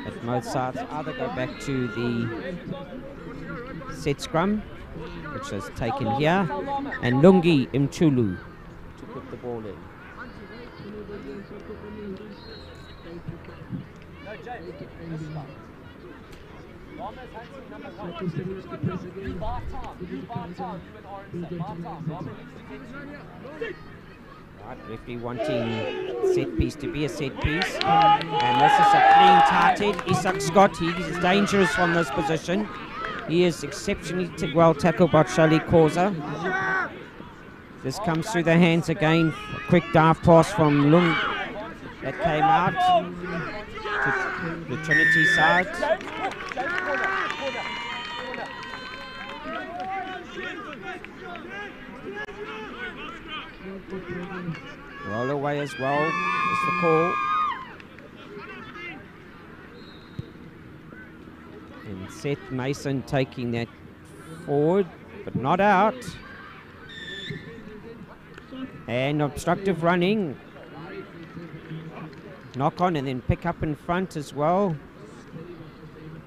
Speaker 1: But both sides either go back to the set scrum, which is taken here, and Lungi Mchulu to put the ball in. Right, referee wanting set piece to be a set piece, and this is a clean tight-head. Isak Scott, he is dangerous from this position. He is exceptionally well tackled by Charlie Causa. This comes through the hands again. A quick dive pass from Lung that came out to the Trinity side. Roll away as well is the call. And Seth Mason taking that forward, but not out. And obstructive running. Knock on and then pick up in front as well.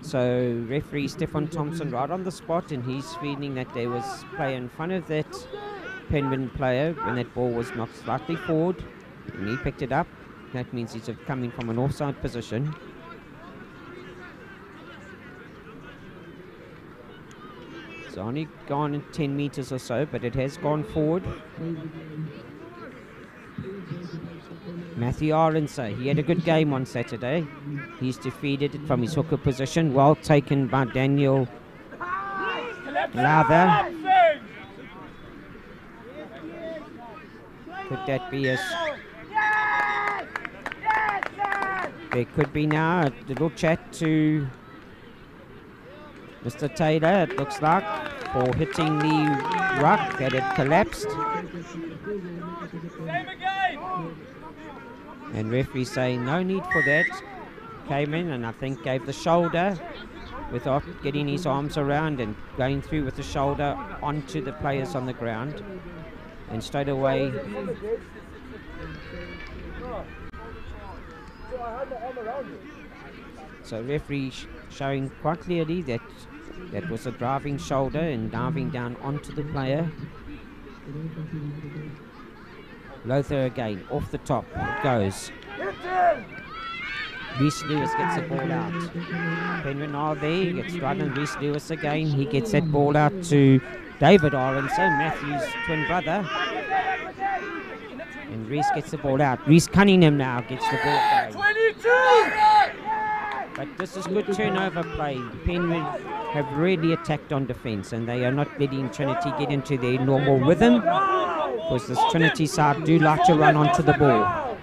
Speaker 1: So referee Stefan Thompson right on the spot, and he's feeling that there was play in front of that Penguin player when that ball was knocked slightly forward, and he picked it up. That means he's coming from an offside position. It's only gone 10 meters or so, but it has gone forward. Matthew Aronsa, he had a good game on Saturday. He's defeated it from his hooker position. Well taken by Daniel Lather. Could that be a... There could be now a little chat to Mr. Taylor, it looks like, for hitting the ruck that had collapsed. And referee saying no need for that. Came in and I think gave the shoulder without getting his arms around and going through with the shoulder onto the players on the ground. And straight away so referee showing quite clearly that that was a driving shoulder and diving down onto the player. Lothar again, off the top, it goes. Reese Lewis gets the ball out. Penryn are there, gets right on Reese Lewis again. He gets that ball out to David Aronson, Matthew's twin brother. And Reese gets the ball out. Reese Cunningham now gets the ball going. 22! But this is good turnover play. Penryn have really attacked on defence, and they are not letting Trinity get into their normal rhythm, because this Trinity side do like to run onto the ball.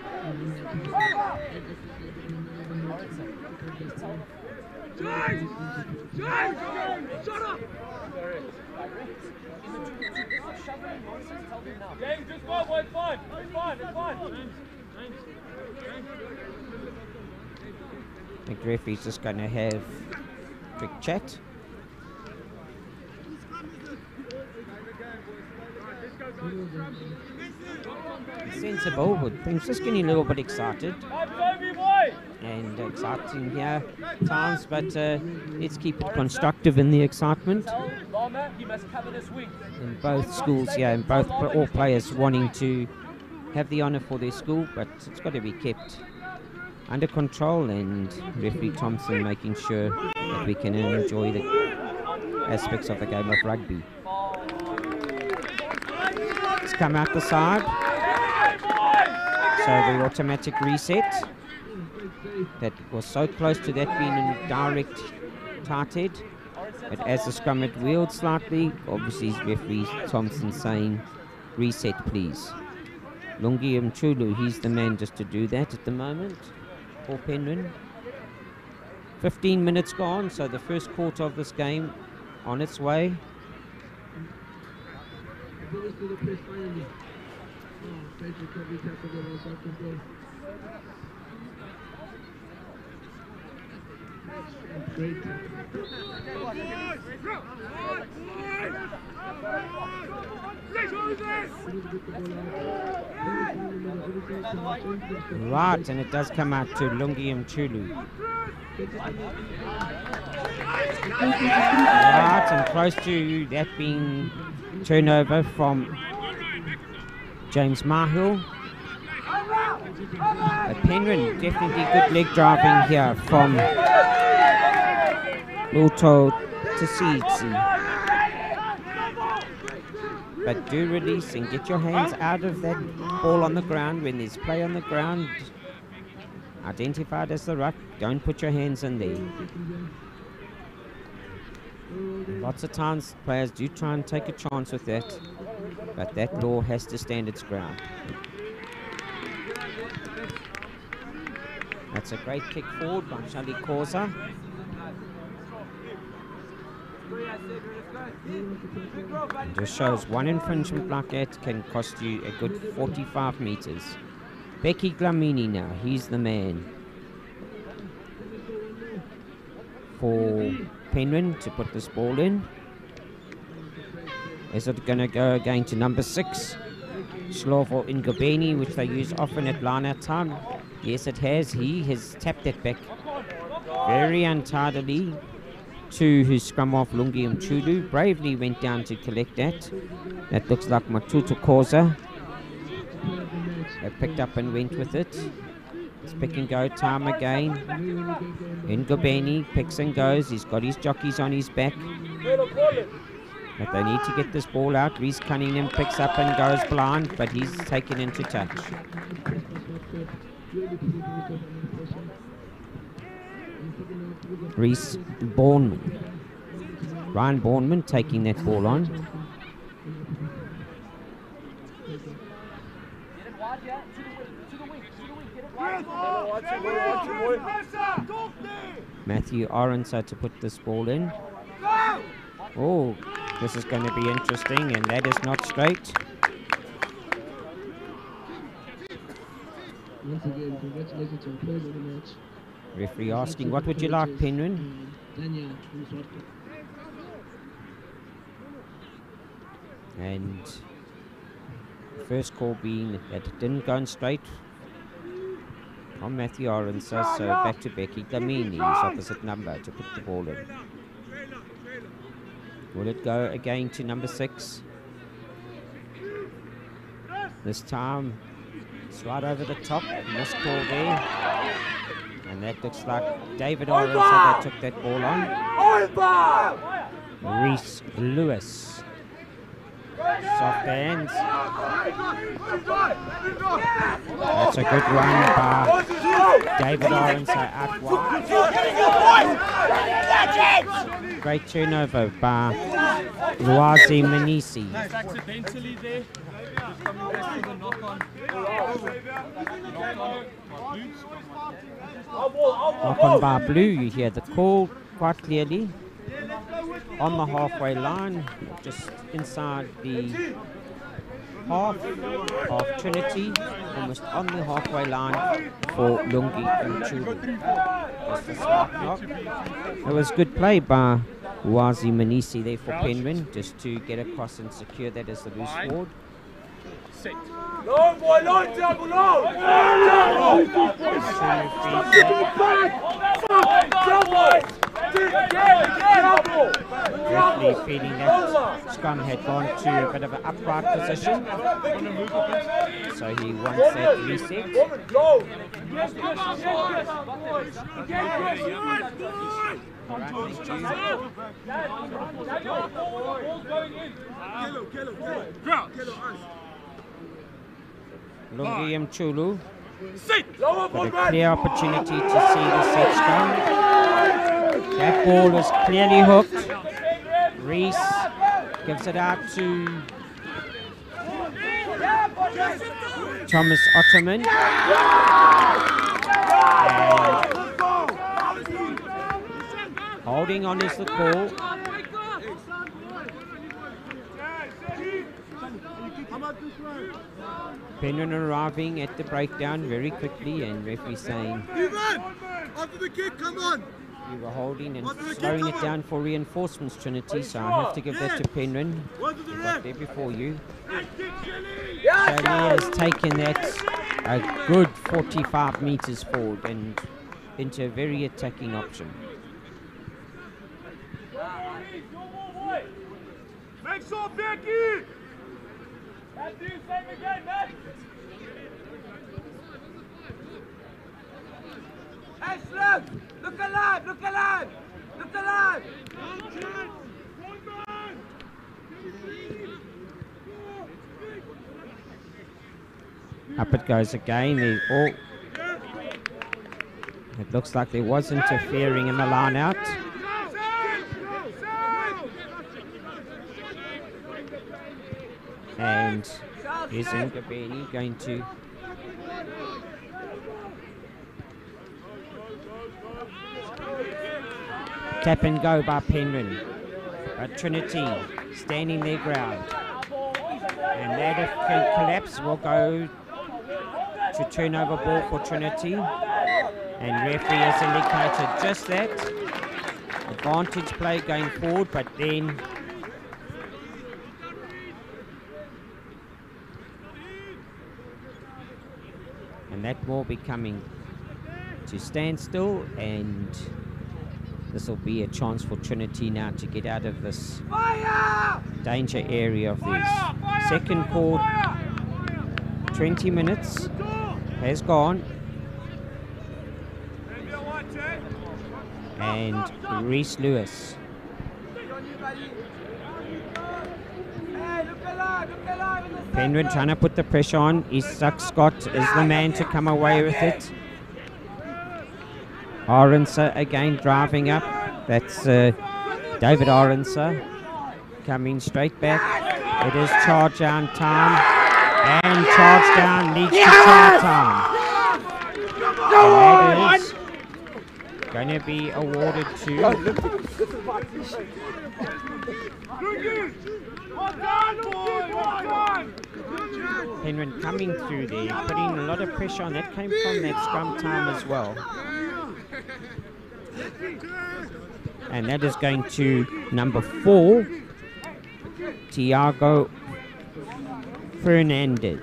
Speaker 3: James, just go, boy, it's fun. It's fun, it's fun.
Speaker 1: I think the referee's just going to have a quick chat. He's sensible, but things just getting a little bit excited. And exciting here at times, but let's keep it constructive in the excitement. In both schools here, and all players wanting to have the honour for their school, but it's got to be kept under control, and referee Thompson making sure that we can enjoy the aspects of the game of rugby. It's come out the side, so the automatic reset that was so close to that being in direct tight-head, but as the scrum had wheeled slightly, obviously referee Thompson saying reset please. Lungi Mchulu, he's the man just to do that at the moment for Penryn. 15 minutes gone, so the first quarter of this game on its way.
Speaker 7: Great.
Speaker 1: Right, and it does come out to Lungi Mchulu. Right, and close to that being turnover from James Mahill. But Penryn, definitely good leg driving here from Luto Tisitsi. But do release and get your hands out of that ball on the ground when there's play on the ground. Identified as the ruck, don't put your hands in there. Lots of times players do try and take a chance with that, but that law has to stand its ground. That's a great kick forward by Charlie Causa. And just shows one infringement like that can cost you a good 45 meters. Becky Glamini now, he's the man for Penryn to put this ball in. Is it going to go again to number 6, Slovo Ngobeni, which they use often at line-out time? Yes, it has. He has tapped that back very untidily to his scrum off Lungi Mchulu. Bravely went down to collect that. That looks like Matutu Koza. They picked up and went with it. It's pick and go time again. Ngobeni picks and goes. He's got his jockeys on his back. But they need to get this ball out. Reese Cunningham picks up and goes blind, but he's taken into touch. Reese Bourneman. Ryan Bourneman taking that ball on. Matthew Orensa to put this ball in. Oh, this is going to be interesting, and that is not straight.
Speaker 7: Once again, congratulations on closing the match.
Speaker 1: Referee asking, what would you like, Penryn? And first call being that it didn't go in straight from Matthew Orensa, so back to Becky Glamini, his opposite number, to put the ball in. Will it go again to number 6? This time, it's right over the top, missed call there. And that looks like David Orensa that took that ball on. Reese Lewis. Soft hands. That's a good run by David Orensa out wide. Great turnover by Ruazi Manisi.
Speaker 10: Accidentally there. Coming back to the knock-on.
Speaker 1: Knock on by Blue, you hear the call quite clearly. On the halfway line, just inside the half of Trinity, almost on the halfway line for Lungi Mchulu. Just a slight knock. It was good play by Wazi Manisi there for Penryn, just to get across and secure that as the loose forward.
Speaker 3: Set. Long boy, long jump, long!
Speaker 1: Referee feeling that scrum had gone to a bit of an upright position, so he wants that reset. Lungi Mchulu got a clear opportunity to see the set scrum. That ball is clearly hooked. Reese gives it out to Thomas Ottoman. And holding on is the call. Penryn arriving at the breakdown very quickly, and referee saying,
Speaker 4: Ivan, after the kick, come on.
Speaker 1: You were holding and slowing it down for reinforcements, Trinity, so I have to give that to Penryn. He got there before you. Shelley has taken that a good 45 metres forward and into a very attacking option.
Speaker 3: Make sure, Becky! Matthew, same again, Matt! Ashland! Look alive! Look alive! Look alive!
Speaker 1: Up it goes again. It looks like there was interfering in the line out. And is Ngabeni going to tap and go by Penryn? But Trinity standing their ground. And that if can collapse will go to turnover ball for Trinity. And referee has indicated just that. Advantage play going forward, but then and that ball be coming to standstill, and this will be a chance for Trinity now to get out of this danger area of theirs. Second call, 20 minutes has gone, and Reese Lewis. Penryn trying to put the pressure on. Isak Scott is the man to come away with it. Aronsa again driving up. That's David Aronsa coming straight back. It is charge down time, and charge down leads to try time. And that is going to be awarded to Penryn coming through there, putting a lot of pressure on. That came from that scrum time as well. And that is going to number 4, Tiago Fernandez.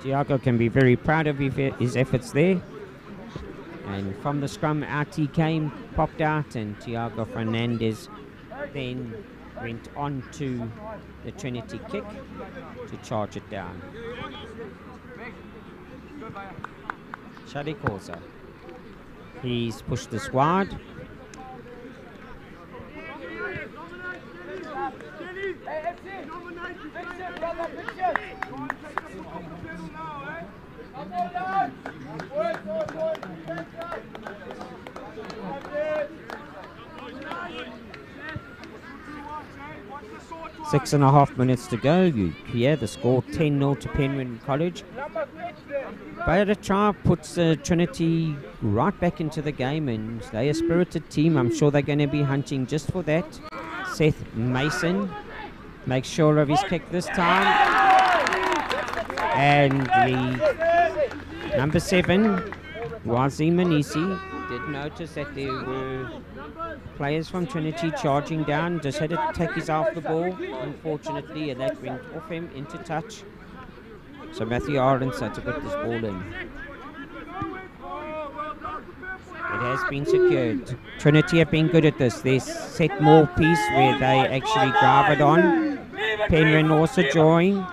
Speaker 1: Tiago can be very proud of his efforts there. And from the scrum out he came, popped out, and Tiago Fernandez then went on to the Trinity kick to charge it down. Shadi Kosa. He's pushed this wide. Six and a half minutes to go. You hear the score 10-0 to Penryn College. But a try puts Trinity right back into the game, and they're a spirited team. I'm sure they're going to be hunting just for that. Seth Mason makes sure of his kick this time. And the number 7, Wazim Manisi, did notice that there were players from Trinity charging down, just had to take his eye off the ball, unfortunately, and that went off him into touch. So Matthew Arons had to put this ball in. It has been secured. Trinity have been good at this. They set more piece where they actually drive it on. Penryn also drawing.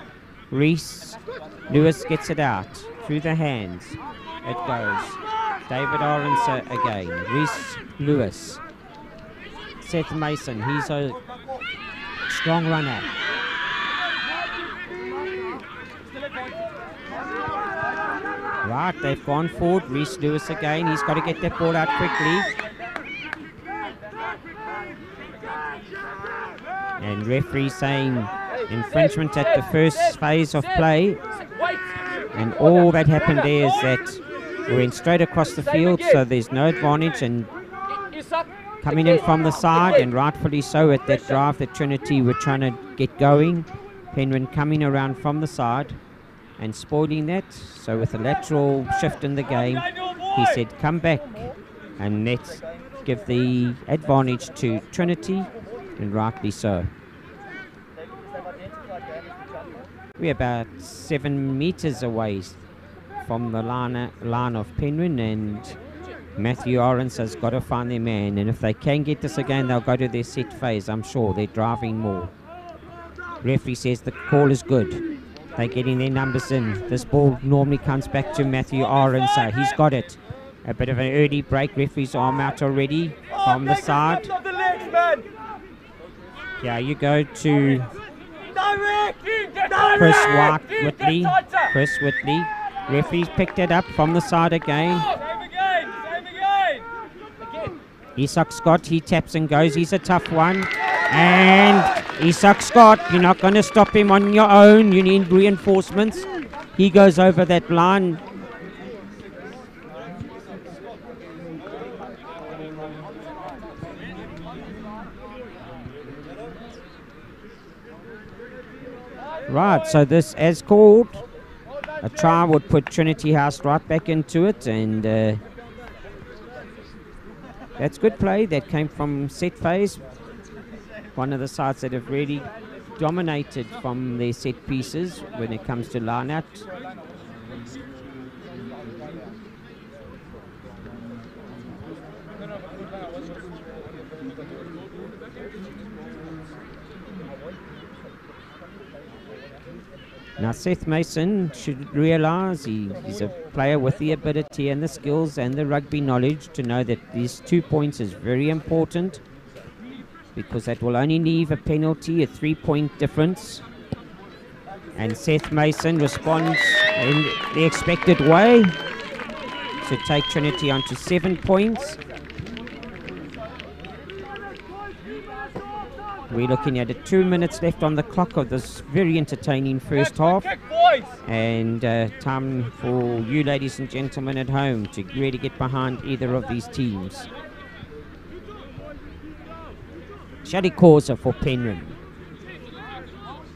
Speaker 1: Reese Lewis gets it out through the hands. It goes. David Aronsa again. Reese Lewis. Seth Mason. He's a strong runner. Right, they've gone forward. Reese Lewis again. He's got to get that ball out quickly. And referee saying infringement at the first phase of play. And all that happened there is that we went straight across the field, so there's no advantage. And coming in from the side, and rightfully so at that drive that Trinity were trying to get going. Penryn coming around from the side and spoiling that. So with a lateral shift in the game, he said, come back and let's give the advantage to Trinity, and rightly so. We're about 7 meters away from the line of Penryn, and Matthew Orange has got to find their man, and if they can get this again, they'll go to their set phase. I'm sure they're driving more. Referee says the call is good. They're getting their numbers in. This ball normally comes back to Matthew Orange. He's got it. A bit of an early break. Referee's arm out already from the side. Yeah, you go to Chris Whitley. Referee's picked it up from the side again. Isak Scott, he taps and goes. He's a tough one. And Isak Scott, you're not going to stop him on your own. You need reinforcements. He goes over that line. Right, so this, as called, a try would put Trinity House right back into it, and that's good play. That came from set phase. One of the sides that have really dominated from their set pieces when it comes to line out. Now Seth Mason should realise he's a player with the ability and the skills and the rugby knowledge to know that these 2 points is very important, because that will only leave a penalty, a 3-point difference. And Seth Mason responds in the expected way to take Trinity onto 7 points. We're looking at 2 minutes left on the clock of this very entertaining first half, and time for you ladies and gentlemen at home to really get behind either of these teams. Shadi Causa for Penryn.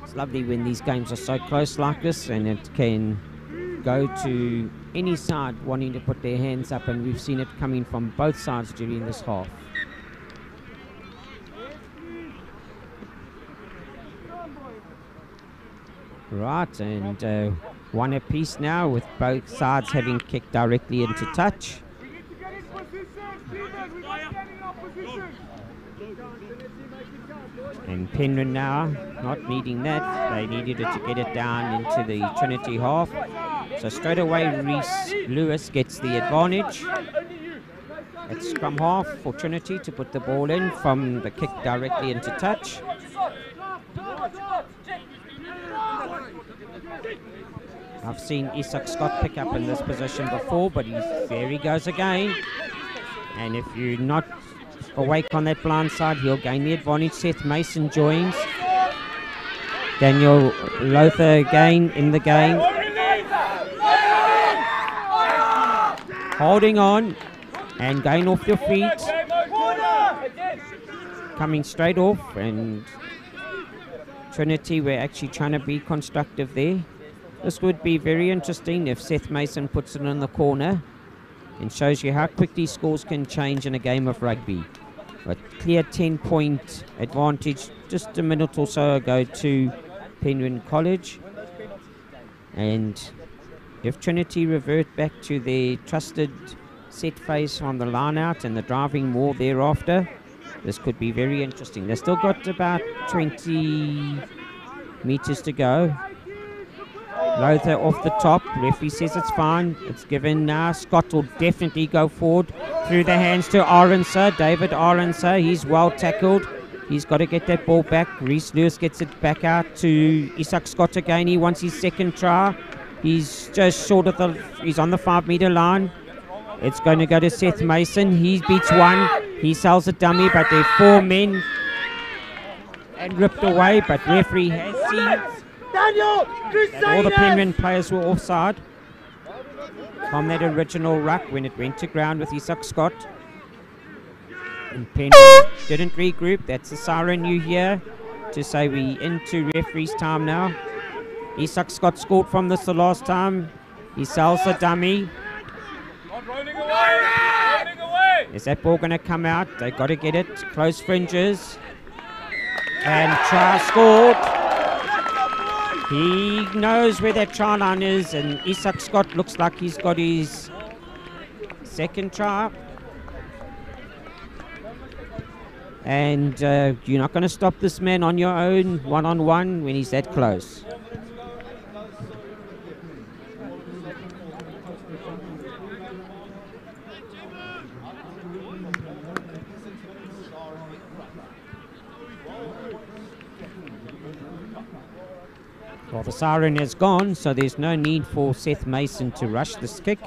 Speaker 1: It's lovely when these games are so close like this, and it can go to any side wanting to put their hands up, and we've seen it coming from both sides during this half. Right, and one apiece now, with both sides having kicked directly into touch. And Penryn now not needing that. They needed it to get it down into the Trinity half. So straight away Reese Lewis gets the advantage. It's scrum half for Trinity to put the ball in from the kick directly into touch. I've seen Isak Scott pick up in this position before, but there he goes again. And if you're not awake on that blind side, he'll gain the advantage. Seth Mason joins. Daniel Lothar again in the game. Holding on and going off your feet. Coming straight off, and Trinity were actually trying to be constructive there. This would be very interesting if Seth Mason puts it in the corner, and shows you how quickly scores can change in a game of rugby. A clear 10-point advantage just a minute or so ago to Penryn College. And if Trinity revert back to their trusted set phase from the line out and the driving more thereafter, this could be very interesting. They've still got about 20 meters to go. Lothar off the top. Referee says it's fine. It's given now. Scott will definitely go forward through the hands to Aronsa. David Aronsa. He's well tackled. He's got to get that ball back. Reese Lewis gets it back out to Isak Scott again. He wants his second try. He's just short of the... He's on the 5-meter line. It's going to go to Seth Mason. He beats one. He sells a dummy, but there are 4 men and ripped away. But referee has seen that all the Penryn players were offside from that original ruck when it went to ground with Isak Scott. And Penrith didn't regroup. That's the siren you hear to say we into referee's time now. Isak Scott scored from this the last time. He sells a dummy.
Speaker 10: Not rolling away! Rolling away!
Speaker 1: Is that ball going to come out? They got to get it. Close fringes. And try scored. He knows where that try line is, and Isak Scott looks like he's got his second try. And you're not going to stop this man on your own, one-on-one, when he's that close. Well, the siren has gone, so there's no need for Seth Mason to rush this kick.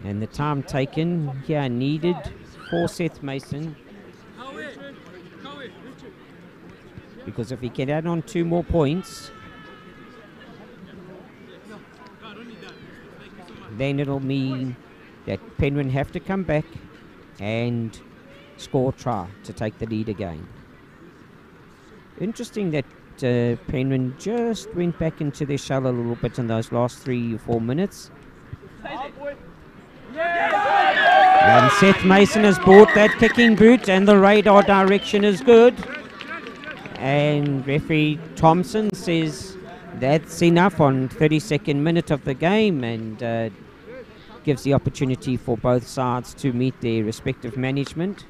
Speaker 1: And the time taken here needed for Seth Mason, because if he can add on 2 more points, then it'll mean that Penrith have to come back and score a try to take the lead again. Interesting that Penrith just went back into their shell a little bit in those last 3 or 4 minutes. And Seth Mason has brought that kicking boot, and the radar direction is good. And referee Thompson says that's enough on 32nd minute of the game, and gives the opportunity for both sides to meet their respective management.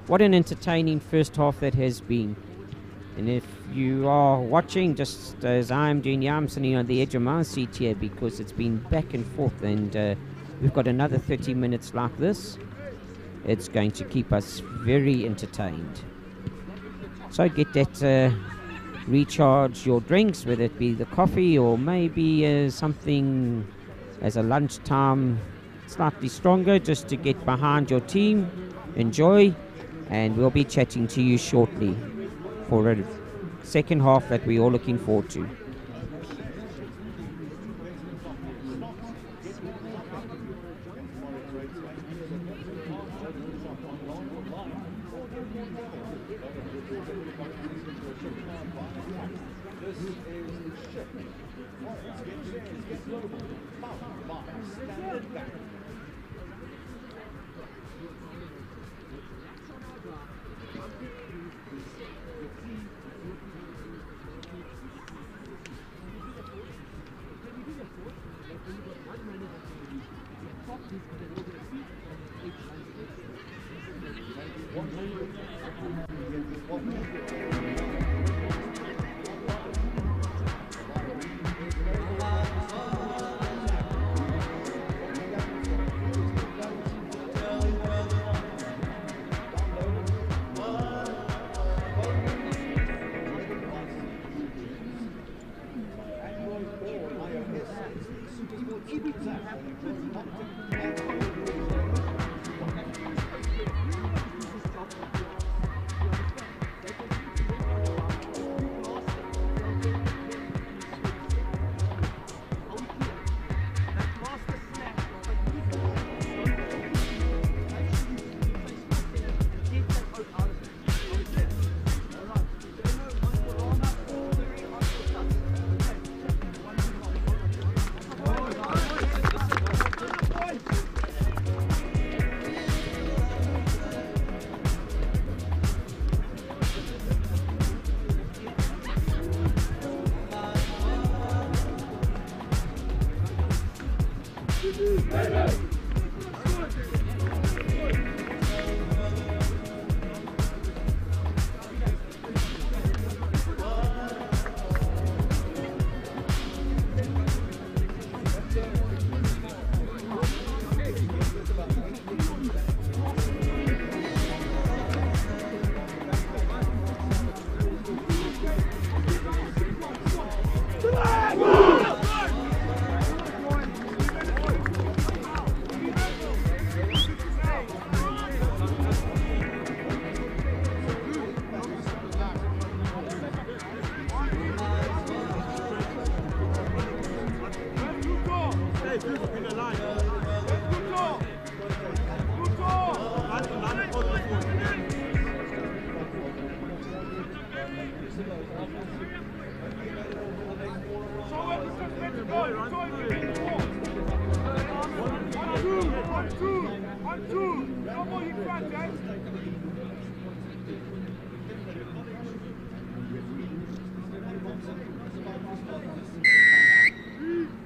Speaker 1: What an entertaining first half that has been. And if you are watching, just as I'm doing, I'm sitting on the edge of my seat here because it's been back and forth, and we've got another 30 minutes like this. It's going to keep us very entertained. So get that, recharge your drinks, whether it be the coffee or maybe something as a lunchtime slightly stronger, just to get behind your team. Enjoy. And we'll be chatting to you shortly for a second half that we're all looking forward to.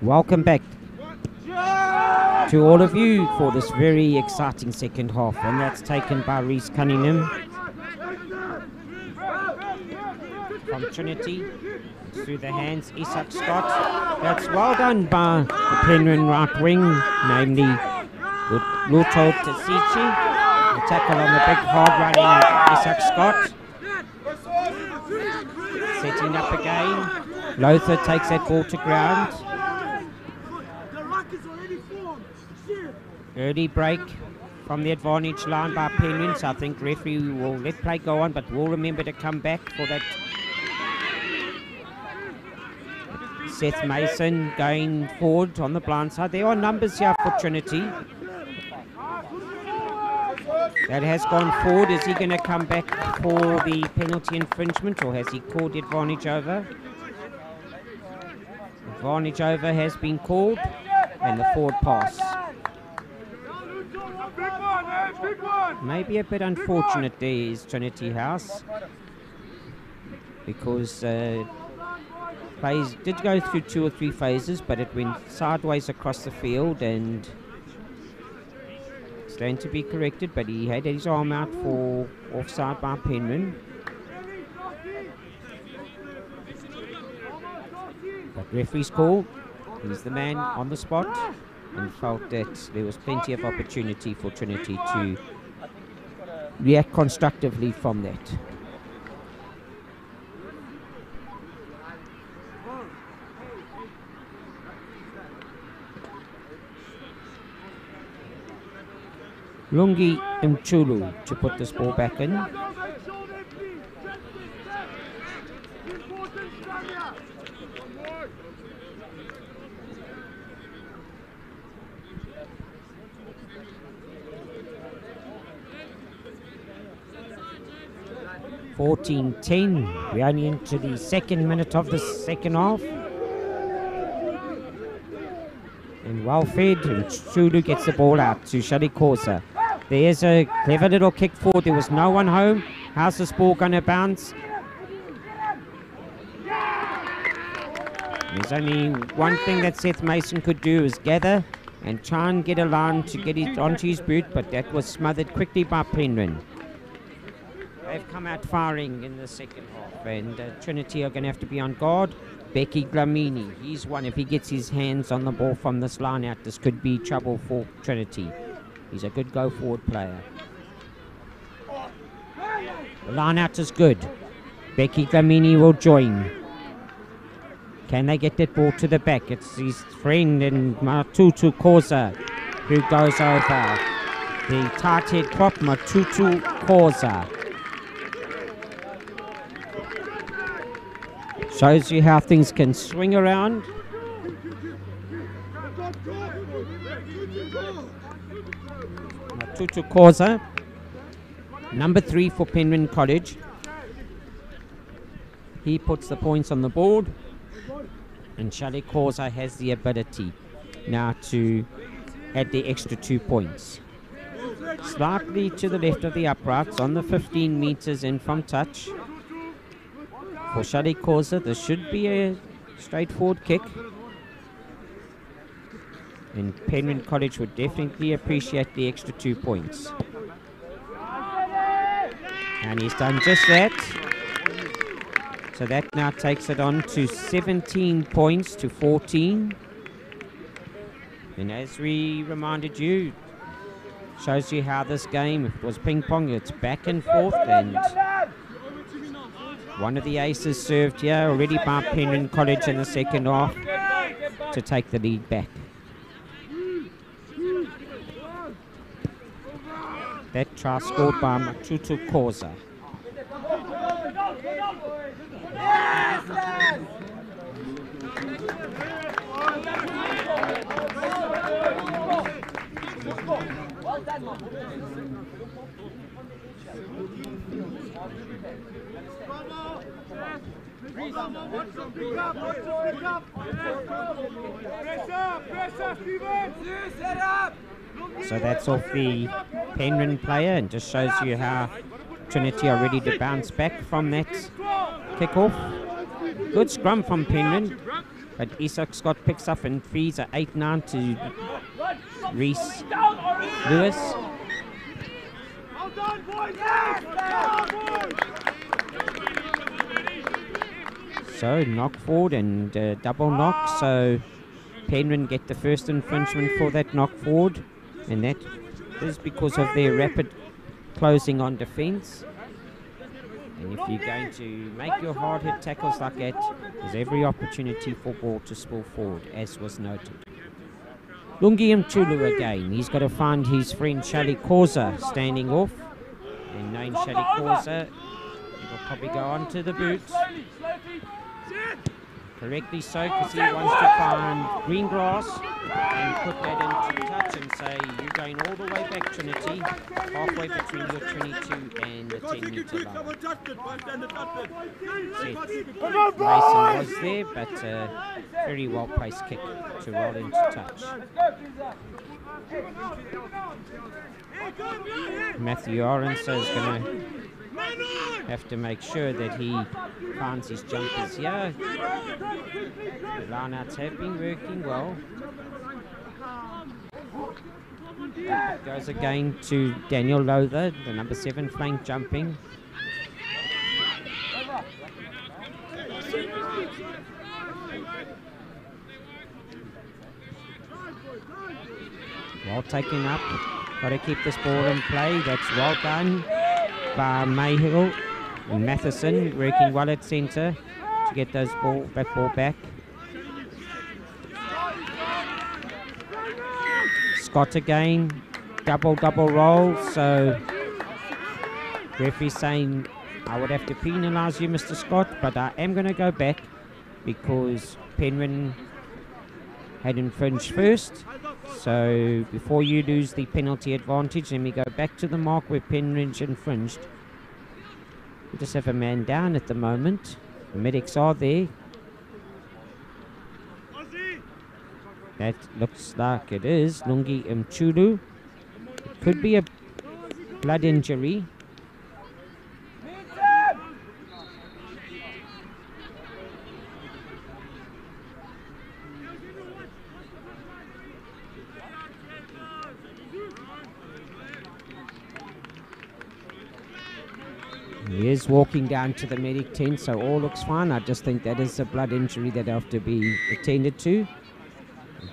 Speaker 1: Welcome back to all of you for this very exciting second half, and that's taken by Reese Cunningham from Trinity through the hands Isak Scott. That's well done by the Penryn right wing, namely Luto Tasici. The tackle on the big hard running Isak Scott. Setting up again. Lothar takes that ball to ground. Early break from the advantage line by Penryn, so I think referee will let play go on, but will remember to come back for that. Seth Mason going forward on the blind side. There are numbers here for Trinity. That has gone forward. Is he going to come back for the penalty infringement, or has he called the advantage over? Advantage over has been called, and the forward pass. Maybe a bit unfortunate there is Trinity House, because plays did go through 2 or 3 phases, but it went sideways across the field and it's going to be corrected, but he had his arm out for offside by Penryn. But referee's call, he's the man on the spot, and felt that there was plenty of opportunity for Trinity to react constructively from that. Lungi Mchulu to put this ball back in. (14-10). We're only into the second minute of the second half. And well fed, and Chulu gets the ball out to Shalikosa. There's a clever little kick forward. There was no one home. How's this ball going to bounce? There's only one thing that Seth Mason could do, is gather and try and get a line to get it onto his boot, but that was smothered quickly by Penryn. They've come out firing in the second half, and Trinity are going to have to be on guard. Becky Glamini, he's one. If he gets his hands on the ball from this line out, this could be trouble for Trinity. He's a good go-forward player. The line out is good. Becky Glamini will join. Can they get that ball to the back? It's his friend and Matutu Koza who goes over. The tight head prop, Matutu Koza. Shows you how things can swing around. Matutu Koza, number 3 for Penryn College. He puts the points on the board, and Shali Koza has the ability now to add the extra 2 points. Slightly to the left of the uprights, on the 15 meters in from touch. For Shali Koza, this should be a straightforward kick. And Penryn College would definitely appreciate the extra 2 points. And he's done just that. So that now takes it on to 17 points to 14. And as we reminded you, shows you how this game, if it was ping pong, it's back and forth, and one of the aces served here already by Penryn College in the second half to take the lead back. That try scored by Matutu Koza. So that's off the Penryn player and just shows you how Trinity are ready to bounce back from that kick-off. Good scrum from Penryn, but Isak Scott picks up and feeds a 8-9 to Reese Lewis. So knock forward and double knock, so Penryn get the first infringement for that knock forward, and that is because of their rapid closing on defence. And if you're going to make your hard hit tackles like that, there's every opportunity for ball to spill forward, as was noted. Lungi Mchulu again. He's got to find his friend Shali Koza standing off. And knowing Shali Koza, he will probably go on to the boots. Correctly so, because he wants to find green grass and put that into touch and say, you're going all the way back, Trinity, halfway between your 22 and the 10-metre line. Mason was there, but a very well-placed kick to roll into touch. Matthew Orenso is going to have to make sure that he finds his jumpers here. The lineouts have been working well. It goes again to Daniel Lowther, the number 7 flank jumping. Well taken up. Got to keep this ball in play. That's well done by Mayhill and Matheson, working well at centre to get that ball back. Scott again, double roll, so referee saying I would have to penalise you, Mr. Scott, but I am going to go back because Penryn had infringed first. So before you lose the penalty advantage, let me go back to the mark where Penryn infringed. We just have a man down at the moment. The medics are there. That looks like it is Lungi Mchulu. It could be a blood injury. He is walking down to the medic tent, so all looks fine. I just think that is a blood injury that have to be attended to.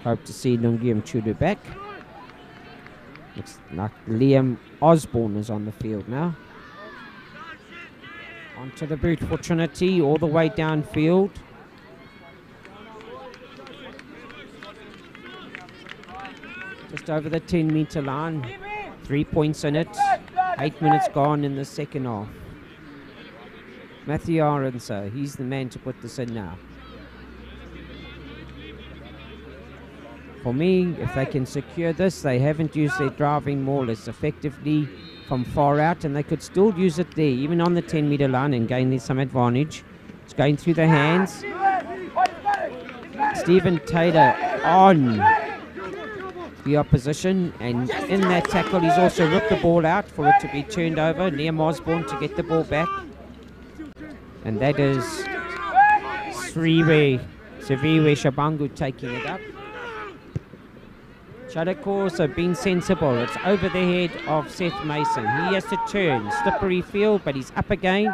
Speaker 1: Hope to see Lungi Mchulu back. Looks like Liam Osborne is on the field now. Onto the boot for Trinity, all the way downfield. Just over the 10-metre line. 3 points in it. 8 minutes gone in the second half. Matthew Aronso, he's the man to put this in now. For me, if they can secure this, they haven't used their driving maulers effectively from far out, and they could still use it there, even on the 10-metre line, and gain some advantage. It's going through the hands. Stephen Taylor on the opposition, and in that tackle, he's also ripped the ball out for it to be turned over. Liam Osborne to get the ball back. And that is Sriwe Shabangu taking it up. Chadakors have been sensible. It's over the head of Seth Mason. He has to turn. Slippery field, but he's up again.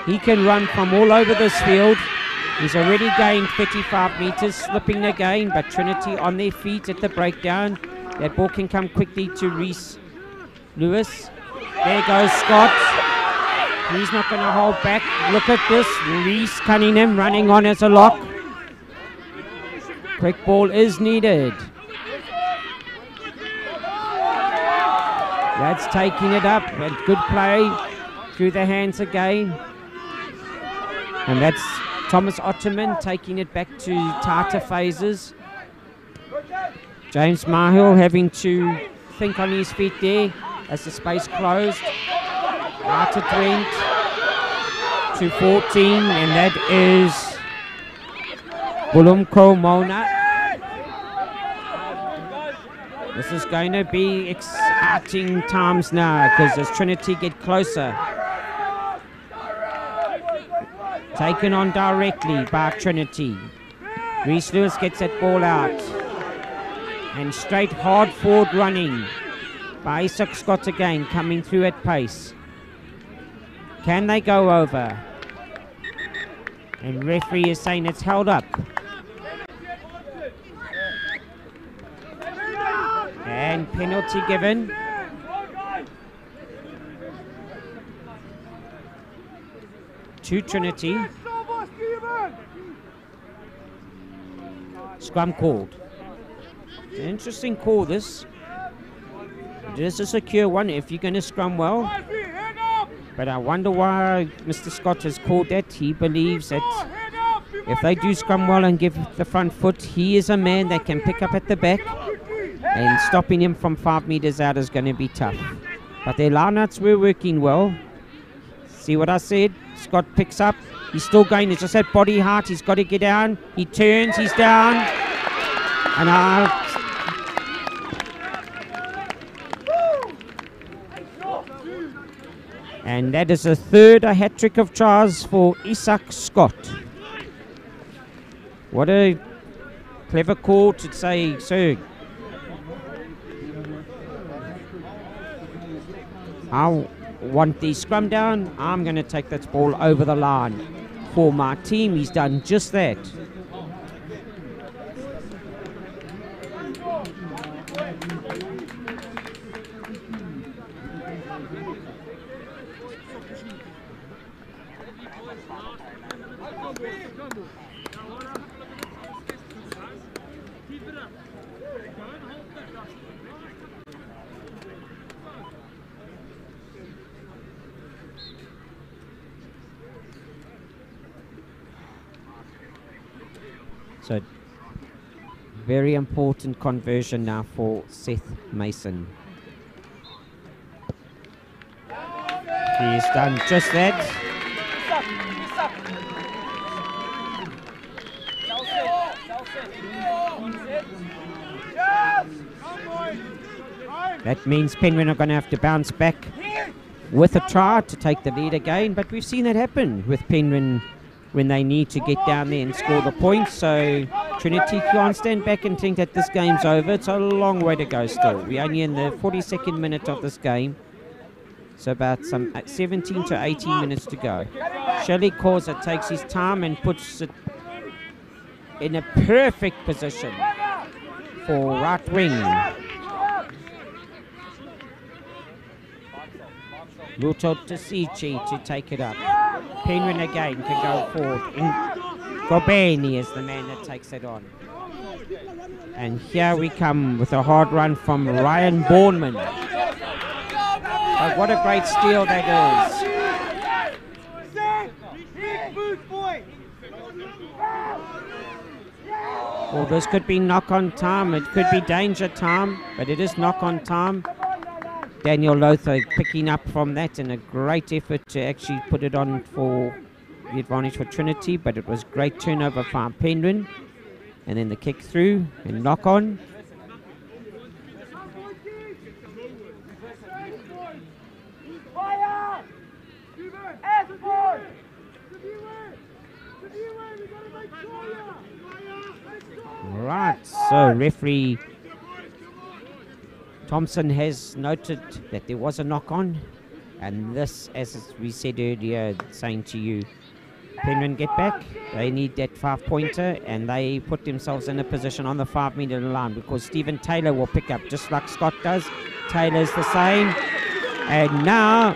Speaker 1: He can run from all over this field. He's already gained 35 metres, slipping again, but Trinity on their feet at the breakdown. That ball can come quickly to Reese Lewis. There goes Scott. He's not going to hold back. Look at this. Reese Cunningham running on as a lock. Quick ball is needed. That's taking it up. And good play through the hands again. And that's Thomas Ottoman taking it back to tighter phases. James Mahill having to think on his feet there as the space closed. Out it went to 14, and that is Bulumko Mona. This is going to be exciting times now because as Trinity get closer. Taken on directly by Trinity. Reese Lewis gets that ball out. And straight hard forward running by Isak Scott again, coming through at pace. Can they go over? And referee is saying it's held up. And penalty given. To Trinity. Scrum called. It's an interesting call this. It is a secure one if you're going to scrum well. But I wonder why Mr. Scott has called that. He believes that if they do scrum well and give the front foot, he is a man that can pick up at the back. And stopping him from 5 meters out is going to be tough. But their lineouts were working well. See what I said? Scott picks up. He's still going. It's just that body height. He's got to get down. He turns. He's down. And and that is a third hat-trick of tries for Isak Scott. What a clever call to say, sir. I want the scrum down. I'm going to take that ball over the line. For my team, he's done just that. So, very important conversion now for Seth Mason. He's done just that. That means Penryn are going to have to bounce back with a try to take the lead again, but we've seen that happen with Penryn when they need to get down there and score the points. So Trinity can't stand back and think that this game's over. It's a long way to go still. We're only in the 42nd minute of this game. So about some 17 to 18 minutes to go. Shelley Causa takes his time and puts it in a perfect position for right wing. Luto Tasici to take it up. Penryn again can go forward. Gobeni is the man that takes it on. And here we come with a hard run from Ryan Bourneman. Oh, what a great steal that is. Well, this could be knock-on time. It could be danger time, but it is knock-on time. Daniel Lothar picking up from that, and a great effort to actually put it on for the advantage for Trinity, but it was great turnover from Penryn. And then the kick through and knock on. Right, so referee Thompson has noted that there was a knock-on, and this, as we said earlier, saying to you, Penryn get back, they need that 5-pointer, and they put themselves in a position on the 5-meter line because Stephen Taylor will pick up just like Scott does. Taylor's the same, and now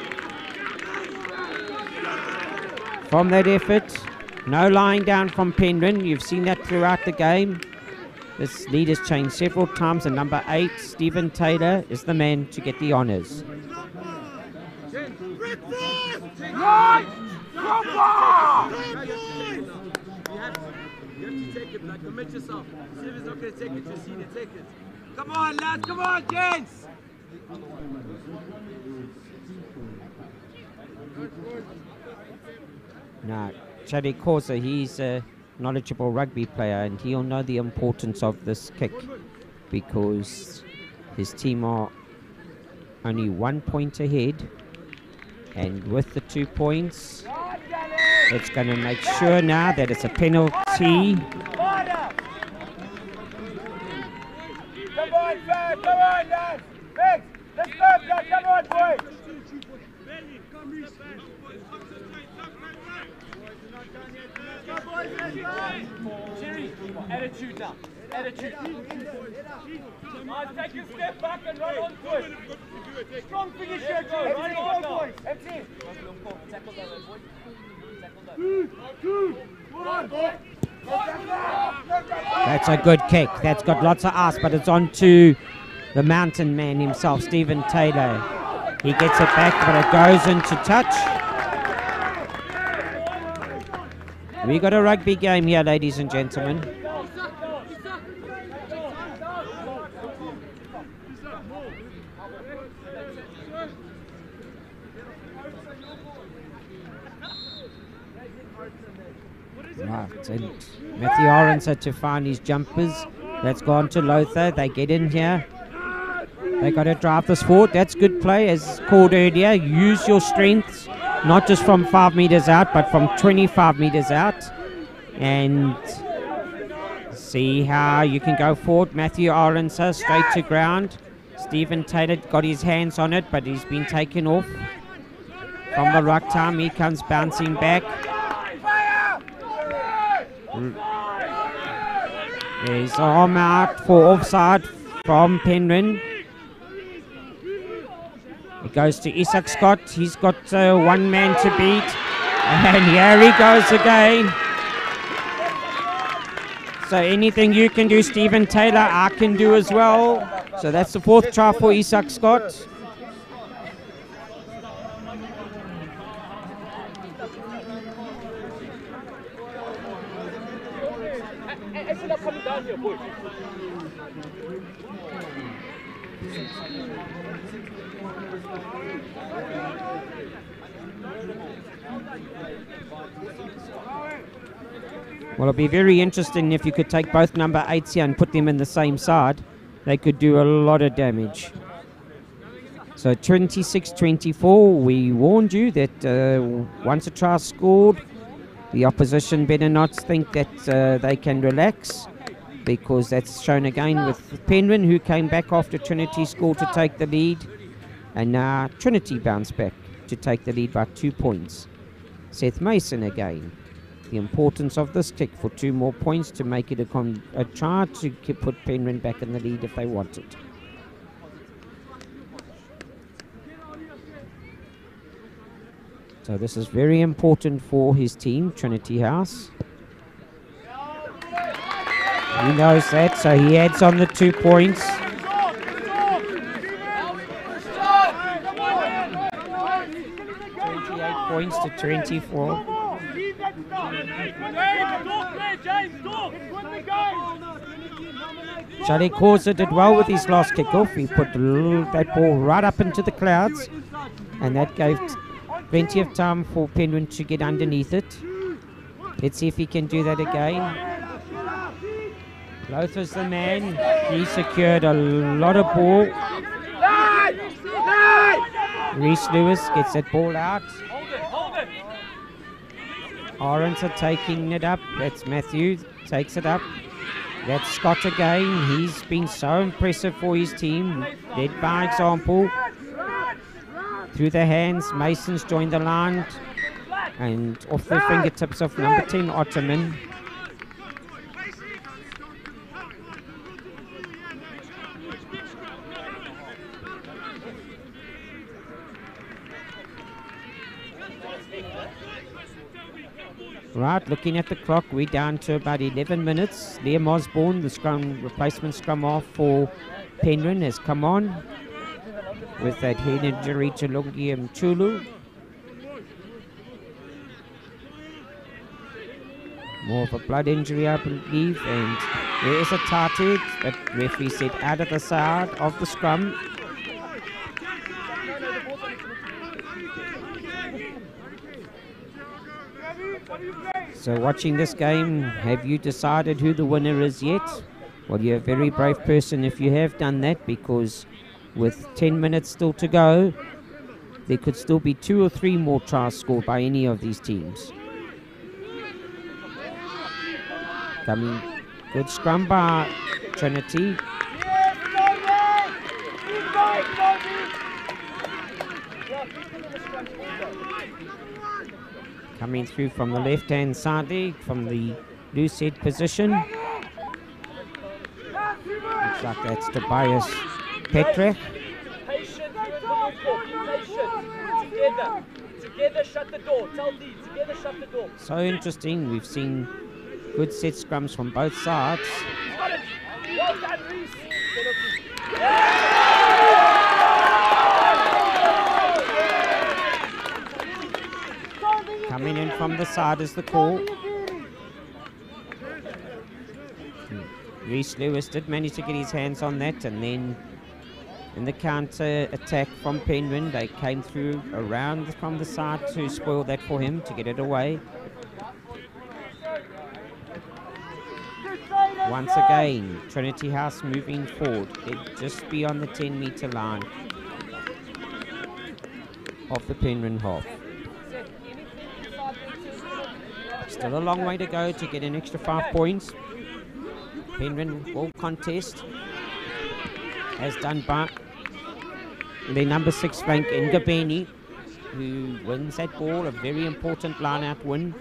Speaker 1: from that effort, no lying down from Penryn. You've seen that throughout the game. This lead has changed several times, and number 8, Stephen Taylor, is the man to get the honours.
Speaker 11: You have to take it, commit yourself. See if it's okay to take it, take it. Come on, lads, come on, gents!
Speaker 1: Now, Charlie Corsa, he's a knowledgeable rugby player, and he'll know the importance of this kick because his team are only 1 point ahead, and with the 2 points, it's going to make sure now that it's a penalty.
Speaker 3: Come on, Fab, come on, lads. Mix, let's go, Jack, come on, boys.
Speaker 10: Jerry, attitude now. Attitude. Take a step back and run on to it. Strong finish here, go. Right on now. MC. Tackle that, boy.
Speaker 1: That's a good kick. That's got lots of ass, but it's on to the mountain man himself, Stephen Taylor. He gets it back, but it goes into touch. We got a rugby game here, ladies and gentlemen. Right, and Matthew Orange had to find his jumpers. That's gone to Lothar. They get in here. They got to drive this forward. That's good play, as called earlier. Use your strengths, not just from 5 meters out, but from 25 meters out. And see how you can go forward. Matthew Orange straight to ground. Stephen Taylor got his hands on it, but he's been taken off from the ruck time. He comes bouncing back. There's arm out for offside from Penryn. It goes to Isak Scott. He's got one man to beat. And here he goes again. So anything you can do, Stephen Taylor, I can do as well. So that's the 4th try for Isak Scott. Well, it'll be very interesting if you could take both number 8s here and put them in the same side. They could do a lot of damage. So 26-24, we warned you that once a try scored, the opposition better not think that they can relax, because that's shown again with Penryn, who came back after Trinity scored to take the lead, and now Trinity bounced back to take the lead by 2 points. Seth Mason again. The importance of this kick for 2 more points to make it a try to put Penryn back in the lead if they want it. So this is very important for his team, Trinity House. He knows that, so he adds on the 2 points. 28 points to 24. Charlie Corsa did well with his last kickoff. He put that ball right up into the clouds, and that gave plenty of time for Penryn to get underneath it. Let's see if he can do that again. Lothar's the man. He secured a lot of ball. Reese Lewis gets that ball out. Orange are taking it up. That's Matthew. Takes it up. That's Scott again. He's been so impressive for his team. Led by example. Through the hands, Mason's joined the line. And off the fingertips of number 10, Ottoman. Right, looking at the clock, we're down to about 11 minutes. Liam Osborne, the scrum replacement scrum half for Penryn, has come on with that head injury to Lungi Mchulu. More of a blood injury, I believe, and there is a target, but referee said out of the side of the scrum. So watching this game, have you decided who the winner is yet? Well, you're a very brave person if you have done that, because with 10 minutes still to go, there could still be 2 or 3 more tries scored by any of these teams. Coming, good scrum by Trinity. Coming through from the left-hand side there, from the loose head position. Looks like that's Tobias Petrek.
Speaker 10: Patient, together. Together, shut the door. Tell Lee, together, shut the door.
Speaker 1: So interesting. We've seen good set scrums from both sides.
Speaker 10: Well done, Reese.
Speaker 1: Coming in from the side is the call. Reese Lewis did manage to get his hands on that, and then in the counter attack from Penryn, they came through around from the side to spoil that for him, to get it away. Once again, Trinity House moving forward. They'd just be on the 10-metre line of the Penryn half. Still a long way to go to get an extra 5 points. Penryn will contest, as done by the number 6 flank Ngabeni, who wins that ball, a very important line-out win.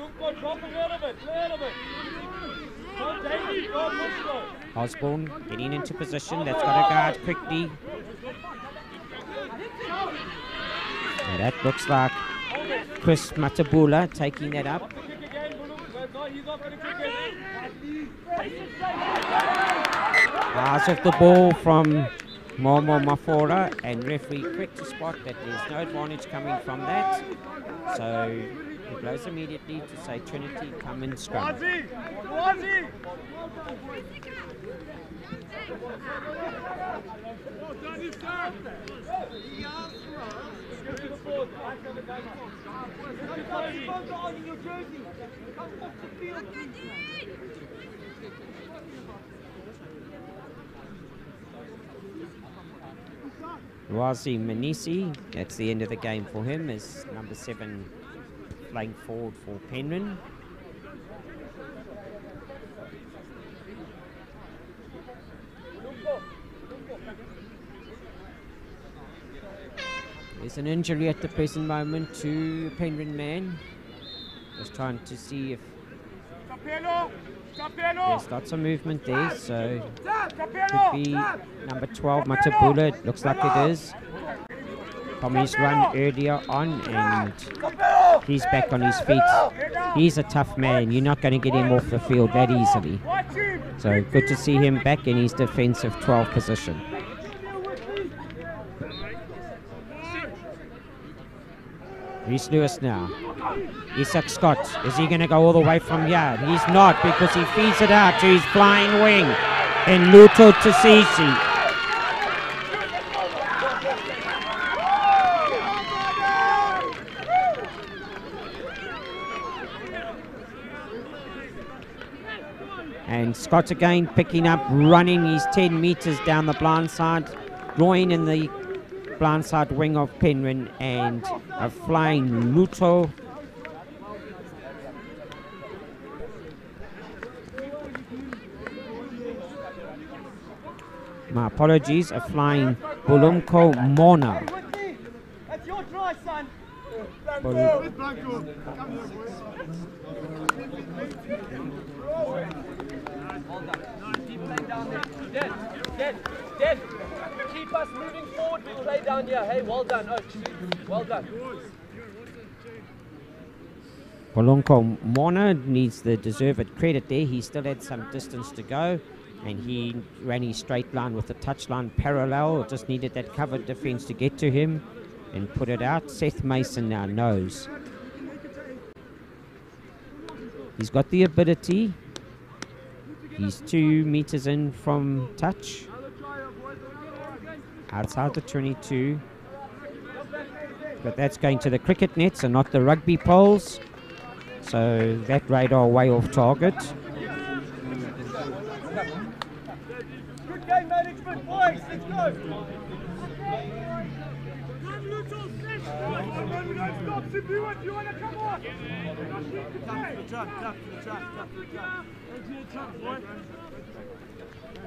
Speaker 1: Osborne getting into position, that's got to guard quickly. And that looks like Chris Matabula taking that up. Pass off the ball from Momo Mafora, and referee quick to spot that there's no advantage coming from that. So he blows immediately to say Trinity come and scrum. Wazi Manisi, that's the end of the game for him, is number 7 flank forward for Penryn. There's an injury at the present moment to a Penryn man. Just trying to see if there's lots of movement there, so could be number 12 Matabula, it looks like it is. From his run earlier on, and he's back on his feet. He's a tough man, you're not going to get him off the field that easily. So good to see him back in his defensive 12 position. Reese Lewis now. Isak Scott, is he going to go all the way from here? He's not, because he feeds it out to his flying wing in Luto Tasisi. And Scott again picking up, running his 10 metres down the blind side, drawing in the blind side wing of Penryn, and a flying Luto. My apologies, a flying Bulumko Mona.
Speaker 3: That's your try, son.
Speaker 10: Dead. Keep us moving forward. We play down here. Hey, well done, Oaks. Well done.
Speaker 1: Bulumko Mona needs the deserved credit there. He still had some distance to go, and he ran his straight line with the touchline parallel. Just needed that covered defence to get to him and put it out. Seth Mason now knows. He's got the ability. He's 2 metres in from touch. Outside the 22. But that's going to the cricket nets and not the rugby poles. So that radar way off target.
Speaker 3: Good game management, boys. Let's go. If you want to come on.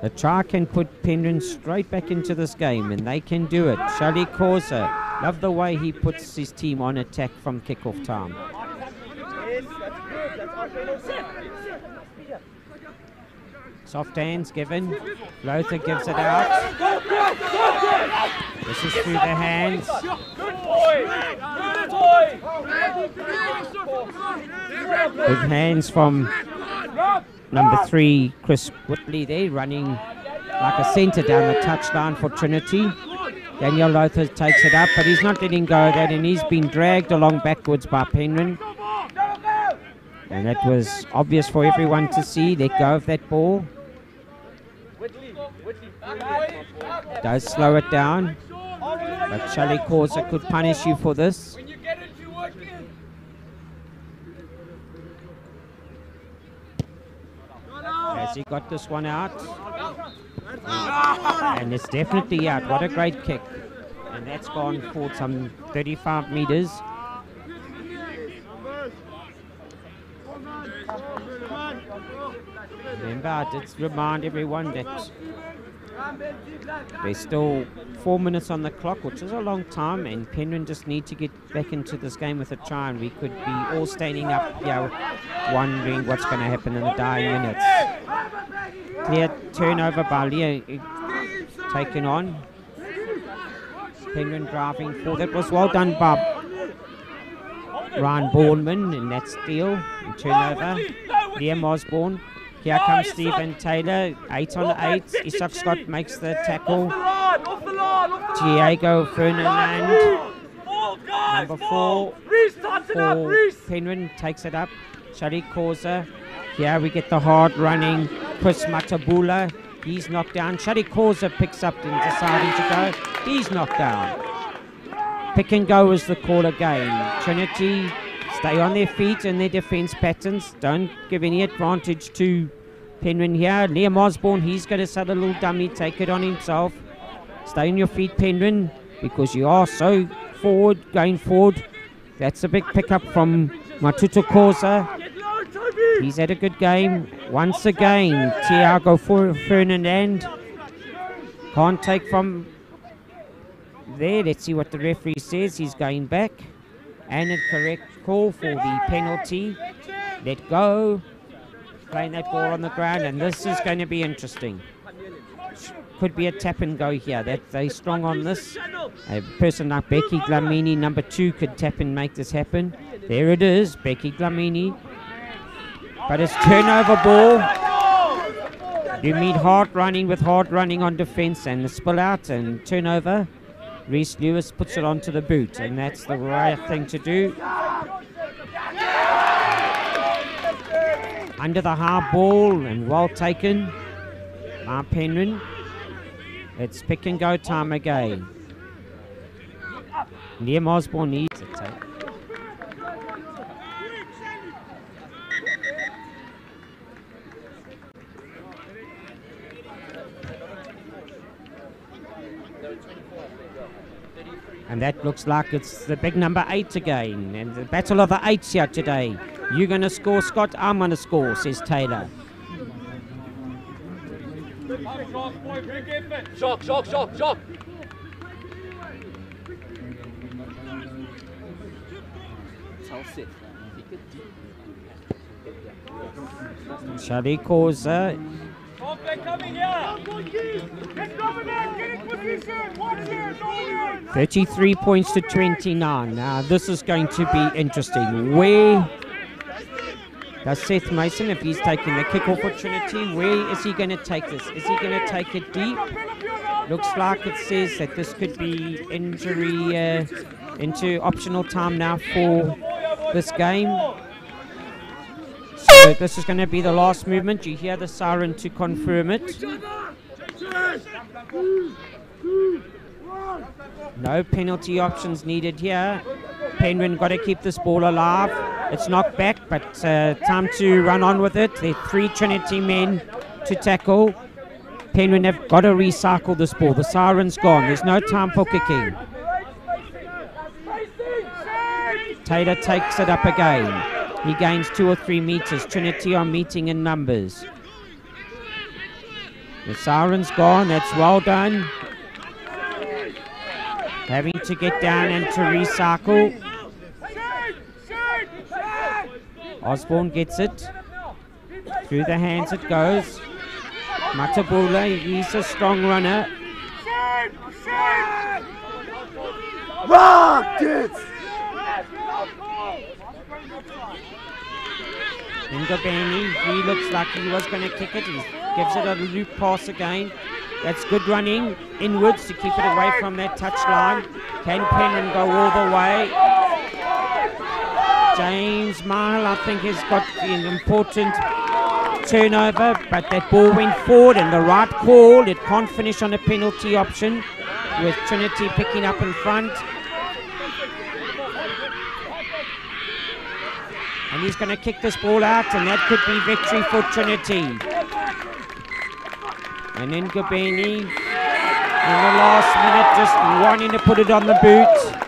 Speaker 1: The try can put Penryn straight back into this game, and they can do it. Charlie Causa, love the way he puts his team on attack from kick-off time.
Speaker 2: Yes, that's good. That's our penalty.
Speaker 1: Soft hands given. Lothar gives it out. This is through the hands.
Speaker 3: Good boy. Good boy.
Speaker 1: Good hands from number 3, Chris Whitley there, running like a centre down the touchline for Trinity. Daniel Lothar takes it up, but he's not letting go of that, and he's been dragged along backwards by Penryn. And that was obvious for everyone to see. Let go of that ball. Does slow it down, but Charlie Causa could punish you for this. Has he got this one out? And it's definitely out. What a great kick. And that's gone for some 35 metres. Remember, I did remind everyone that there's still 4 minutes on the clock, which is a long time, and Penryn just need to get back into this game with a try, and we could be all standing up, wondering what's going to happen in the dying minutes. Clear turnover by Leo, taken on. Penryn driving forward. That was well done by Ryan Bourneman in that steal and turnover. Liam Osborne. Here comes Stephen Taylor, 8 on 8. Isak Scott makes the tackle. Diego Ferdinand, number 4 for Penryn, takes it up. Charlie Causa. Here we get the hard running Chris Matabula. He's knocked down. Charlie Causa picks up and deciding to go. He's knocked down. Pick and go is the call again. Trinity stay on their feet in their defence patterns. Don't give any advantage to Penryn here. Liam Osborne, he's going to set a little dummy, take it on himself. Stay on your feet, Penryn, because you are so forward, going forward. That's a big pickup from Matutu Causa. He's had a good game. Once again, Tiago Ferdinand can't take from there. Let's see what the referee says. He's going back. And a correct call for the penalty. Let go. Playing that ball on the ground, and this is going to be interesting. Could be a tap and go here. They're strong on this. A person like Becky Glamini, number 2, could tap and make this happen. There it is, Becky Glamini. But it's turnover ball. You meet hard running with hard running on defence, and the spill out and turnover. Reese Lewis puts it onto the boot, and that's the right thing to do. Under the hard ball, and well taken by Penryn. It's pick and go time again. Liam Osborne needs a take. And that looks like it's the big number 8 again. And the battle of the 8s here today. You're going to score, Scott. I'm going to score, says Taylor.
Speaker 10: Shock, shock, shock, shock.
Speaker 1: Charlie Causa. 33 points to 29. Now this is going to be interesting. Where does Seth Mason, if he's taking the kick off opportunity, where is he going to take this? Is he going to take it deep? Looks like it says that this could be injury into optional time now for this game. So this is going to be the last movement. You hear the siren to confirm it. No penalty options needed here. Penryn got to keep this ball alive. It's knocked back, but time to run on with it. There are 3 Trinity men to tackle. Penryn have got to recycle this ball. The siren's gone. There's no time for kicking. Taylor takes it up again. He gains 2 or 3 meters. Trinity are meeting in numbers. The siren's gone. That's well done. Having to get down and to recycle. Osborne gets it. Through the hands it goes. Matabula, he's a strong runner.
Speaker 4: Rockets!
Speaker 1: Ngobeni, he looks like he was going to kick it. He gives it a loop pass again. That's good running inwards to keep it away from that touchline. Can Penryn go all the way? James Mile, I think, has got an important turnover, but that ball went forward and the right call. It can't finish on a penalty option with Trinity picking up in front. And he's going to kick this ball out, and that could be victory for Trinity. And then Ngobeni, in the last minute, just wanting to put it on the boot.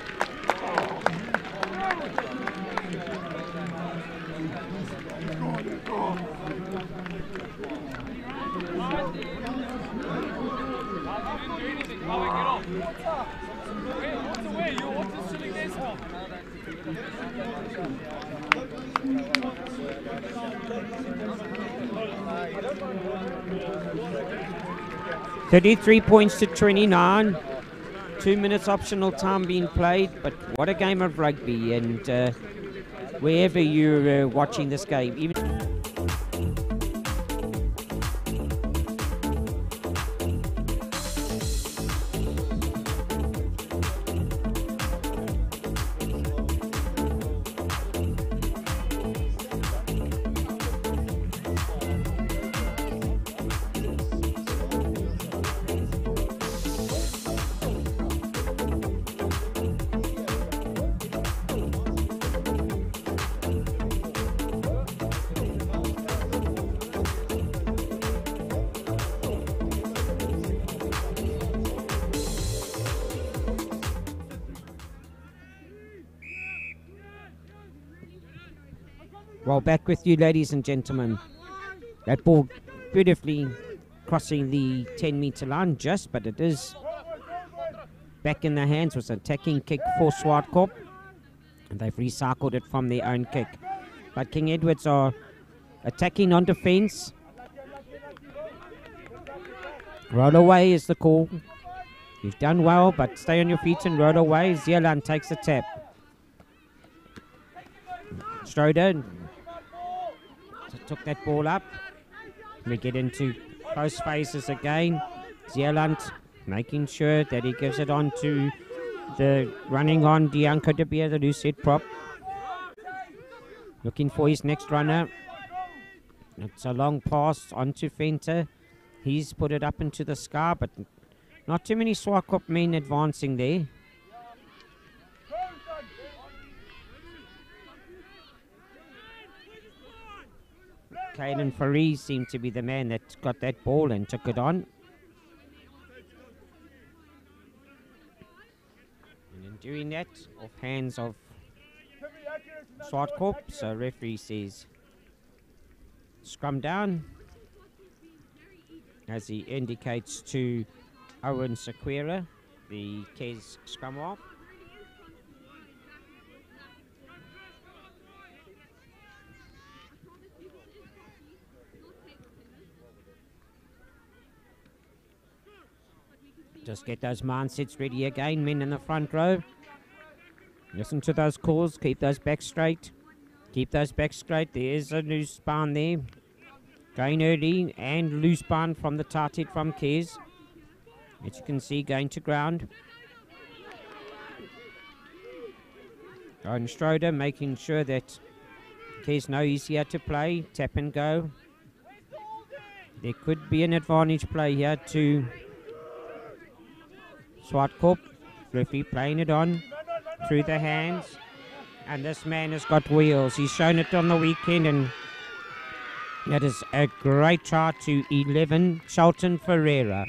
Speaker 1: $33 points to 29. 2 minutes optional time being played, but what a game of rugby! And wherever you're watching this game, even. Well, back with you, ladies and gentlemen. That ball beautifully crossing the 10-meter line just, but it is back in the hands. Was an attacking kick for Swartkorp, and they've recycled it from their own kick. But King Edwards are attacking on defense. Roll away is the call. You've done well, but stay on your feet and roll away. Zealand takes a tap. Stroder took that ball up. We get into close spaces again. Zealand making sure that he gives it on to the running on Dianco de Beer, the loose head prop. Looking for his next runner. It's a long pass onto Fenter. He's put it up into the sky, but not too many Swartkorp men advancing there. Caden Faris seemed to be the man that got that ball and took it on. And in doing that, off hands of Swartkorp, so referee says scrum down as he indicates to Owen Sequeira, the Kes scrum off. Just get those mindsets ready again, men in the front row. Listen to those calls, keep those backs straight. Keep those backs straight. There is a loose span there. Going early and loose span from the tight head from Kes. As you can see, going to ground. And Stroder making sure that Kes know he's here to play. Tap and go. There could be an advantage play here to Swartkorp. Referee playing it on through the hands. And this man has got wheels. He's shown it on the weekend, and that is a great try to 11, Shelton Ferreira.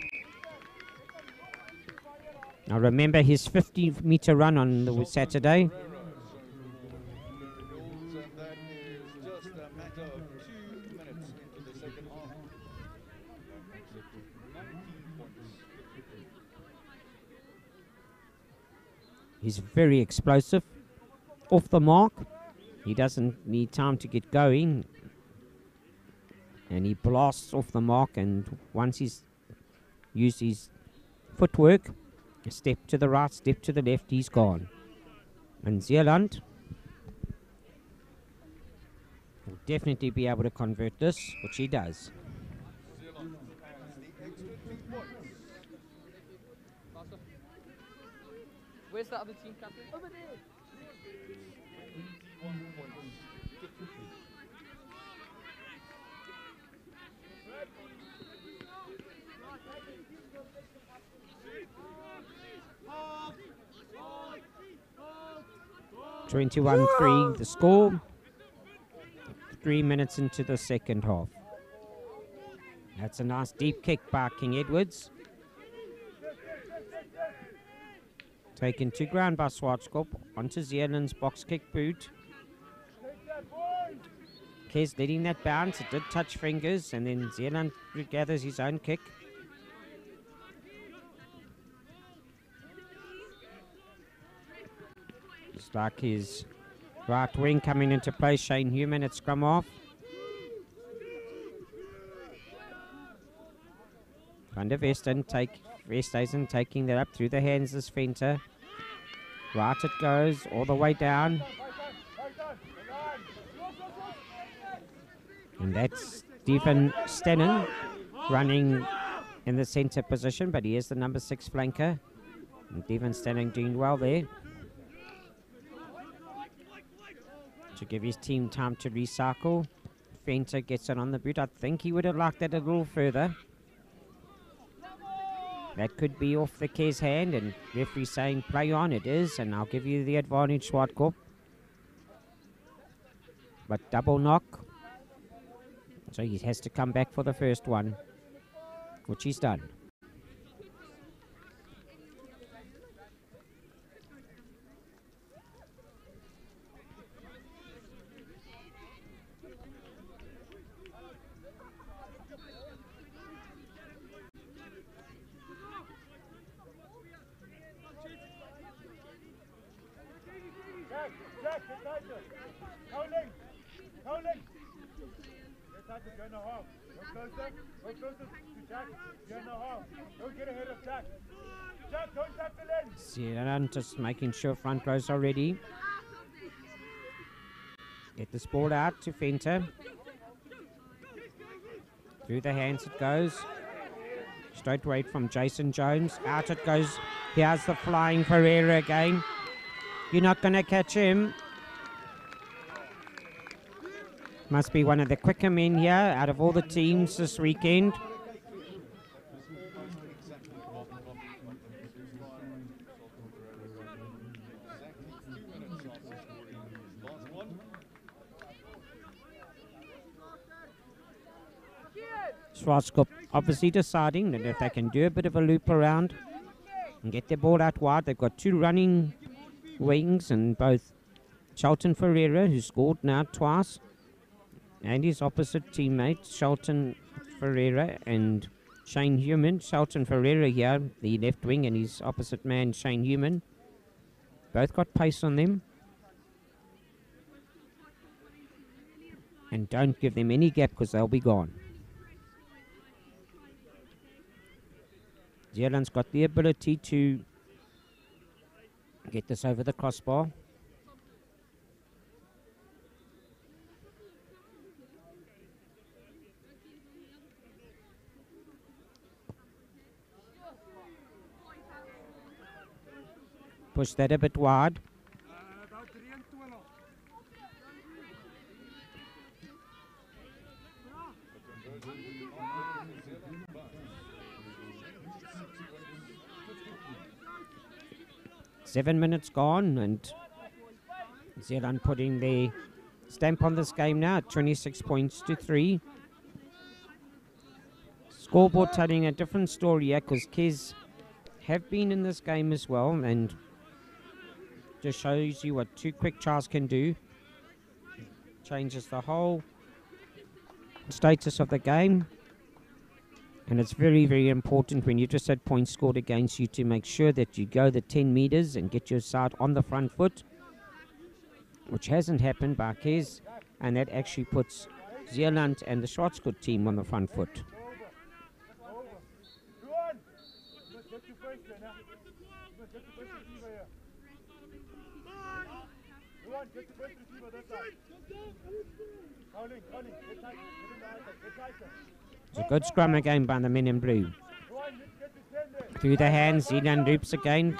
Speaker 1: Now remember his 50-meter run on the Saturday. He's very explosive. Off the mark. He doesn't need time to get going. And he blasts off the mark, and once he's used his footwork, a step to the right, step to the left, he's gone. And Zeeland will definitely be able to convert this, which he does.
Speaker 5: Where's the other team captain? Over there.
Speaker 1: 21-3 the score. 3 minutes into the second half. That's a nice deep kick by King Edwards. Taken to ground by Swartskop onto Zeeland's box kick boot. Kes letting that bounce. It did touch fingers, and then Zeeland gathers his own kick. Just like his right wing coming into play, Shane Human at scrum off. Van der Westhuizen taking that up through the hands of Venter. Right it goes, all the way down. And that's Stephen Stennon running in the centre position, but he is the number 6 flanker. And Stephen Stennon doing well there to give his team time to recycle. Venter gets it on the boot. I think he would have liked that a little further. That could be off the Kes hand, and referee saying play on. It is, and I'll give you the advantage, Swartkorp. But double knock. So he has to come back for the first one, which he's done.
Speaker 3: Jack, get tighter. Howling. Get tighter, you're in a half. Go closer to Jack. You're in a half. Don't get ahead of Jack. Jack, don't tap the lens.
Speaker 1: Zeeland just making sure front rows are ready. Get this ball out to Venter. Through the hands it goes. Straight away from Jason Jones. Out it goes. Here's the flying Ferreira again. You're not going to catch him. Must be one of the quicker men here out of all the teams this weekend. Schwarzkopf obviously deciding that if they can do a bit of a loop around and get their ball out wide. They've got two running wings, and both Shelton Ferreira, who scored now twice, and his opposite teammate, Shelton Ferreira and Shane Human. Shelton Ferreira here, the left wing, and his opposite man, Shane Human. Both got pace on them. And don't give them any gap because they'll be gone. Zeeland's got the ability to get this over the crossbar. Push that a bit wide. 7 minutes gone, and Zealand putting their stamp on this game now at 26 points to 3. Scoreboard telling a different story here because Kes have been in this game as well, and just shows you what 2 quick trials can do. Changes the whole status of the game. And it's very, very important when you just had points scored against you to make sure that you go the 10 meters and get your side on the front foot, which hasn't happened by Kes, and that actually puts Zealand and the Schwarzkopf team on the front foot. It's a good scrum again by the men in blue. Through the hands, Zealand loops again.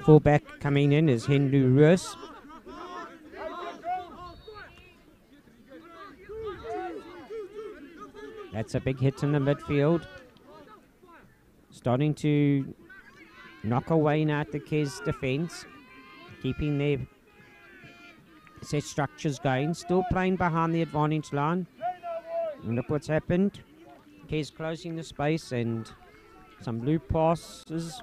Speaker 1: Fullback coming in is Henry Roos. That's a big hit in the midfield. Starting to knock away now at the Kes defence. Keeping their set structures going. Still playing behind the advantage line. And look what's happened. Kes closing the space and some blue passes.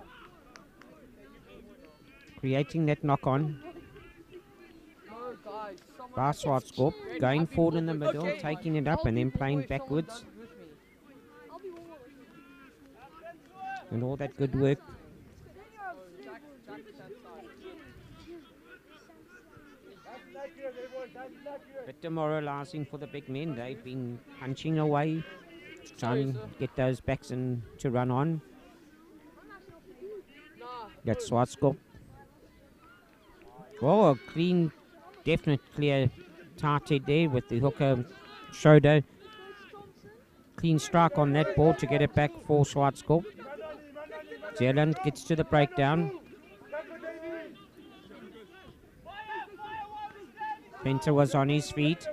Speaker 1: Creating that knock-on. By Schwarzkopf. Going forward in the middle. Taking it up and then playing backwards. And all that good work. A bit demoralising for the big men. They've been punching away to try and get those backs in to run on. That's Schwarzkopf. Oh, a clean, definite clear tight head there with the hooker shoulder. Clean strike on that ball to get it back for Schwarzkopf. Zealand gets to the breakdown. Venter was on his feet.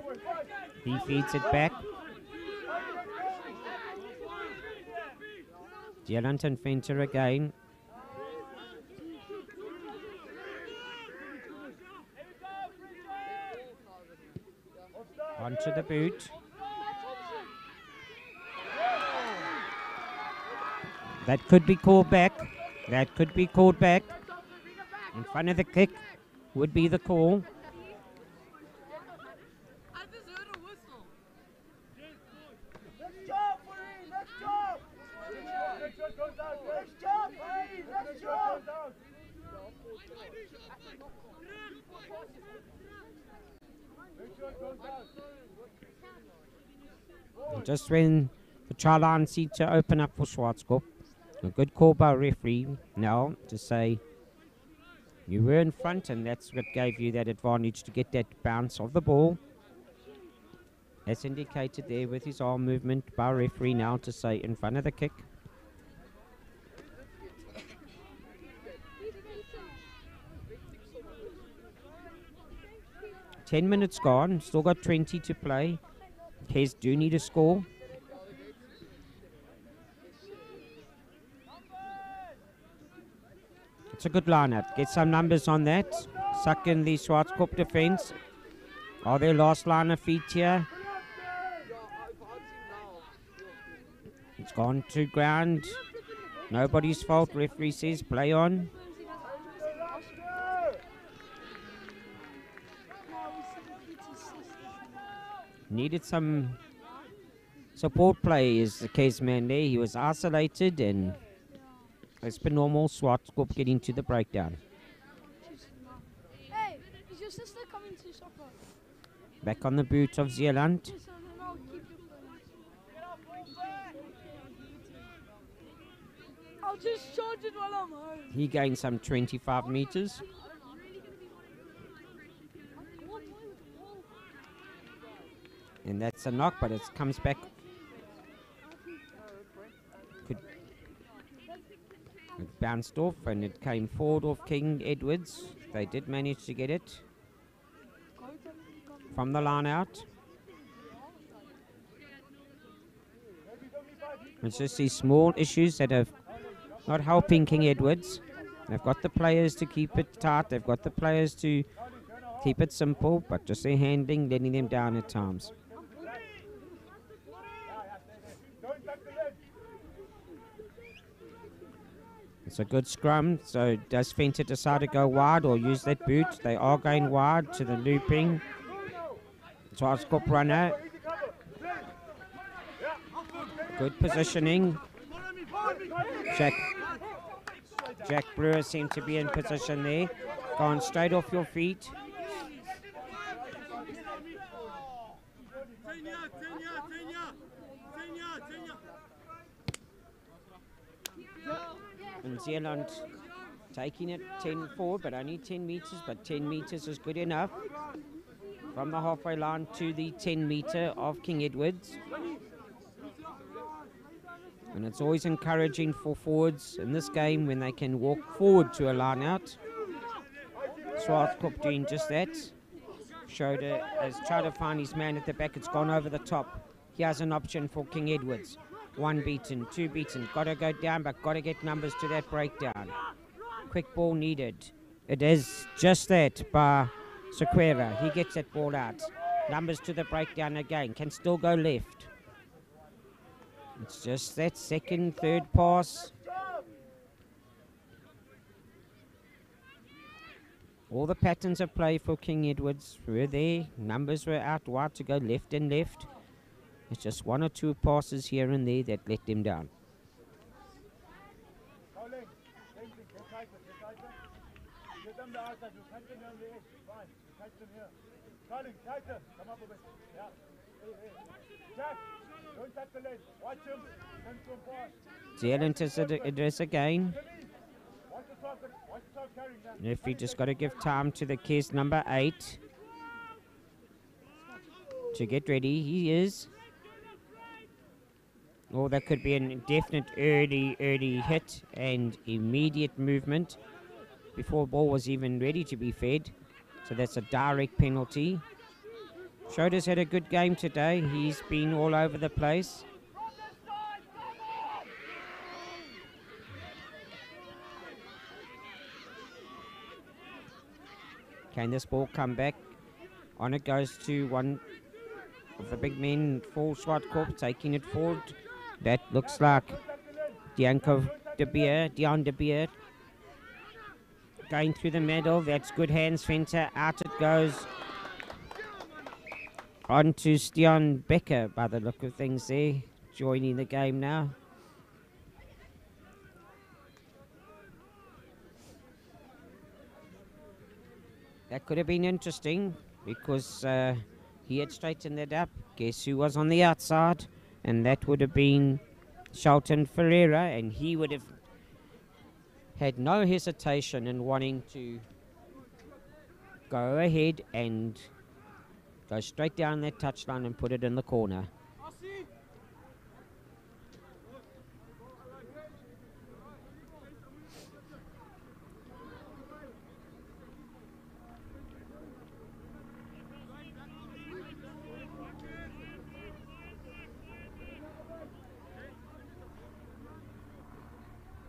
Speaker 1: He feeds it back. Zealand and Venter again. Onto the boot. That could be called back. That could be called back. In front of the kick would be the call. Just when the try line seemed to open up for Schwarzkopf, a good call by referee now to say you were in front, and that's what gave you that advantage to get that bounce of the ball. As indicated there with his arm movement by referee now to say in front of the kick. "10 minutes gone, still got 20 to play. Kes do need a score. It's a good lineup. Get some numbers on that. Suck in the Schwarzkopf defense. Are their last line of feet here? It's gone to ground. Nobody's fault. Referee says play on. Needed some support play is the case man there. He was isolated, and as per normal, Schwarzkopf getting to the breakdown.
Speaker 12: Hey, is your sister coming to soccer?
Speaker 1: Back on the boot of Zealand.
Speaker 12: I'll just charge it while I'm home.
Speaker 1: He gained some 25 meters. And that's a knock, but it comes back. It bounced off and it came forward off King Edwards. They did manage to get it from the line out. It's just these small issues that are not helping King Edwards. They've got the players to keep it tight. They've got the players to Keep it simple, but just their handling, letting them down at times. It's a good scrum, so does Fenter decide to go wide or use that boot? They are going wide to the looping. Swartkop runner. Good positioning. Jack Brewer seemed to be in position there. Gone straight off your feet. And Zealand taking it 10 forward, but only 10 meters, but 10 meters is good enough. From the halfway line to the 10 meter of King Edwards. And it's always encouraging for forwards in this game when they can walk forward to a line out. Swartkop doing just that. Schroeder has tried to find his man at the back. It's gone over the top. Here's an option for King Edwards. 1 beaten, 2 beaten. Got to go down, but got to get numbers to that breakdown. Quick ball needed. It is just that by Sequeira. He gets that ball out. Numbers to the breakdown again. Can still go left. It's just that second, third pass. All the patterns of play for King Edwards were there. Numbers were out wide to go left and left. It's just 1 or 2 passes here and there that let them down. Zealand is it is again. If we just got to give time to the kids, number 8, to get ready. He is. Or that could be an definite early hit and immediate movement before the ball was even ready to be fed. So that's a direct penalty. Schroeder's had a good game today. He's been all over the place. Can this ball come back? On it goes to one of the big men for Swartkop, taking it forward. That looks like Dion de Beer. Going through the middle. That's good hands, Fenter. Out it goes. On to Stian Becker by the look of things there. Joining the game now. That could have been interesting because he had straightened it up. Guess who was on the outside? And that would have been Shelton Ferreira, and he would have had no hesitation in wanting to go ahead and go straight down that touchline and put it in the corner.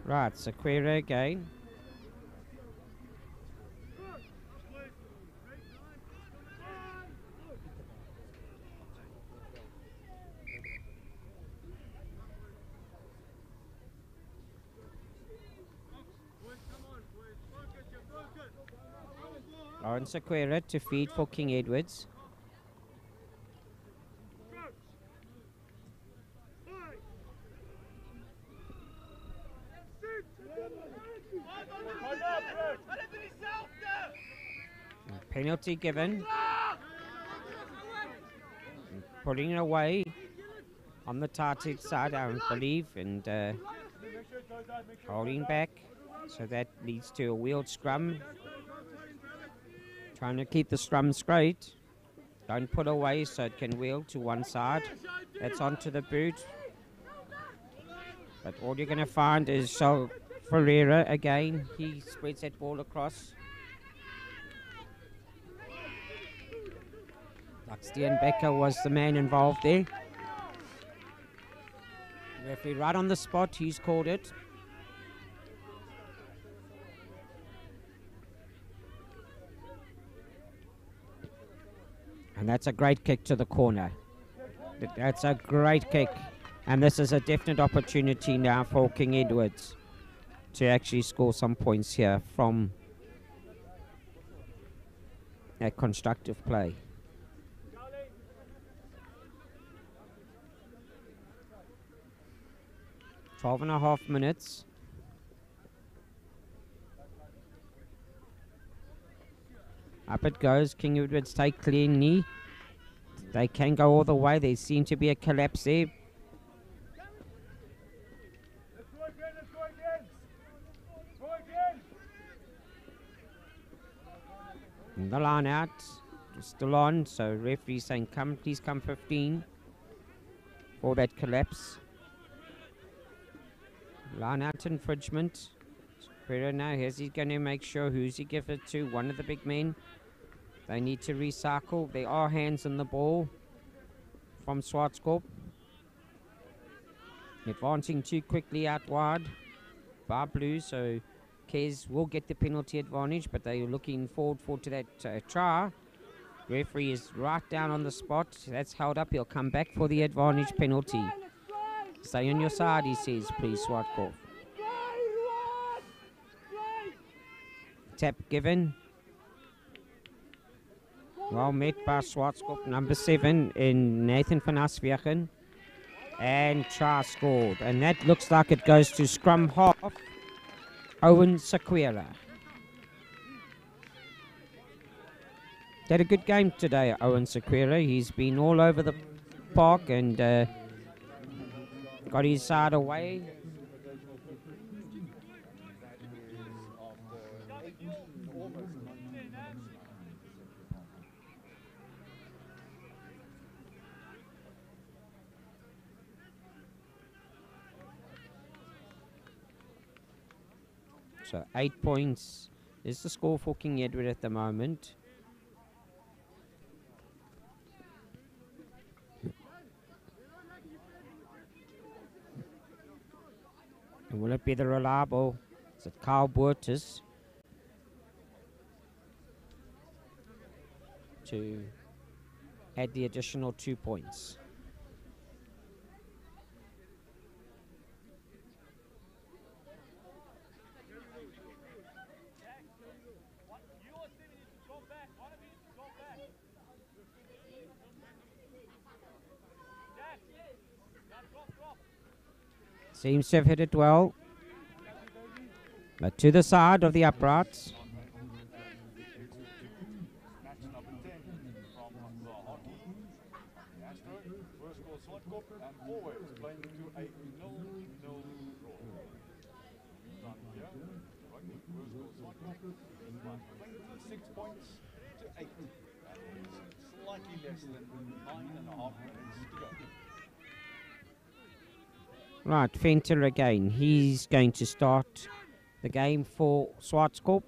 Speaker 1: Right, Sequeira again. Lauren Sequeira to feed for King Edwards. Penalty given. Putting it away on the Tartan side, I believe, and holding back. So that leads to a wheeled scrum. Trying to keep the scrum straight. Don't put away so it can wheel to one side. That's onto the boot. But all you're going to find is Ferreira again. He spreads that ball across. Stian Becker was the man involved there. Referee right on the spot, he's called it. And that's a great kick to the corner. That's a great kick. And this is a definite opportunity now for King Edwards to actually score some points here from that constructive play. Twelve and a half minutes. Up it goes. King Edwards take cleanly. They can go all the way. There seems to be a collapse there. And the line out. Still on. So referee saying, "Come, please come 15 for that collapse." Line out infringement. Pero now he's going to make sure who's he give it to. One of the big men. They need to recycle. There are hands on the ball from Swartskop. Advancing too quickly out wide by Blue, so Kez will get the penalty advantage, but they are looking forward to that try. Referee is right down on the spot. That's held up. He'll come back for the advantage penalty. Stay on your side, he says, please, Swartskop. Tap given. Well met by Swartskop, number 7 in Nathan van Aswegen. And try scored. And that looks like it goes to scrum half, Owen Sequeira. Had a good game today, Owen Sequeira. He's been all over the park and got his side away. So 8 points is the score for King Edward at the moment. And will it be the reliable? Is it Carl Boertes to add the additional 2 points? Seems to have hit it well. But to the side of the uprights. Right, Fenter again. He's going to start the game for Swartskop.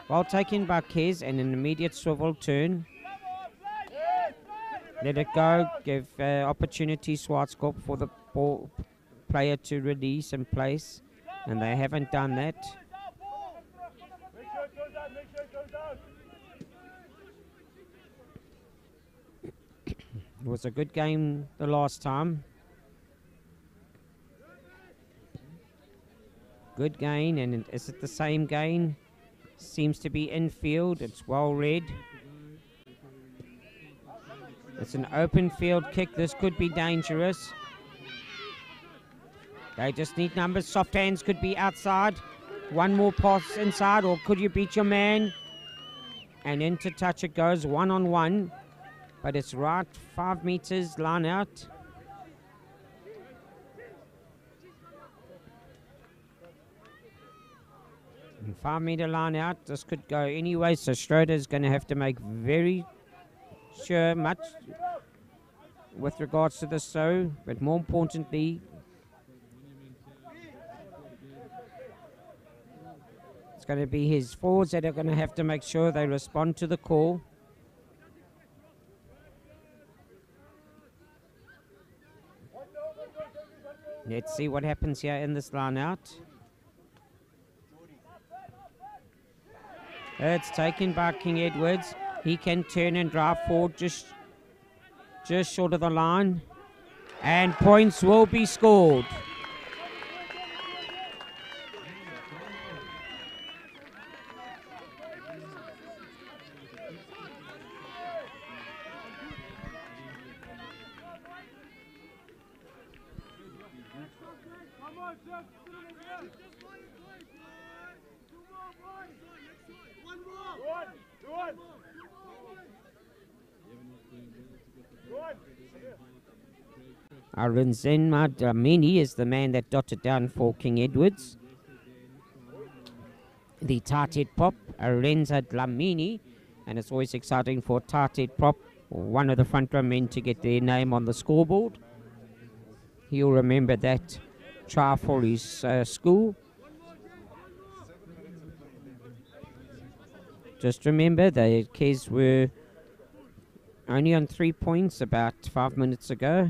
Speaker 1: Well taken by Kez and an immediate swivel turn. Let it go. Give opportunity Swartskop for the ball player to release and place. And they haven't done that. It was a good game the last time. Good gain, and is it the same gain? Seems to be infield. It's well read. It's an open field kick. This could be dangerous. They just need numbers. Soft hands could be outside. One more pass inside, or could you beat your man? And into touch it goes, 1-on-1. But it's right, 5 meters, line out. And 5 meter line out, this could go anyway, so Schroeder's going to have to make very sure much with regards to this throw, but more importantly, it's going to be his forwards that are going to have to make sure they respond to the call. Let's see what happens here in this line out. It's taken by King Edwards. He can turn and drive forward just short of the line. And points will be scored. Arinzenma Dlamini is the man that dotted down for King Edwards. The tight prop, Arenza Dlamini, and it's always exciting for tight prop, one of the front row men, to get their name on the scoreboard. He'll remember that try for his school. Just remember the Kes were only on 3 points about 5 minutes ago.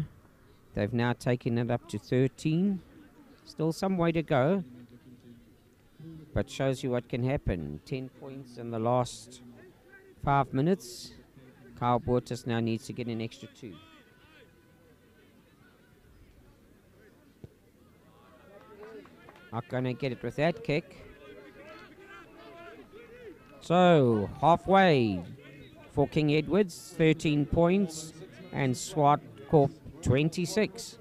Speaker 1: They've now taken it up to 13. Still some way to go, but shows you what can happen. 10 points in the last 5 minutes. Kyle Bortis now needs to get an extra 2. Not going to get it with that kick. So, halfway for King Edwards, 13 points, and Swartkorp 26.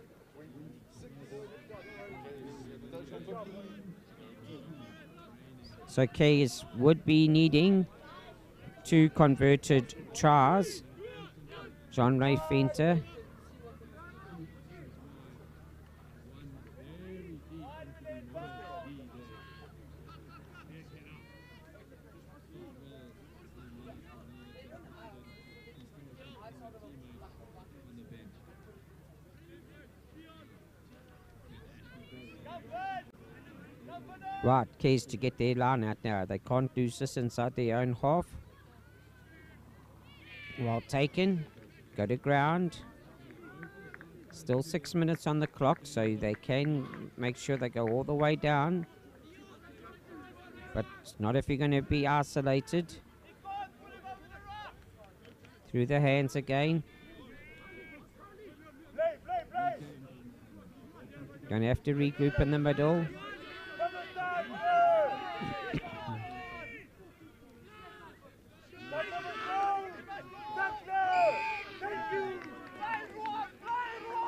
Speaker 1: So K's would be needing 2 converted tries. John Ray Fenter. Right, K's to get their line out now. They can't lose this inside their own half. Well taken. Go to ground. Still 6 minutes on the clock, so they can make sure they go all the way down. But not if you're going to be isolated. Through the hands again. Going to have to regroup in the middle.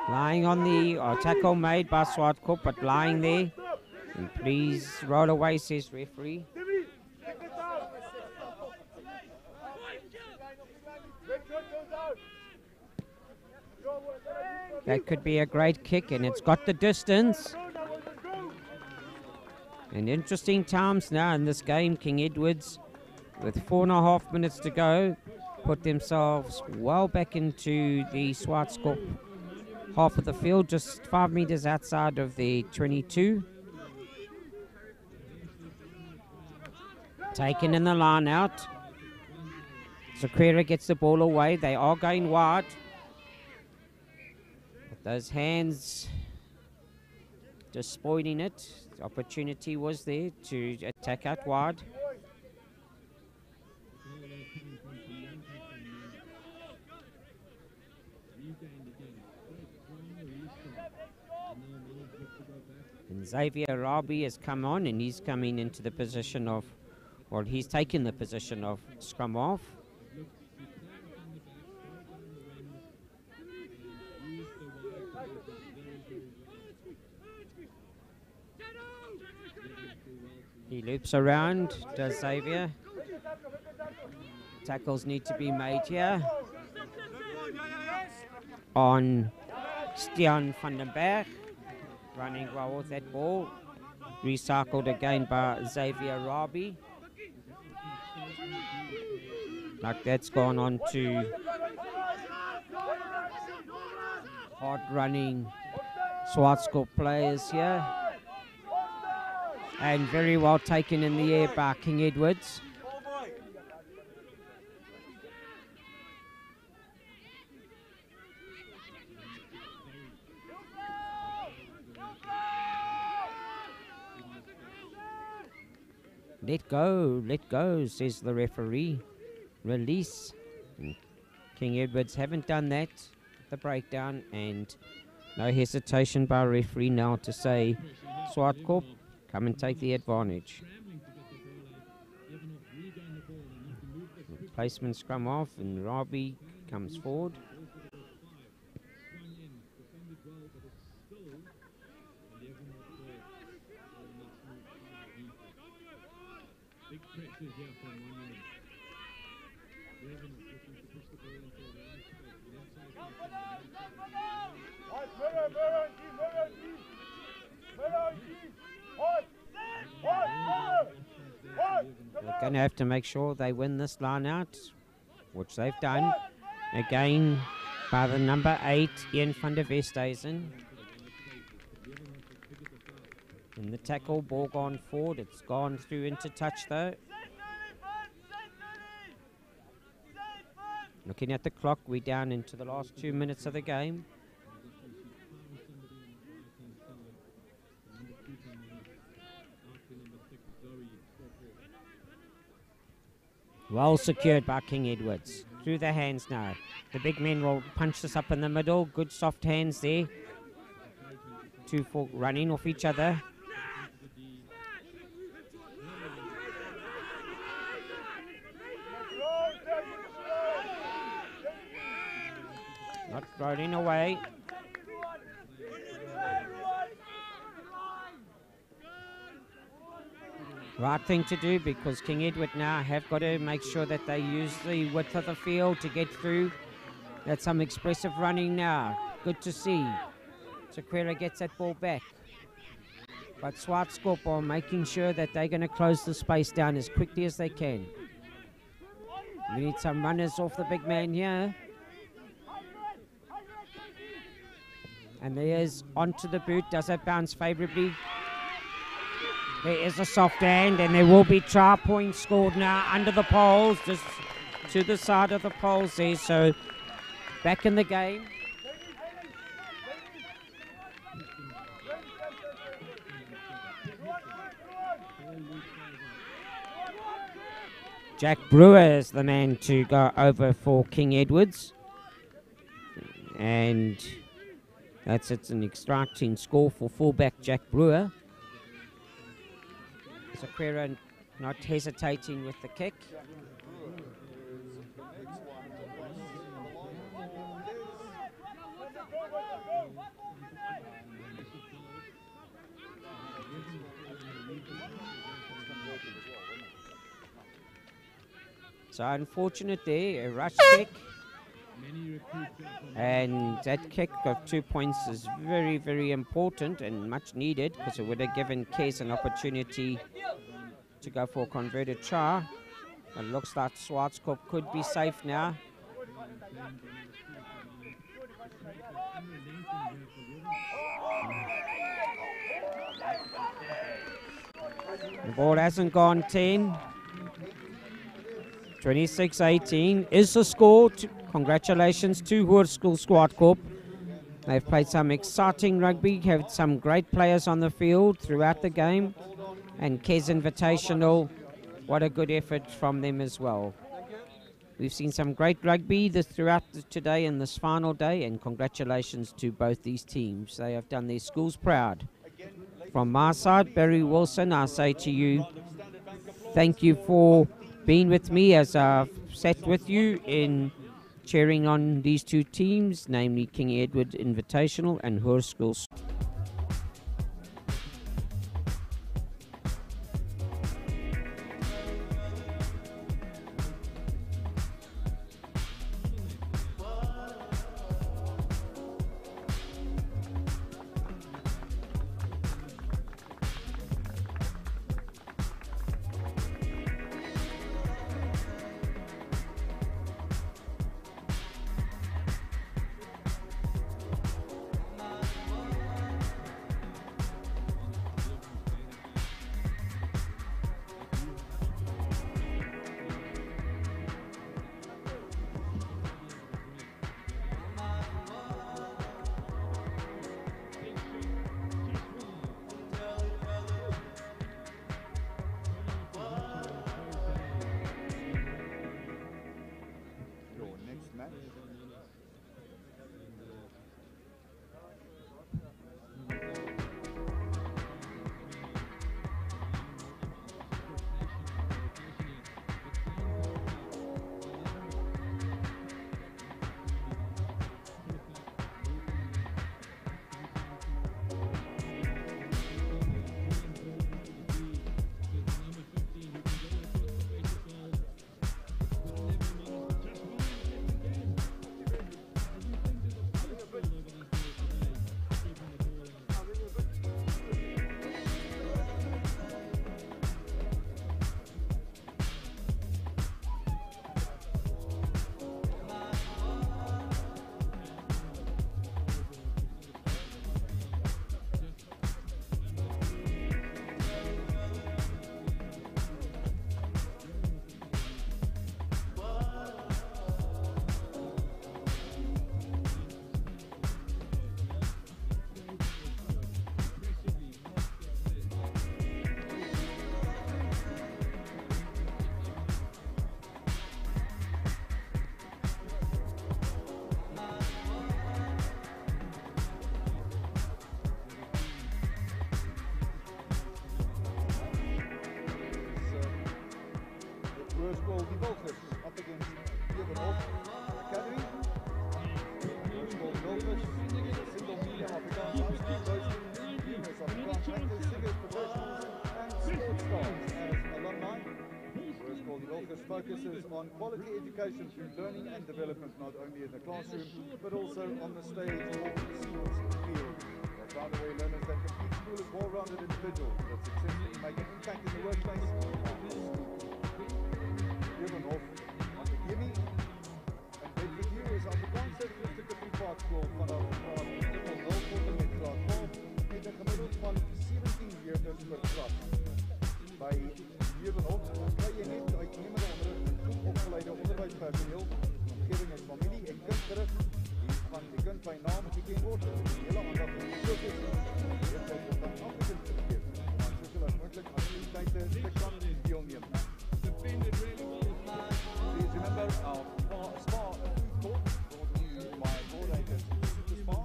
Speaker 1: Lying on the tackle made by Swartkorp, but lying there. And please roll away, says referee. That could be a great kick, and it's got the distance. And interesting times now in this game. King Edwards, with 4.5 minutes to go, put themselves well back into the Swartkorp half of the field, just 5 meters outside of the 22. Taken in the line out. Zaquera gets the ball away. They are going wide. But those hands just spoiling it. The opportunity was there to attack out wide. And Xavier Rugby has come on, and he's coming into the position of, well, he's taken the position of scrum half. He loops around, does Xavier. Tackles need to be made here on Stian van den Berg. Running well with that ball. Recycled again by Xavier Rugby. Like that's gone on to hard running Swartkorp players here. And very well taken in the air by King Edwards. Let go, says the referee. Release. And King Edwards haven't done that. The breakdown, and no hesitation by referee now to say, Swartkorp, come and take the advantage. Replacement scrum off, and Rugby comes forward.
Speaker 9: Big pressure here from one end. Raven is looking to push the ball into a round space.
Speaker 1: They're going to have to make sure they win this line out, which they've done. Again, by the number 8, Ian van der Westhuizen. In the tackle, ball gone forward. It's gone through into touch though. Looking at the clock, we're down into the last 2 minutes of the game. Well secured by King Edwards. Through the hands now. The big men will punch this up in the middle. Good soft hands there. 2 folk running off each other. Not rolling away. Right thing to do, because King Edward now have got to make sure that they use the width of the field to get through. That's some expressive running now. Good to see. Sequeira gets that ball back. But Swartkorp are making sure that they're going to close the space down as quickly as they can. We need some runners off the big man here. And there's onto the boot. Does it bounce favourably? There is a soft hand, and there will be try points scored now under the poles, just to the side of the poles there. So back in the game. Jack Brewer is the man to go over for King Edwards. And it's an exciting score for fullback Jack Brewer. Sequeira not hesitating with the kick. So unfortunate there, a rush kick. And that kick of 2 points is very, very important and much needed, because it would have given Kes an opportunity to go for a converted try. It looks like Swartkorp could be safe now. The ball hasn't gone 10. 26-18 is the score. Congratulations to Hoërskool Swartkorp. They've played some exciting rugby, had some great players on the field throughout the game. And Kes Invitational, what a good effort from them as well. We've seen some great rugby throughout today and this final day, and congratulations to both these teams. They have done their schools proud. From my side, Barry Wilson, I say to you, thank you for being with me as I've sat with you in cheering on these two teams, namely King Edward Invitational and Hoërskool.
Speaker 13: Worskol die Wolkers up against Heronbridge Academy. Worskol die Wolkers is a single medium Afrikaans outfit boasting numerous Afrikaans actors, singers, professionals and sports stars as alumni. Worskol die Wolkers focuses on quality education through learning and development not only in the classroom but also on the stage or sports field. They found a way learners that complete school as well-rounded individuals that successfully make an impact in the workplace and the school. Heronbridge Academy en Bedford is Afrikaanse christelike privaat skool vanaf graad 0 tot en met graad 12 met 'n gemiddeld van 17 leerders per klas. By Heronbridge kry jy net uitnemende onderrig en goed opgeleide onderwyspersoneel. Die omgewing is familie en kindgerig. Die van die kind by naam geken word en die hele aandag en fokus die leertyd word aan afgekend gegeef om aan soveel as moontlik activiteite te kan deelneem. Please remember our spa food court brought to you by Boardacres Super Spa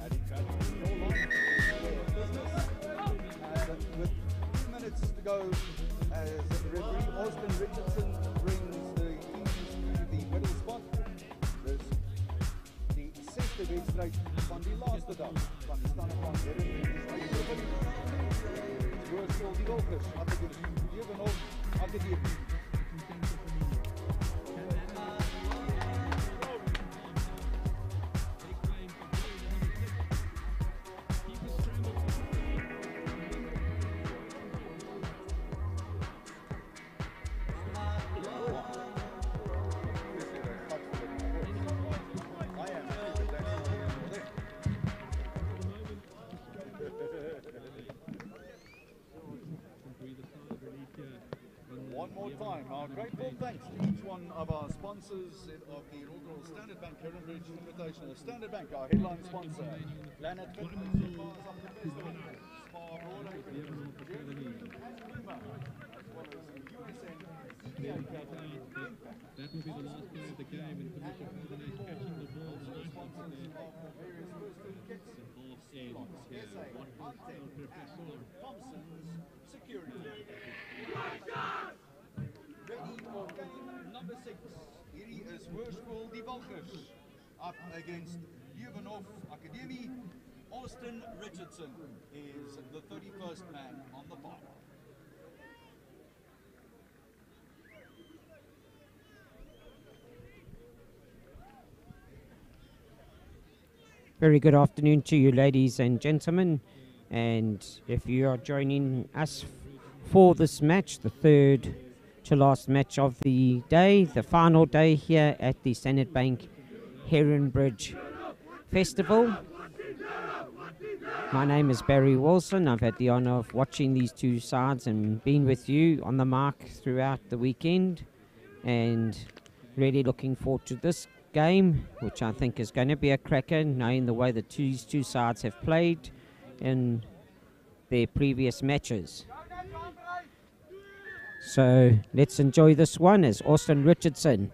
Speaker 13: at your life business. And with 2 minutes to go as referee Austin Richardson brings the teams to the middle spot. This die 6de wedstryd van die laaste dag van die stand van Heronbridge. It's Worskol die Wolkers up against Heronbridge Academy. One more time, our grateful thanks to each one of our sponsors of the inaugural Standard Bank Heronbridge Invitational. Standard Bank, our headline sponsor, Planet Fitness, Spa Broadacres, Germany, and Puma, as well as USN,
Speaker 7: That will be the last play of the game, and Commissioner Coordinate catching the ball. The
Speaker 13: sponsors of the various first aid kits, Thompson's Security. Ready for game number 6. Here is Worskol die Wolkers up against Heronbridge Academy. Austin Richardson is the 31st man on the park.
Speaker 1: Very good afternoon to you, ladies and gentlemen. And if you are joining us for this match, the third to last match of the day, the final day here at the Standard Bank Heronbridge Festival. My name is Barry Wilson. I've had the honour of watching these two sides and being with you on the mark throughout the weekend, and really looking forward to this game, which I think is going to be a cracker, knowing the way that these two sides have played in their previous matches. So let's enjoy this one as Austin Richardson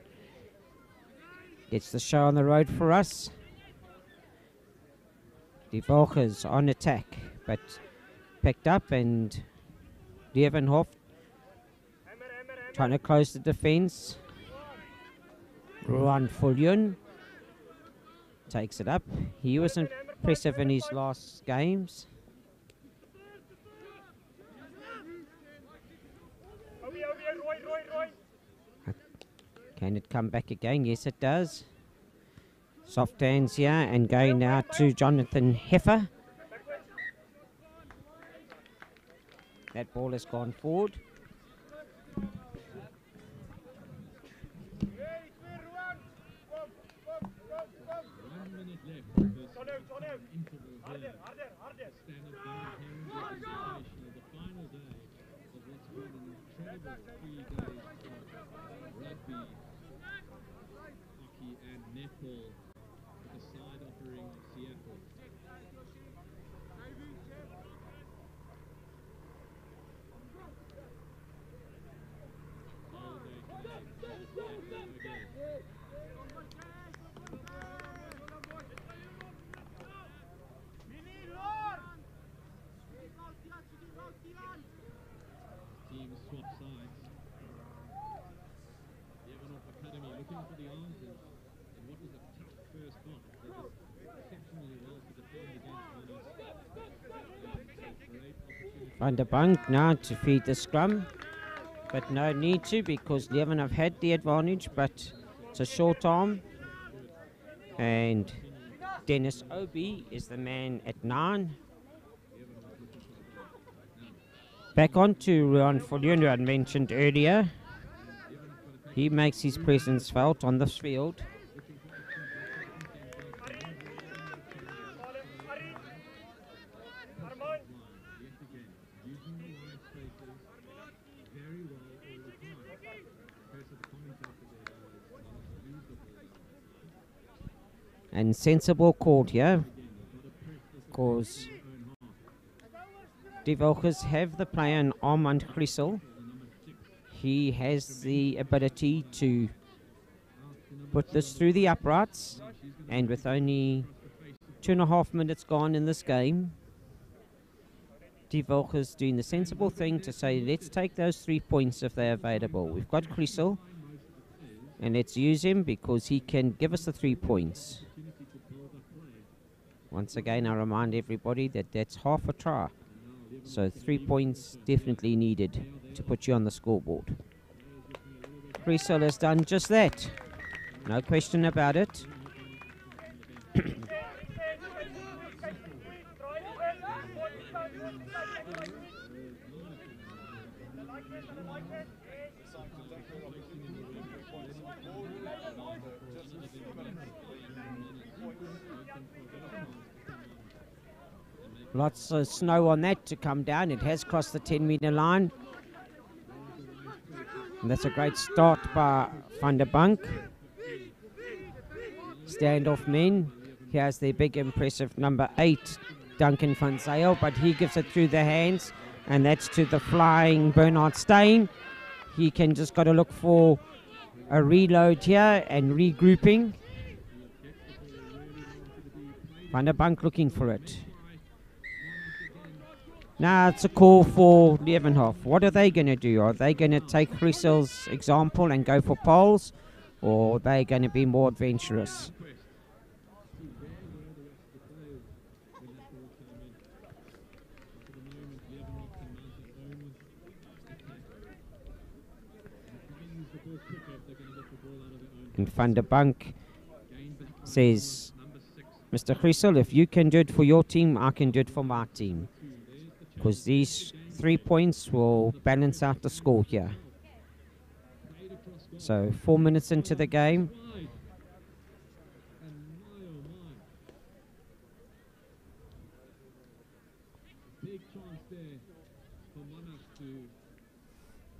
Speaker 1: gets the show on the road for us. Die Wolkers on attack, but picked up, and Leeuwenhof trying to close the defence. Ruan Fullion takes it up. He was impressive in his last games. Can it come back again? Yes, it does. Soft hands here, and going now to Jonathan Heffer. That ball has gone forward.
Speaker 7: Rugby, hockey and netball, with a side offering Seattle. Teams swap sides.
Speaker 1: Van der Bank now to feed the scrum, but no need to because Leven have had the advantage, but it's a short arm. And Dennis Obi is the man at 9. Back on to Ruan Follion, who I mentioned earlier. He makes his presence felt on this field. And sensible called here, because Die Wilkes have the player in Armand Grissel. He has the ability to put this through the uprights, and with only 2.5 minutes gone in this game, Die Wilkes doing the sensible thing to say, let's take those 3 points if they're available. We've got Grissel, and let's use him because he can give us the 3 points. Once again, I remind everybody that that's half a try. So 3 points definitely needed to put you on the scoreboard. Grissel has done just that. No question about it. Lots of snow on that to come down. It has crossed the 10-meter line. And that's a great start by Van der Bank. Standoff men. Here's the big impressive number 8, Duncan van Zyl, but he gives it through the hands, and that's to the flying Bernard Steyn. He can just got to look for a reload here and regrouping. Van der Bank looking for it. Now it's a call for Leeuwenhof. What are they going to do? Are they going to take Grissel's example and go for poles, or are they going to be more adventurous? And Van der Bank says, Mr. Grissel, if you can do it for your team, I can do it for my team. Because these 3 points will balance out the score here. So 4 minutes into the game.
Speaker 14: Big chance there for Monash to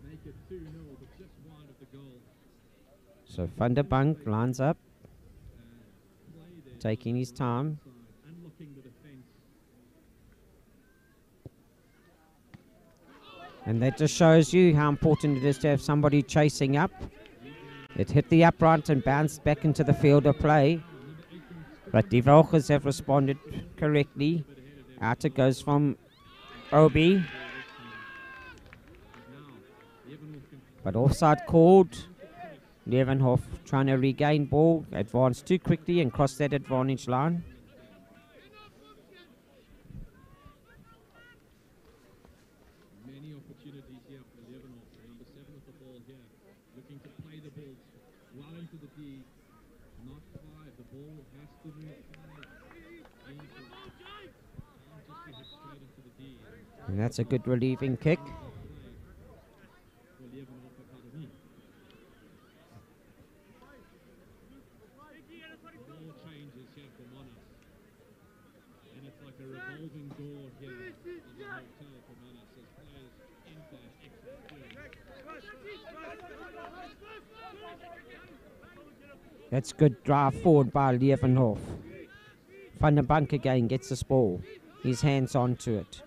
Speaker 14: make it 2-0, but just wide of the goal.
Speaker 1: So Van der Bank lines up, taking his time. And that just shows you how important it is to have somebody chasing up. It hit the upright and bounced back into the field of play. But Die Wilkes have responded correctly. Out it goes from Obi. But offside called. Leeuwenhof trying to regain ball, advanced too quickly and crossed that advantage line.
Speaker 14: Many opportunities here for Leeuwenhof, number 7 of the ball here, looking to play the ball well into the D, not 5. The ball has to move 5 into, can't just be hit straight into the D.
Speaker 1: And that's a good relieving kick.
Speaker 14: For Leeuwenhof Academy. Ball changes here for Monash. And it's like a revolving door here on the hotel for Monash as players enter and exit.
Speaker 1: That's good drive forward by Leeuwenhof. Van der Bank again gets this ball. His hands onto it.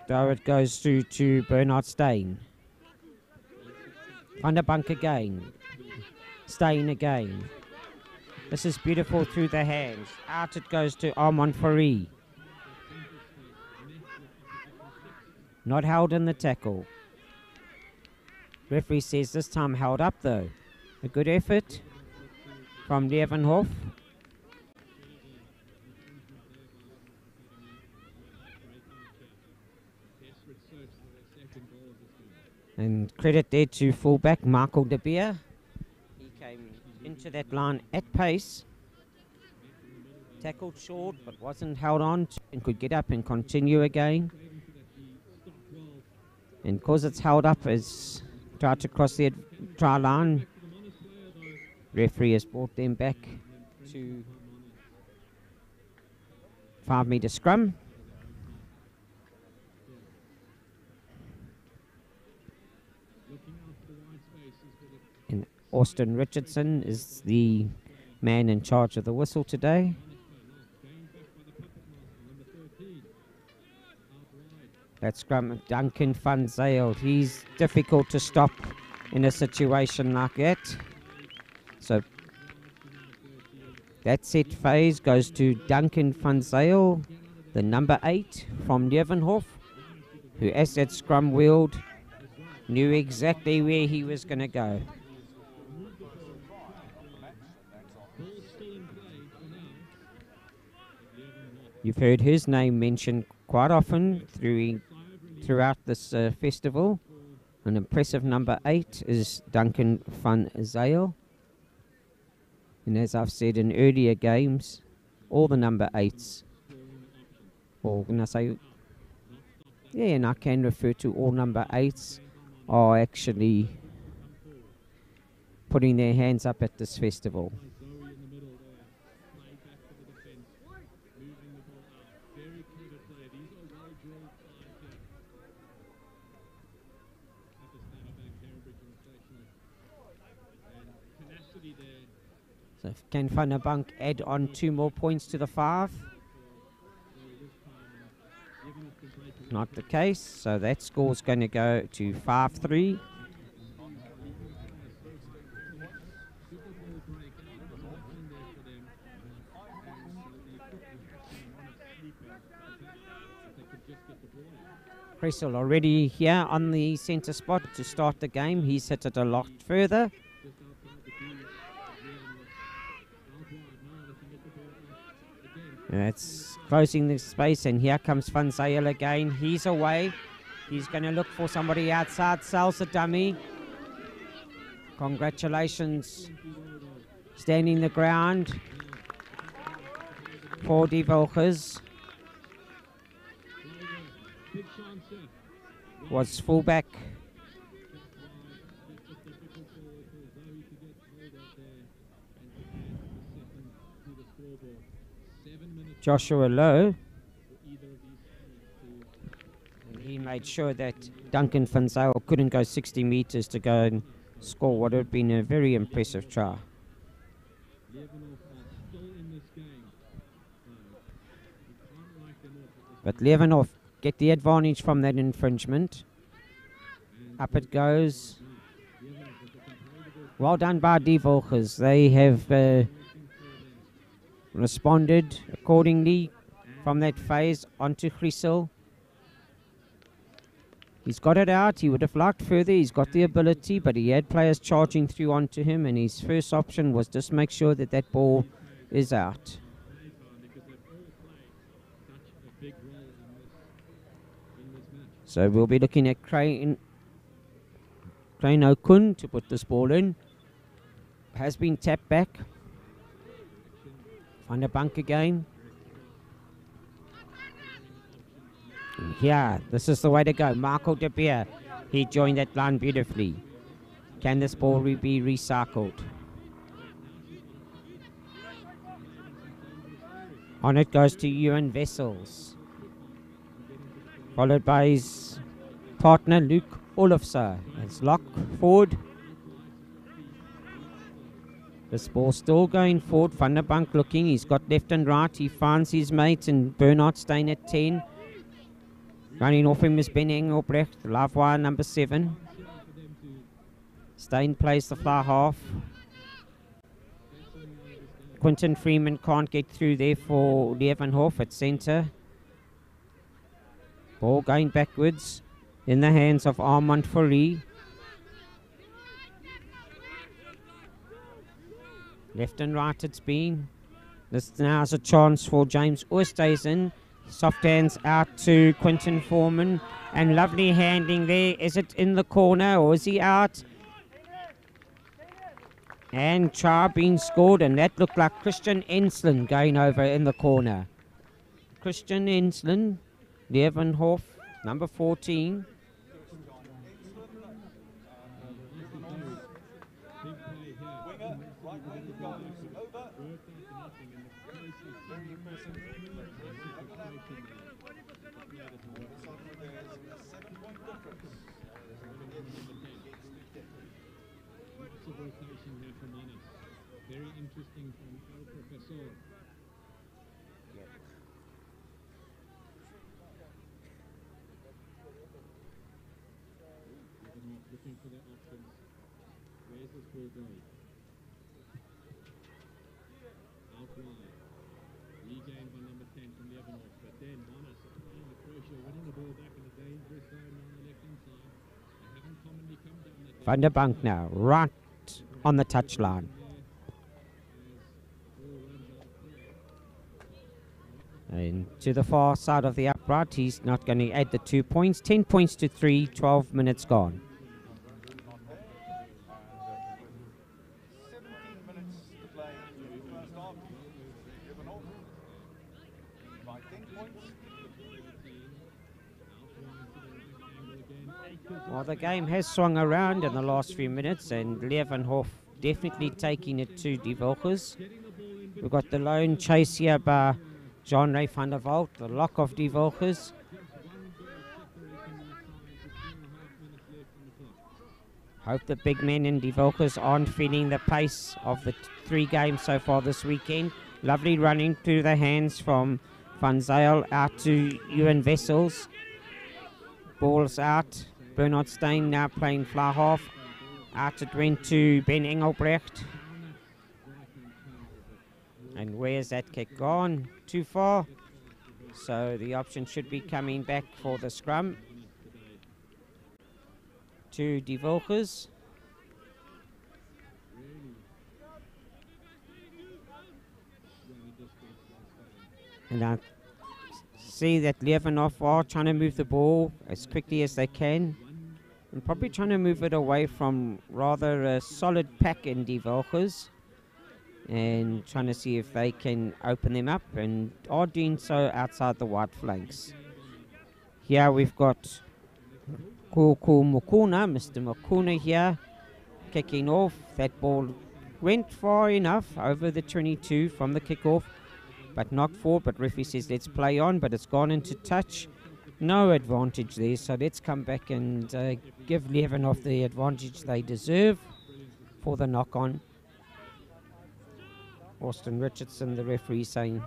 Speaker 1: Though it goes through to Bernard Steyn. Van der Bank again. Steyn again. This is beautiful through the hands. Out it goes to Armand Fourie. Not held in the tackle. Referee says this time held up though. A good effort from Leeuwenhof. And credit there to fullback Michael De Beer. He came into that line at pace. Tackled short but wasn't held on and could get up and continue again. And because it's held up as tried to cross the try line, referee has brought them back to 5-metre scrum. And Austin Richardson is the man in charge of the whistle today. That scrum of Duncan van Zyl. He's difficult to stop in a situation like that. So that set phase goes to Duncan van Zyl, the number 8 from Leeuwenhof, who as that scrum wheeled, knew exactly where he was going to go. You've heard his name mentioned quite often throughout this festival. An impressive number 8 is Duncan van Zyl. And as I've said in earlier games, all the number 8s, or can I say, yeah, and I can refer to all number 8s, are actually putting their hands up at this festival. So can Van der Bank add on 2 more points to the 5? Not the case, so that score's going to go to 5-3. Cressel already here on the centre spot to start the game. He's hit it a lot further. It's closing the space, and here comes Van Zyl again. He's away. He's going to look for somebody outside. Sells the dummy. Congratulations. Standing the ground for Die Volkers. Was fullback. Joshua Lowe. And he made sure that Duncan van Zyl couldn't go 60 metres to go and score what would have been a very impressive try. But Leeuwenhof get the advantage from that infringement. Up it goes. Well done by Die Volkers. They have responded accordingly from that phase onto Cressel. He's got it out. He would have liked further. He's got the ability, but he had players charging through onto him, and his first option was just make sure that that ball is out. So we'll be looking at Crane O'Kun to put this ball in. Has been tapped back. Van der Bank again. And here, this is the way to go. Michael De Beer, he joined that line beautifully. Can this ball be recycled? On it goes to Ewan Wessels, followed by his partner Luke Olofsson. It's lock forward. This ball still going forward. Van der Bank looking. He's got left and right. He finds his mates, and Bernard staying at 10. Running off him is Ben Engelbrecht, live wire number 7. Stein plays the fly half. Quinton Freeman can't get through there for Leeuwenhof at centre. Ball going backwards in the hands of Armand Fourie. Left and right it's been. This now's a chance for James Oosthuizen. Soft hands out to Quinton Foreman. And lovely handing there. Is it in the corner or is he out? And try being scored, and that looked like Christian Ensland going over in the corner. Christian Ensland, Leeuwenhof, number 14.
Speaker 14: Rotation here from Anas. Very interesting from El Professor. Looking for their options. Where's this ball going? Out wide. Regained by number 10 from Leeuwenhof. But then Anas applying the pressure, winning the ball back in the dangerous zone on the left hand side. They haven't commonly come down that.
Speaker 1: Van der Bank now, right on the touchline. And to the far side of the upright, he's not going to add the 2 points. 10 points to 3, 12 minutes gone.
Speaker 13: 17 minutes to play in the first half. Leeuwenhof by 10 points.
Speaker 1: Well, the game has swung around in the last few minutes, and Leeuwenhof definitely taking it to Die Volkers. We've got the lone chase here by Jean-Ray van der Walt, the lock of Die Volkers. Hope the big men in Die Volkers aren't feeling the pace of the 3 games so far this weekend. Lovely running through the hands from Van Zyl out to Ewan Wessels. Ball's out. Bernard Steyn now playing fly half. Out it went to Ben Engelbrecht. And where's that kick gone? Too far. So the option should be coming back for the scrum to Die Volkers. And I see that Leeuwenhof are trying to move the ball as quickly as they can. And probably trying to move it away from rather a solid pack in Die Volkers. And trying to see if they can open them up, and are doing so outside the wide flanks. Here we've got Kuku Mukuna, Mr. Mukuna here, kicking off. That ball went far enough over the 22 from the kickoff, but not forward. But referee says let's play on, but it's gone into touch. No advantage there, so let's come back and give Leeuwenhof the advantage they deserve for the knock-on. Austin Richardson, the referee, saying,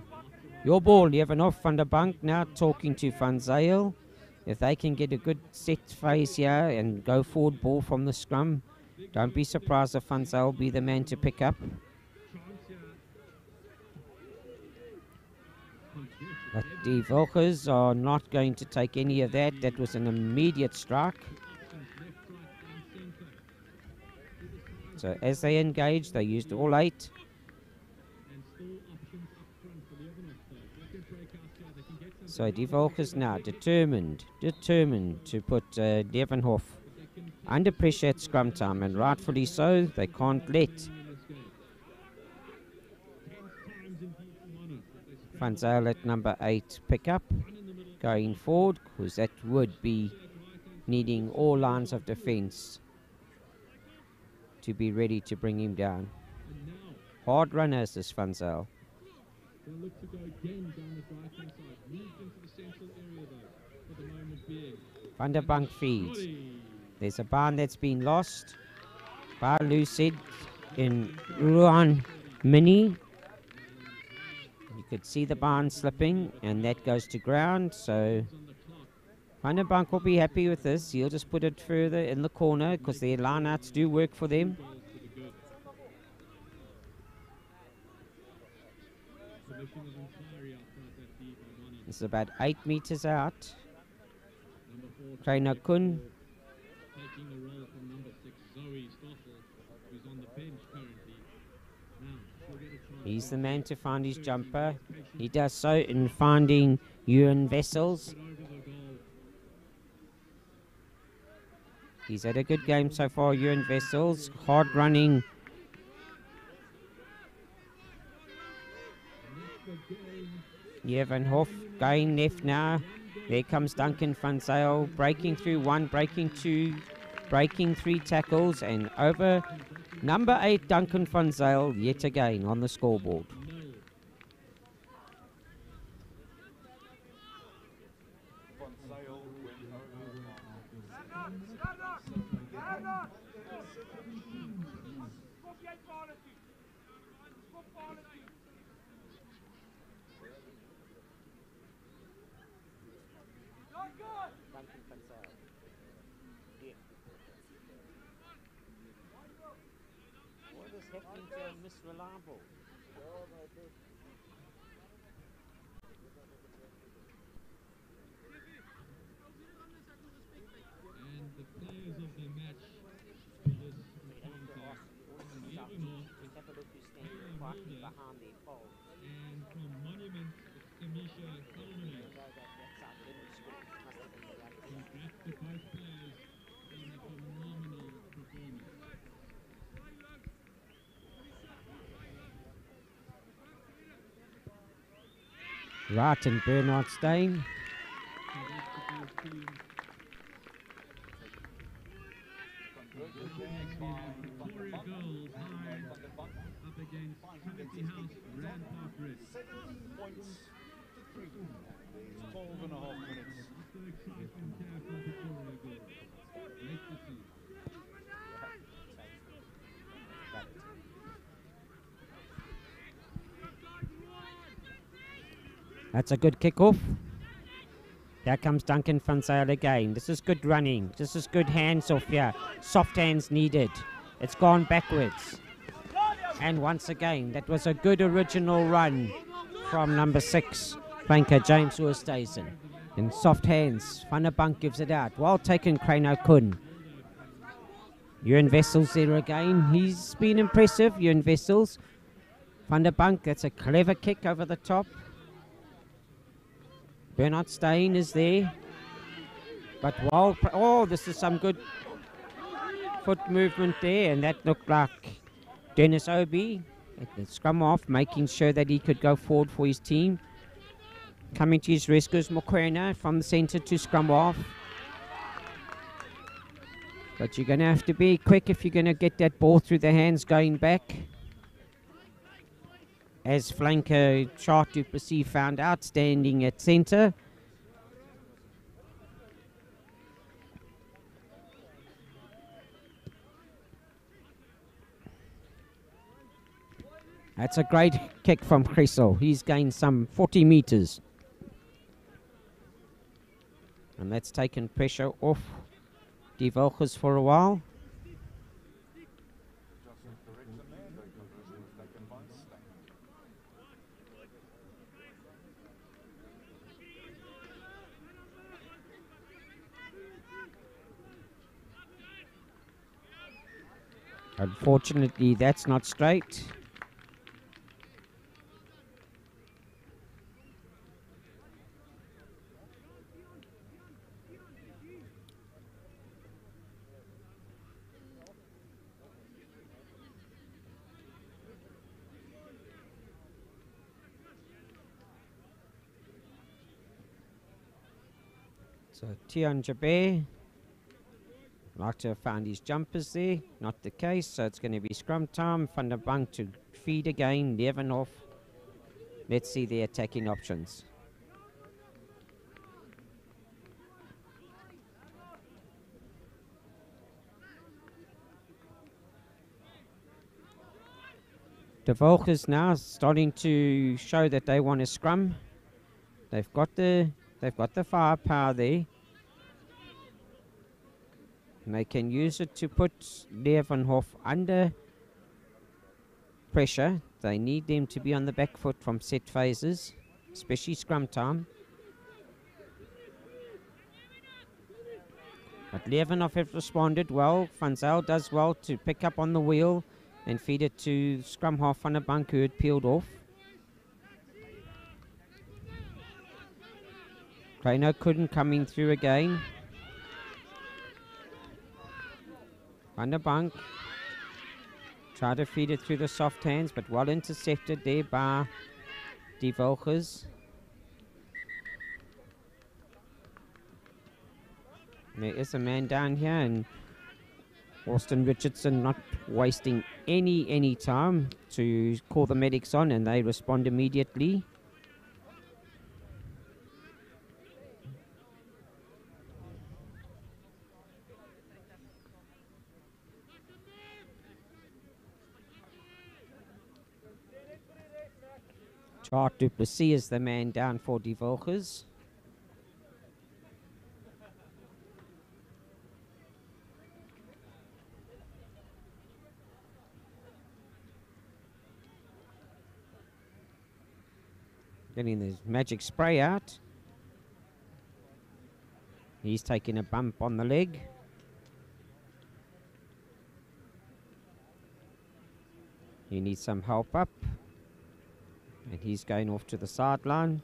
Speaker 1: your ball, Leeuwenhof. Van der Bank now talking to Van Zyl. If they can get a good set phase here and go forward ball from the scrum, don't be surprised if Van Zyl be the man to pick up. But the Volkers are not going to take any of that. That was an immediate strike. So as they engage, they used all 8. So Die Volkers now determined to put Leeuwenhof under pressure at scrum time, and rightfully so. They can't let Van Zyl at number 8 pick up going forward, because that would be needing all lines of defence to be ready to bring him down. Hard runners, this Van Zyl.
Speaker 14: They'll look to go again down the right-hand side. Moved into the central area, though, for the moment being.
Speaker 1: Van der Bank feeds. There's a barn that's been lost by Lucid in Ruan Mini. You could see the barn slipping, and that goes to ground. So Van der Bank will be happy with this. He'll just put it further in the corner, because their line-outs do work for them. It's about 8 meters out. Trainer Kun.
Speaker 14: Taking the role from number 6, Zoe Stoffel, who's on the bench currently. Now,
Speaker 1: He's the man to find his jumper. He does so in finding Ewan Vessels. He's had a good game so far, Ewan Vessels. Hard running. Yevenhoff going left now. There comes Duncan van Zyl, breaking through one, breaking two, breaking three tackles, and over number 8, Duncan van Zyl, yet again on the scoreboard. What is happening to Miss Reliable?
Speaker 14: And the players of the match for this encounter, Heronbridge, and from Monument, it's Kamisha Helmich. Congrats to both players on a phenomenal performance.
Speaker 1: Right, and Bernard Stein.
Speaker 14: Victoria Girls high up against Trinity House, Rand Park Ridge.
Speaker 13: 12.5 minutes.
Speaker 14: After excitement here from Victoria Girls. Great to see.
Speaker 1: That's a good kick-off. Here comes Duncan van Zyl again. This is good running. This is good hands off here. Soft hands needed. It's gone backwards. And once again, that was a good original run from number 6, flanker James Oosthuizen. And soft hands. Van der Bank gives it out. Well taken, Crane Kun. Ewan Vessels there again. He's been impressive, Ewan Vessels. Van der Bank, that's a clever kick over the top. Bernard Stein is there. But while... Oh, this is some good foot movement there. And that looked like Dennis Obi at the scrum off, making sure that he could go forward for his team. Coming to his rescue is Mokwena from the centre to scrum off. But you're going to have to be quick if you're going to get that ball through the hands going back. As flanker Chart Duplessis found out, standing at centre. That's a great kick from Chrysel. He's gained some 40 metres. And that's taken pressure off Die Volkers for a while. Unfortunately, that's not straight. So Tian Jabir, like to have found his jumpers there, not the case, so it's going to be scrum time. Van der Bank to feed again, Levenhoff. Let's see the attacking options. De Volkers now starting to show that they want to scrum. They've got the firepower there. And they can use it to put Levenhoff under pressure. They need them to be on the back foot from set phases, especially scrum time. But Levenhoff have responded well. Van Zyl does well to pick up on the wheel. and feed it to scrum half van der Bank, who had peeled off. Trainer couldn't coming through again. Van der Bank tried to feed it through the soft hands, but well intercepted there by Die Volkers. There is a man down here, and Austin Richardson not wasting any time to call the medics on, and they respond immediately. Chart du Plessis is the man down for Die Volkers. Getting his magic spray out. He's taking a bump on the leg. He needs some help up. And he's going off to the sideline.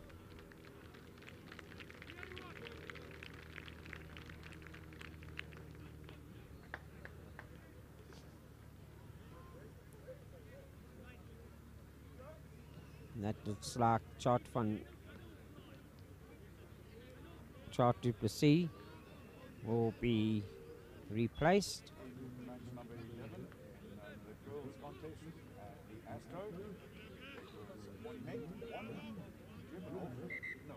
Speaker 1: And that looks like Chart du Plessis will be replaced.
Speaker 13: Match number 11 in the girls contest at the Astro. One men, one juvenile. No.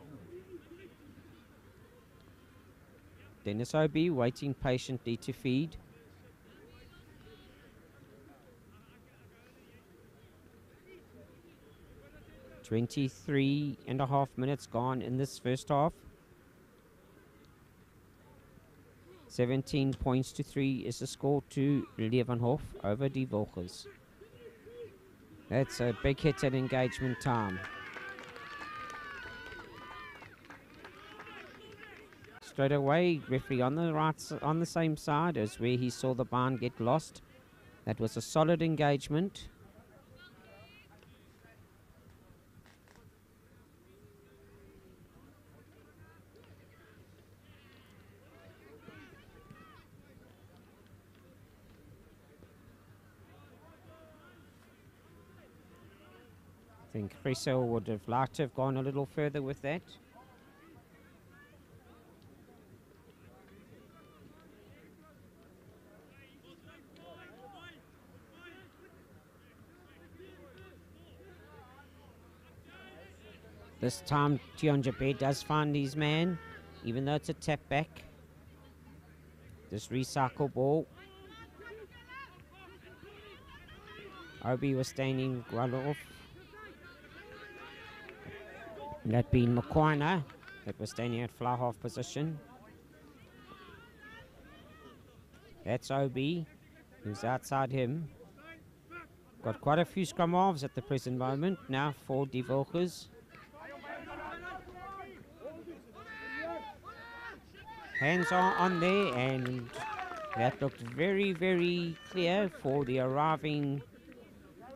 Speaker 1: Dennis Obi waiting patiently to feed. .23.5 minutes gone in this first half. 17 points to 3 is the score to Leeuwenhof over Die Volkers. That's a big hit at engagement time. Straight away, referee on the same side as where he saw the barn get lost. That was a solid engagement. I think Chriso would have liked to have gone a little further with that. This time Tionjabe does find his man, even though it's a tap back. This recycle ball. Obi was standing well off. That being McQuina, that was standing at fly half position. That's Obi, who's outside him. Got quite a few scrum halves at the present moment now for Die Volkers. Hands are on there, and that looked very clear for the arriving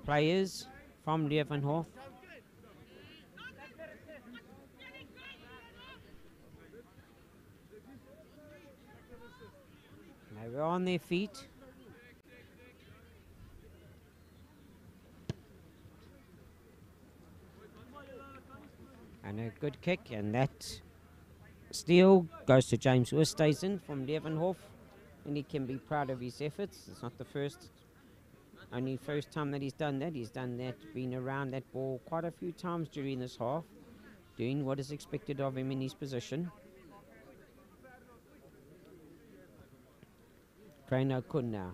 Speaker 1: players from Leeuwenhof. They were on their feet. And a good kick, and that steal goes to James Oosthuizen from Leeuwenhof, and he can be proud of his efforts. It's not the only first time that he's done that. He's done that, been around that ball quite a few times during this half, doing what is expected of him in his position. Trainer Kun now.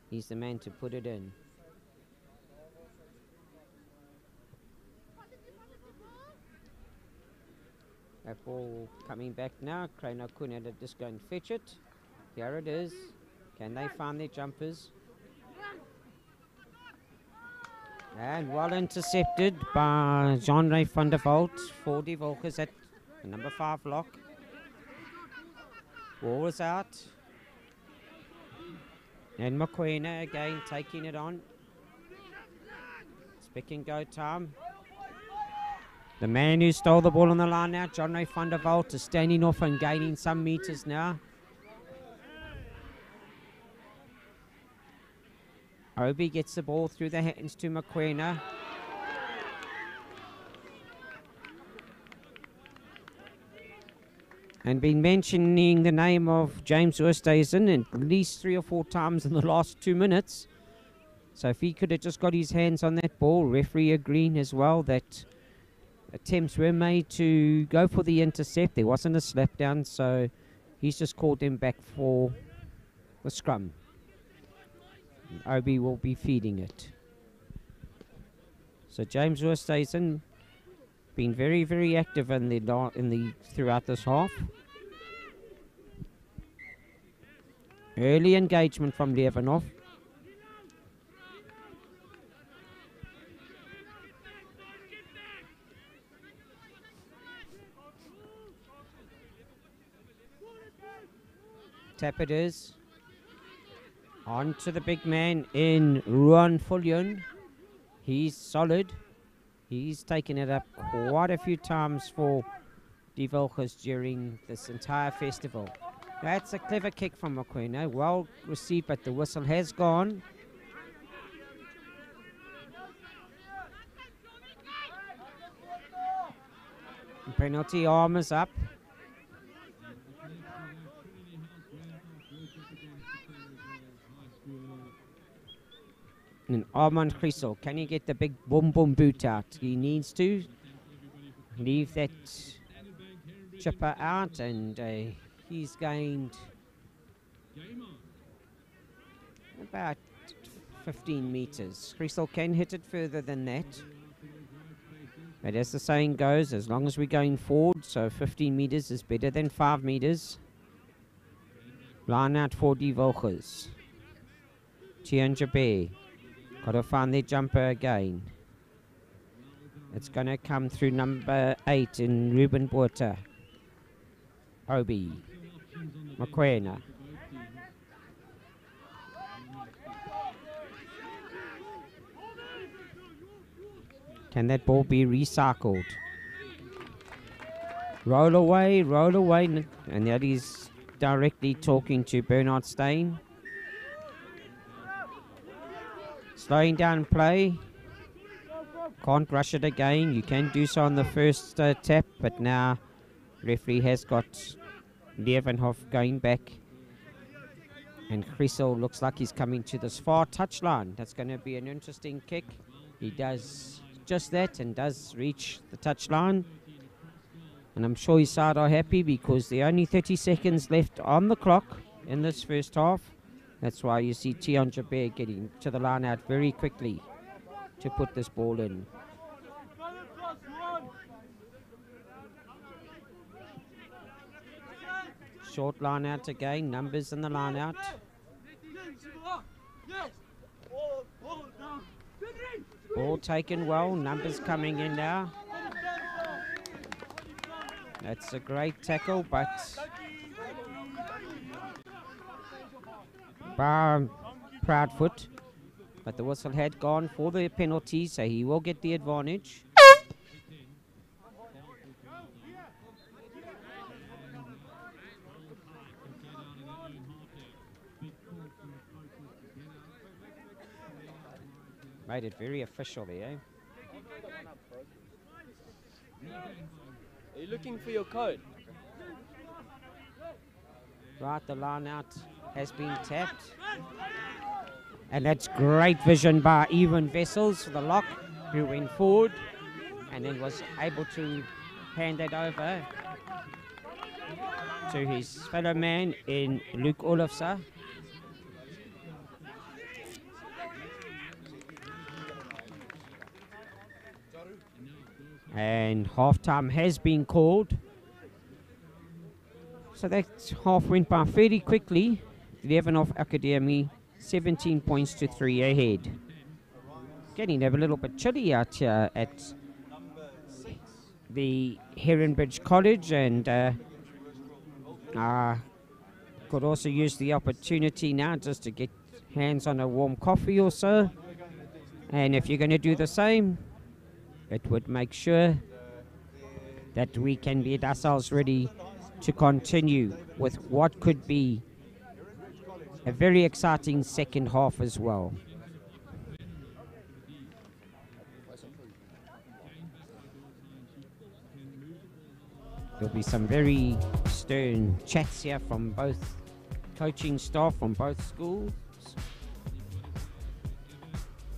Speaker 1: He's the man to put it in. That ball coming back now. Trainer Kun had to just go and fetch it. Here it is. Can they find their jumpers? And well intercepted by Jean-Ray van der Walt for Die Volkers at the number 5 lock. Ball is out. And Mokoena again taking it on. It's pick and go time. The man who stole the ball on the line now, John Ray van der Walt, is standing off and gaining some meters now. Obi gets the ball through the hands to Mokoena. And been mentioning the name of James Oosthuizen at least 3 or 4 times in the last 2 minutes. So if he could have just got his hands on that ball, referee agreeing as well that attempts were made to go for the intercept. There wasn't a slap down, so he's just called them back for the scrum. And Obi will be feeding it. So James Oosthuizen been very, very active in the throughout this half. Early engagement from Levanov. Tap it is. On to the big man in Ruan Fullion. He's solid. He's taken it up quite a few times for Die Wilgers during this entire festival. That's a clever kick from Mokoena. Well received, but the whistle has gone. Penalty arm is up. And Armand Chrysel, can he get the big boom boom boot out? He needs to leave that chipper out, and he's gained about 15 meters. Chrysel can hit it further than that. But as the saying goes, as long as we're going forward, so 15 meters is better than 5 meters. Line out for Die Wilgers. Tian Jabe. Got to find their jumper again. It's going to come through number 8 in Ruben Botha. Obi. Mokoena. Can that ball be recycled? Roll away, and that is directly talking to Bernard Steyn. Slowing down play. Can't rush it again. You can do so on the first tap, but now referee has got Levenhoff going back. And Chrysel looks like he's coming to this far touchline. That's going to be an interesting kick. He does just that and does reach the touchline. And I'm sure his side are happy because there are only 30 seconds left on the clock in this first half. That's why you see Tian Jabe getting to the line out very quickly to put this ball in. Short line out again, numbers in the line out. Ball taken well, numbers coming in now. That's a great tackle, but Proudfoot. But the whistle had gone for the penalty, so he will get the advantage. Made it very official there, eh?
Speaker 15: Are you looking for your code?
Speaker 1: Right, the line out has been tapped. And that's great vision by Ewan Vessels, the lock, who went forward and then was able to hand that over to his fellow man in Luke Olofsson. And half-time has been called. So that half went by fairly quickly. Levenhoff Academy 17 points to 3 ahead. Getting a little bit chilly out here at the Heronbridge College, and could also use the opportunity now just to get hands on a warm coffee or so. And if you're going to do the same, it would make sure that we can get ourselves ready to continue with what could be a very exciting second half as well. There'll be some very stern chats here from both coaching staff from both schools.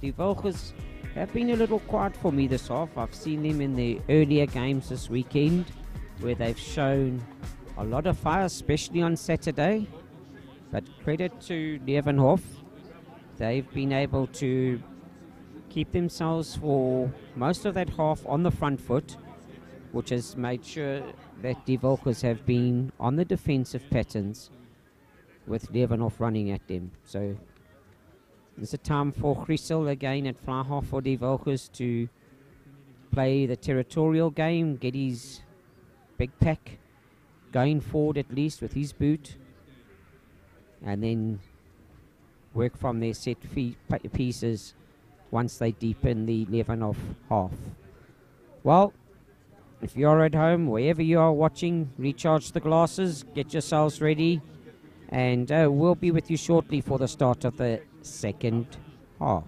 Speaker 1: The Volkers have been a little quiet for me this half. I've seen them in the earlier games this weekend where they've shown a lot of fire, especially on Saturday. But credit to Leeuwenhof, they've been able to keep themselves for most of that half on the front foot, which has made sure that the Volkers have been on the defensive patterns with Leeuwenhof running at them. So it's a time for Griesel again at fly half for the Volkers to play the territorial game, get his big pack going forward at least with his boot, and then work from their set pieces once they deepen the Leeuwenhof half. Well, if you're at home, wherever you are watching, recharge the glasses, get yourselves ready, and we'll be with you shortly for the start of the second half.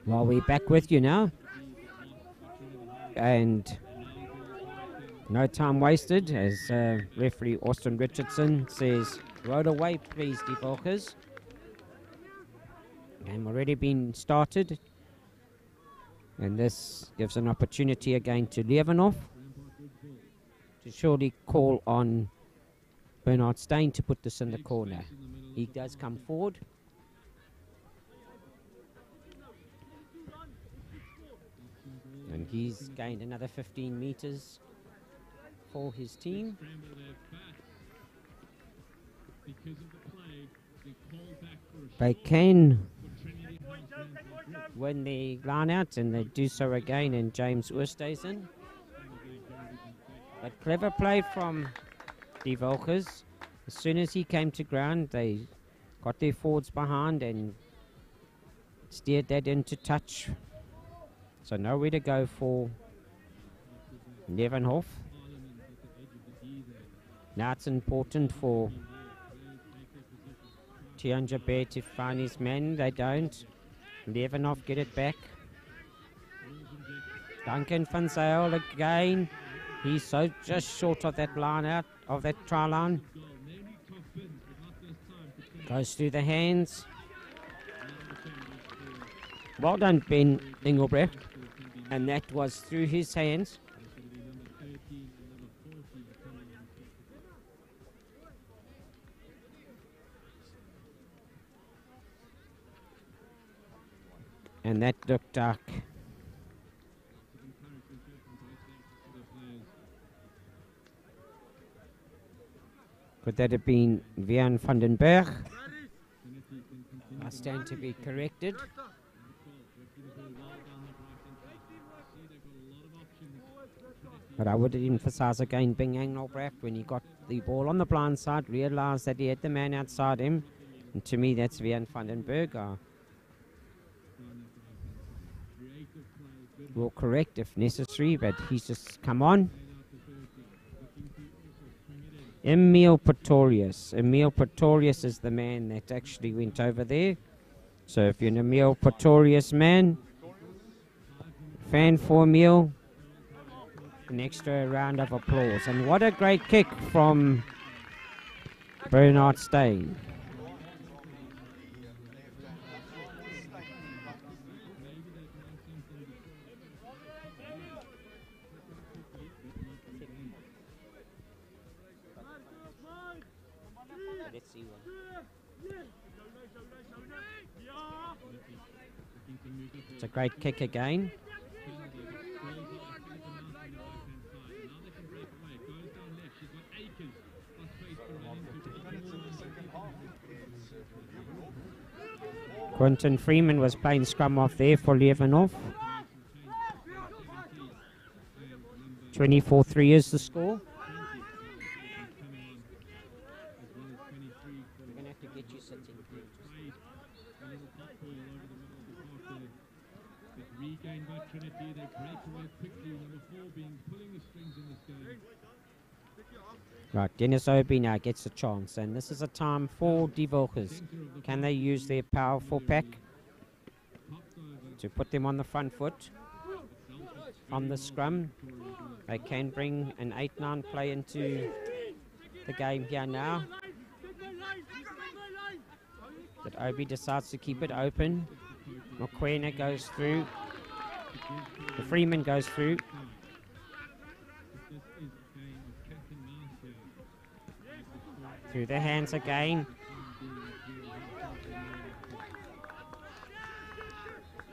Speaker 1: Well, we're back with you now. And no time wasted as referee Austin Richardson says, road away please, the Volkers. Game already been started. And this gives an opportunity again to Leeuwenhof to surely call on Bernard Steyn to put this in the corner. He does come forward. And he's gained another 15 meters for his team.
Speaker 14: Because of the play,
Speaker 1: they can win the line out, and they do so again, and James Oosthuizen. But clever play from the Volkers. As soon as he came to ground, they got their forwards behind and steered that into touch. So nowhere to go for Leeuwenhof. Now it's important for Tianja Bear to find his men. They don't. Leeuwenhof get it back. Duncan van Zyl again. He's so just short of that line out, of that try line. Goes through the hands. Well done, Ben Engelbrecht. And that was through his hands. And that looked dark. Could that have been Vian van den Berg? I stand to be corrected. But I would emphasise again, Ben Engelbrecht, when he got the ball on the blind side, realised that he had the man outside him. And to me, that's Vian van den Berg. Will correct if necessary, but he's just come on. Emil Pretorius. Emil Pretorius is the man that actually went over there. So if you're an Emil Pretorius man, fan for Emil, an extra round of applause. And what a great kick from Bernard Steyn. Let's see one. It's a great kick again. Quentin Freeman was playing scrum off there for Leeuwenhof. 24-3 is the score. We're going to have to get you sitting.
Speaker 14: Regained by Trinity, they break away quickly. Number 4 being pulling the strings in this game.
Speaker 1: Right, Dennis Obi now gets a chance, and this is a time for Die Volkers. Can they use their powerful pack to put them on the front foot on the scrum? They can bring an 8-9 play into the game here now. But Obi decides to keep it open. Mokoena goes through. The Freeman goes through. Through the hands again.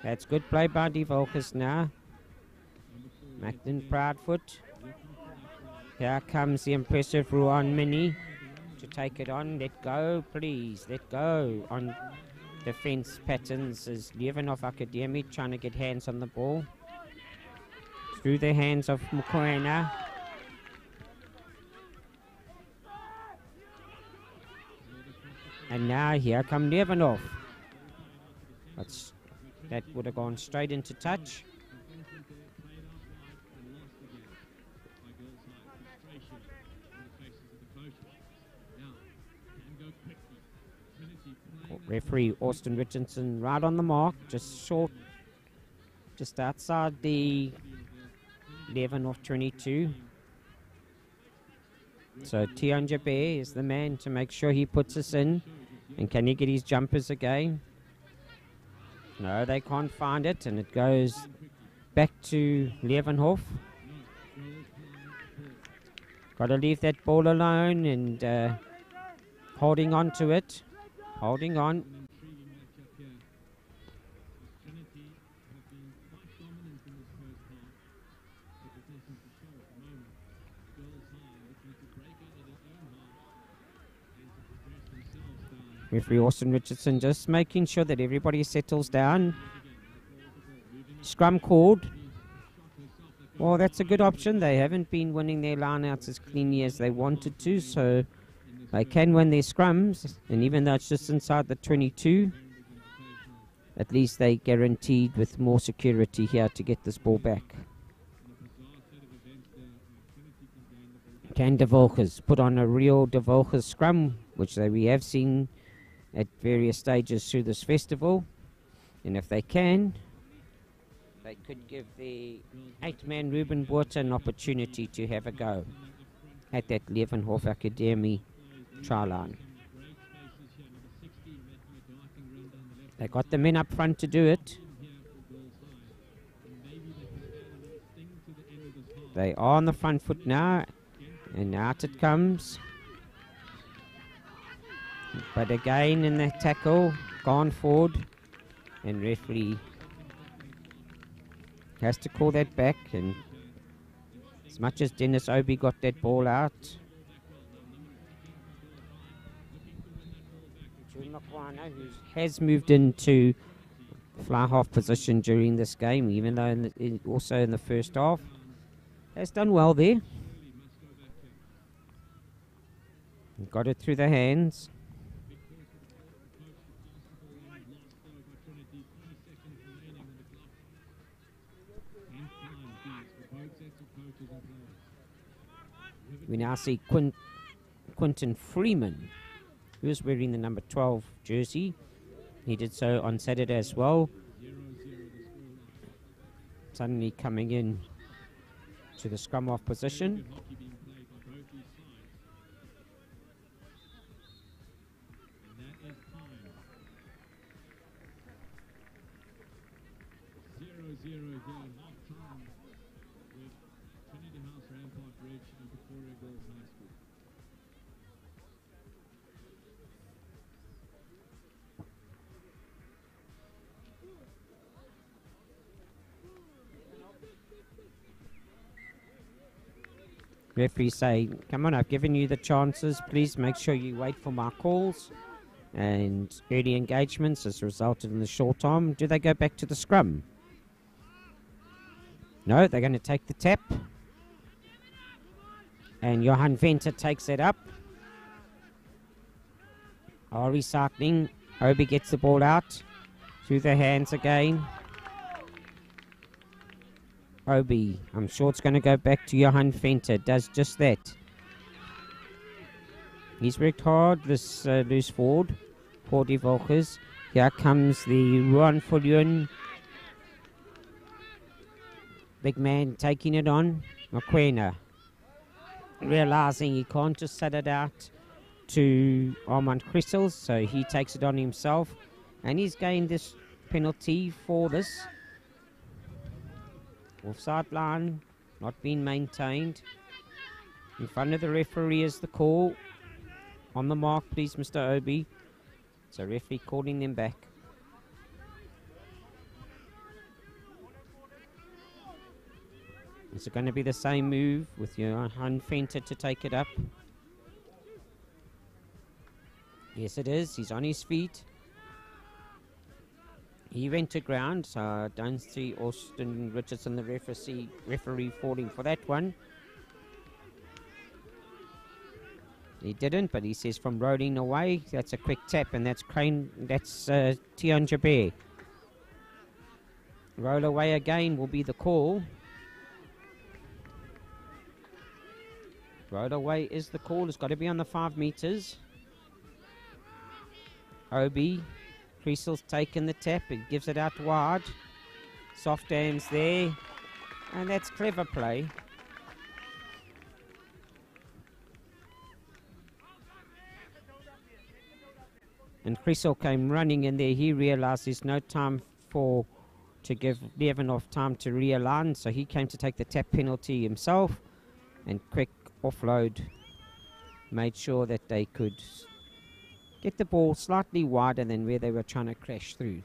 Speaker 1: That's good play by Die Volkers now. Macklin Proudfoot. Here comes the impressive Ruan Mini to take it on. Let go, please. Let go. On defense patterns is Leeuwenhof Academy trying to get hands on the ball. Through the hands of Mokoena. And now here come Leeuwenhof. That would have gone straight into touch. Referee Austin Richardson right on the mark, just short, just outside the 11 of 22. So Tianja Bear is the man to make sure he puts us in. And can he get his jumpers again? No, they can't find it, and it goes back to Leeuwenhof. Got to leave that ball alone and holding on to it. Holding on. Referee Austin Richardson just making sure that everybody settles down. Scrum called. Well, that's a good option. They haven't been winning their lineouts as cleanly as they wanted to, so they can win their scrums. And even though it's just inside the 22, at least they guaranteed with more security here to get this ball back. Can De Volkers put on a real De Volkers scrum, which we have seen at various stages through this festival? And if they can, they could give the 8-man Ruben Botha an opportunity to have a go at that Leeuwenhof Academy try line. They got the men up front to do it. They are on the front foot now, and out it comes. But again in the tackle, gone forward, and referee has to call that back. And as much as Dennis Obi got that ball out, who has moved into fly half position during this game, even though also in the first half, has done well there. Got it through the hands. We now see Quinton Freeman, who is wearing the number 12 jersey. He did so on Saturday as well. Suddenly coming in to the scrum off position. Referee say, come on, I've given you the chances. Please make sure you wait for my calls. And early engagements has resulted in the short arm. Do they go back to the scrum? No, they're going to take the tap. And Johan Venter takes it up. Are recycling. Obi gets the ball out. Through the hands again. Obi, I'm sure it's going to go back to Johan Venter. Does just that. He's worked hard, this loose forward for De Volkers. Here comes the Ruan Fullion. Big man taking it on. Mokoena realizing he can't just set it out to Armand Crystals, so he takes it on himself. And he's gained this penalty for this. Offside line not being maintained. In front of the referee is the call. On the mark, please, Mr. Obi. So referee calling them back. Is it going to be the same move with Johan Venter to take it up? Yes, it is. He's on his feet. He went to ground, so I don't see Austin Richardson, the referee, falling for that one. He didn't, but he says from rolling away, that's a quick tap, and that's Tion Jabir. Roll away again will be the call. Roll away is the call. It's got to be on the 5 meters. Obi. Creasel's taken the tap. It gives it out wide. Soft hands there. And that's clever play. And Creasel came running in there. He realized there's no time to give Leeuwenhof time to realign. So he came to take the tap penalty himself. And quick offload made sure that they could get the ball slightly wider than where they were trying to crash through.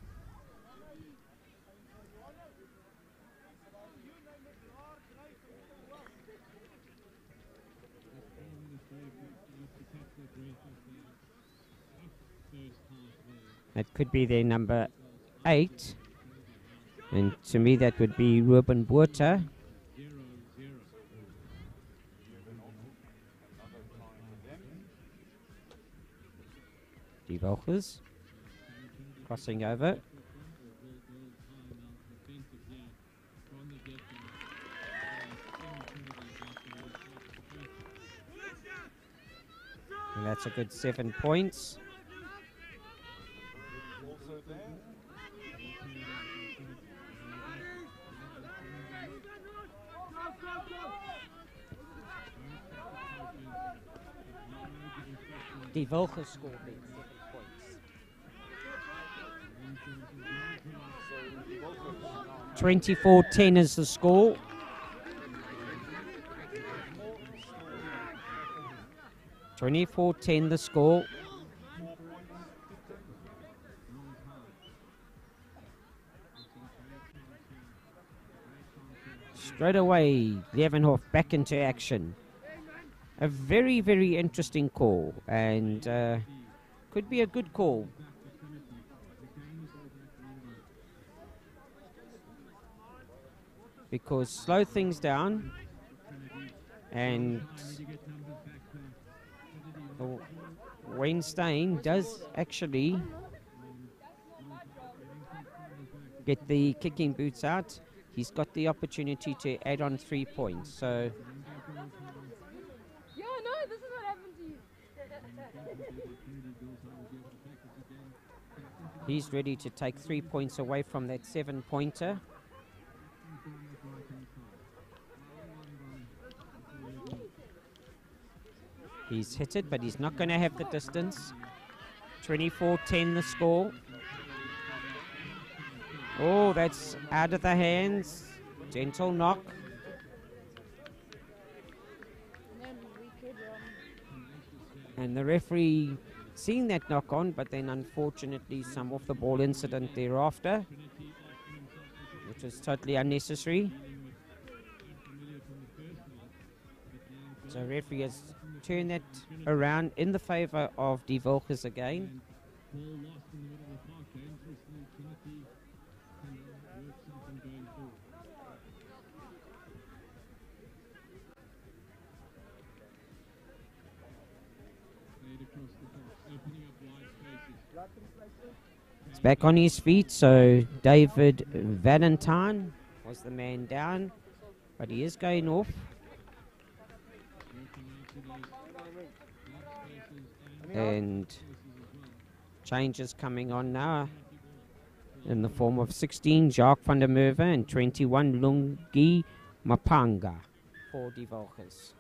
Speaker 1: That could be their number 8. And to me, that would be Ruben Buerta. Die Volkers crossing over. And that's a good 7 points. Die Volkers scored 7 points. 24-10 is the score. (24-10) the score. Straight away, Leeuwenhof back into action. A very, very interesting call, and could be a good call. Because slow things down, and Wayne Stein does actually get the kicking boots out. He's got the opportunity to add on 3 points. So
Speaker 12: Yeah, no, this is what happened to you.
Speaker 1: he's ready to take 3 points away from that 7-pointer. He's hit it, but he's not going to have the distance. 24-10 the score. Oh, that's out of the hands. Gentle knock. And the referee seen that knock on, but then unfortunately some off the ball incident thereafter, which was totally unnecessary. So referee has turned that around in the favour of Die Volkers again. He's back on his feet, so David Valentine was the man down, but he is going off. And changes coming on now in the form of 16 Jacques van der Merwe and 21 Lungi Mapanga for Die Volkers.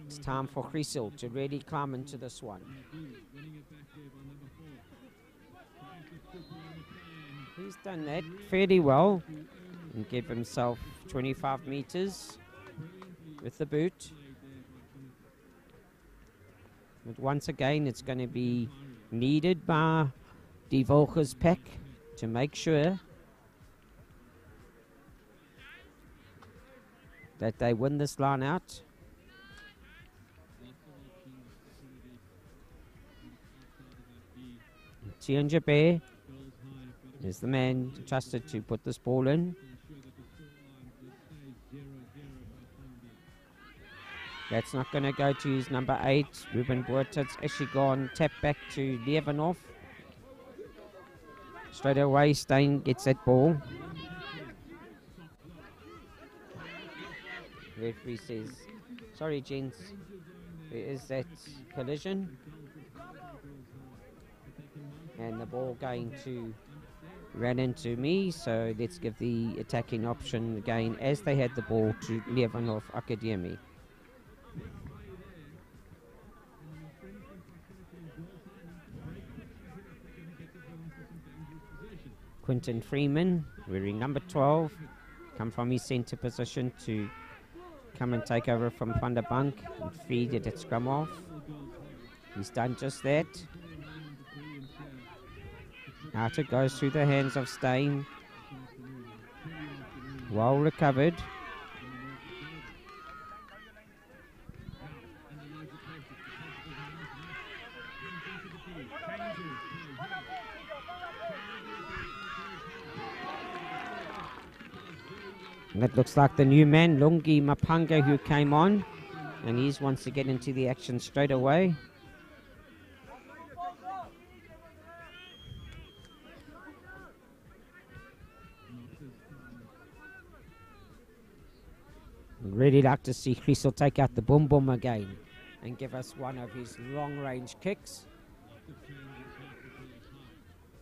Speaker 1: It's time for Griesel to really climb into this one. He's done that fairly well and give himself 25 meters with the boot. But once again, it's going to be needed by Die Volkers pack to make sure that they win this line out. Tian Jabe is the man trusted to put this ball in. That's not going to go to his number 8, Ruben Buerta. It's actually gone tap back to Leeuwenhof. Straight away, Stein gets that ball. Referee says, sorry gents, there is that collision. And the ball going to ran into me, so let's give the attacking option again as they had the ball to Leeuwenhof Academy. Quinton Freeman, wearing number 12, come from his centre position to come and take over from Van der Bank and feed it at scrum off. He's done just that. Out it goes through the hands of Stein. Well recovered. That looks like the new man, Lungi Mapanga, who came on. And he wants to get into the action straight away. Really like to see Chris will take out the boom boom again and give us one of his long range kicks.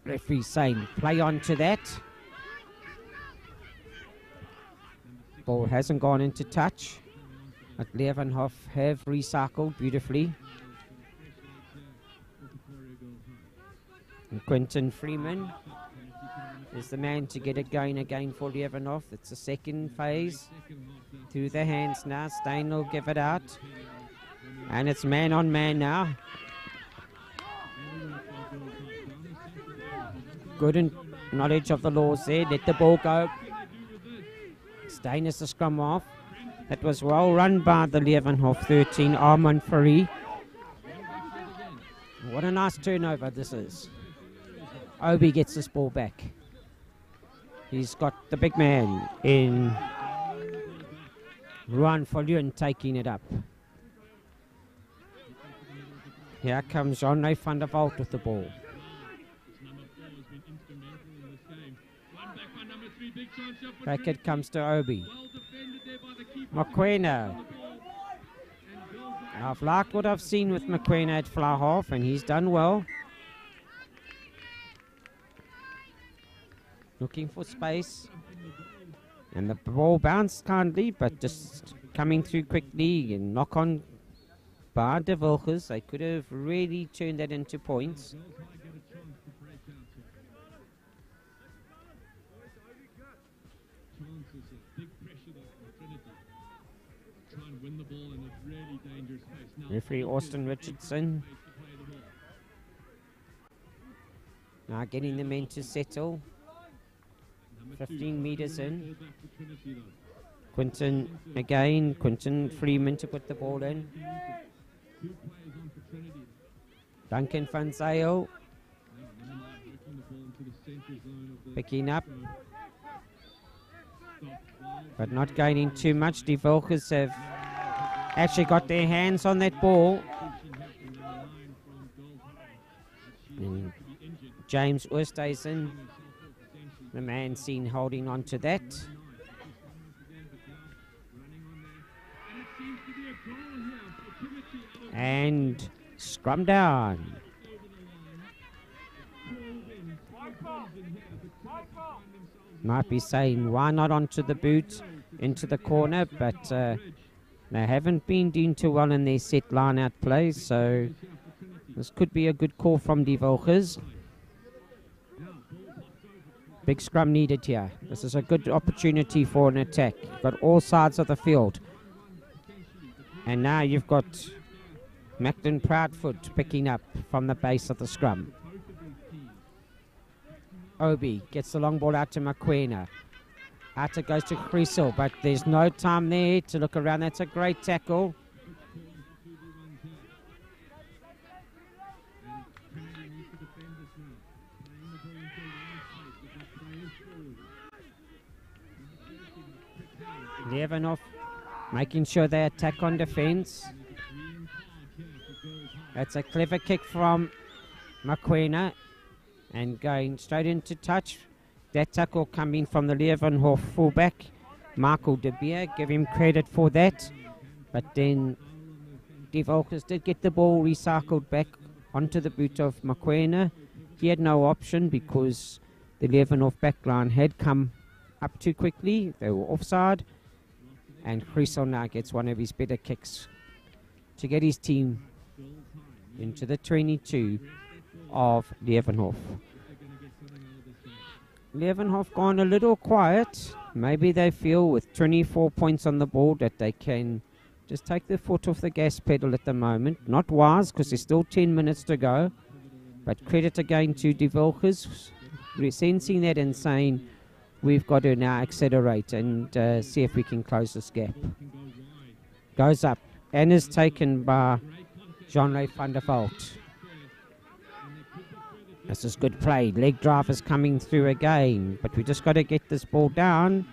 Speaker 1: Referee saying play on to that. Ball hasn't gone into touch, but Leeuwenhof have recycled beautifully. And Quentin Freeman is the man to get it going again for Leeuwenhof. It's the second phase. Through the hands now. Stein will give it out. And it's man on man now. Good knowledge of the laws there. Let the ball go. Stein is the scrum off. That was well run by the Leeuwenhof 13, Armand Fari. What a nice turnover this is. Obi gets this ball back. He's got the big man in Ruan Follion taking it up. Here comes Jean-Ray van der Walt with the ball. Back it comes to Obi. Mokoena. I've liked what I've seen with Mokoena at fly half, and he's done well. Looking for space. And the ball bounced kindly, but just coming through quickly and knock on by De Vilches. They could have really turned that into points. Referee Austin Richardson. Now getting the men to settle. 15 meters in. Quentin again. Quentin Freeman to put the ball in. Duncan Van Zyl picking up, but not gaining too much. Die Vilches have actually got their hands on that ball. And James Oosthuizen, the man seen holding on to that. And scrum down. Might be saying why not onto the boot into the corner, but they haven't been doing too well in their set line out play, so this could be a good call from Die Vilches. Big scrum needed here. This is a good opportunity for an attack. Got all sides of the field. And now you've got Macklin Proudfoot picking up from the base of the scrum. Obi gets the long ball out to Mokoena. Out it goes to Chrysel, but there's no time there to look around. That's a great tackle. Leeuwenhof making sure they attack on defense. That's a clever kick from Mokoena and going straight into touch. That tackle coming from the Leeuwenhof fullback, Michael De Beer. Give him credit for that. But then Die Vilches did get the ball recycled back onto the boot of Mokoena. He had no option because the Leeuwenhof backline had come up too quickly. They were offside. And Chrysel now gets one of his better kicks to get his team into the 22 of Leeuwenhof. Leeuwenhof gone a little quiet. Maybe they feel with 24 points on the board that they can just take their foot off the gas pedal at the moment. Not wise because there's still 10 minutes to go. But credit again to Die Vilches. We're sensing that and saying we've got to now accelerate and see if we can close this gap. Goes up and is taken by Jean-Ray van der Walt. This is good play. Leg drive is coming through again, but we just got to get this ball down.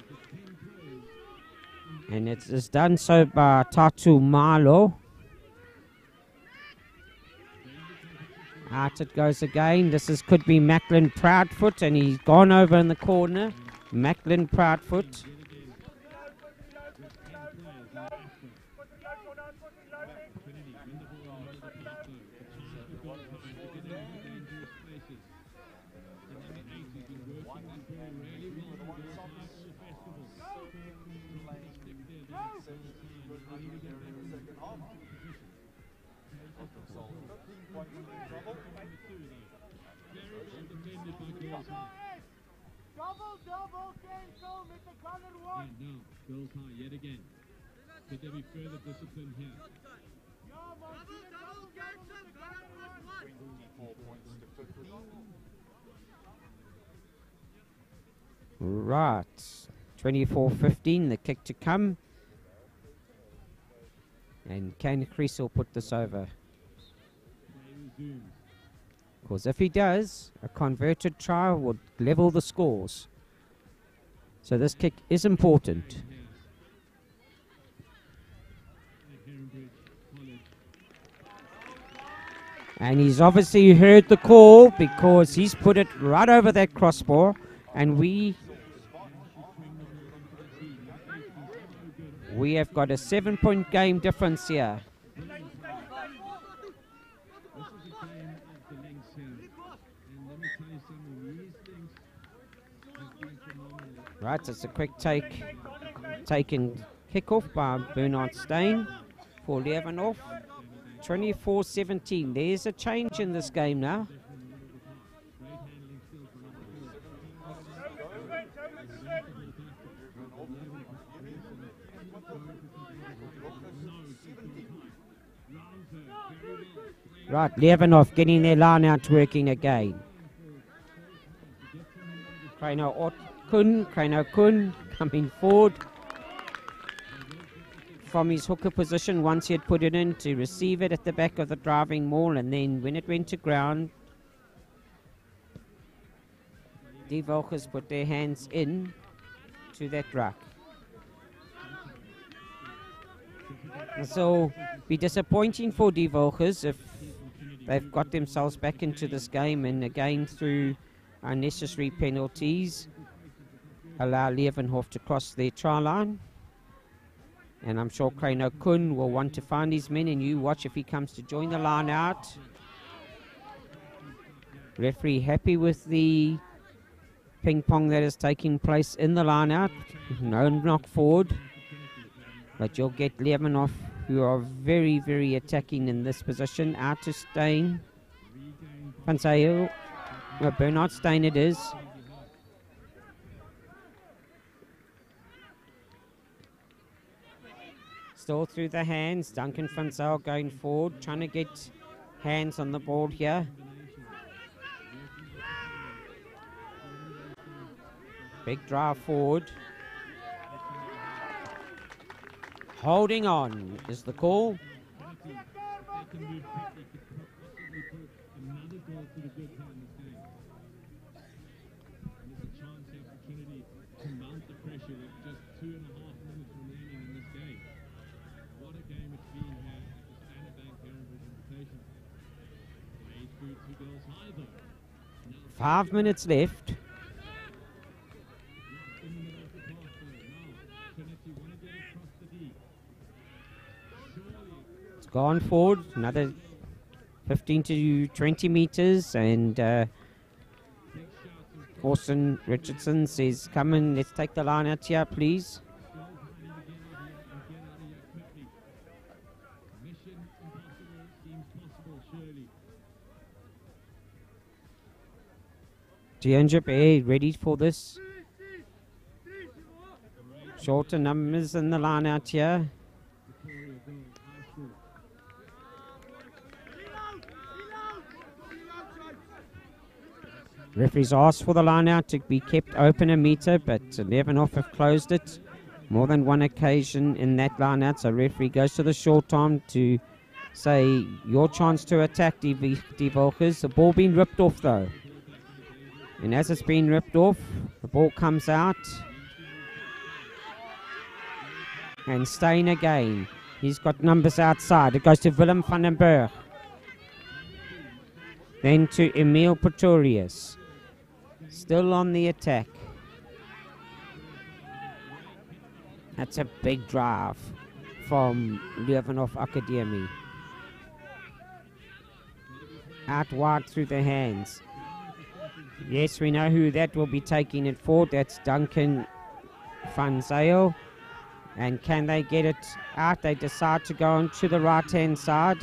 Speaker 1: And it is done so by Tatu Malo. Out it goes again. Could be Macklin Proudfoot, and he's gone over in the corner. Macklin Proudfoot.
Speaker 3: Double, cancel, with the gunner one.
Speaker 14: And now, girls high yet again. Could there be further discipline here?
Speaker 3: Double, cancel, gunner one.
Speaker 13: 24 points to 15.
Speaker 1: Right. 24-15, the kick to come. And can Creasel put this over? Because if he does, a converted try would level the scores. So this kick is important. And he's obviously heard the call because he's put it right over that crossbar. And we have got a 7-point game difference here. Right, it's a quick taken kickoff by Bernard Stein for Leeuwenhof. 24-17. There's a change in this game now. Right, Leeuwenhof getting their line out working again. Krano Kun coming forward from his hooker position once he had put it in to receive it at the back of the driving maul, and then when it went to ground, Die Volkers put their hands in to that ruck. So be disappointing for Die Volkers if they've got themselves back into this game, and again through unnecessary penalties allow Leeuwenhof to cross their try line. And I'm sure Krano Kun will want to find his men, and you watch if he comes to join the line out. Referee happy with the ping pong that is taking place in the line out. No knock forward, but you'll get Leeuwenhof, who are very, very attacking in this position. Out to Stein. Van Zyl. Bernard Stein it is. Still through the hands. Duncan Van Zyl going forward, trying to get hands on the ball here. Big drive forward. Holding on is the call.
Speaker 14: What a game it's been here at the Standard Bank Heronbridge Invitation. Way through to girls high though.
Speaker 1: 5 minutes left. It's gone forward, another 15 to 20 meters, and Orson Richardson says, come in, let's take the line out here, please. Tianjip ready for this. Shorter numbers in the line out here. Referees asked for the line out to be kept open a meter, but Leeuwenhof have closed it more than one occasion in that line out. So referee goes to the short arm to say your chance to attack Die Volkers. The ball being ripped off though. And as it's been ripped off, the ball comes out. And Stein again. He's got numbers outside. It goes to Willem van den Berg. Then to Emil Pretorius. Still on the attack. That's a big drive from Leeuwenhof Academy. Out wide through the hands. Yes, we know who that will be taking it for. That's Duncan van Zyl. And can they get it out? They decide to go on to the right-hand side.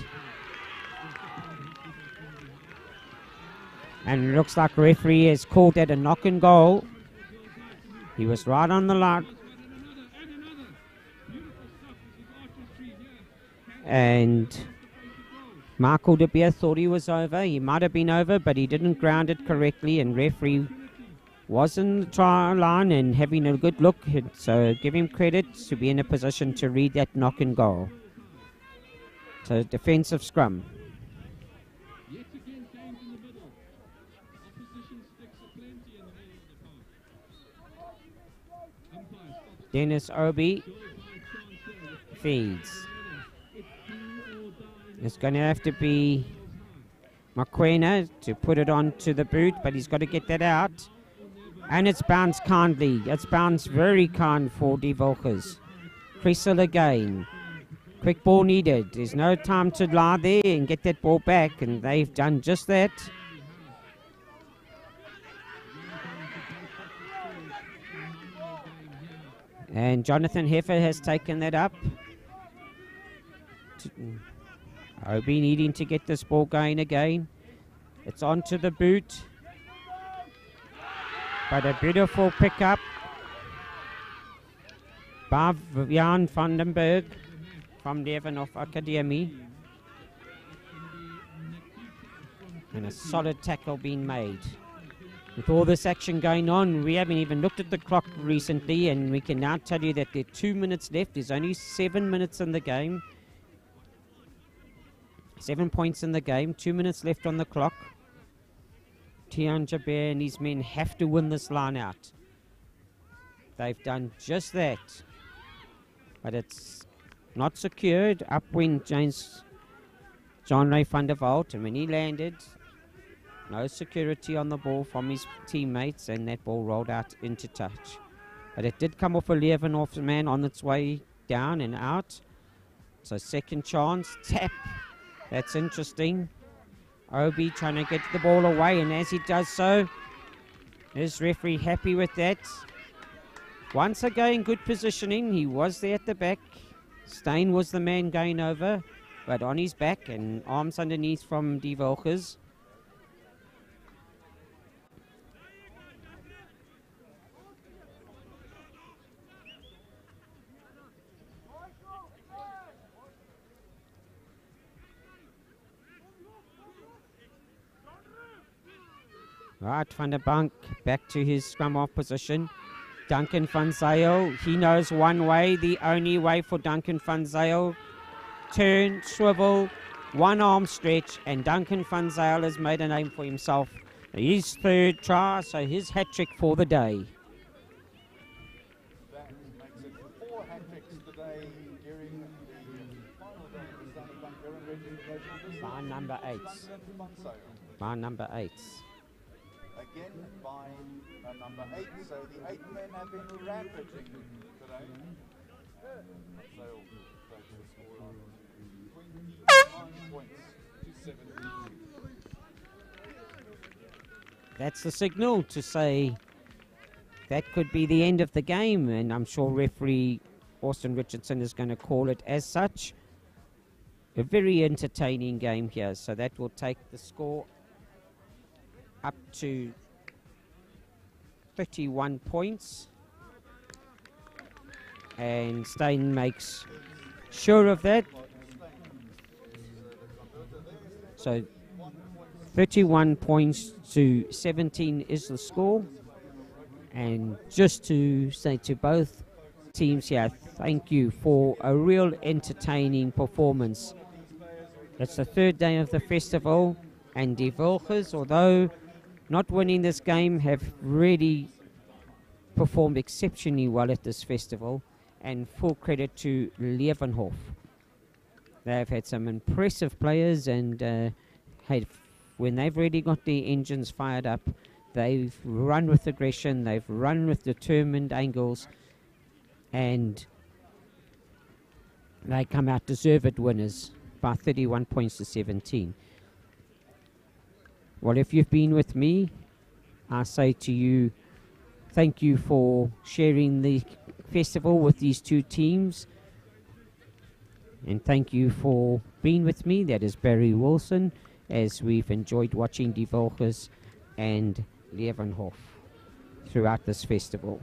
Speaker 1: And it looks like referee has called that a knock and goal. He was right on the line. And Michael de Beer thought he was over. He might have been over, but he didn't ground it correctly. And referee was in the try line and having a good look. So give him credit to be in a position to read that knock and goal. So defensive scrum. Dennis Obi feeds. It's going to have to be Makwena to put it onto the boot, but he's got to get that out. And it's bounced kindly. It's bounced very kind for Die Volkers. Cressel again. Quick ball needed. There's no time to lie there and get that ball back, and they've done just that. And Jonathan Heffer has taken that up. Obi needing to get this ball going again. It's onto the boot. But a beautiful pickup by Jan van den Berg from Leeuwenhof Academy. And a solid tackle being made. With all this action going on, we haven't even looked at the clock recently, and we can now tell you that there are 2 minutes left. There's only 7 minutes in the game. 7 points in the game, 2 minutes left on the clock. Tian Jabir and his men have to win this line out. They've done just that. But it's not secured. Up went John Ray van der Walt, and when he landed, no security on the ball from his teammates, and that ball rolled out into touch. But it did come off a Leeuwenhof man on its way down and out. So second chance, tap. That's interesting. Obi trying to get the ball away, and as he does so, is referee happy with that? Once again, good positioning. He was there at the back. Stein was the man going over, but on his back and arms underneath from Die Volkers. Right, Van der Bank back to his scrum off position. Duncan van Zyl, he knows one way, the only way for Duncan van Zyl. Turn, swivel, one arm stretch, and Duncan van Zyl has made a name for himself. His third try, so his hat-trick for the day.
Speaker 13: That makes it 4 hat-tricks today during the final day of the Standard Bank Heronbridge Invitational.
Speaker 1: By number 8. By number 8.
Speaker 13: Again by number 8, so the 8 men have been rampaging today. So takes the score on 29 points to 17.
Speaker 1: That's the signal to say that could be the end of the game, and I'm sure referee Austin Richardson is going to call it as such. A very entertaining game here, so that will take the score up to 31 points, and Stein makes sure of that. So 31 points to 17 is the score, and just to say to both teams here, thank you for a real entertaining performance. It's the third day of the festival, and Die Volkers, although not winning this game, have really performed exceptionally well at this festival. and full credit to Leeuwenhof. They've had some impressive players, and when they've really got their engines fired up, they've run with aggression, they've run with determined angles, and they come out deserved winners by 31 points to 17. Well, if you've been with me, I say to you, thank you for sharing the festival with these two teams. And thank you for being with me. That is Barry Wilson, as we've enjoyed watching Die Volkers and Leeuwenhof throughout this festival.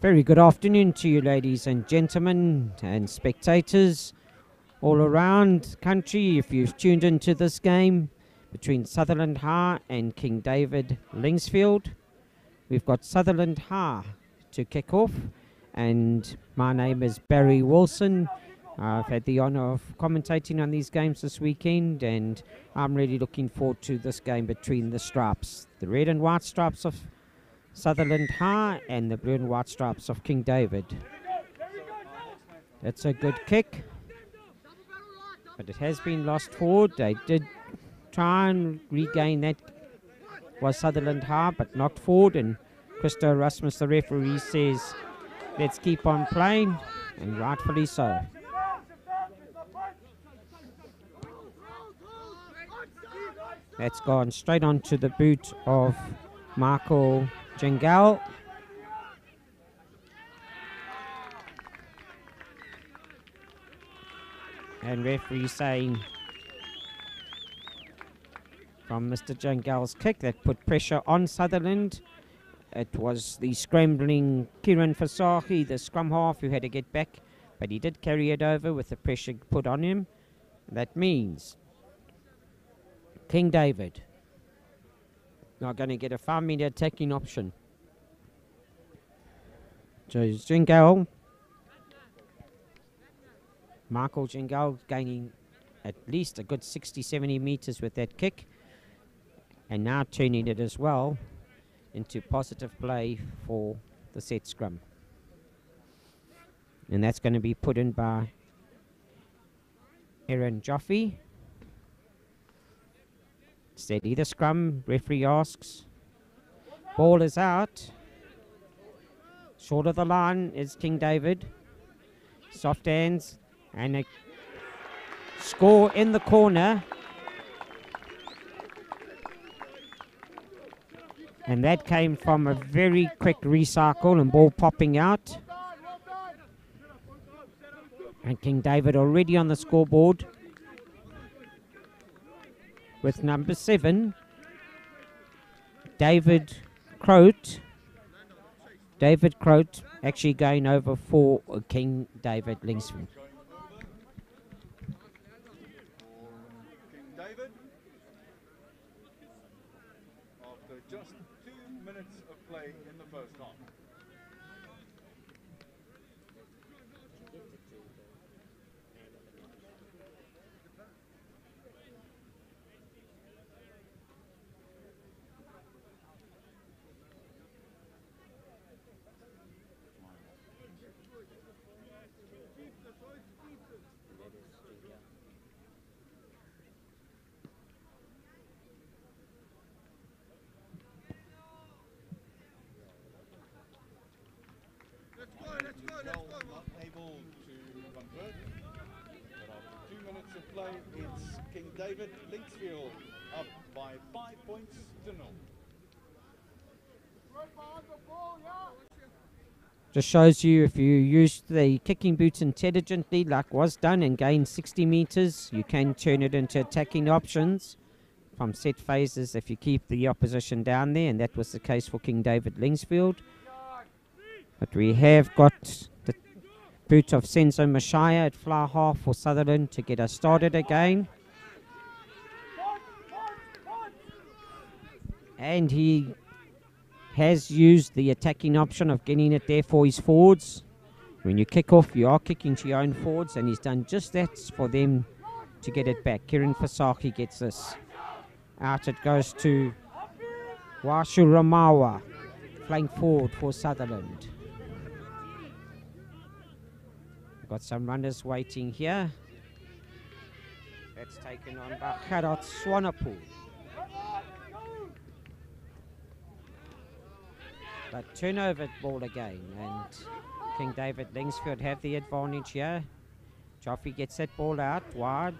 Speaker 1: Very good afternoon to you, ladies and gentlemen and spectators all around country. If you've tuned into this game between Sutherland High and King David Lingsfield, we've got Sutherland High to kick off, and my name is Barry Wilson. I've had the honour of commentating on these games this weekend, and I'm really looking forward to this game between the stripes, the red and white stripes of Sutherland High and the blue and white stripes of King David. That's a good kick, but it has been lost forward. They did try and regain that, was Sutherland High, but knocked forward, and Christo Rasmus, the referee, says let's keep on playing, and rightfully so. That's gone straight onto the boot of Michael Jengal. And referee saying from Mr. Jangal's kick that put pressure on Sutherland. It was the scrambling Kieran Fasahi, the scrum half, who had to get back, but he did carry it over with the pressure put on him. That means King David not going to get a 5-metre attacking option. So Jangal, Michael Jangal gaining at least a good 60-70 metres with that kick, and now turning it as well into positive play for the set scrum. And that's going to be put in by Aaron Joffe. Steady the scrum, referee asks. Ball is out. Short of the line is King David. Soft hands and a score in the corner. And that came from a very quick recycle and ball popping out. And King David already on the scoreboard with number 7, David Croat. David Croat actually going over for King David Linksfield.
Speaker 13: King David, after just 2 minutes of play in the first half. Not able to convert, but after 2 minutes of play, it's King David Linksfield up by 5 points to 0.
Speaker 1: Just shows you if you use the kicking boots intelligently like was done and gain 60 metres, you can turn it into attacking options from set phases if you keep the opposition down there, and that was the case for King David Linksfield. But we have got the boot of Senzo Mashaya at fly half for Sutherland to get us started again. And he has used the attacking option of getting it there for his forwards. When you kick off, you are kicking to your own forwards, and he's done just that for them to get it back. Kieran Fasaki gets this. Out it goes to Washu Ramawa, flank forward for Sutherland. Got some runners waiting here. That's taken on by Gerard Swanepoel. But turnover ball again, and King David Linksfield have the advantage here. Joffe gets that ball out wide.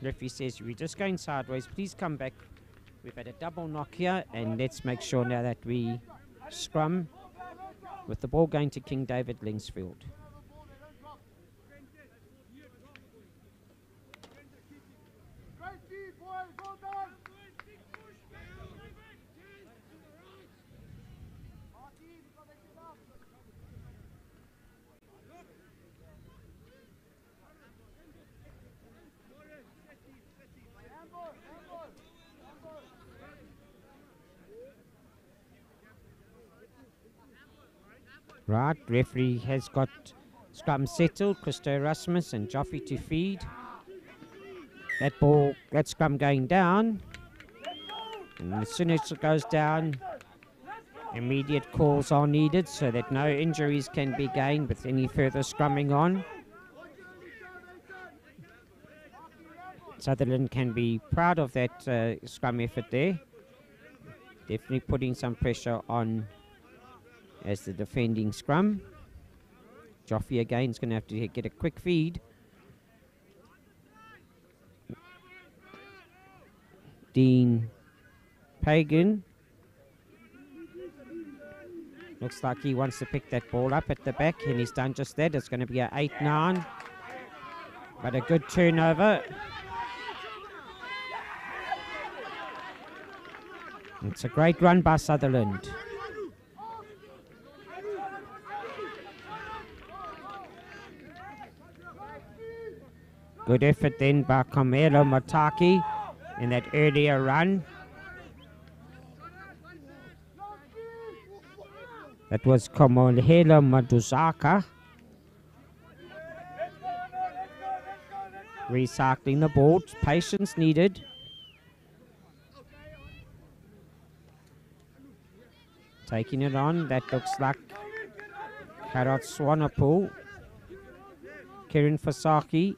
Speaker 1: Referee says, we're just going sideways, please come back. We've had a double knock here, and let's make sure now that we scrum with the ball going to King David Linksfield. Right, referee has got scrum settled. Christo Erasmus and Joffe to feed. That ball, that scrum going down. And as soon as it goes down, immediate calls are needed so that no injuries can be gained with any further scrumming on. Sutherland can be proud of that scrum effort there. Definitely putting some pressure on as the defending scrum. Joffe again is going to have to get a quick feed. Dean Pagan. Looks like he wants to pick that ball up at the back, and he's done just that. It's going to be an 8-9. But a good turnover. It's a great run by Sutherland. Good effort then by Kamelo Mataki in that earlier run. That was Kamohelo Maduzaka. Recycling the ball. Patience needed. Taking it on. That looks like Karat Swanepoel. Kiran Fasaki.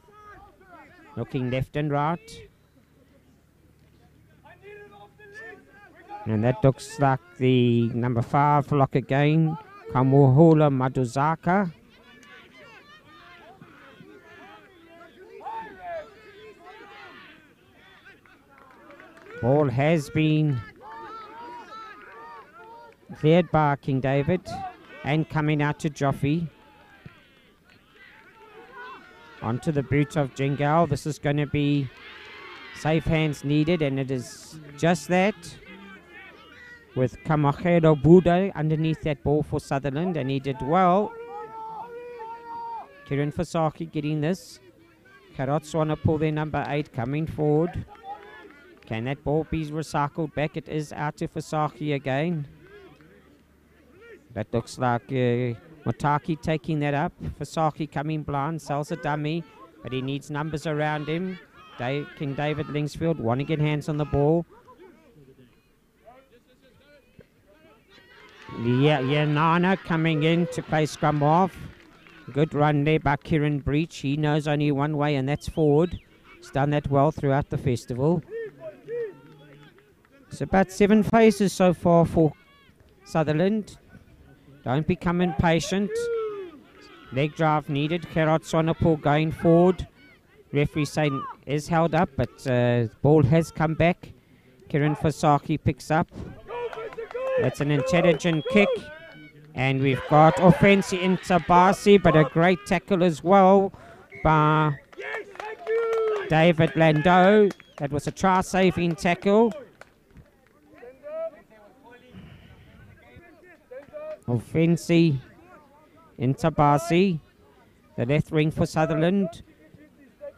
Speaker 1: Looking left and right. And that looks like the number 5 lock again, Kamohelo Maduzaka. Ball has been cleared by King David and coming out to Joffe. Onto the boot of Jingal. This is going to be safe hands needed, and it is just that. With Kamohelo Buda underneath that ball for Sutherland, and he did well. Kiran Fasaki getting this. Karat Swanepoel, their number 8, coming forward. Can that ball be recycled back? It is out to Fasaki again. That looks like Mataki taking that up. Fasaki coming blind, sells a dummy, but he needs numbers around him. King David Lingsfield want to get hands on the ball. Nana coming in to play scrum off. Good run there by Kieran Breach. He knows only one way, and that's forward. He's done that well throughout the festival. It's about 7 phases so far for Sutherland. Don't become impatient. Leg drive needed. Karat Swanepoel going forward. Referee saying is held up, but ball has come back. Kiran Fasaki picks up. That's an intelligent kick. And we've got offense in Tabasi, but a great tackle as well by David Landau. That was a try-saving tackle. Offense in Tabasi. The left wing for Sutherland.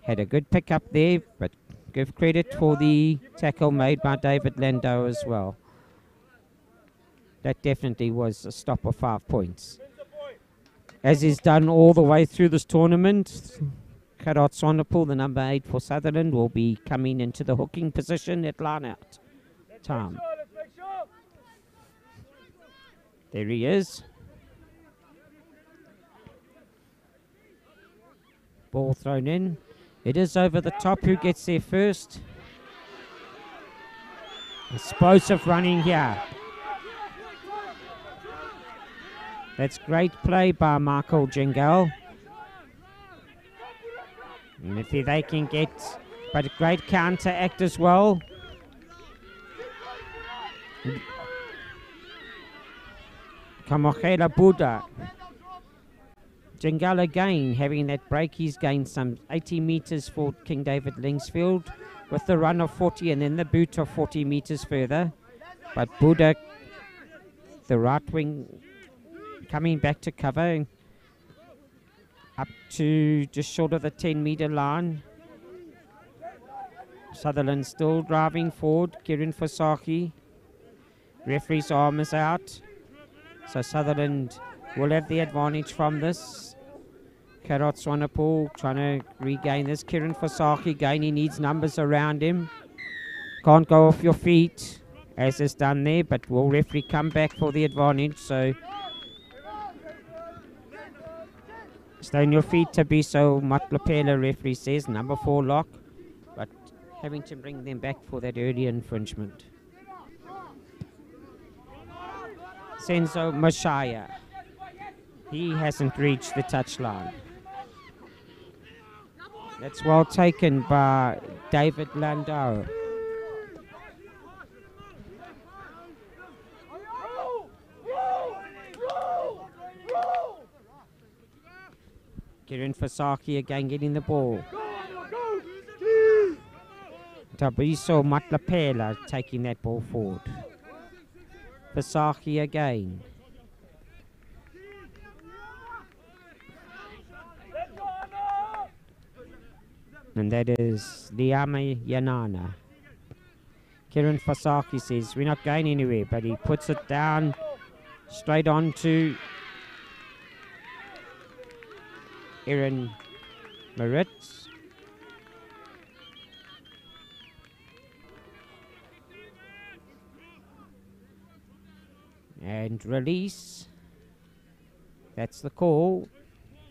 Speaker 1: Had a good pick up there, but give credit for the tackle made by David Landau as well. That definitely was a stop of 5 points. As is done all the way through this tournament, Karat Swanepoel, the number 8 for Sutherland, will be coming into the hooking position at line-out time. There he is. Ball thrown in. It is over the top. Who gets there first? Explosive running here. That's great play by Michael Jingal. And if they can get, but a great counter act as well. Kamohelo Buda. Jingal again having that break. He's gained some 80 meters for King David Lingsfield with the run of 40 and then the boot of 40 meters further. But Buda, the right wing, coming back to cover up to just short of the 10-meter line. Sutherland still driving forward. Kiran Fasaki. Referee's arm is out. So Sutherland will have the advantage from this. Karat Swanepoel trying to regain this. Kiran Fasaki again, he needs numbers around him. Can't go off your feet, as is done there, but will referee come back for the advantage? So stay on your feet, Tabiso Matlapela, referee says, number 4 lock, but having to bring them back for that early infringement. Senzo Mashaya. He hasn't reached the touchline. That's well taken by David Landau. Kiran Fasaki again getting the ball. Tabiso Matlapela taking that ball forward. Pasaki again. And that is Liama Yanana. Kieran Fasaki says, we're not going anywhere, but he puts it down straight on to Aaron Maritz. And release. That's the call,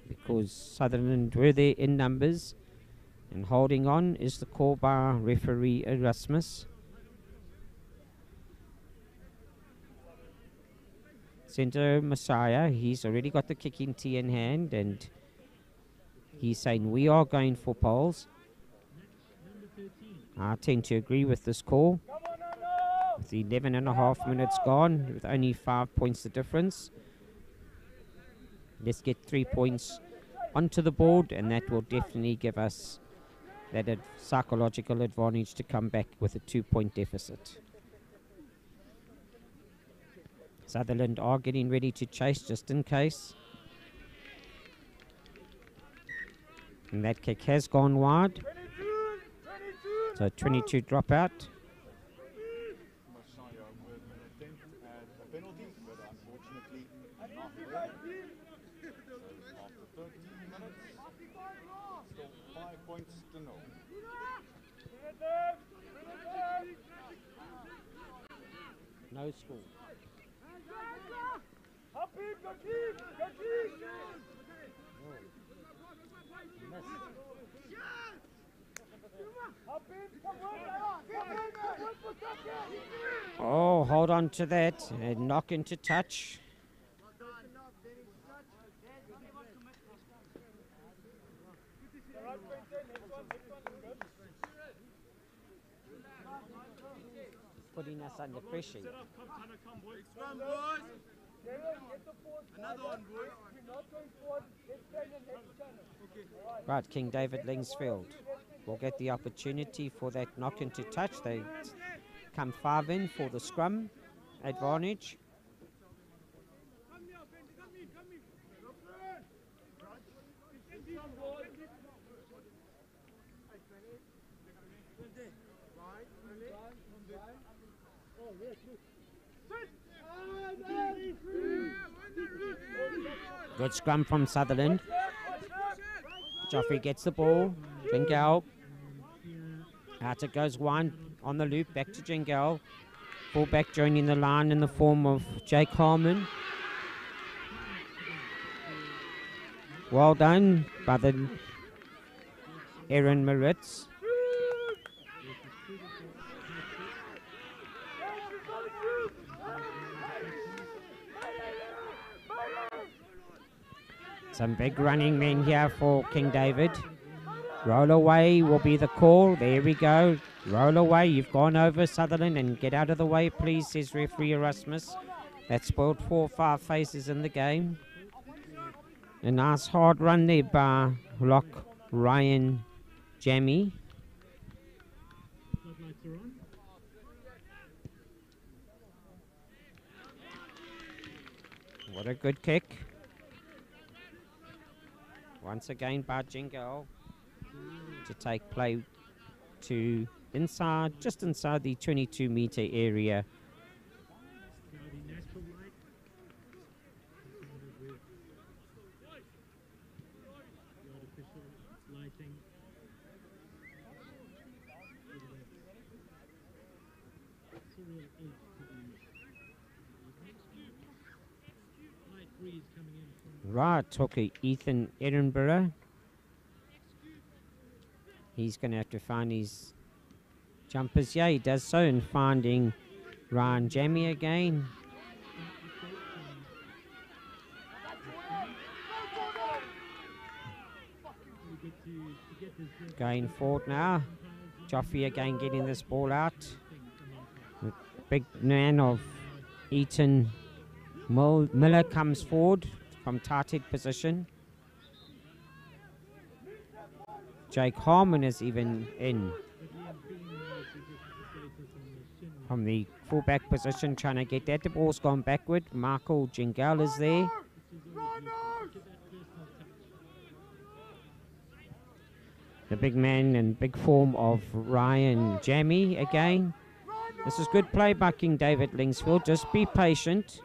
Speaker 1: because Sutherland were there in numbers. And holding on is the call by referee Erasmus. Centre Messiah, he's already got the kicking tee in hand, and he's saying we are going for poles. I tend to agree with this call. With 11 and a half minutes gone, with only 5 points the difference. Let's get 3 points onto the board, and that will definitely give us that psychological advantage to come back with a 2-point deficit. Sutherland are getting ready to chase just in case. And that kick has gone wide. So 22 dropout.
Speaker 13: Messiah with an attempt at a penalty, but unfortunately not there. So after 13 minutes, still 5 points to nil.
Speaker 1: No score. Oh, hold on to that and knock into touch. Putting us under pressure.
Speaker 11: Another one, boys.
Speaker 1: Right, King David Lingsfield will get the opportunity for that knock into touch. They come 5 in for the scrum advantage. Good scrum from Sutherland. Joffrey gets the ball. Jingel. Out it goes one on the loop. Back to Jingel. Fullback joining the line in the form of Jake Harmon. Well done by the Aaron Maritz. Some big running men here for King David. Roll away will be the call. There we go. Roll away. You've gone over Sutherland, and get out of the way, please, says referee Erasmus. That spoiled 4 or 5 faces in the game. A nice hard run there by Lock Ryan Jamie. What a good kick. Once again by Jingle to take play to inside, just inside the 22-meter area. Right, hooker Ethan Edinburgh. He's going to have to find his jumpers. Yeah, he does so in finding Ryan Jamie again. Going forward now. Joffrey again getting this ball out. The big man of Eaton Miller comes forward from tight head position. Jake Harmon is even in. From the fullback position, trying to get that. The ball's gone backward. Michael Jingal is there. The big man and big form of Ryan Jammy again. This is good play by King David Lingsfield. Just be patient.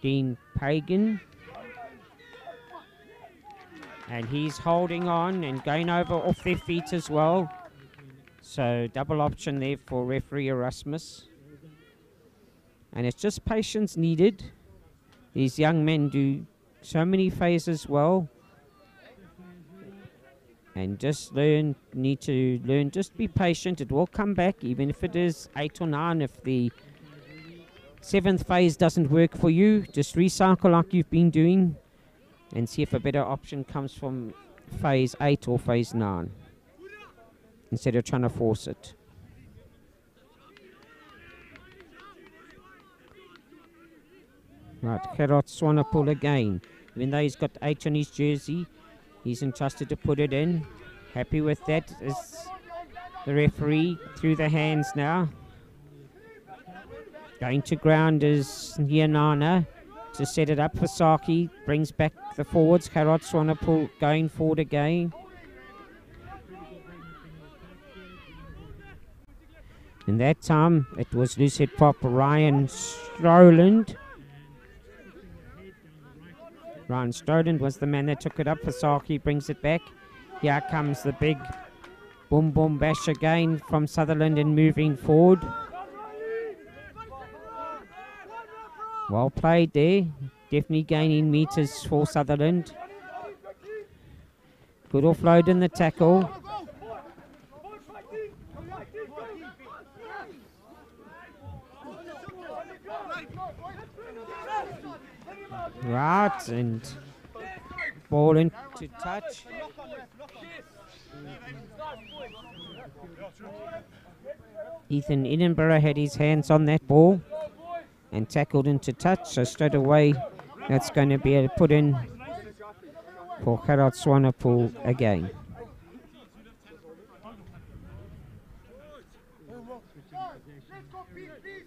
Speaker 1: Dean Pagan. And he's holding on and going over off their feet as well. So double option there for referee Erasmus. And it's just patience needed. These young men do so many phases well. And just need to learn, just be patient. It will come back, even if it is 8 or 9. If the 7th phase doesn't work for you, just recycle like you've been doing and see if a better option comes from phase 8 or phase 9 instead of trying to force it. Right, Gerard Swanepoel again. Even though he's got 8 on his jersey, he's entrusted to put it in. Happy with that is the referee. Through the hands now. Going to ground is Nyanana to set it up for Saki. Brings back the forwards. Gerard Swanepoel going forward again. In that time, it was loose head prop Ryan Stroland. Ryan Stroland was the man that took it up for Saki. Brings it back. Here comes the big boom boom bash again from Sutherland and moving forward. Well played there. Definitely gaining meters for Sutherland. Good offload in the tackle. Right, and ball into touch. Ethan Edinburgh had his hands on that ball and tackled into touch, so straight away that's going to be a put in for Gerard Swanepoel again.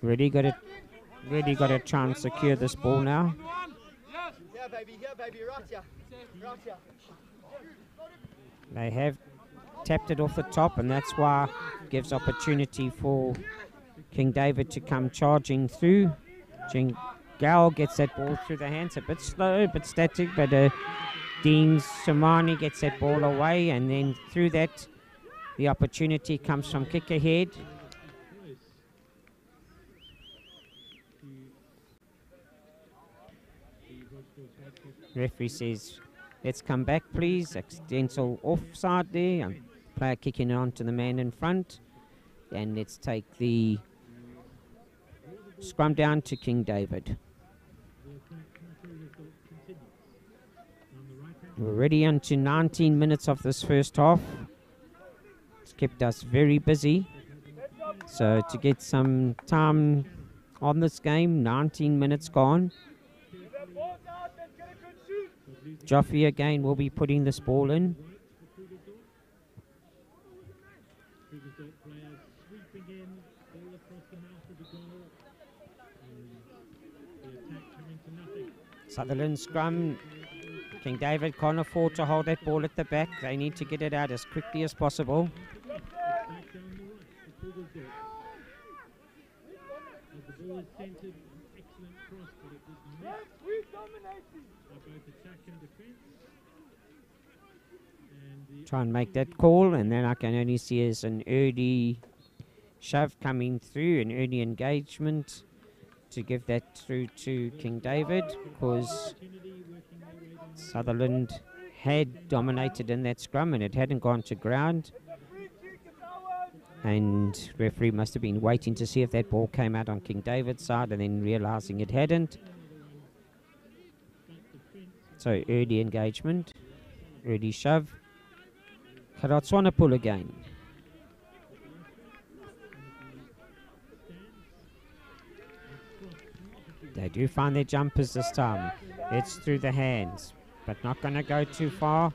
Speaker 1: Really got to try and secure this ball now. They have tapped it off the top, and that's why it gives opportunity for King David to come charging through. Jingal gets that ball through the hands, a bit slow, but static, but Dean Somani gets that ball away, and then through that, the opportunity comes from kick ahead. Referee says, let's come back, please. Accidental offside there. Player kicking it on to the man in front. And let's take the scrum down to King David. We're already into 19 minutes of this first half. It's kept us very busy. So to get some time on this game, 19 minutes gone. Joffrey again will be putting this ball in. Sutherland scrum. King David can't afford to hold that ball at the back. They need to get it out as quickly as possible. Try and make that call, and then I can only see as an early shove coming through, an early engagement to give that through to King David, because Sutherland had dominated in that scrum and it hadn't gone to ground. And referee must have been waiting to see if that ball came out on King David's side and then realizing it hadn't. So early engagement, early shove. Gerard Swanepoel again. They do find their jumpers this time. It's through the hands, but not going to go too far.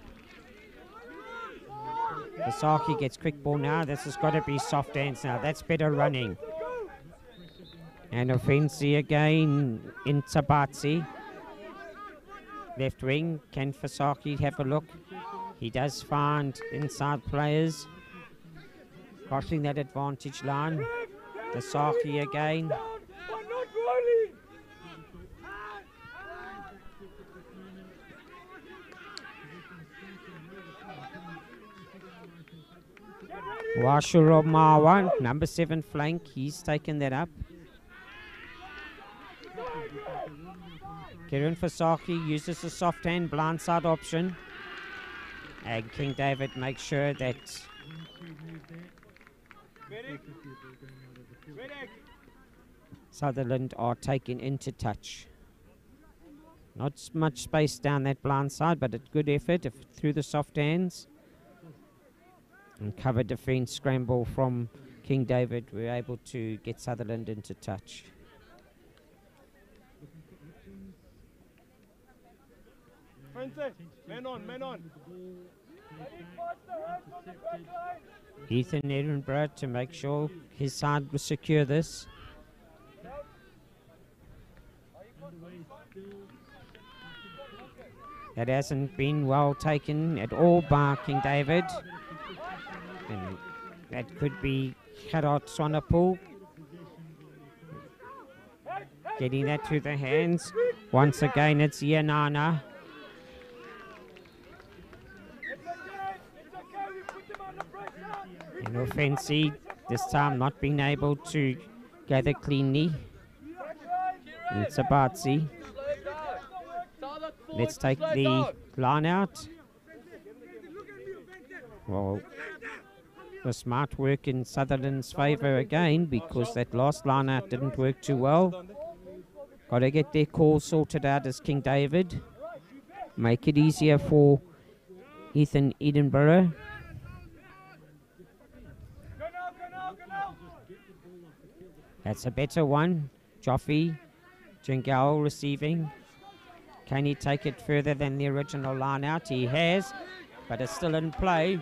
Speaker 1: Vasaki gets quick ball now. This has got to be soft hands now. That's better running. And Offensi again in Tabatsi. Left wing. Can Vasaki have a look? He does find inside players. Crossing that advantage line. Vasaki again. Washuro Marwan, number 7 flank, he's taken that up. Kieran Fasaki uses the soft hand blindside option. And King David makes sure that Sutherland are taken into touch. Not much space down that blind side, but a good effort through the soft hands. And cover defence scramble from King David. We're able to get Sutherland into touch.
Speaker 10: Man on.
Speaker 1: Ethan Edinburgh to make sure his side will secure this. That hasn't been well taken at all by King David. And that could be Gerard Swanepoel. Getting that to the hands. Once again, it's Yanana. And Offensi, this time not being able to gather cleanly. And Sabatsi. Let's take the line out. Well, the smart work in Sutherland's favour again, because that last line out didn't work too well. Got to get their call sorted out as King David. Make it easier for Ethan Edinburgh. That's a better one. Joffe Jingal receiving. Can he take it further than the original line out? He has, but it's still in play.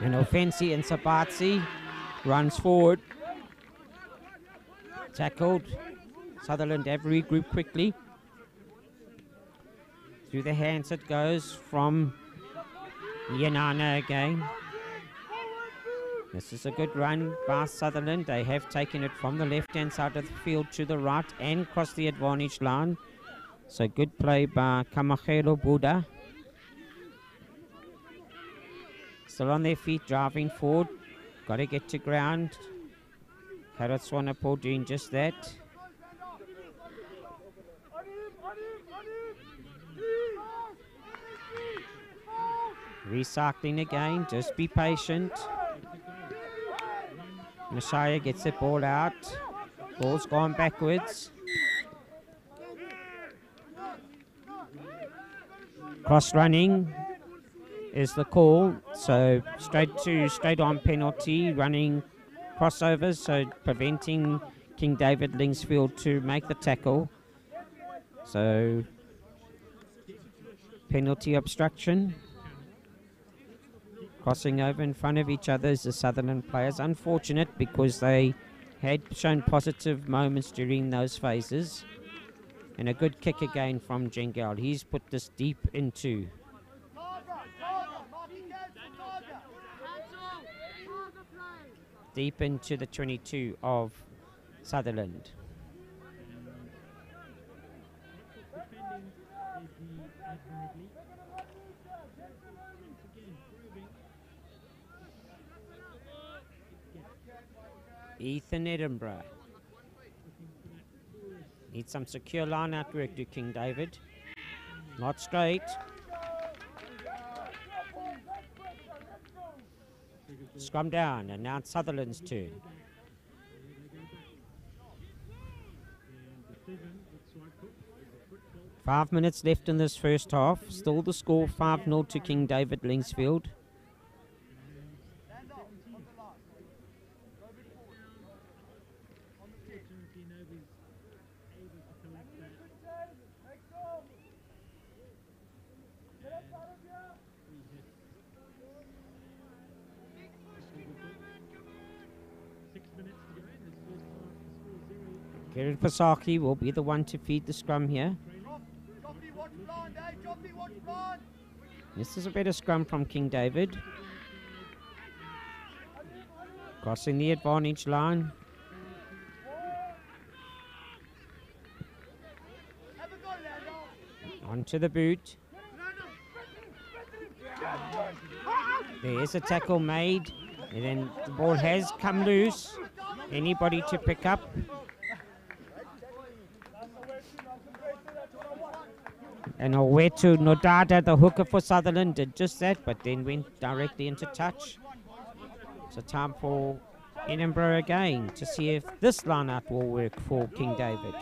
Speaker 1: And Offensi and Sabatsi runs forward. Tackled. Sutherland have regrouped quickly. Through the hands it goes from Yanana again. This is a good run by Sutherland. They have taken it from the left-hand side of the field to the right and crossed the advantage line. So good play by Kamachelo Buddha. Still on their feet, driving forward. Got to get to ground. Gerard Swanepoel doing just that. Recycling again, just be patient. Messiah gets the ball out. Ball's gone backwards. Cross running is the call. So straight on penalty, running crossovers, so preventing King David Lingsfield to make the tackle. So penalty obstruction. Crossing over in front of each other is the Sutherland players. Unfortunate because they had shown positive moments during those phases. And a good kick again from Jingal. He's put this deep into the 22 of Sutherland. Ethan Edinburgh. Needs some secure line out work to King David. Not straight. Scrum down, and now it's Sutherland's turn. Five minutes left in this first half. Still the score 5-0 to King David Lingsfield. Kieran Fasaki will be the one to feed the scrum here. This is a better scrum from King David. Crossing the advantage line. Onto the boot. There is a tackle made. And then the ball has come loose. Anybody to pick up. And Owetu Nodada, the hooker for Sutherland, did just that, but then went directly into touch. So time for Edinburgh again to see if this line-out will work for King David.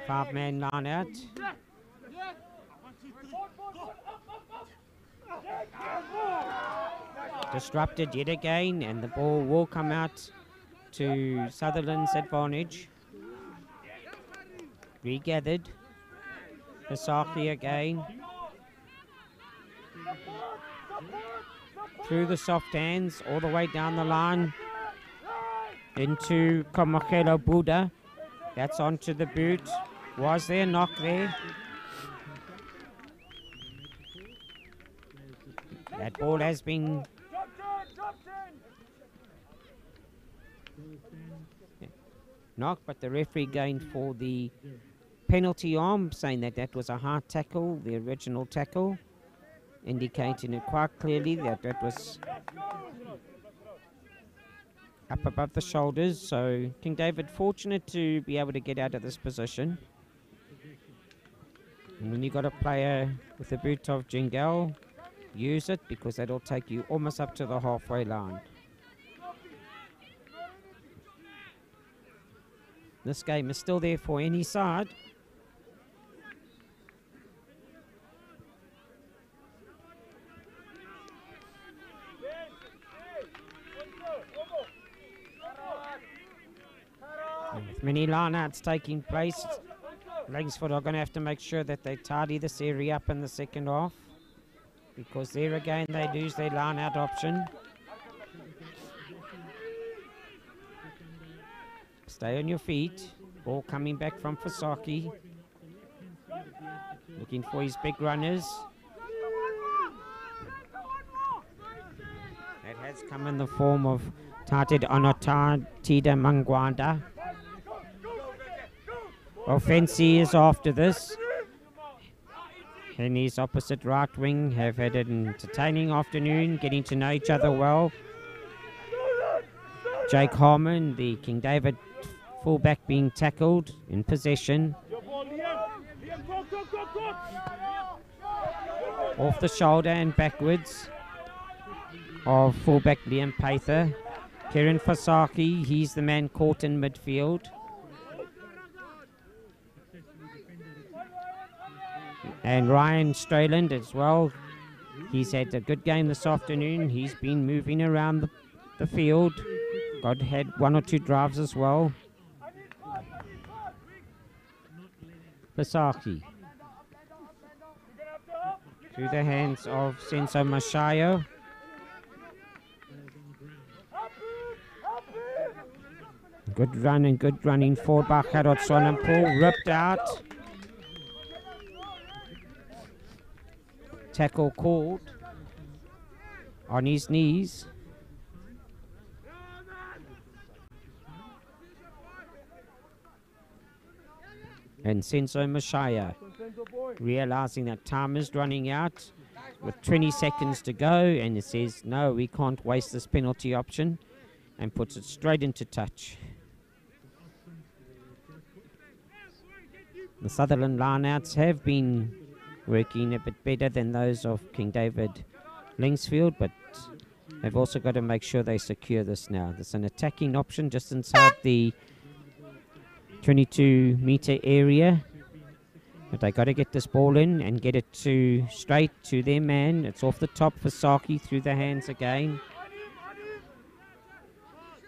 Speaker 1: Five-man line-out. Disrupted yet again, and the ball will come out to Sutherland's advantage. Regathered. Hisaki again. Through the soft hands, all the way down the line. Into Kamakelo Buddha. That's onto the boot. Was there a knock there? That ball has been knocked, but the referee gained for the penalty arm, saying that that was a hard tackle, the original tackle, indicating it quite clearly that that was up above the shoulders. So King David fortunate to be able to get out of this position. And when you got a player with the boot of Jingle, use it, because that'll take you almost up to the halfway line. This game is still there for any side. And with many line-outs taking place, Langsford are going to have to make sure that they tidy this area up in the second half, because there again they lose their line-out option. Stay on your feet. Ball coming back from Fasaki. Looking for his big runners. That has come in the form of Tated Onota Tida Mangwanda. Offensi is after this. And his opposite right wing have had an entertaining afternoon, getting to know each other well. Jake Harmon, the King David fullback, being tackled in possession. Off the shoulder and backwards of fullback Liam Pather. Kieran Fasaki, he's the man caught in midfield. And Ryan Strayland as well. He's had a good game this afternoon. He's been moving around the field. God had one or two drives as well. Fasaki. Through the hands of Senso Mashayo. Good run and good running forward by Harrod Swanepoel. Ripped out. Tackle called on his knees. And Senso Mashaya, realizing that time is running out with 20 seconds to go, and it says, no, we can't waste this penalty option, and puts it straight into touch. The Sutherland lineouts have been working a bit better than those of King David Linksfield, but they've also got to make sure they secure this now. There's an attacking option just inside the 22-meter area, but they got to get this ball in and get it to straight to their man. It's off the top for Saki, through the hands again.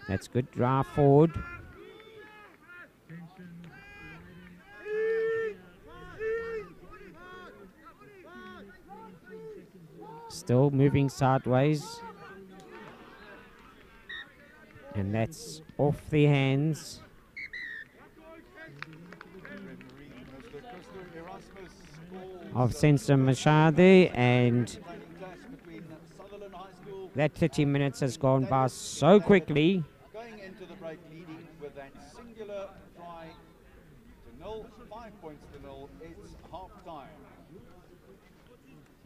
Speaker 1: That's good drive forward. Still moving sideways. And that's off their hands of Sensor Mashadi, and that 30 minutes has gone by so quickly.
Speaker 13: Going into the break leading with that singular try to 0, 5 points to 0, it's half time.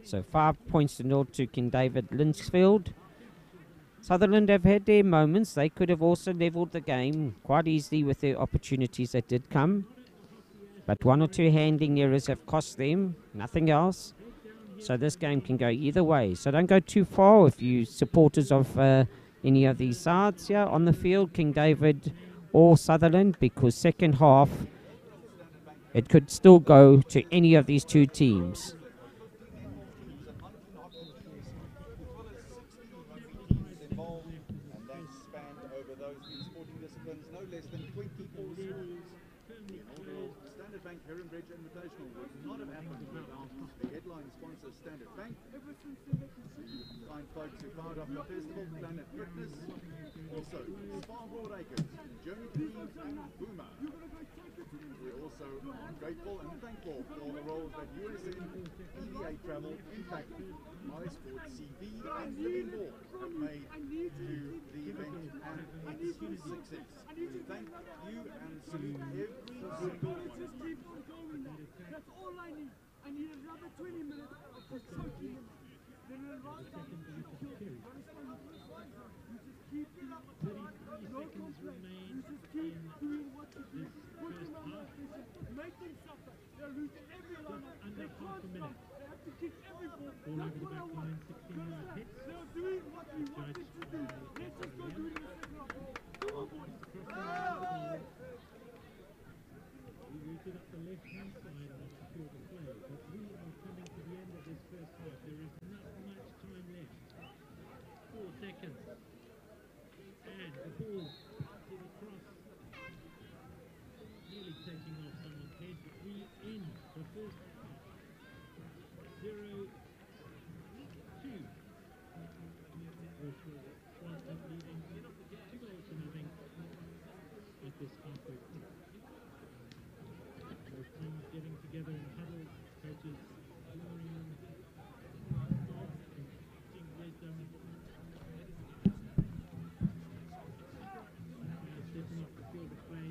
Speaker 1: So 5 points to 0 to King David Linsfield. Sutherland have had their moments. They could have also levelled the game quite easily with their opportunities that did come. But one or two handling errors have cost them, nothing else. So this game can go either way. So don't go too far if you supporters of any of these sides here on the field, King David or Sutherland, because second half it could still go to any of these two teams.
Speaker 13: No less than 24 schools. Overall, Standard Bank Heronbridge Invitational would not have happened without the headline sponsor Standard Bank. Kind folks who powered up the festival, Planet Fitness, also Spa Acres, Journey to Dreams and Boomer. We're also grateful and thankful for the roles that USN, EVA Travel, Impact, iSport, CV and Living Ball have made to the event and its success. We thank you and salute every single one.
Speaker 3: That's all I need. I need another 20 minutes of just soaking in. Then the last time you just keep it up. No complaint. You just keep doing what you do. Put them on my station. Make them suffer. They're losing every line. They can't stop. They have to kick every ball. That's what I want. They're doing what we wanted to do. Let's just go do it in the second half. Come on, boys.
Speaker 9: We rooted up the left-hand side and secured the play, but we are coming to the end of this first half. There is not much time left. 4 seconds. And the ball is across, nearly taking off someone's head, but we in the first half. 0-2. Which was France up leading 2 goals to nothing at this halfway point. Both teams getting together in huddles, coaches learning thoughts and team wisdom. Stepping up the field of play.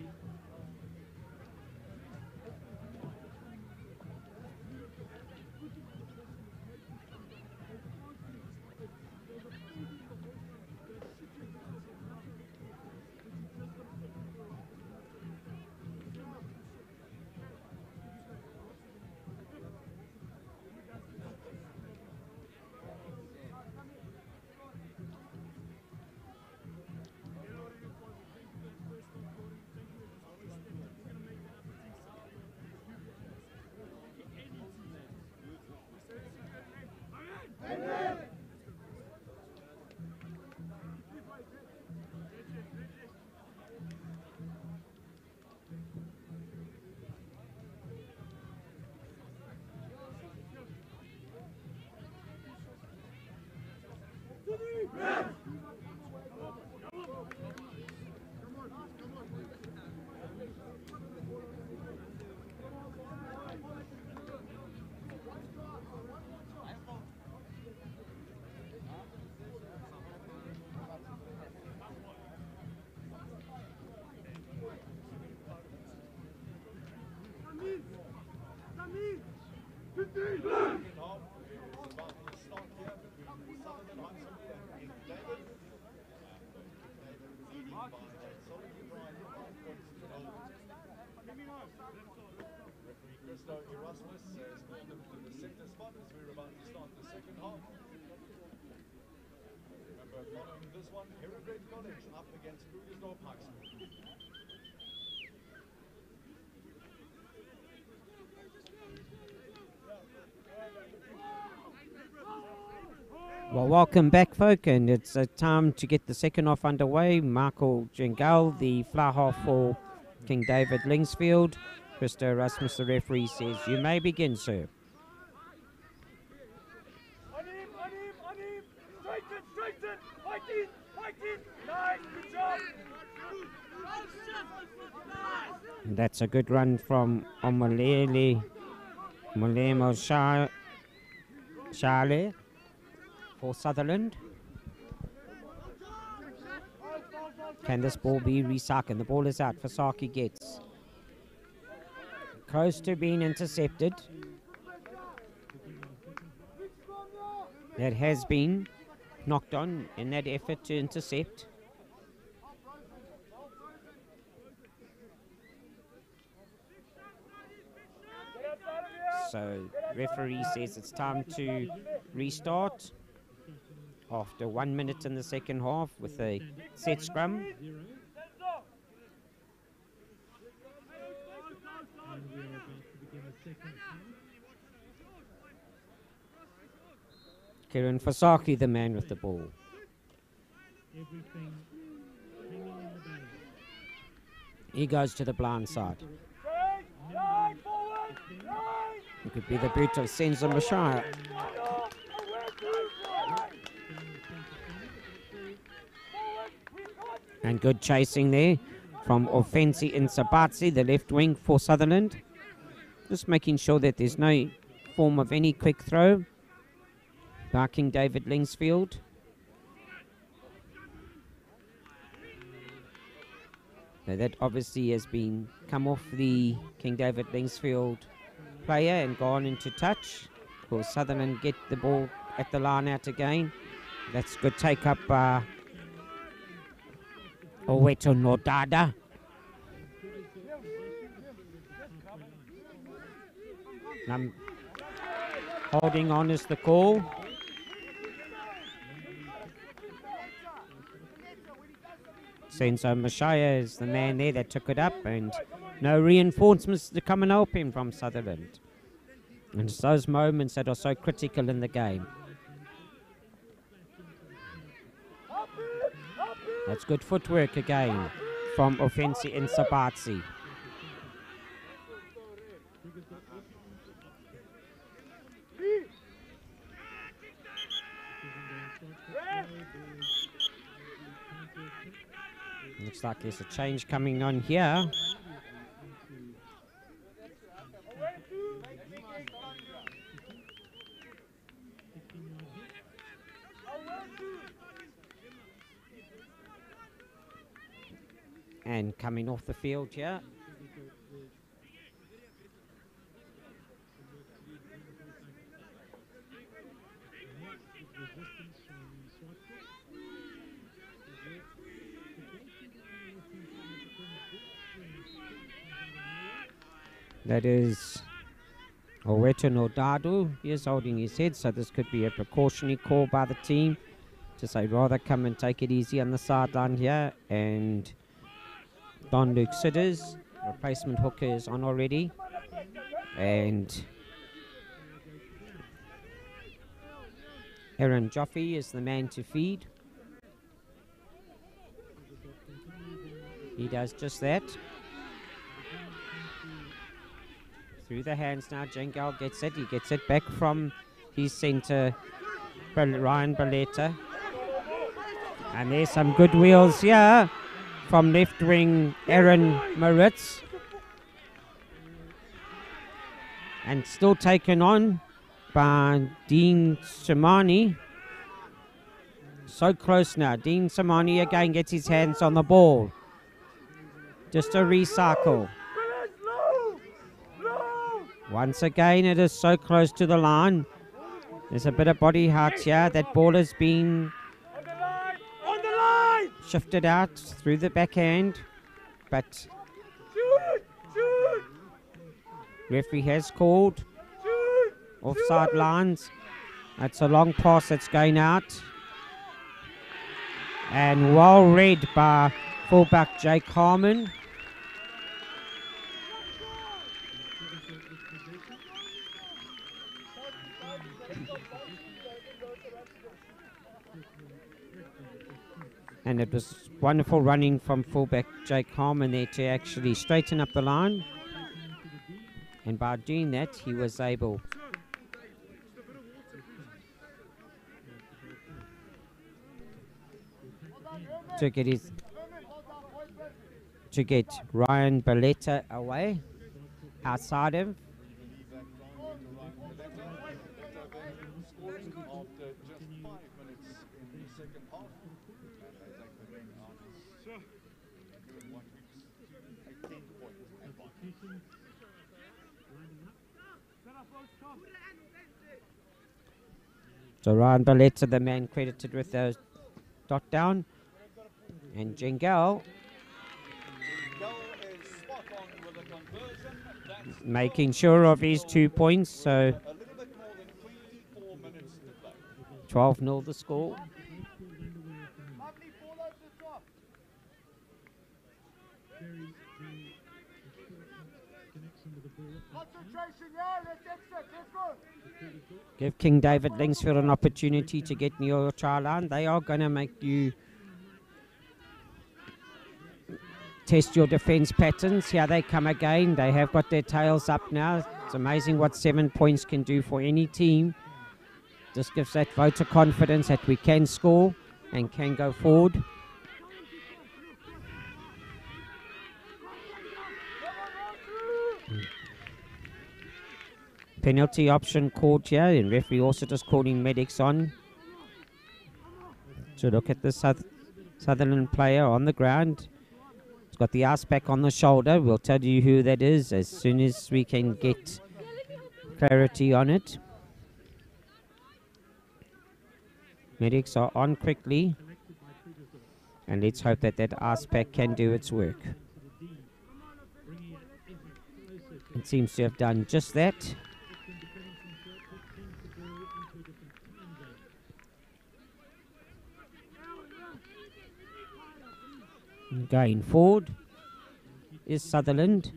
Speaker 13: Erasmus has called them to the center spot as we're about to start the second half. Remember, following this one, Heronbridge College up against Krugersdorp High School.
Speaker 1: Well, welcome back, folk, and it's time to get the second half underway. Michael Jengal, the fly half for King David Linsfield. Christo Erasmus, the referee, says, "You may begin, sir."
Speaker 3: On him. Straighten. Fight in.
Speaker 1: And that's a good run from Mulemo Shale for Sutherland. Can this ball be recycled? The ball is out. Fasaki gets close to being intercepted. That has been knocked on in that effort to intercept. So referee says it's time to restart after 1 minute in the second half with a set scrum. Kieran Fasaki, the man with the ball. He goes to the blind side. It could be the boot of Senzo Mashaya. And good chasing there from Offensi Insabatsi, the left wing for Sutherland. Just making sure that there's no form of any quick throw. Barking David Lingsfield. Now that obviously has been come off the King David Lingsfield player and gone into touch. Of course, Sutherland get the ball at the line out again. That's good take up Oweto Nodada. Holding on is the call. Senzo Mashaya is the man there that took it up, and no reinforcements to come and help him from Sutherland. And it's those moments that are so critical in the game. That's good footwork again from Offensi Insabatsi. Looks like there's a change coming on here. And coming off the field here. That is Oweto Nodadu. He is holding his head, so this could be a precautionary call by the team to say rather come and take it easy on the sideline here. And Don Luke Sidders, replacement hooker, is on already. And Aaron Joffe is the man to feed. He does just that. Through the hands now, Jengal gets it. He gets it back from his centre, Ryan Baleta. And there's some good wheels here from left wing Aaron Moritz. And still taken on by Dean Samani. So close now. Dean Samani again gets his hands on the ball. Just a recycle. Once again, it is so close to the line. There's a bit of body height here. That ball has been shifted out through the backhand. But referee has called offside lines. That's a long pass that's going out. And well read by fullback Jake Harmon. And it was wonderful running from fullback Jake Harmon there to actually straighten up the line. And by doing that, he was able to get Ryan Balletta away outside him. So Ryan Balletta, the man credited with the dot down, and Jengel making sure of his 2 points, so 12-0 the score. Give King David Lingsfield an opportunity to get near your try line. They are going to make you test your defence patterns. Here they come again. They have got their tails up now. It's amazing what 7 points can do for any team. This gives that voter confidence that we can score and can go forward. Penalty option called here, and referee also just calling medics on. So look at the Sutherland player on the ground. He's got the ice pack on the shoulder. We'll tell you who that is as soon as we can get clarity on it. Medics are on quickly, and let's hope that that ice pack can do its work. It seems to have done just that. Going forward is Sutherland.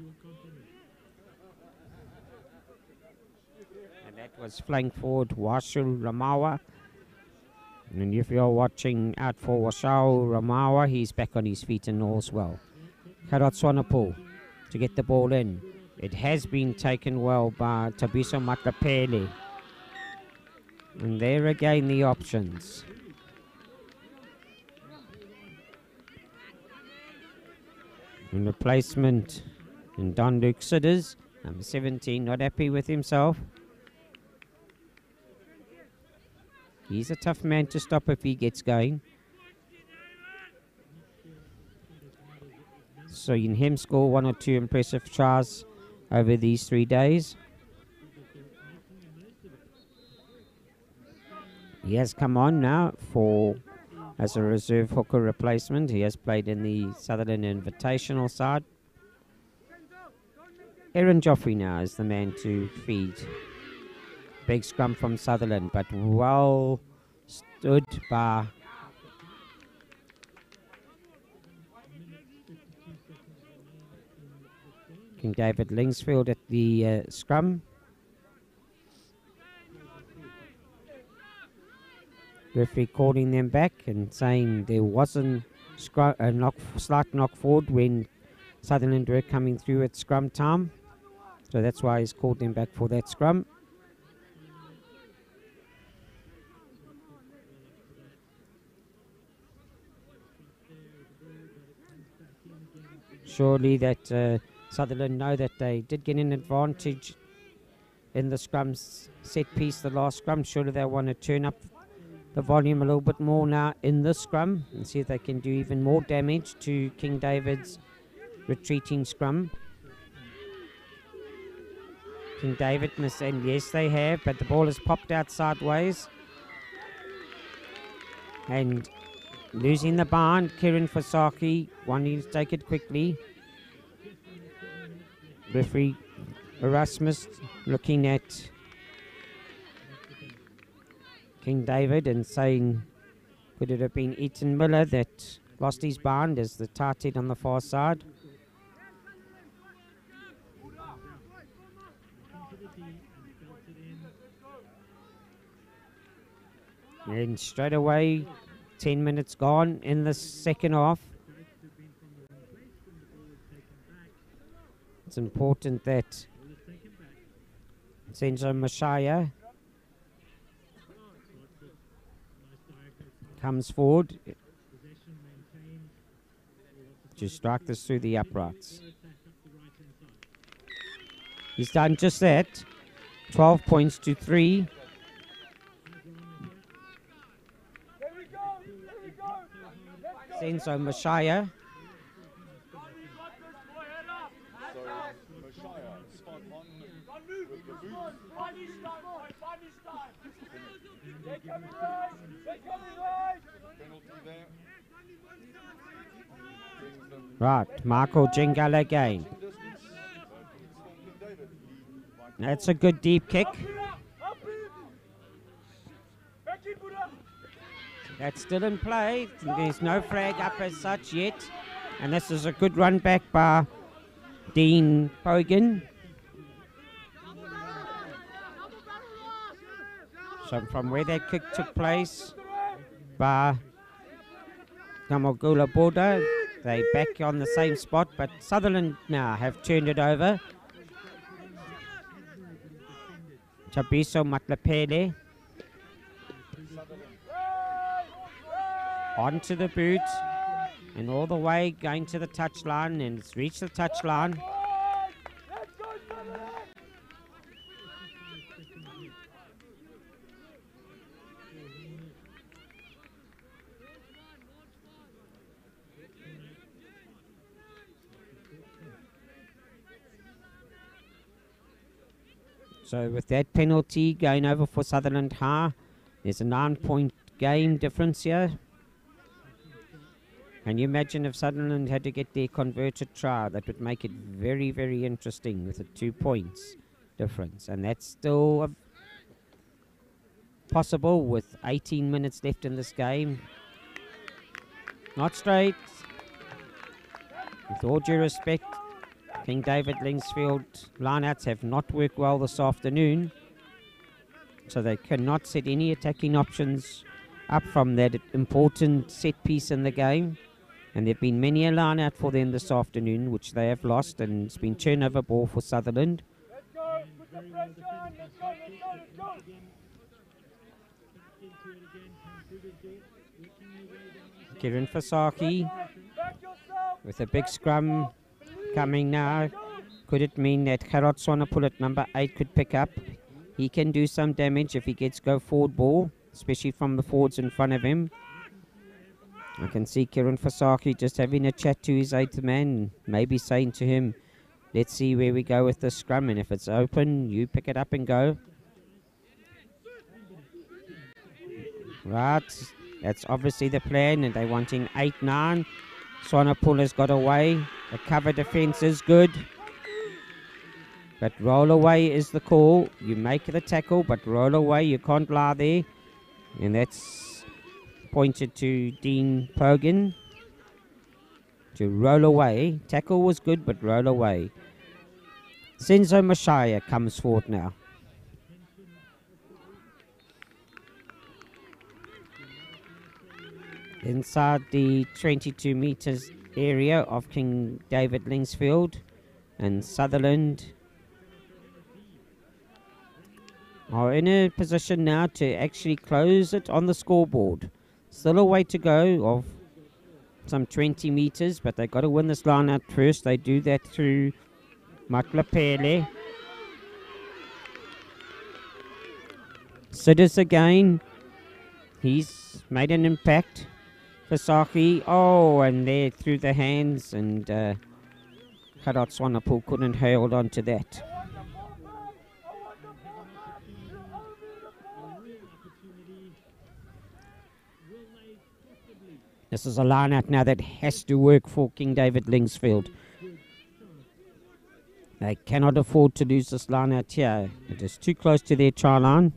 Speaker 1: And that was flank forward Washul Ramawa. And if you're watching out for Washau Ramawa, he's back on his feet and all's well. Karat Swanepoel to get the ball in. It has been taken well by Tabiso Matlapele. And there again the options. In replacement, and Don Luke Sidders, number 17, not happy with himself. He's a tough man to stop if he gets going. So in him score 1 or 2 impressive tries over these 3 days. He has come on now as a reserve hooker replacement. He has played in the Sutherland Invitational side. Aaron Joffrey now is the man to feed. Big scrum from Sutherland, but well stood by King David Lingsfield at the scrum. Referee calling them back and saying there wasn't a slight knock forward when Sutherland were coming through at scrum time. So that's why he's called them back for that scrum. Surely that Sutherland know that they did get an advantage in the scrum set piece, the last scrum. Surely they want to turn up the volume a little bit more now in the scrum and see if they can do even more damage to King David's retreating scrum. King David must, and yes they have, but the ball has popped out sideways and losing the bind. Kieran Fasaki wanting to take it quickly. Referee Erasmus looking at King David and saying, could it have been Eaton Miller that lost his bind as the tight head on the far side? And straight away, 10 minutes gone in the second half. It's important that Senzo Mashaya comes forward. to strike this through the uprights. He's done just that. 12 points to 3. Senzo Mashaya. Right, Michael Jingala again. That's a good deep kick. That's still in play. There's no flag up as such yet. And this is a good run back by Dean Pogan. So from where that kick took place by Kamogula Border, they back on the same spot, but Sutherland now have turned it over. Chabiso Matlapele. Onto the boot and all the way going to the touchline, and it's reached the touchline. So with that penalty going over for Sutherland High, there's a 9-point game difference here. Can you imagine if Sutherland had to get their converted try? That would make it very, very interesting with a 2 points difference. And that's still possible with 18 minutes left in this game. Not straight. With all due respect, King David Lingsfield lineouts have not worked well this afternoon. So they cannot set any attacking options up from that important set piece in the game. And there have been many a line out for them this afternoon, which they have lost, and it's been turnover ball for Sutherland. Kiran Fasaki with a big scrum coming now. Could it mean that Gerard Swanepoel at number 8 could pick up? He can do some damage if he gets go forward ball, especially from the forwards in front of him. I can see Kiran Fasaki just having a chat to his 8th man, maybe saying to him, let's see where we go with the scrum, and if it's open, you pick it up and go. Right, that's obviously the plan, and they're wanting 8-9. Swanepoel has got away. The cover defense is good. But roll away is the call. You make the tackle, but roll away. You can't lie there. And that's pointed to Dean Pogan to roll away. Tackle was good, but roll away. Senzo Mashaya comes forward now. Inside the 22 meters area of King David Lingsfield, and Sutherland are in a position now to actually close it on the scoreboard. Still a way to go of some 20 meters, but they've got to win this line out first. They do that through Matlapele. Sidis again. He's made an impact. Fasaki, oh, and there through the hands, and Gerard Swanepoel couldn't hold on to that. This is a line-out now that has to work for King David Lingsfield. They cannot afford to lose this line-out here. It is too close to their try line.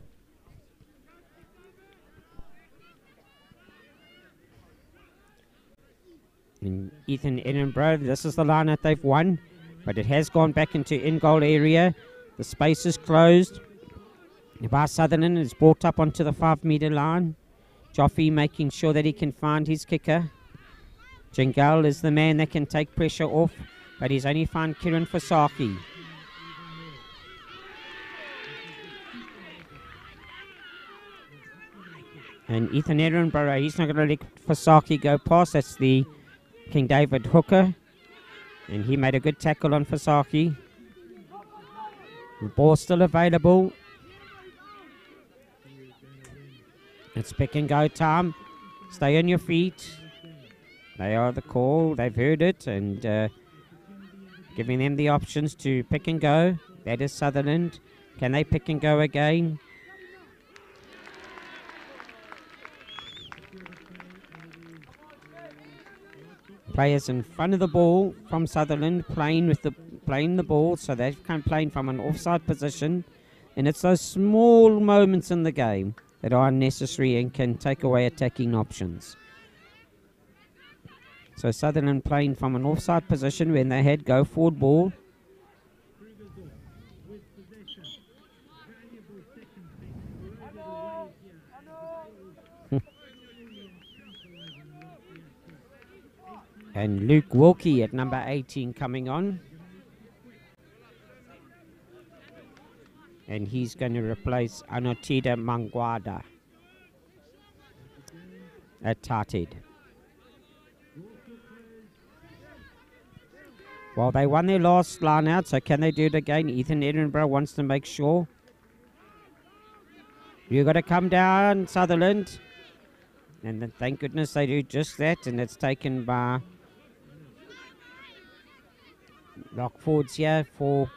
Speaker 1: And Ethan Edinburgh, this is the line-out they've won, but it has gone back into in-goal area. The space is closed. Bar Sutherland is brought up onto the 5-meter line. Joffe making sure that he can find his kicker. Jingal is the man that can take pressure off, but he's only found Kiran Fasaki. And Ethan Edinburgh, he's not going to let Fasaki go past. That's the King David hooker, and he made a good tackle on Fasaki. The ball still available. It's pick and go time. Stay on your feet. They are the call. They've heard it, and giving them the options to pick and go. That is Sutherland. Can they pick and go again? Players in front of the ball from Sutherland playing the ball, so they're playing from an offside position, and it's those small moments in the game that are unnecessary and can take away attacking options. So Sutherland playing from an offside position when they had go forward ball. And Luke Wilkie at number 18 coming on. And he's going to replace Anotida Mangwada at Tarted. Well, they won their last line out, so can they do it again? Ethan Edinburgh wants to make sure. You got to come down, Sutherland. And then, thank goodness they do just that, and it's taken by lock forwards here for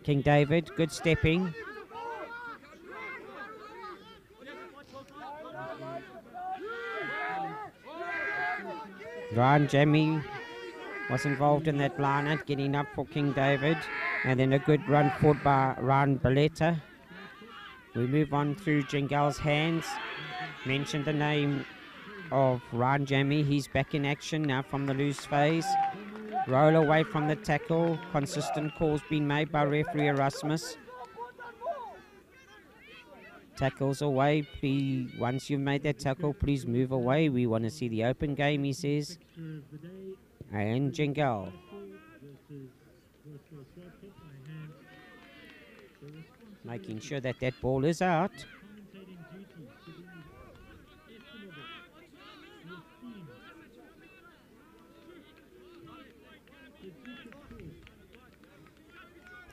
Speaker 1: King David. Good stepping. Ryan Jamie was involved in that line out, getting up for King David. And then a good run forward by Ryan Balletta. We move on through Jingal's hands. Mentioned the name of Ryan Jamie. He's back in action now from the loose phase. Roll away from the tackle. Consistent calls being made by referee Erasmus. Tackles away. Please, once you've made that tackle, please move away. We want to see the open game, he says. And Jingle. Making sure that that ball is out.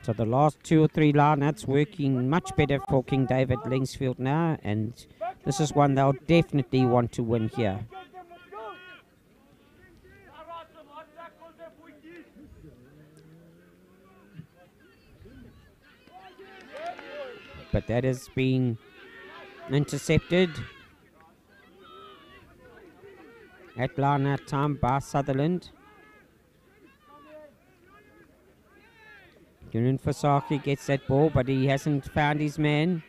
Speaker 1: So the last 2 or 3 lineouts working much better for King David Linksfield now, and this is one they'll definitely want to win here. But that has been intercepted at lineout time by Sutherland. Junin Fasaki gets that ball, but he hasn't found his man.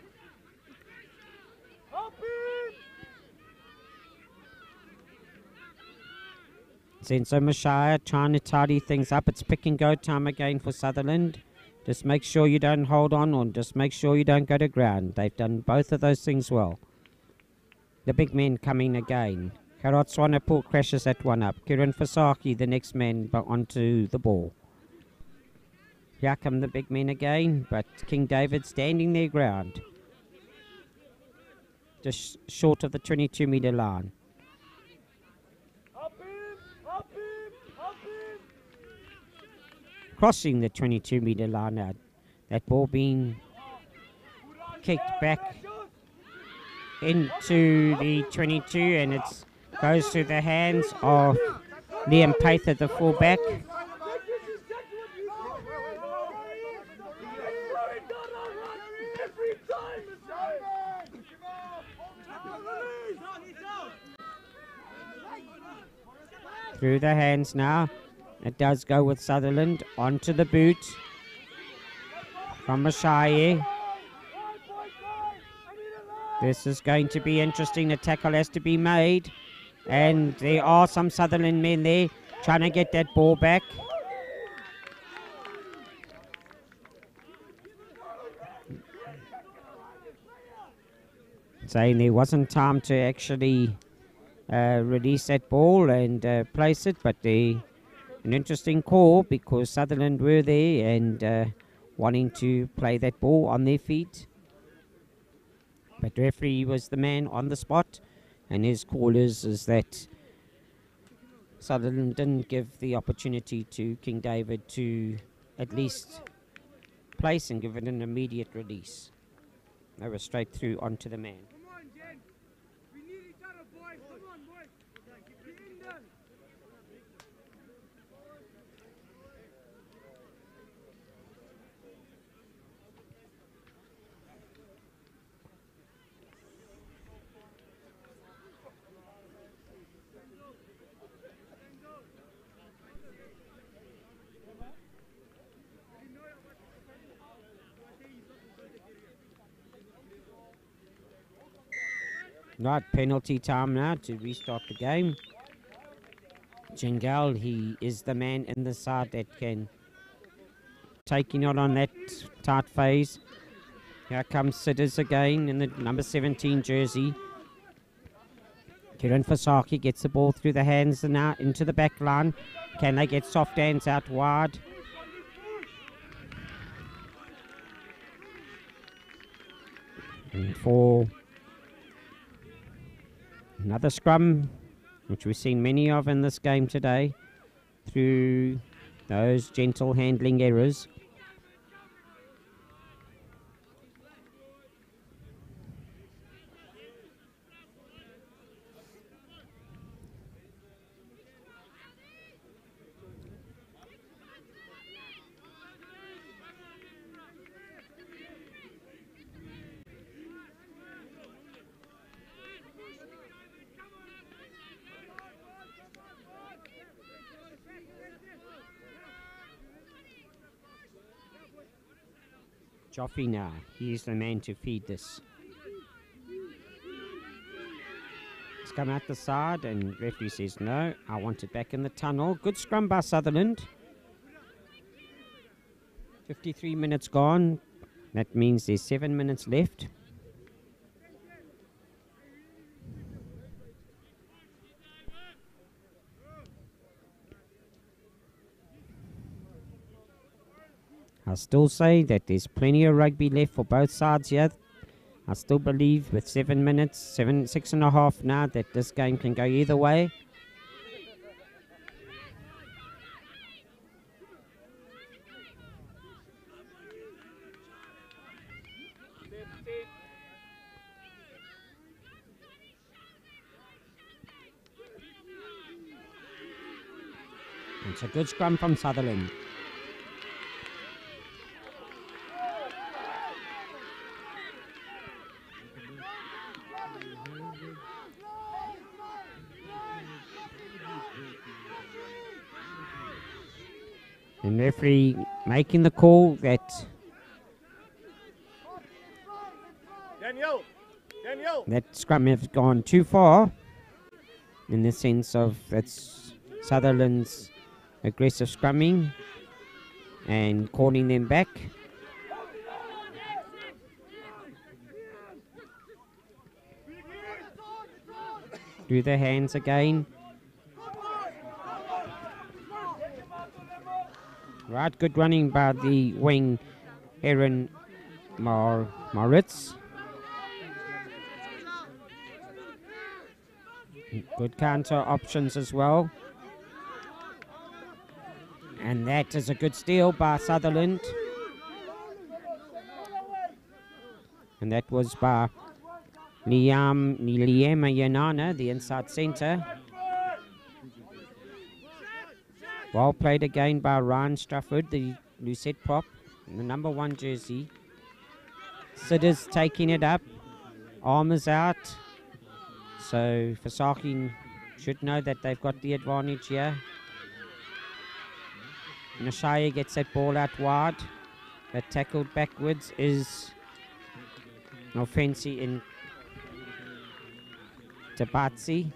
Speaker 1: Senso Mashaya trying to tidy things up. It's pick and go time again for Sutherland. Just make sure you don't hold on, or just make sure you don't go to ground. They've done both of those things well. The big men coming again. Karot Swanepoel crashes that one up. Kiran Fasaki, the next man, onto the ball. Here come the big men again, but King David standing their ground. Just short of the 22-metre line. Crossing the 22-metre line now. That ball being kicked back into the 22, and it goes through the hands of Liam Paither, the fullback. Through the hands now. It does go with Sutherland. Onto the boot from Mashaye. This is going to be interesting. The tackle has to be made. And there are some Sutherland men there trying to get that ball back. Saying there wasn't time to actually release that ball and place it, but an interesting call because Sutherland were there and wanting to play that ball on their feet. But referee was the man on the spot, and his call is that Sutherland didn't give the opportunity to King David to at least place and give it an immediate release. They were straight through onto the man. Right, penalty time now to restart the game. Jingal, he is the man in the side that can take it on that tight phase. Here comes Sidders again in the number 17 jersey. Kiran Fasaki gets the ball through the hands and now into the back line. Can they get soft hands out wide? And for another scrum, which we've seen many of in this game today, through those gentle handling errors. Joffrey now, he's the man to feed this. It's come out the side and referee says no, I want it back in the tunnel. Good scrum by Sutherland. 53 minutes gone. That means there's 7 minutes left. I still say that there's plenty of rugby left for both sides here. I still believe with 7 minutes, 6.5 now, that this game can go either way. It's a good scrum from Sutherland. And referee making the call that that scrum has gone too far, in the sense of that's Sutherland's aggressive scrumming and calling them back. Do the hands again. Right, good running by the wing, Aaron Moritz. Good counter options as well. And that is a good steal by Sutherland. And that was by Liama Yanana, the inside centre. Well played again by Ryan Strafford, the Lucette prop, in the number 1 jersey. Sidders taking it up. Arm is out. So Fasaki should know that they've got the advantage here. Nashaya gets that ball out wide. That tackled backwards is an offence in Tabatsi.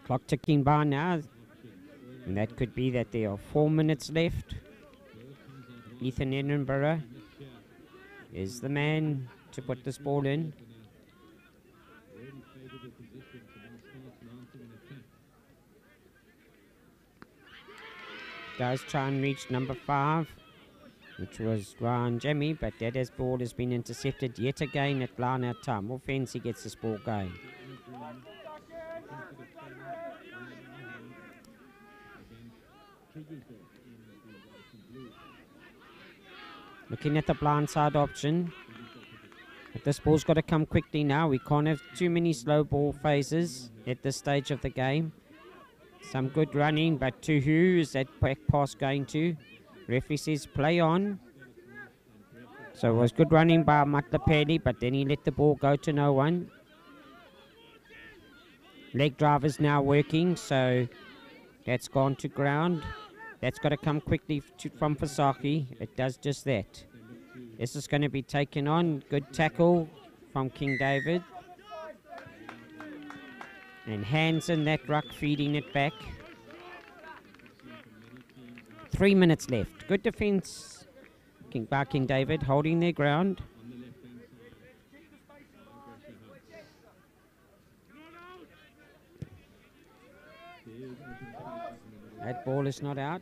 Speaker 1: Clock ticking by now, and that could be that there are 4 minutes left. Ethan Edinburgh is the man to put this ball in. does try and reach number 5, which was Ryan Jemmy, but that ball has been intercepted yet again at line out time. Offense, he gets this ball going. Looking at the blindside option. But this ball's got to come quickly now. We can't have too many slow ball phases at this stage of the game. Some good running, but to who is that back pass going to? Referee says play on. So it was good running by Matlapeli, but then he let the ball go to no one. Leg driver's now working, so that's gone to ground. That's got to come quickly from Fasaki. It does just that. This is going to be taken on. Good tackle from King David. And hands in that ruck, feeding it back. 3 minutes left. Good defence by King David, holding their ground. That ball is not out.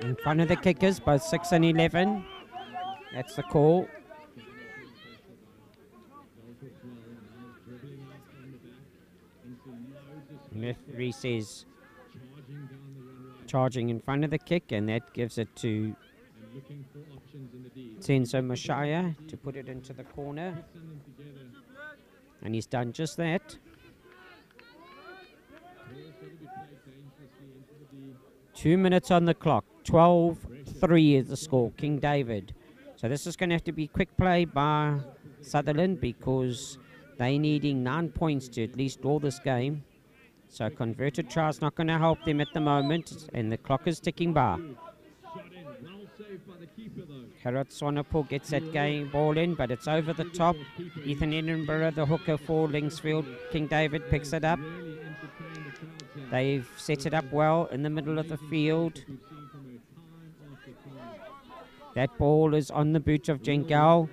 Speaker 1: In front of the kickers, both 6 and 11. That's the call. Referee says charging in front of the kick, and that gives it to Senzo Mashaya to put it into the corner. And he's done just that. 2 minutes on the clock. 12-3 is the score. King David. So this is going to have to be quick play by Sutherland because they're needing 9 points to at least draw this game. So converted try's not going to help them at the moment, and the clock is ticking by. Harold Sonapur gets that game ball in, but it's over the top. Ethan Edinburgh, the hooker for Linksfield. King David picks it up. They've set it up well in the middle of the field. That ball is on the boot of Jengal.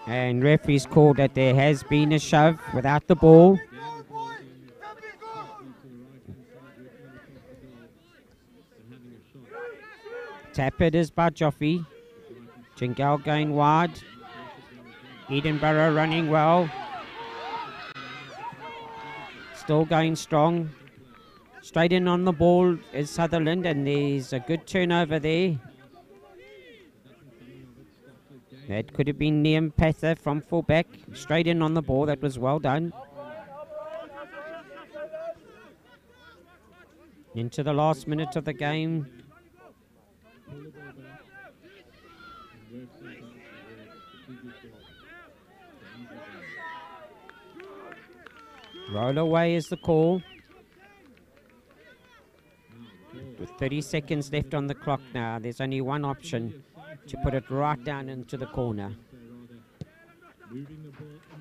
Speaker 1: And referees called that there has been a shove without the ball. Tap it is by Joffe. Jengal going wide. Edinburgh running well. Still going strong. Straight in on the ball is Sutherland, and there's a good turnover there. That could have been Liam Pather from fullback. Straight in on the ball. That was well done. Into the last minute of the game. Roll away is the call. With 30 seconds left on the clock now, there's only one option, to put it right down into the corner.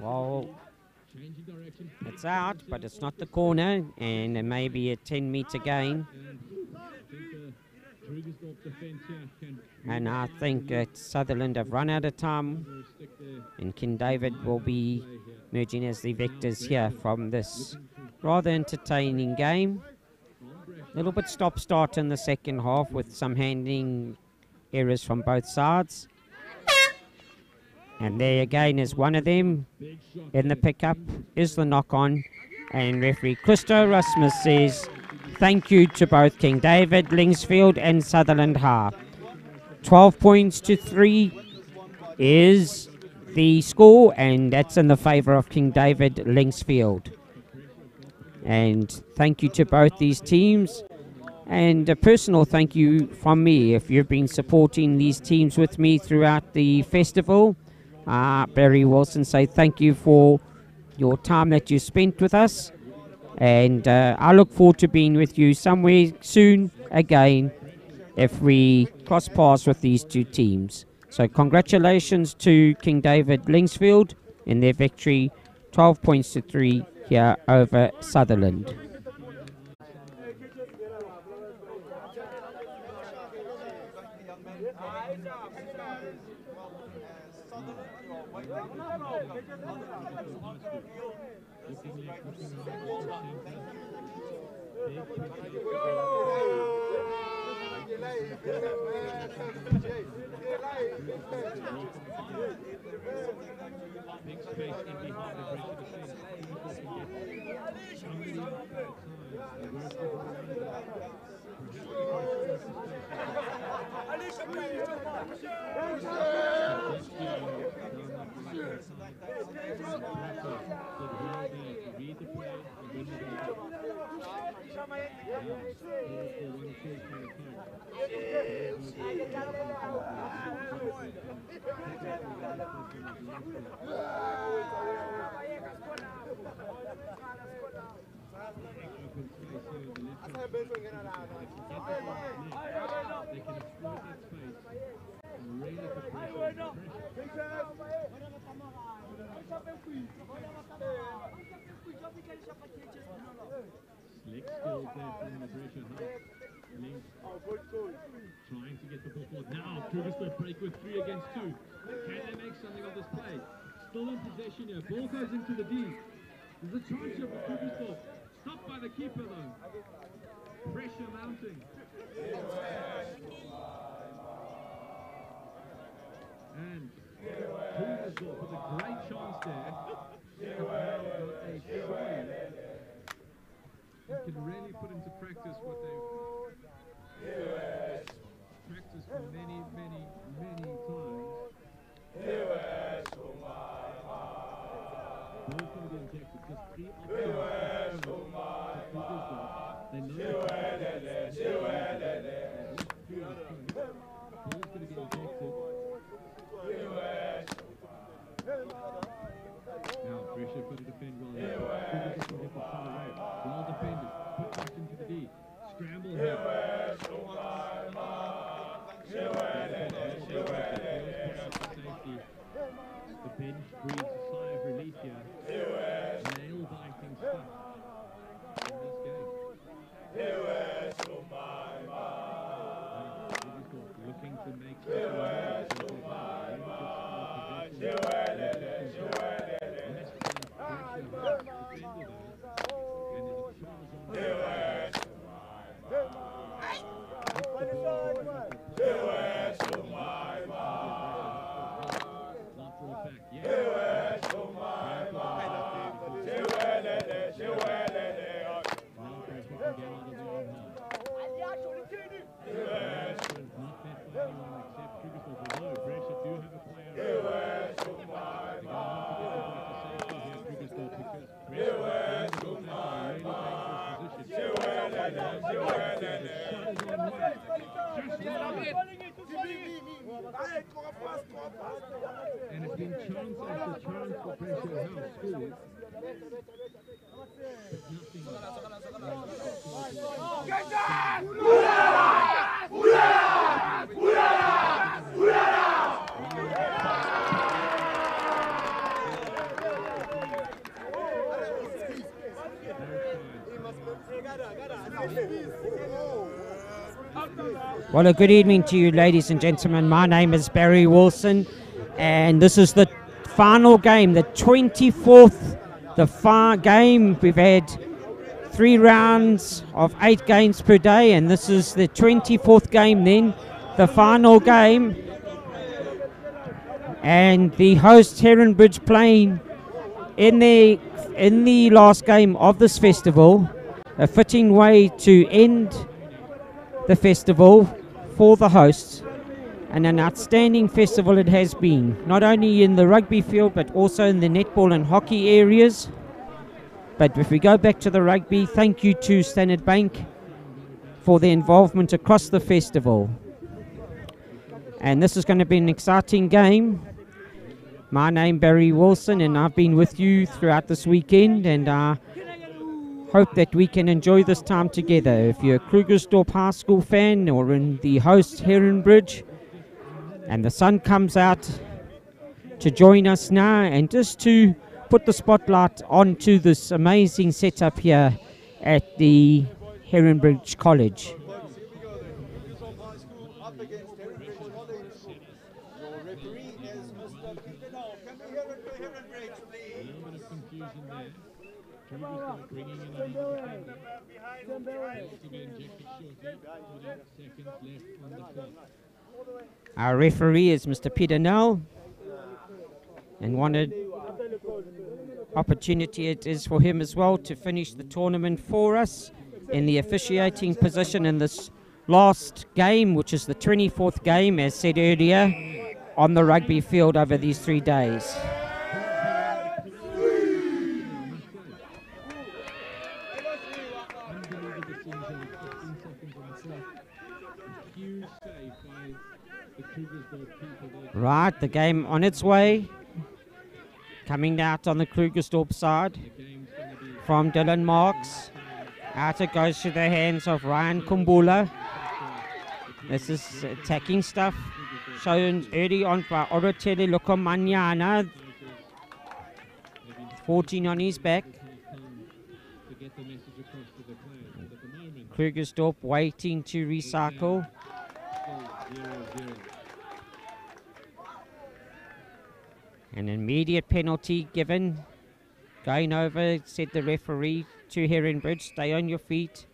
Speaker 1: Well, it's out, but it's not the corner, and it may be a 10-meter gain. And I think that Sutherland have run out of time, and King David will be emerging as the victors here from this rather entertaining game. A little bit stop-start in the second half with some handling errors from both sides. And there again is one of them. In the pickup is the knock-on. And referee Christo Rasmus says thank you to both King David, Linksfield and Sutherland Ha. 12 points to 3 is the score, and that's in the favour of King David, Linksfield. And thank you to both these teams. And a personal thank you from me if you've been supporting these teams with me throughout the festival. Barry Wilson, say thank you for your time that you spent with us. And I look forward to being with you somewhere soon again if we cross paths with these two teams. So congratulations to King David Linksfield in their victory, 12 points to 3 here over Sutherland.
Speaker 9: Big space in behind the break of defense. Somebody they can exploit that space and really put pressure on the Slick skills there from the pressure half. Link trying to get the ball forward. Now Krugersdorp break with 3 against 2. Can they make something of this play? Still in possession here. Ball goes into the D. There's a chance here for Krugersdorp. Stopped by the keeper though. Pressure mounting. And Krugersdorp with a great chance there. You can really put into practice what they've practiced for many times. Ball's going to be injected. Just 3 options. They know ball's going to be injected. Now pressure for the defend well here. Get the shot away. Well defended. Put back into the D. Scramble here. Safety. The bench breathes a sigh of relief here. Nail biting stuff in this game. Looking to make and it's been chance after chance for pressure house schools.
Speaker 1: Well, a good evening to you, ladies and gentlemen. My name is Barry Wilson, and this is the final game, the 24th, game. We've had 3 rounds of 8 games per day, and this is the 24th game then, the final game. And the host, Heronbridge, playing in the last game of this festival, a fitting way to end the festival for the hosts, and an outstanding festival it has been, not only in the rugby field but also in the netball and hockey areas. But if we go back to the rugby, thank you to Standard Bank for their involvement across the festival. And this is going to be an exciting game. My name Barry Wilson, and I've been with you throughout this weekend, and hope that we can enjoy this time together. If you're a Krugersdorp High School fan or in the host Heronbridge, and the sun comes out to join us now, and just to put the spotlight onto this amazing setup here at the Heronbridge College.
Speaker 13: Your referee is Mr. Invitational. Come
Speaker 9: little bit of confusion there. Kruger's bringing in another defender. To be injected shortly. 40 seconds left on the clock.
Speaker 1: Our referee is Mr. Peter Nell, and wanted opportunity it is for him as well to finish the tournament for us in the officiating position in this last game, which is the 24th game, as said earlier, on the rugby field over these 3 days. Right, the game on its way. Coming out on the Krugersdorp side from Dylan Marks. Out it goes to the hands of Ryan Kumbula. This is attacking stuff shown early on by Orotele Lokomanyana. 14 on his back. Krugersdorp waiting to recycle. An immediate penalty given. Going over, said the referee to Heronbridge, stay on your feet.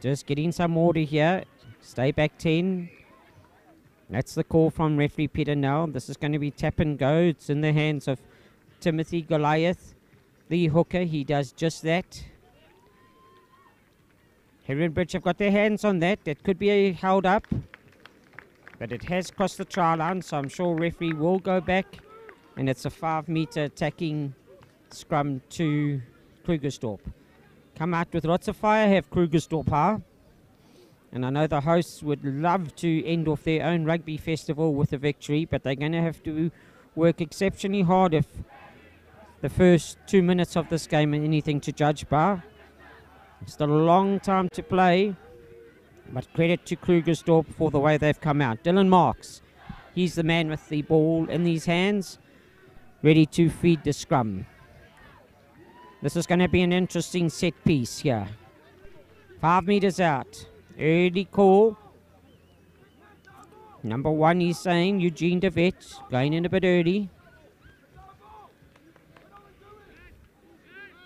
Speaker 1: Just getting some order here. Stay back 10. That's the call from referee Peter now. This is going to be tap and go. It's in the hands of Timothy Goliath, the hooker. He does just that. Heronbridge have got their hands on that. It could be held up, but it has crossed the try line, so I'm sure referee will go back, and it's a 5-meter attacking scrum to Krugersdorp. Come out with lots of fire, have Krugersdorp, and I know the hosts would love to end off their own rugby festival with a victory, but they're going to have to work exceptionally hard if the first 2 minutes of this game are anything to judge by. Still a long time to play, but credit to Krugersdorp for the way they've come out. Dylan Marks, he's the man with the ball in his hands, ready to feed the scrum. This is going to be an interesting set piece here. 5 meters out. Early call. Number 1, he's saying, Eugene DeVette, going in a bit early.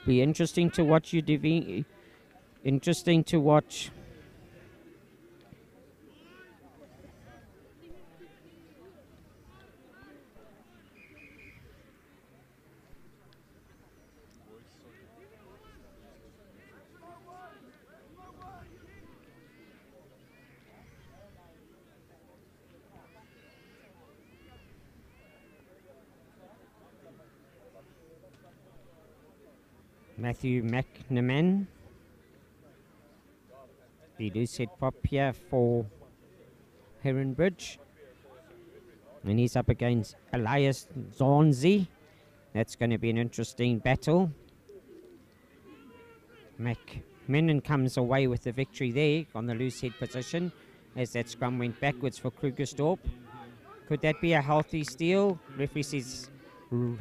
Speaker 1: Be interesting to watch you, interesting to watch. Matthew McNamara, the loose head pop here for Heronbridge. And he's up against Elias Zonzi. That's going to be an interesting battle. McMenon comes away with the victory there on the loose head position as that scrum went backwards for Krugersdorp. Could that be a healthy steal? Referee says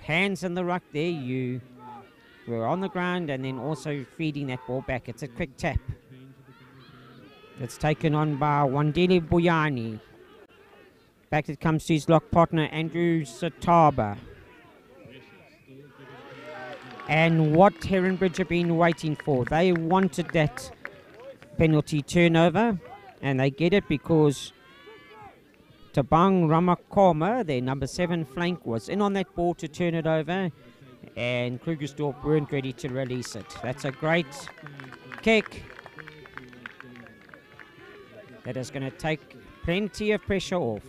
Speaker 1: hands in the ruck there. You were on the ground and then also feeding that ball back. It's a quick tap. It's taken on by Wandile Buyani. Back it comes to his lock partner, Andrew Sataba. And what Heronbridge have been waiting for. They wanted that penalty turnover, and they get it because Tabang Ramakoma, their number 7 flank, was in on that ball to turn it over, and Krugersdorp weren't ready to release it. That's a great kick. That is going to take plenty of pressure off.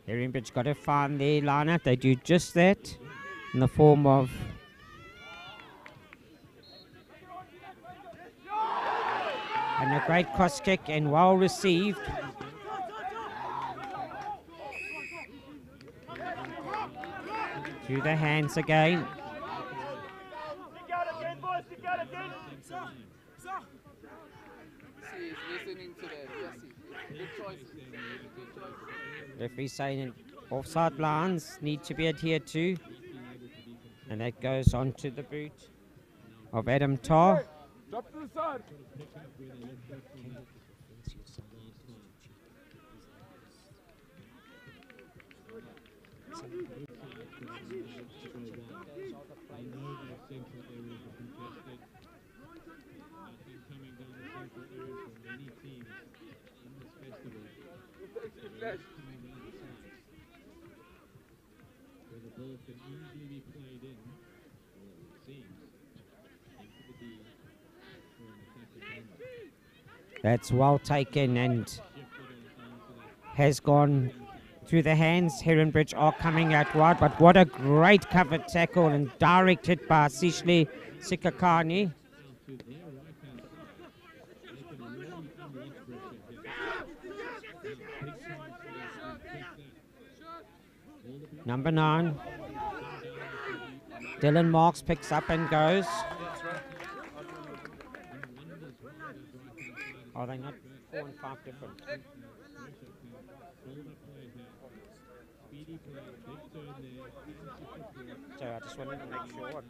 Speaker 1: Heronbridge got to find their lineup. They do just that in the form of and a great cross kick and well received. To the hands again.
Speaker 16: Jesse is listening to that. Jesse, good choices. Good choices.
Speaker 1: Referee saying offside lines need to be adhered to. And that goes on to the boot of Adam Tarr.
Speaker 10: Drop to the side.
Speaker 14: The ball can easily be played in, or it seems, into the D for an attacking end.
Speaker 1: That's well taken and has gone through the hands. Heronbridge are coming out wide, but what a great covered tackle and direct hit by Sishle Sikakani. Number 9. Dylan Marks picks up and goes. Are they not 4 and 5 different? So I just wanted to make sure.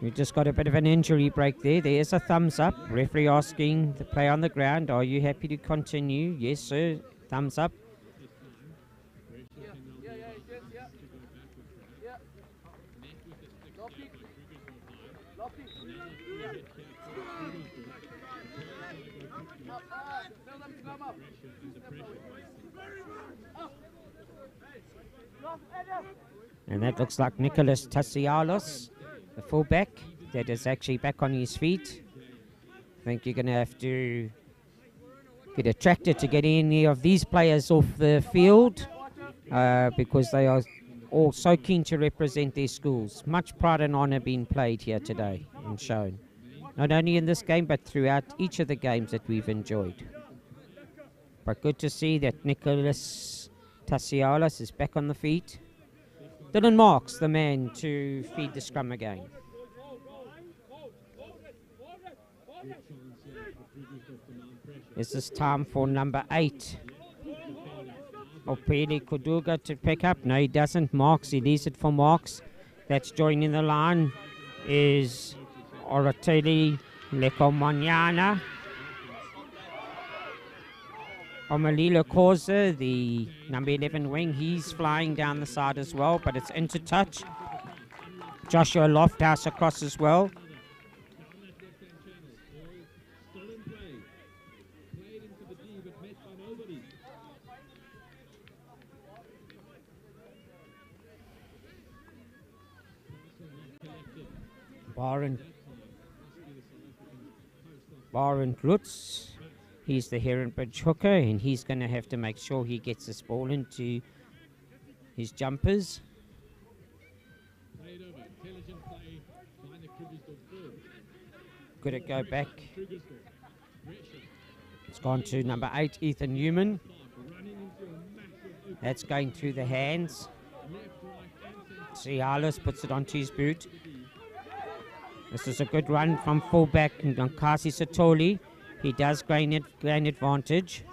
Speaker 1: We just got a bit of an injury break there. There is a thumbs up. Referee asking the player on the ground, are you happy to continue? Yes, sir. Thumbs up. And that looks like Nicholas Tassialos, the fullback, that is actually back on his feet. I think you're going to have to get a tractor to get any of these players off the field because they are all so keen to represent their schools. Much pride and honour being played here today and shown. Not only in this game, but throughout each of the games that we've enjoyed. But good to see that Nicholas Tassialos is back on the feet. Dylan Marks, the man to feed the scrum again. Is this time for number 8? Opeli Kuduga to pick up? No, he doesn't. Marks, he leaves it for Marks. That's joining the line is Orateli Lekomanyana. Omalila Koza, the number 11 wing, he's flying down the side as well, but it's into touch. Joshua Lofthouse across as well. Baron Glutz, he's the Heronbridge hooker, and he's going to have to make sure he gets this ball into his jumpers. Could it go back? It's gone to number 8, Ethan Newman. That's going through the hands. Cialis puts it onto his boot. This is a good run from fullback Nkasi Satoli. He does gain advantage.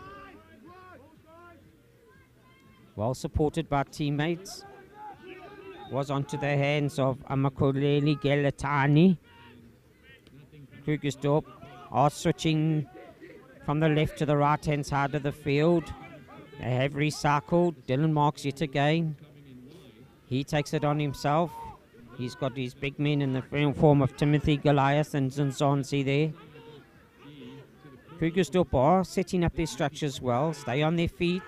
Speaker 1: Well supported by teammates. Was onto the hands of Amakoleli Gelatani. Krugersdorp are switching from the left to the right hand side of the field. They have recycled. Dylan Marks yet again. He takes it on himself. He's got his big men in the form of Timothy Goliath and Zinzonzi there. Krugersdorp are setting up their structures well. Stay on their feet.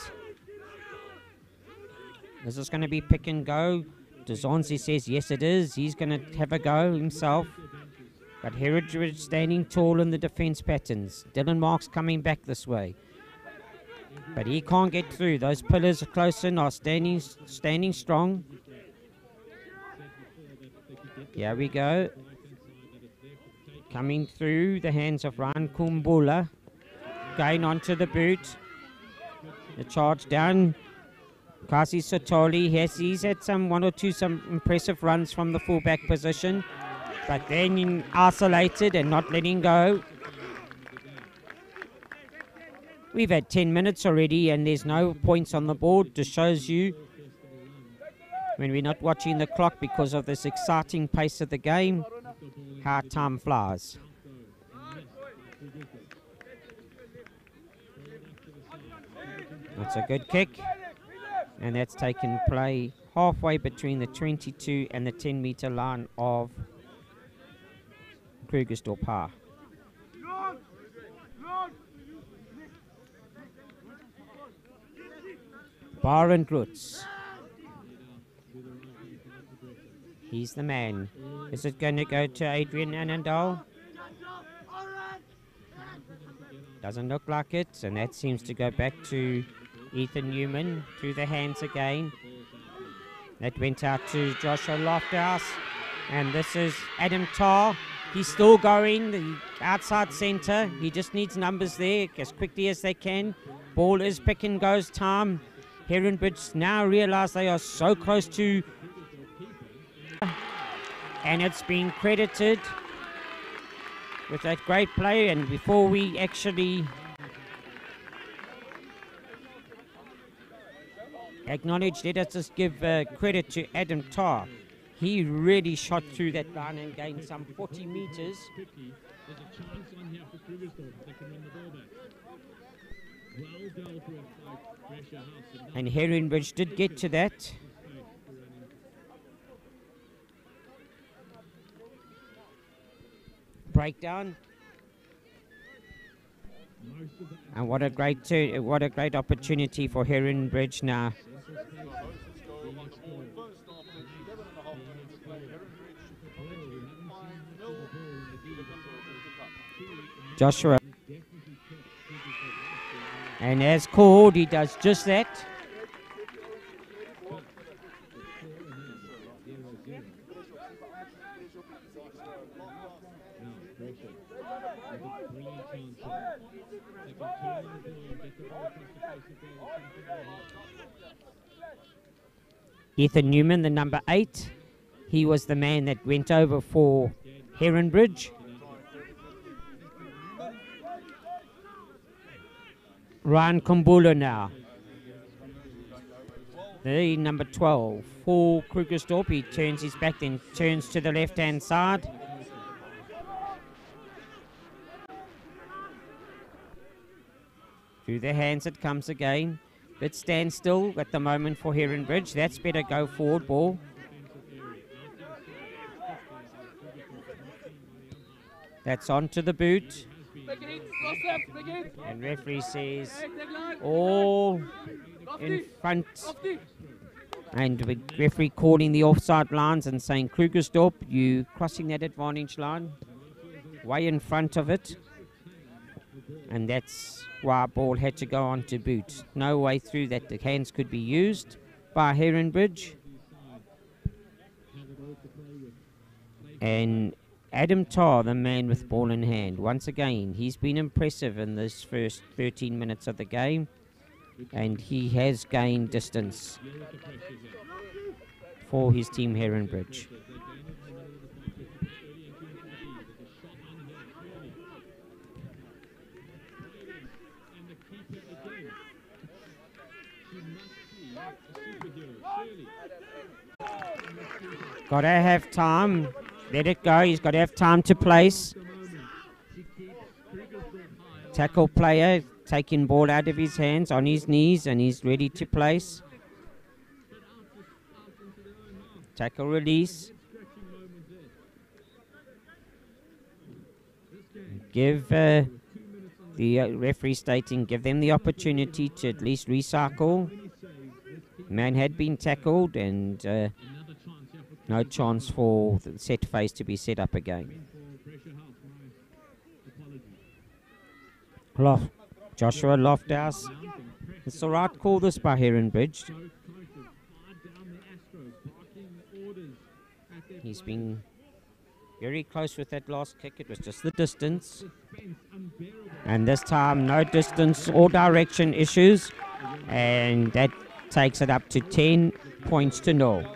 Speaker 1: Is this going to be pick and go? Dzonzi says yes it is. He's going to have a go himself. But Heronbridge standing tall in the defence patterns. Dylan Marks coming back this way. But he can't get through. Those pillars are close in, are standing strong. Here we go. Coming through the hands of Ryan Kumbula. Going onto the boot. The charge down. Kasi Sotoli, yes, he's had some impressive runs from the fullback position. But then isolated and not letting go. We've had 10 minutes already and there's no points on the board. Just shows you when we're not watching the clock because of this exciting pace of the game, how time flies. That's a good kick. And that's taken play halfway between the 22 and the 10-metre line of Krugersdorp Park. Byron Glutz. He's the man. Is it going to go to Adrian Annandale? Doesn't look like it, and that seems to go back to Ethan Newman through the hands again. That went out to Joshua Lofthouse, and this is Adam Tarr. He's still going, the outside centre. He just needs numbers there as quickly as they can. Ball is pick and goes time. Heronbridge now realise they are so close to, and it's been credited with that great play. And before we actually acknowledge, let us just give credit to Adam Tarr. He really shot through that line and gained some 40 metres. And Heronbridge did get to that. Breakdown. And what a great opportunity for Heronbridge now. Joshua. And as called, he does just that. Ethan Newman, the number 8. He was the man that went over for Heronbridge. Ryan Kumbula now. The number 12 for Krugersdorp. He turns his back, then turns to the left-hand side. Through the hands it comes again. But stands still at the moment for Heronbridge. That's better go forward ball. That's onto the boot. And referee says all in front. And the referee calling the offside lines and saying, Krugersdorp, you crossing that advantage line, way in front of it. And that's why ball had to go on to boot. No way through that the hands could be used by Heronbridge. And Adam Tarr, the man with ball in hand. Once again, he's been impressive in this first 13 minutes of the game. And he has gained distance for his team Heronbridge. Gotta have time. Let it go. He's got to have time to place. Tackle player taking ball out of his hands on his knees and he's ready to place. Tackle release. Give the referee stating, give them the opportunity to at least recycle. Man had been tackled and no chance for the set phase to be set up again. Joshua Lofthouse. It's the right call this by Heronbridge. He's been very close with that last kick. It was just the distance. And this time, no distance or direction issues. And that takes it up to 10 points to 0.
Speaker 14: At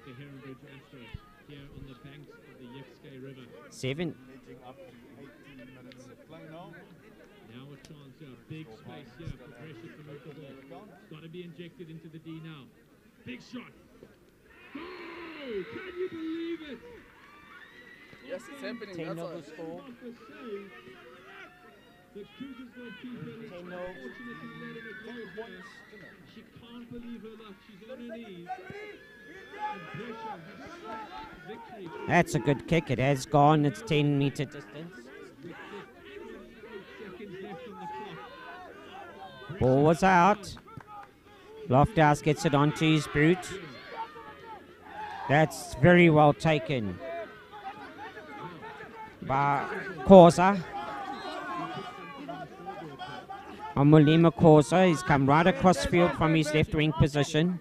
Speaker 14: the Heronbridge Astros, here on the banks of the Yexkay River.
Speaker 1: 7.
Speaker 14: Now a chance here, big space here for pressure to move the ball. Got to be injected into the D now. Big shot. Oh, can you believe it?
Speaker 16: Yes, it's happening.
Speaker 1: 10
Speaker 16: That's
Speaker 1: of
Speaker 16: all.
Speaker 1: the score.
Speaker 14: The Cougars goalkeeper is unfortunately letting it go here. She can't believe her luck. She's on her knees. And pressure has snapped victory.
Speaker 1: That's a good kick. It has gone. It's 10-meter distance.
Speaker 14: Seconds left on the clock.
Speaker 1: Ball was out. Lofthouse gets it onto his boot. That's very well taken by Khoza. Amulima Khoza, he's come right across field from his left wing position.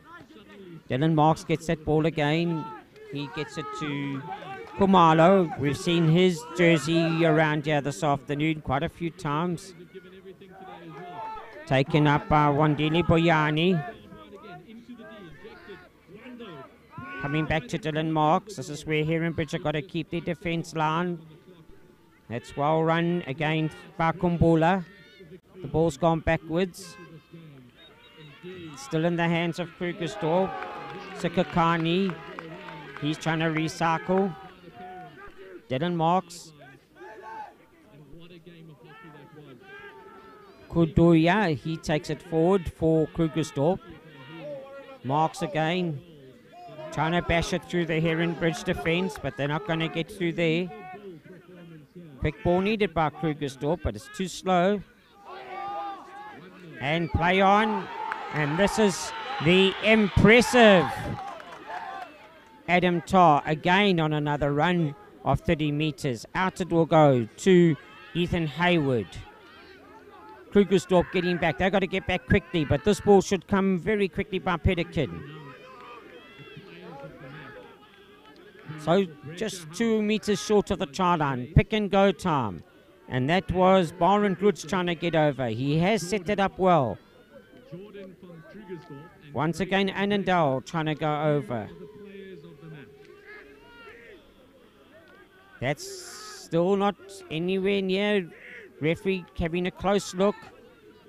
Speaker 1: Dylan Marks gets that ball again. He gets it to Kumalo. We've seen his jersey around here this afternoon quite a few times. Taken up by Wandile Boyani. Coming back to Dylan Marks. This is where Heronbridge have got to keep their defence line. That's well run against Bakumbula. The ball's gone backwards. Still in the hands of Krugersdorp. Sikakani. He's trying to recycle. Dylan Marks. Kuduya, he takes it forward for Krugersdorp. Marks again. Trying to bash it through the Heronbridge defence, but they're not going to get through there. Quick ball needed by Krugersdorp, but it's too slow. And play on. And this is the impressive Adam Tarr again on another run of 30 metres. Out it will go to Ethan Hayward. Krugersdorp getting back. They've got to get back quickly, but this ball should come very quickly by Pettikin. So just 2 metres short of the try line. Pick and go time. And that was Byron Grutz trying to get over. He has set it up well. Once again, Annandale trying to go over. That's still not anywhere near. Referee having a close look.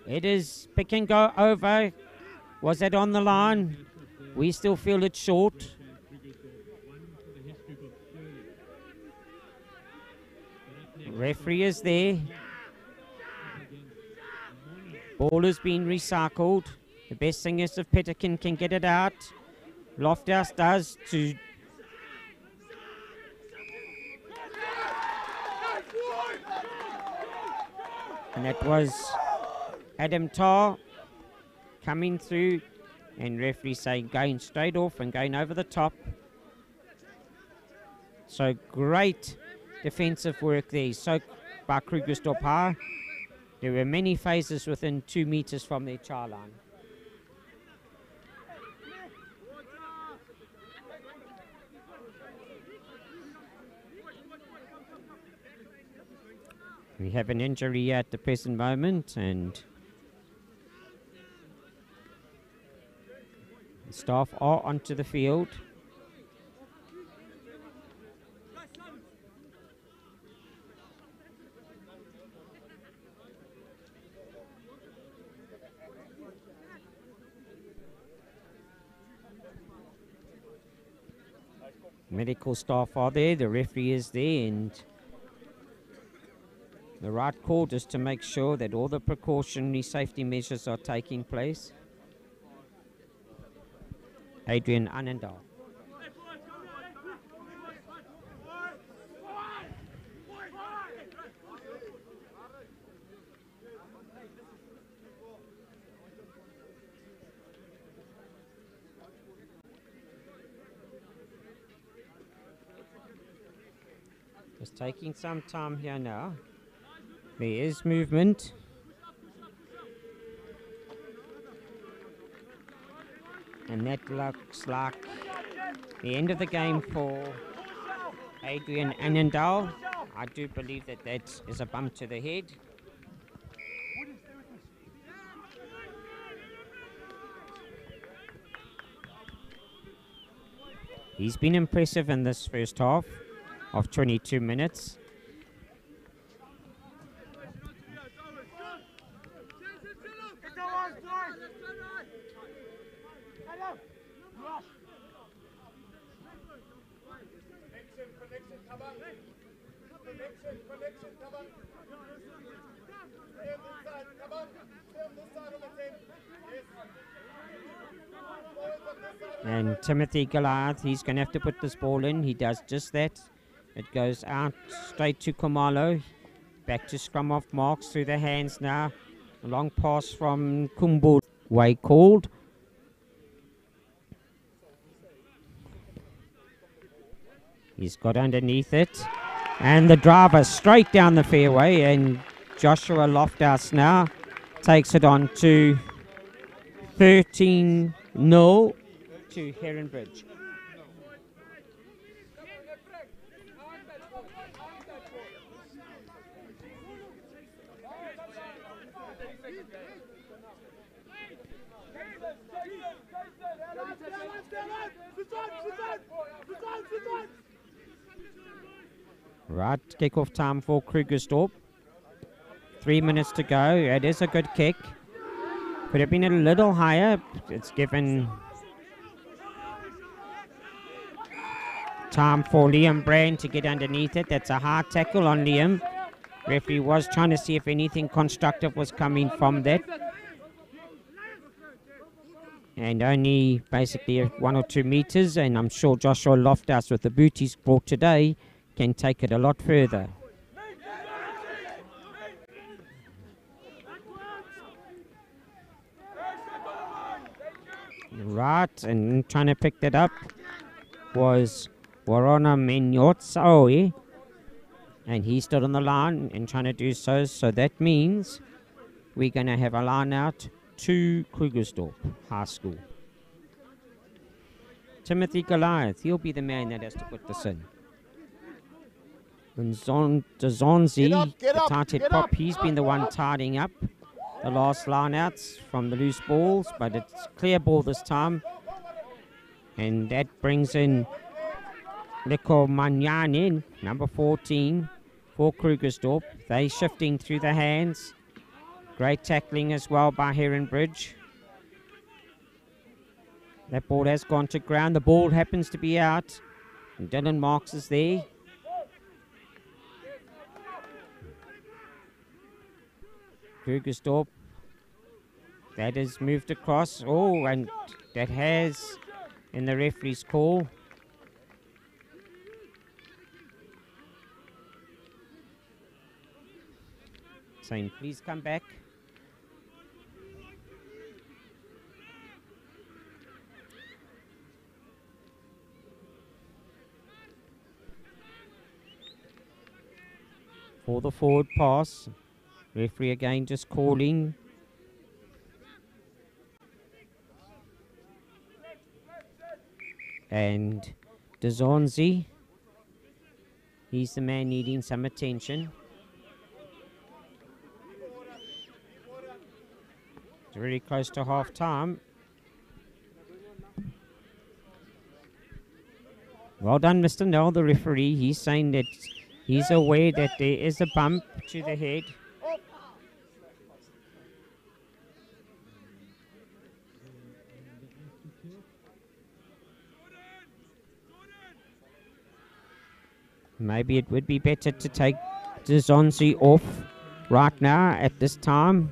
Speaker 1: It is pick and go over. Was that on the line? We still feel it's short. Referee is there. Ball has been recycled. The best thing is if Pettikin can get it out. Lofthouse does to... And that was Adam Tarr coming through, and referee saying going straight off and going over the top. So great defensive work there. So by Krugersdorp. There were many phases within 2 metres from their try line. We have an injury at the present moment, and the staff are onto the field. Medical staff are there, the referee is there, and the right call just to make sure that all the precautionary safety measures are taking place. Adrian Annandale. Just taking some time here now. There is movement. And that looks like the end of the game for Adrian Annandale. I do believe that that is a bump to the head. He's been impressive in this first half of 22 minutes. And Timothy Goliath, he's going to have to put this ball in. He does just that. It goes out straight to Kumalo. Back to scrum off marks through the hands now. A long pass from Kumbu. Way called. He's got underneath it. And the driver straight down the fairway. And Joshua Lofthouse now takes it on to 13-0 to Heronbridge. Right, kick-off time for Krugersdorp. 3 minutes to go. It is a good kick. Could have been a little higher. It's given time for Liam Brand to get underneath it. That's a hard tackle on Liam. Referee was trying to see if anything constructive was coming from that. And only basically 1 or 2 meters, and I'm sure Joshua Lofthouse with the boot he's brought today can take it a lot further. Right, and trying to pick that up was Warona Menyotsaoe, and he stood on the line and trying to do so. So that means we're going to have a line out to Krugersdorp High School. Timothy Goliath, he'll be the man that has to put this in. And Dzonzi, the tight pop, he's been the one tidying up the last line outs from the loose balls, but it's clear ball this time. And that brings in Liko Manyane, number 14 for Krugersdorp. They shifting through the hands. Great tackling as well by Heronbridge. That ball has gone to ground. The ball happens to be out. And Dylan Marks is there. Krugersdorp. That is moved across. Oh, and that has in the referee's call. Saying, please come back. For the forward pass. Referee again just calling. And Dzonzi, he's the man needing some attention. It's really close to half time. Well done, Mr. Nell, the referee. He's saying that he's aware that there is a bump to the head. Maybe it would be better to take Dzonzi off right now at this time,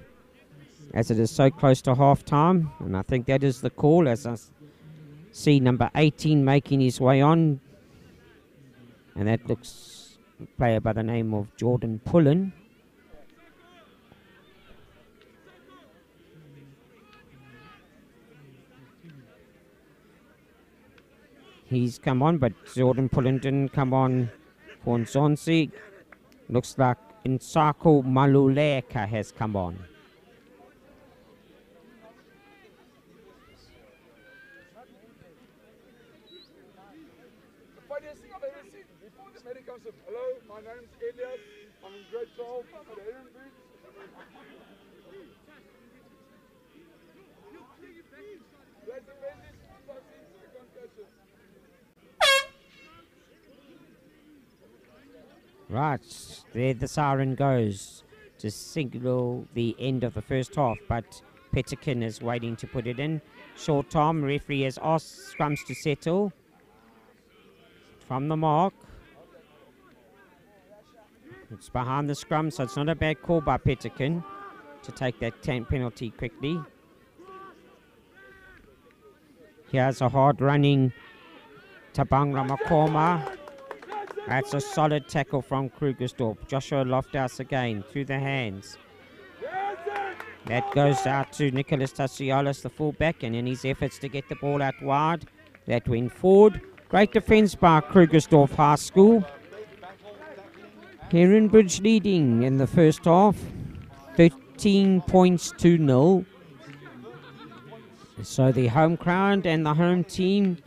Speaker 1: as it is so close to half time. And I think that is the call, as I see number 18 making his way on. And that looks a player by the name of Jordan Pullen. He's come on, but Jordan Pullen didn't come on for Dzonzi. Looks like Insako Maluleka has come on.
Speaker 13: funniest thing I've ever seen. Before the medic comes up, hello, my name's Elias. I'm in grade 12. I'm at Heronbridge. That's the best response I've seen to the concussion.
Speaker 1: Right, there the siren goes to signal the end of the first half, but Pettikin is waiting to put it in. Short time, referee has asked scrums to settle. From the mark. It's behind the scrum, so it's not a bad call by Pettikin to take that 10 penalty quickly. Here's a hard running Tabang Ramakoma. That's a solid tackle from Krugersdorp. Joshua Lofthouse again through the hands. That goes out to Nicholas Tassialis, the fullback, and in his efforts to get the ball out wide, that went forward. Great defence by Krugersdorp High School. Heronbridge leading in the first half, 13 points to 0. So the home crowd and the home team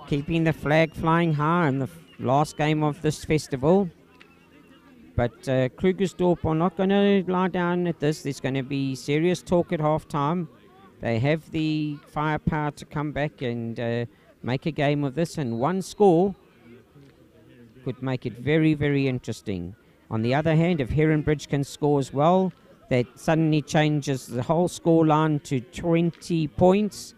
Speaker 1: keeping the flag flying high in the last game of this festival. But Krugersdorp are not going to lie down at this. There's going to be serious talk at half-time. They have the firepower to come back and make a game of this, and one score could make it very, very interesting. On the other hand, if Heronbridge can score as well, that suddenly changes the whole score line to 20 points,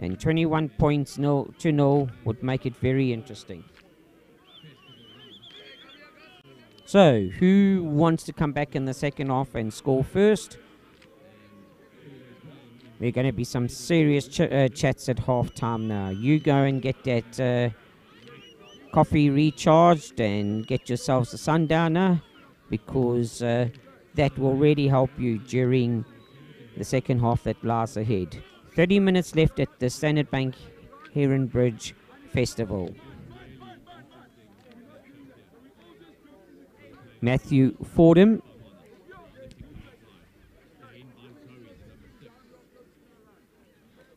Speaker 1: and 21 points to 0 would make it very interesting. So, who wants to come back in the second half and score first? There are going to be some serious chats at half-time now. You go and get that coffee recharged and get yourselves a sundowner, because that will really help you during the second half that lies ahead. 30 minutes left at the Standard Bank Heronbridge Festival. Matthew Fordham.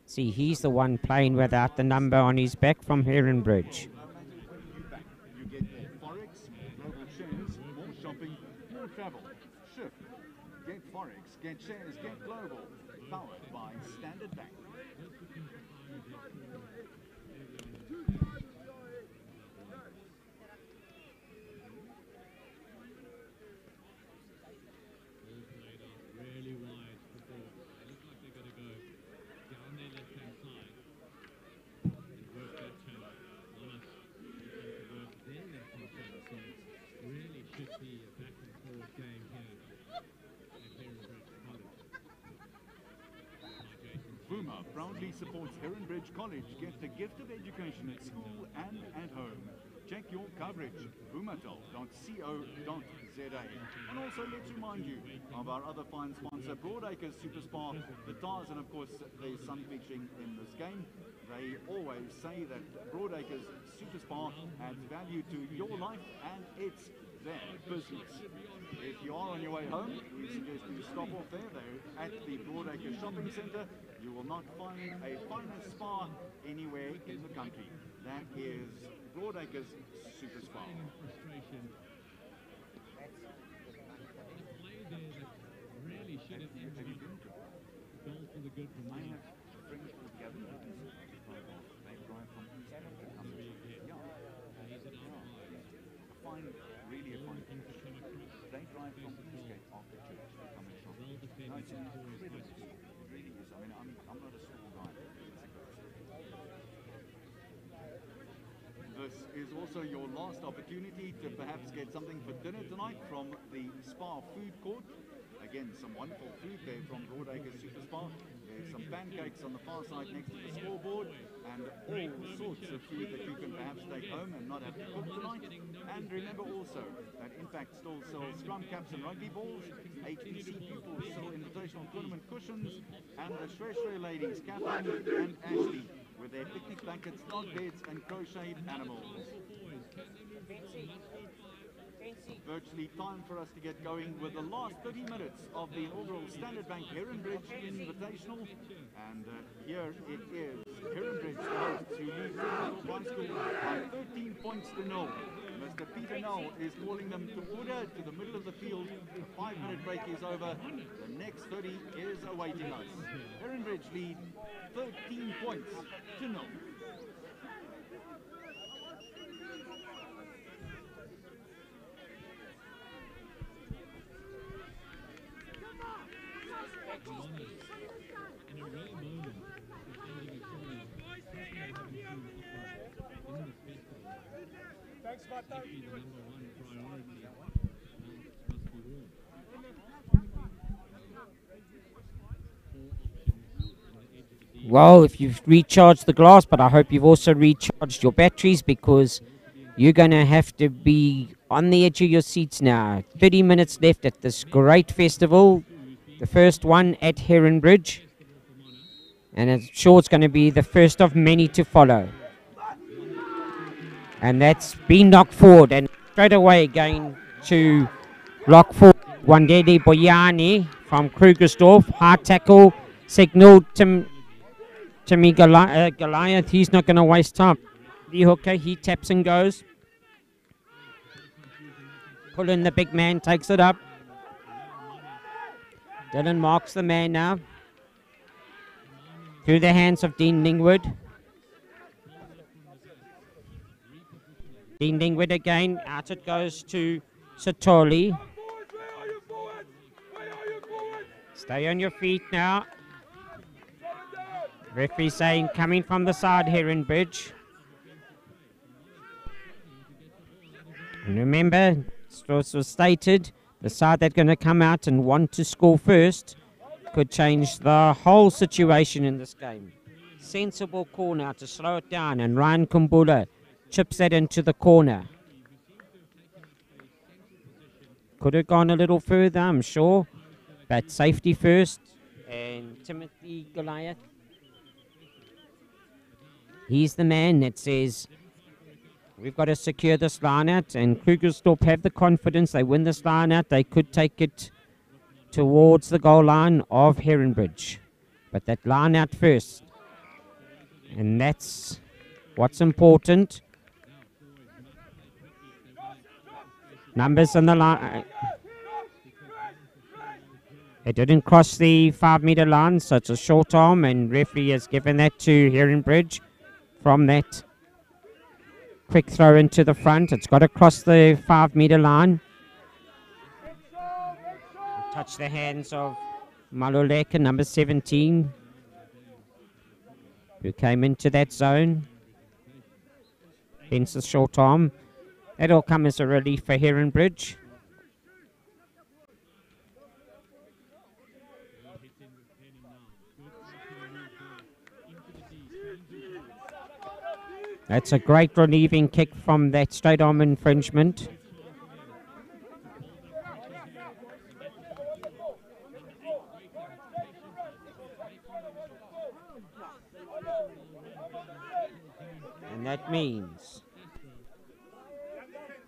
Speaker 1: See, he's the one playing without the number on his back from Heronbridge.
Speaker 17: You get more Forex, more global shares, more shopping, more travel. Shift. Get Forex, get shares, get global. Powered by Standard Bank.
Speaker 9: Really wide for ball. They look like they're going to go down their left-hand side and work that channel. Honest, looking to work their left-hand side. So really should be a back-and-forth game here at Heronbridge College.
Speaker 17: Boomer proudly supports Heronbridge College. Get the gift of education at school and at home. Check your coverage, boomertel.co.za. And also let's remind you of our other fine sponsor, Broadacres Super Spa, the Tars, and of course there's sun fishing in this game. They always say that Broadacres Super Spa adds value to your life and it's their business. If you are on your way home, we suggest you stop off there. They're at the Broadacres Shopping Centre. You will not find a finer spa anywhere in the country. That is Broadacres Super Spa.
Speaker 9: Frustration. Play there that really should have ended goal for the good from
Speaker 17: I have friends called Gavin. They drive from Canada to come here. Yeah. Fine, really a fine thing. They drive from Eastgate after church to come and shop. No, it's incredible. It really is. I mean, I'm not a small guy. This is also your last opportunity to perhaps get something for dinner tonight from the Spa Food Court. Again, some wonderful food there from Broadacres Super Spa. There's some pancakes on the far side next to the scoreboard, and all sorts of food that you can perhaps take home and not have to cook tonight. And remember also that Impact still sells scrum caps and rugby balls, HPC pupils sell invitational tournament cushions, and the Shre Shre ladies, Catherine and Ashley, with their picnic blankets, dog beds and crocheted animals. Virtually time for us to get going with the last 30 minutes of the inaugural Standard Bank Heronbridge Invitational. And here it is, Heronbridge, the hosts, who lead High School by 13 points to 0. Mr. Peter Null is calling them to order to the middle of the field. The 5-minute break is over. The next 30 is awaiting us. Heronbridge lead 13 points to 0.
Speaker 1: Well, if you've recharged the glass, but I hope you've also recharged your batteries, because you're going to have to be on the edge of your seats now. 30 minutes left at this great festival, the first one at Heronbridge, and I'm sure it's going to be the first of many to follow. And that's been knocked forward, and straight away going to lock forward. Wandeli Boyani from Krugersdorf, hard tackle, signal to me Goliath. He's not going to waste time. The hooker, he taps and goes. Pull in the big man, takes it up. Dylan marks the man now. Through the hands of Dean Lingwood. Dean Lingwood again. Out it goes to Satoli. Stay on your feet now. Referee saying coming from the side, Heronbridge. And remember, it was stated, the side that's going to come out and want to score first could change the whole situation in this game. Sensible call now to slow it down, and Ryan Kumbula chips that into the corner. Could have gone a little further, I'm sure, but safety first. And Timothy Goliath, he's the man that says, we've got to secure this line out, and Krugersdorp have the confidence. They win this line out, they could take it towards the goal line of Heronbridge. But that line out first, and that's what's important. Numbers on the line. It didn't cross the 5-meter line, so it's a short arm, and referee has given that to Heronbridge from that quick throw into the front. It's got to cross the 5-meter line. Touch the hands of Maluleka, number 17, who came into that zone. Hence the short arm. That'll come as a relief for Heronbridge. That's a great relieving kick from that straight arm infringement. And that means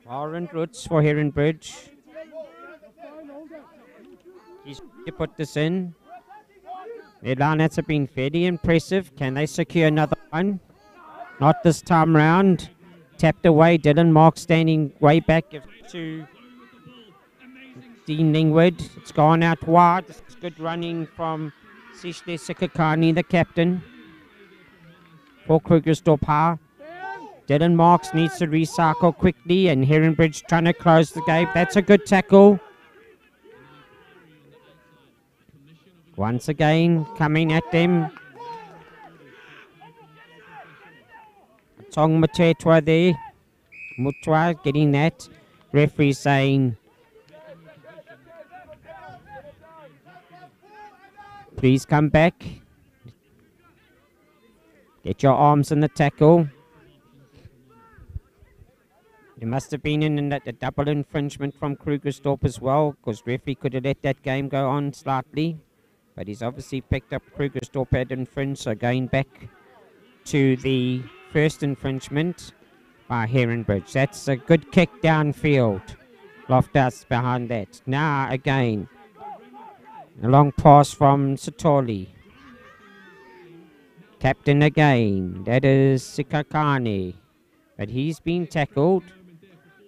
Speaker 1: Warren Roots for Heronbridge. He's to put this in. Their lineouts have been fairly impressive. Can they secure another one? Not this time round. Tapped away. Dylan Mark standing way back to Dean Lingwood. It's gone out wide. It's good running from Sishle Sikakani, the captain, for Krugersdorp. Dylan Marks needs to recycle quickly, and Heronbridge trying to close the gap. That's a good tackle. Once again, coming at them. Tong Matetwa there. Mutwa getting that. Referee saying, please come back. Get your arms in the tackle. There must have been a double infringement from Krugersdorp as well, because referee could have let that game go on slightly. But he's obviously picked up Krugersdorp had infringed, so going back to the first infringement by Heronbridge. That's a good kick downfield. Loftus behind that. Now again, a long pass from Satoli. Captain again. That is Sikakani. But he's been tackled.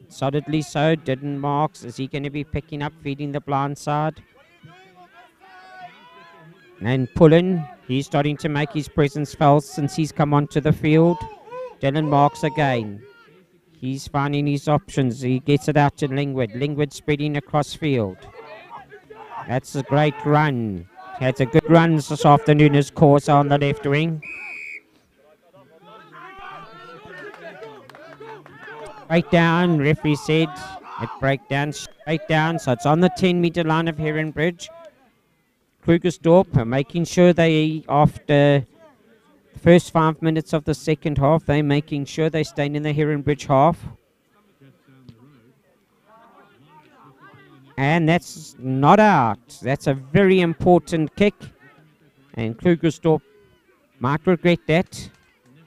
Speaker 1: Solidly so. Didn't Marks. Is he going to be picking up, feeding the blind side? And Pullen, he's starting to make his presence felt since he's come onto the field. Dylan Marks again. He's finding his options. He gets it out to Lingwood. Lingwood spreading across field. That's a great run. Had a good run this afternoon as Corsa on the left wing. Breakdown, referee said. It breakdown straight down, so it's on the 10-meter line of Heronbridge. Krugersdorp are making sure they, after the first 5 minutes of the second half, they're making sure they stay in the Heronbridge half. And that's not out. That's a very important kick. And Krugersdorp might regret that,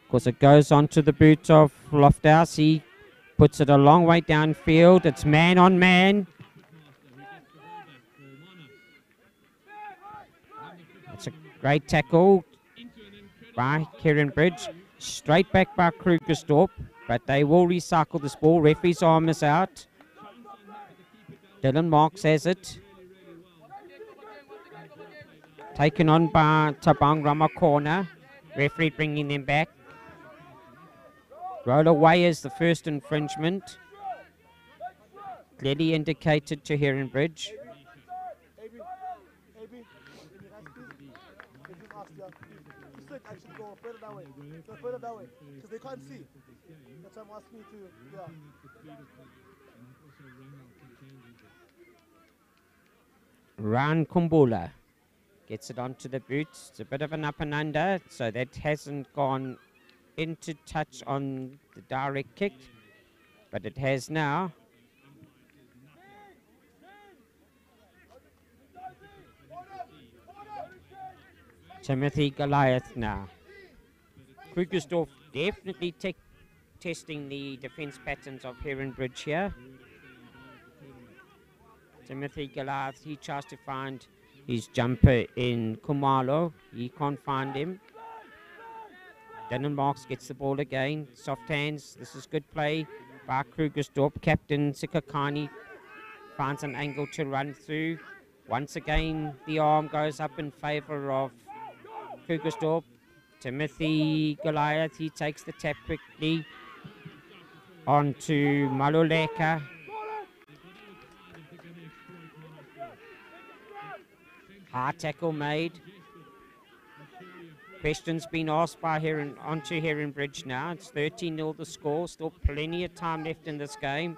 Speaker 1: because it goes onto the boot of Lofthouse. He puts it a long way downfield. It's man on man. It's a great tackle by Heronbridge. Straight back by Krugersdorp, but they will recycle this ball. Referee's arm is out. Dylan Marks has it. Taken on by Tabang Rama corner. Referee bringing them back. Roll away is the first infringement. Clearly indicated to Heronbridge.
Speaker 4: Actually go further that way. Go further that way. Because they can't see. That's why I'm asking you to,
Speaker 1: Ran Kumbula gets it onto the boots. It's a bit of an up and under, so that hasn't gone into touch on the direct kick, but it has now. Timothy Goliath now. Krugersdorp definitely testing the defence patterns of Heronbridge here. Timothy Goliath, he tries to find his jumper in Kumalo. He can't find him. Dylan Marks gets the ball again. Soft hands. This is good play by Krugersdorp. Captain Sikakani finds an angle to run through. Once again, the arm goes up in favour of Krugersdorp. Timothy Goliath, he takes the tap quickly onto Maluleka. Hard tackle made. Questions been asked by onto Heronbridge now. It's 13-0 the score. Still plenty of time left in this game.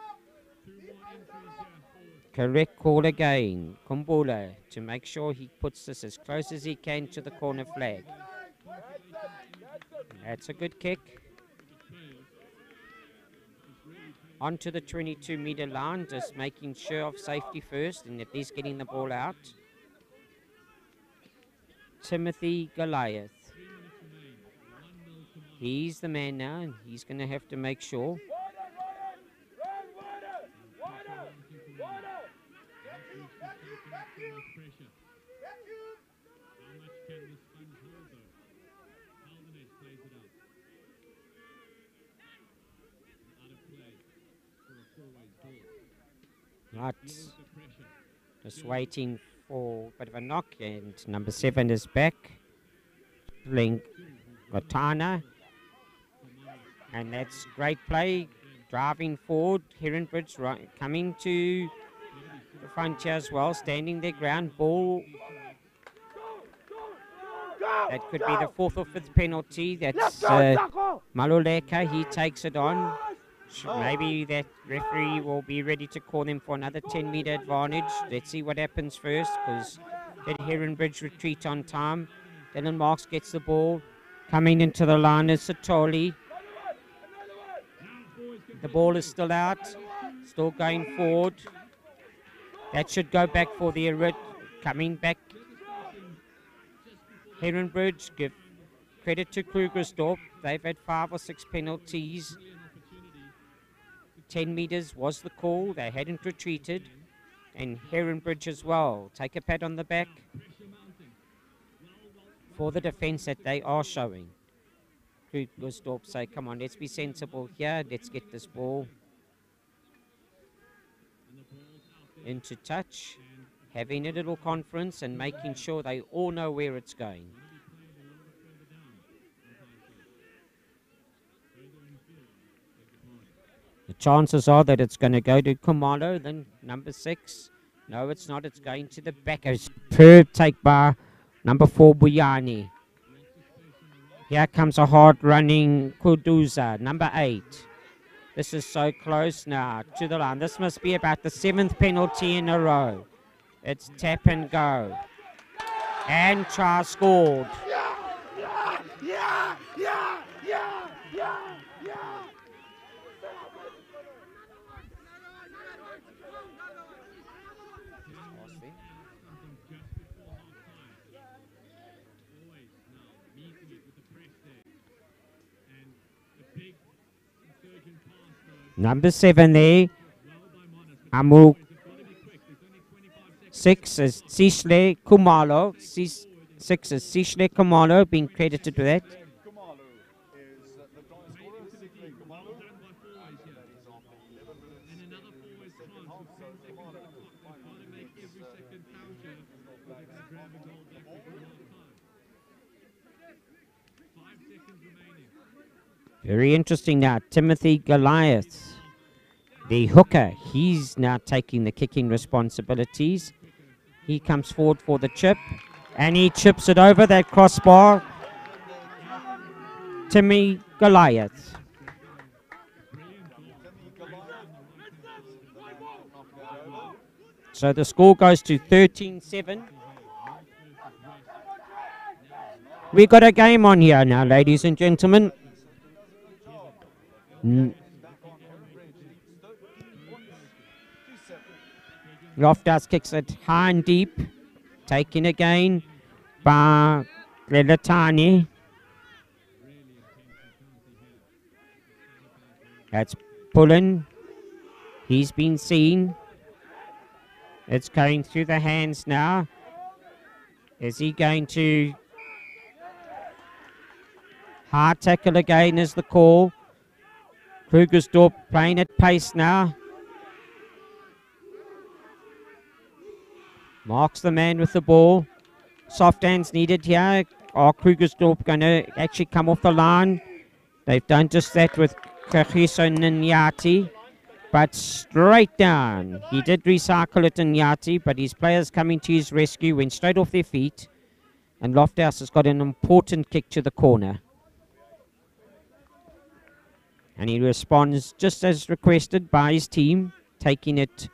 Speaker 1: Correct call again. Kumbula to make sure he puts this as close as he can to the corner flag. That's a good kick. Onto the 22-meter line, just making sure of safety first and at least getting the ball out. Timothy Goliath. He's the man now, and he's going to have to make sure. Right. Just waiting for a bit of a knock, and number 7 is back. Link Gotana. And that's great play. Driving forward. Heronbridge coming to the front here as well. Standing their ground. Ball. That could be the 4th or 5th penalty. That's Maluleka. He takes it on. Maybe that referee will be ready to call them for another 10-meter advantage. Let's see what happens first, because did Heronbridge retreat on time? Dylan Marks gets the ball. Coming into the line is Satoli. The ball is still out. Still going forward. That should go back for the Erit. Coming back. Heronbridge, give credit to Krugersdorp. They've had 5 or 6 penalties. 10 meters was the call. They hadn't retreated. And Heronbridge as well. Take a pat on the back for the defense that they are showing. Krugersdorp say, come on, let's be sensible here. Let's get this ball into touch, having a little conference and making sure they all know where it's going. The chances are that it's going to go to Kumalo, then number 6. No, it's not. It's going to the back. A superb take by number 4, Buyani. Here comes a hard-running Kuduza, number 8. This is so close now to the line. This must be about the 7th penalty in a row. It's tap and go. And try scored. Number 7 there. Amu. 6 is Sishle Kumalo. 6 is Sishle Kumalo being credited with that. Very interesting now. Timothy Goliath, the hooker, he's now taking the kicking responsibilities. He comes forward for the chip, and he chips it over that crossbar. Timmy Goliath. So the score goes to 13-7. We got a game on here now, ladies and gentlemen. Loftus kicks it high and deep. Taken again by Lelatani. That's Pullen. He's been seen. It's going through the hands now. Is he going to... Hard tackle again is the call. Krugersdorp playing at pace now. Marks the man with the ball. Soft hands needed here. Are Krugersdorp going to actually come off the line? They've done just that with Kagiso Nyati. But straight down. He did recycle it in Nyati, but his players coming to his rescue, went straight off their feet. And Lofthouse has got an important kick to the corner. And he responds just as requested by his team, taking it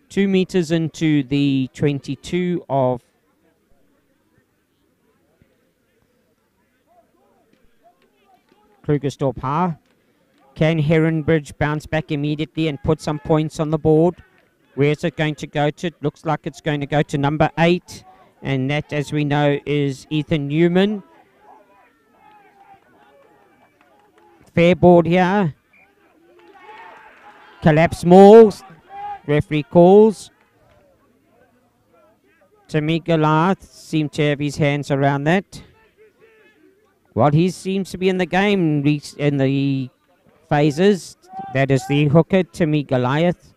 Speaker 1: 2 meters into the 22 of Krugersdorp High. Can Heronbridge bounce back immediately and put some points on the board? Where is it going to go to? It looks like it's going to go to number 8. And that, as we know, is Ethan Newman. Fair board here. Collapse Malls. Referee calls. Timmy Goliath seemed to have his hands around that. Well, he seems to be in the game in the phases. That is the hooker, Timmy Goliath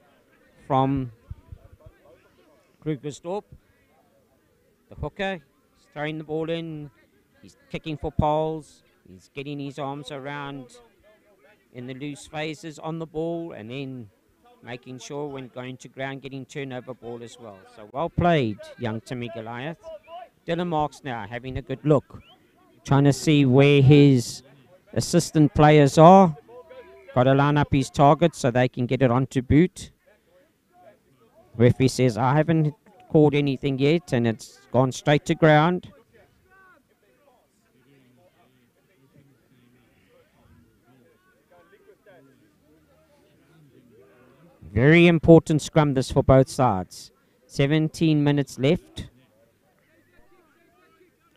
Speaker 1: from Krugersdorp. The hooker, he's throwing the ball in. He's kicking for poles. He's getting his arms around in the loose phases on the ball, and then making sure when going to ground, getting turnover ball as well. So well played, young Timmy Goliath. Dylan Marks now having a good look, trying to see where his assistant players are. Got to line up his targets so they can get it onto boot. Referee says, I haven't called anything yet, and it's gone straight to ground. Very important scrum this for both sides. 17 minutes left.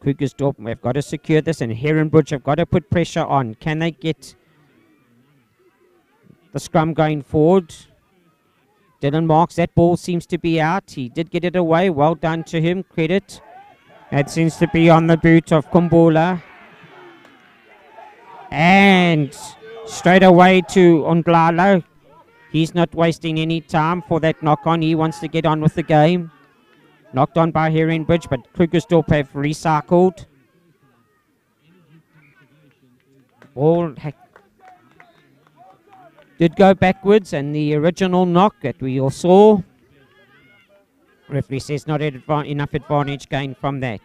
Speaker 1: Krugersdorp, we've got to secure this, and Heronbridge have got to put pressure on. Can they get the scrum going forward? Dylan Marks, that ball seems to be out. He did get it away. Well done to him. Credit. That seems to be on the boot of Kumbula. And straight away to Ondlalo. He's not wasting any time for that knock on. He wants to get on with the game. Knocked on by Heronbridge, but Krugersdorp have recycled. Ball did go backwards, and the original knock that we all saw, referee says not enough advantage gained from that.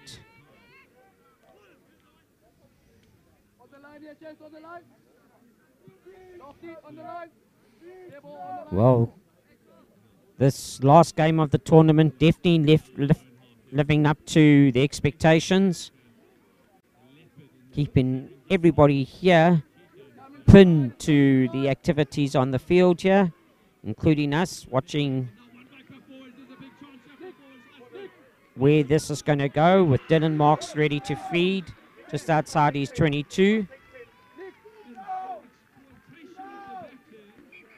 Speaker 1: Well, this last game of the tournament definitely living up to the expectations. Keeping everybody here pinned to the activities on the field here, including us watching where this is going to go, with Dylan Marks ready to feed just outside his 22.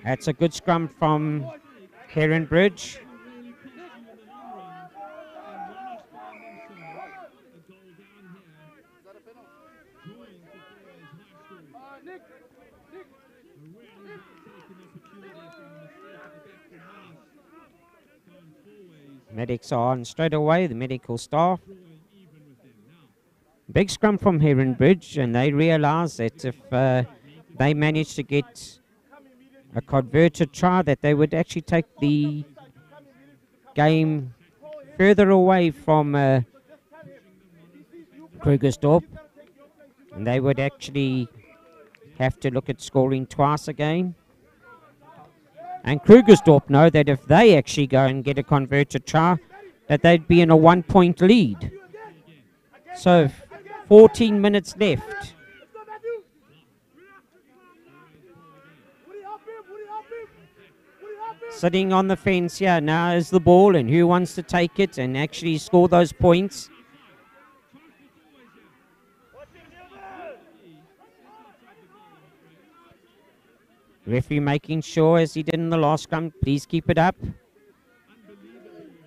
Speaker 1: That's a good scrum from Heronbridge. Medics are on straight away, the medical staff. Big scrum from Heronbridge, and they realise that if they manage to get a converted try, that they would actually take the game further away from Krugersdorp, and they would actually have to look at scoring twice again. And Krugersdorp know that if they actually go and get a converted try, that they'd be in a 1-point lead. So 14 minutes left. Sitting on the fence here now is the ball, and who wants to take it and actually score those points? Referee making sure, as he did in the last scrum, please keep it up.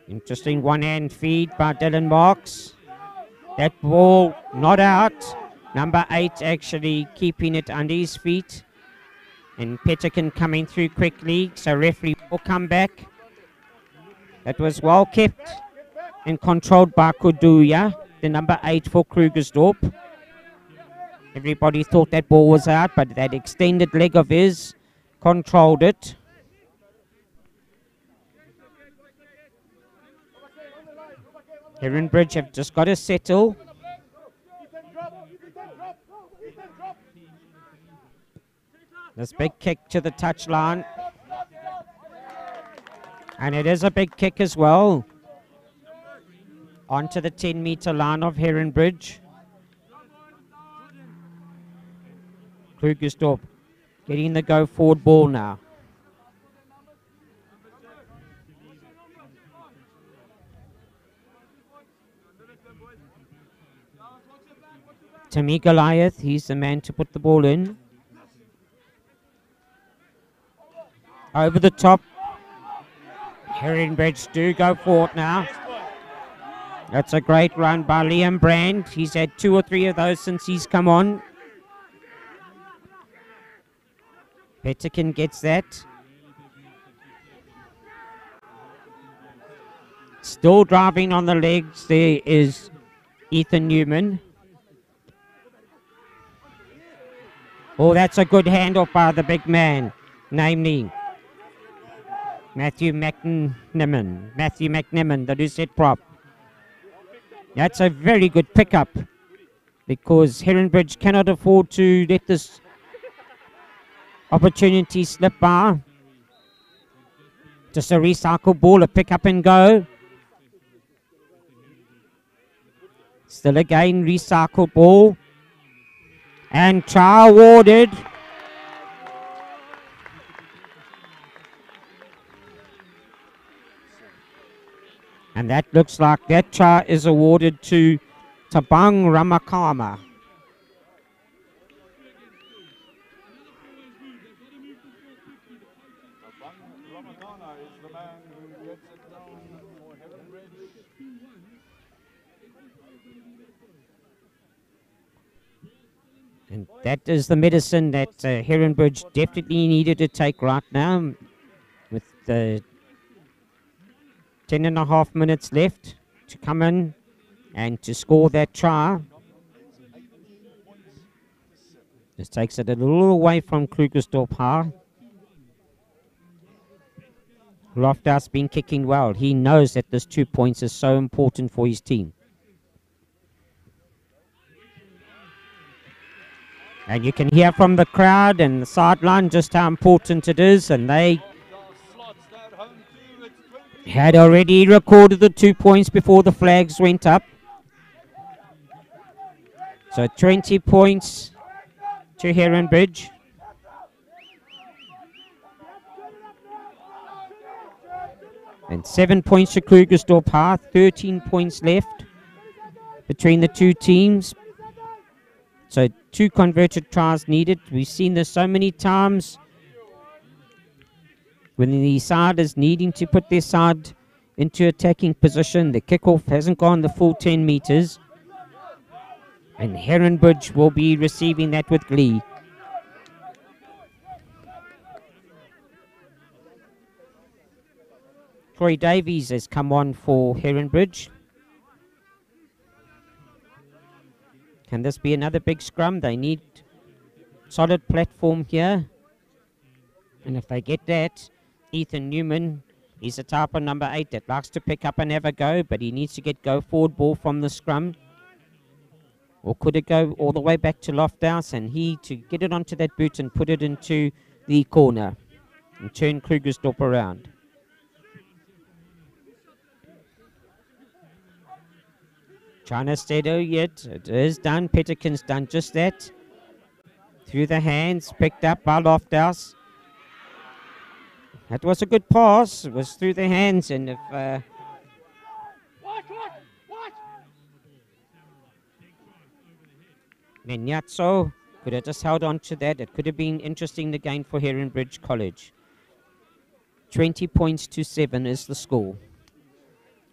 Speaker 1: Interesting one-hand feed by Dylan Marks. That ball not out. Number 8 actually keeping it under his feet. And Pettican coming through quickly, so referee will come back. That was well kept and controlled by Kuduya, the number 8 for Krugersdorp. Everybody thought that ball was out, but that extended leg of his controlled it. Heronbridge have just got to settle. This big kick to the touchline. And it is a big kick as well. Onto the 10-meter line of Heronbridge. Krugersdorp getting the go-forward ball now. Timmy Goliath, he's the man to put the ball in. Over the top. Heronbridge do go for it now. That's a great run by Liam Brand. He's had 2 or 3 of those since he's come on. Pettican gets that. Still driving on the legs, there is Ethan Newman. Oh, that's a good handoff by the big man, namely Matthew McNiman, the Lucette prop. That's a very good pickup, because Heronbridge cannot afford to let this opportunity slip by. Just a recycle ball, a pick up and go. Still again, recycled ball. And try awarded. And that looks like that try is awarded to Tabang Ramakama.
Speaker 13: Ramakana is the man who gets it down for Heronbridge.
Speaker 1: And that is the medicine that Heronbridge definitely needed to take right now, with 10.5 minutes left to come in and to score that try. This takes it a little away from Krugersdorp High. Lofthouse been kicking well. He knows that this 2 points is so important for his team. And you can hear from the crowd and the sideline just how important it is, and they had already recorded the 2 points before the flags went up. So 20 points to Heronbridge. And 7 points to Krugersdorp High, 13 points left between the two teams. So 2 converted tries needed. We've seen this so many times when the side is needing to put their side into attacking position. The kickoff hasn't gone the full 10 meters. And Heronbridge will be receiving that with glee. Troy Davies has come on for Heronbridge. Can this be another big scrum? They need solid platform here. And if they get that, Ethan Newman is a type of number 8 that likes to pick up and have a go, but he needs to get go forward ball from the scrum. Or could it go all the way back to Lofthouse and he to get it onto that boot and put it into the corner and turn Krugersdorp around. China Stedo yet. It is done. Petterkin's done just that. Through the hands, picked up by Lofthouse. That was a good pass. It was through the hands, and if Menyatso could have just held on to that, it could have been interesting the game for Heronbridge College. 20 points to 7 is the score.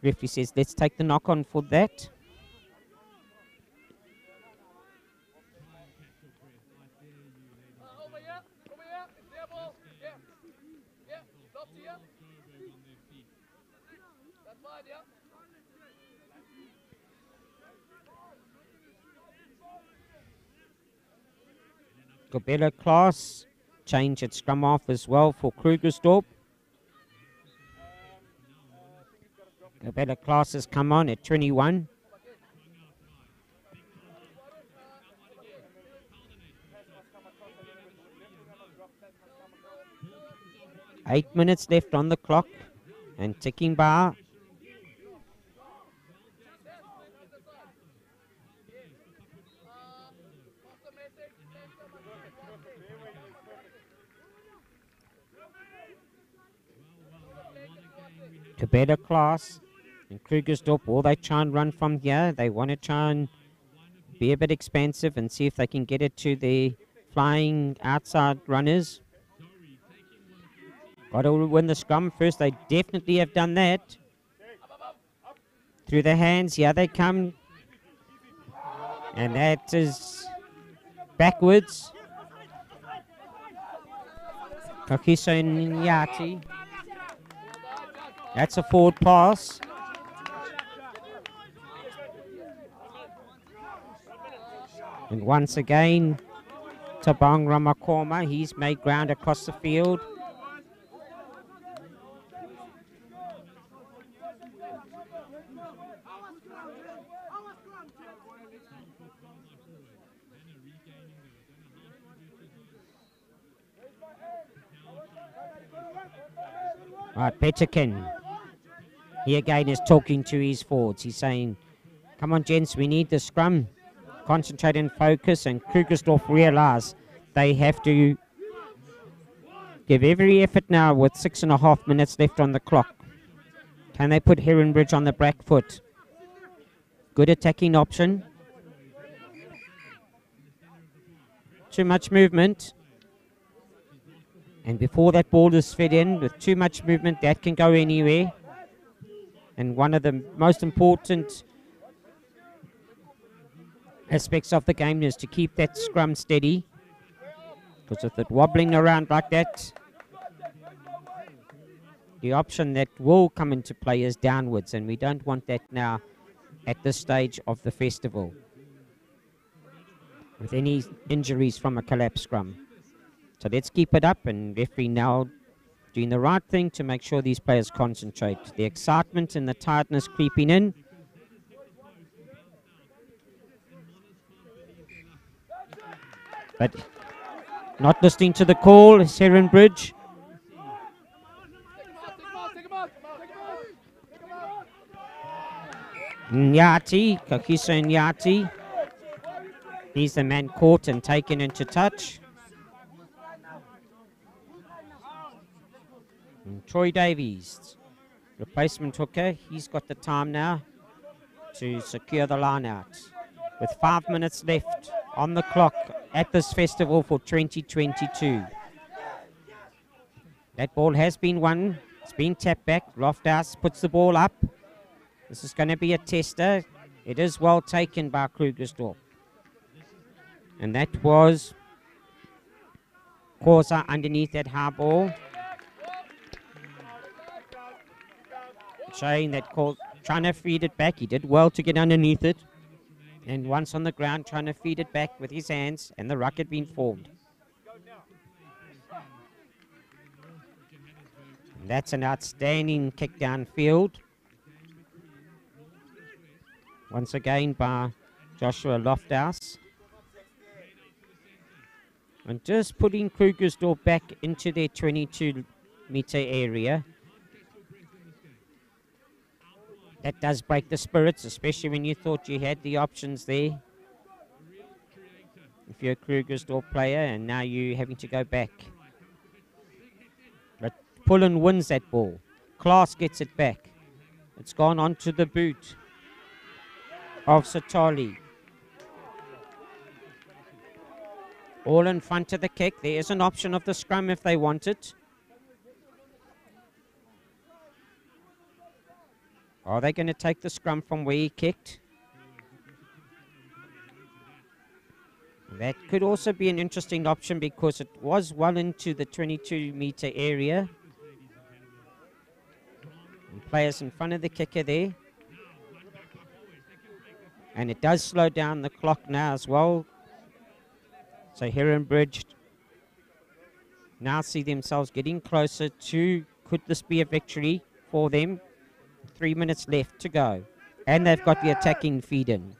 Speaker 1: Referee says, let's take the knock on for that. Gobella class change at scrum off as well for Krugersdorp. Gobella class has come on at 21. Eight minutes left on the clock and ticking by. To better class and Krugersdorp, will they try and run from here? They want to try and be a bit expansive and see if they can get it to the flying outside runners. Got to win the scrum first. They definitely have done that. Through the hands, here they come. And that is backwards. Kakiso Nyati. That's a forward pass. And once again, Tabang Ramakoma, he's made ground across the field. Right, Petterkin. He again is talking to his forwards. He's saying, come on, gents, we need the scrum. Concentrate and focus, and Krugersdorp realise they have to give every effort now with 6.5 minutes left on the clock. Can they put Heronbridge on the back foot? Good attacking option. Too much movement. And before that ball is fed in, with too much movement, that can go anywhere. And one of the most important aspects of the game is to keep that scrum steady. Because with it wobbling around like that, the option that will come into play is downwards, and we don't want that now at this stage of the festival, with any injuries from a collapsed scrum. So let's keep it up, and referee now doing the right thing to make sure these players concentrate. The excitement and the tiredness creeping in. But not listening to the call is Heronbridge. Nyati, Kakiso Nyati. He's the man caught and taken into touch. And Troy Davies, replacement hooker, he's got the time now to secure the line out. With 5 minutes left on the clock at this festival for 2022. That ball has been won. It's been tapped back. Lofthouse puts the ball up. This is going to be a tester. It is well taken by Krugersdorp. And that was Corsa underneath that high ball. Showing that trying to feed it back. He did well to get underneath it. And once on the ground, trying to feed it back with his hands, and the ruck had been formed. And that's an outstanding kick downfield. Once again by Joshua Lofthouse. And just putting Krugersdorp back into their 22-meter area. That does break the spirits, especially when you thought you had the options there. If you're a Krugersdorp player and now you're having to go back. But Pullen wins that ball. Klaas gets it back. It's gone onto the boot of Satali. All in front of the kick. There is an option of the scrum if they want it. Are they going to take the scrum from where he kicked? That could also be an interesting option because it was well into the 22-meter area. And players in front of the kicker there. And it does slow down the clock now as well. So Heronbridge now see themselves getting closer to, could this be a victory for them? 3 minutes left to go. And they've got the attacking feed in.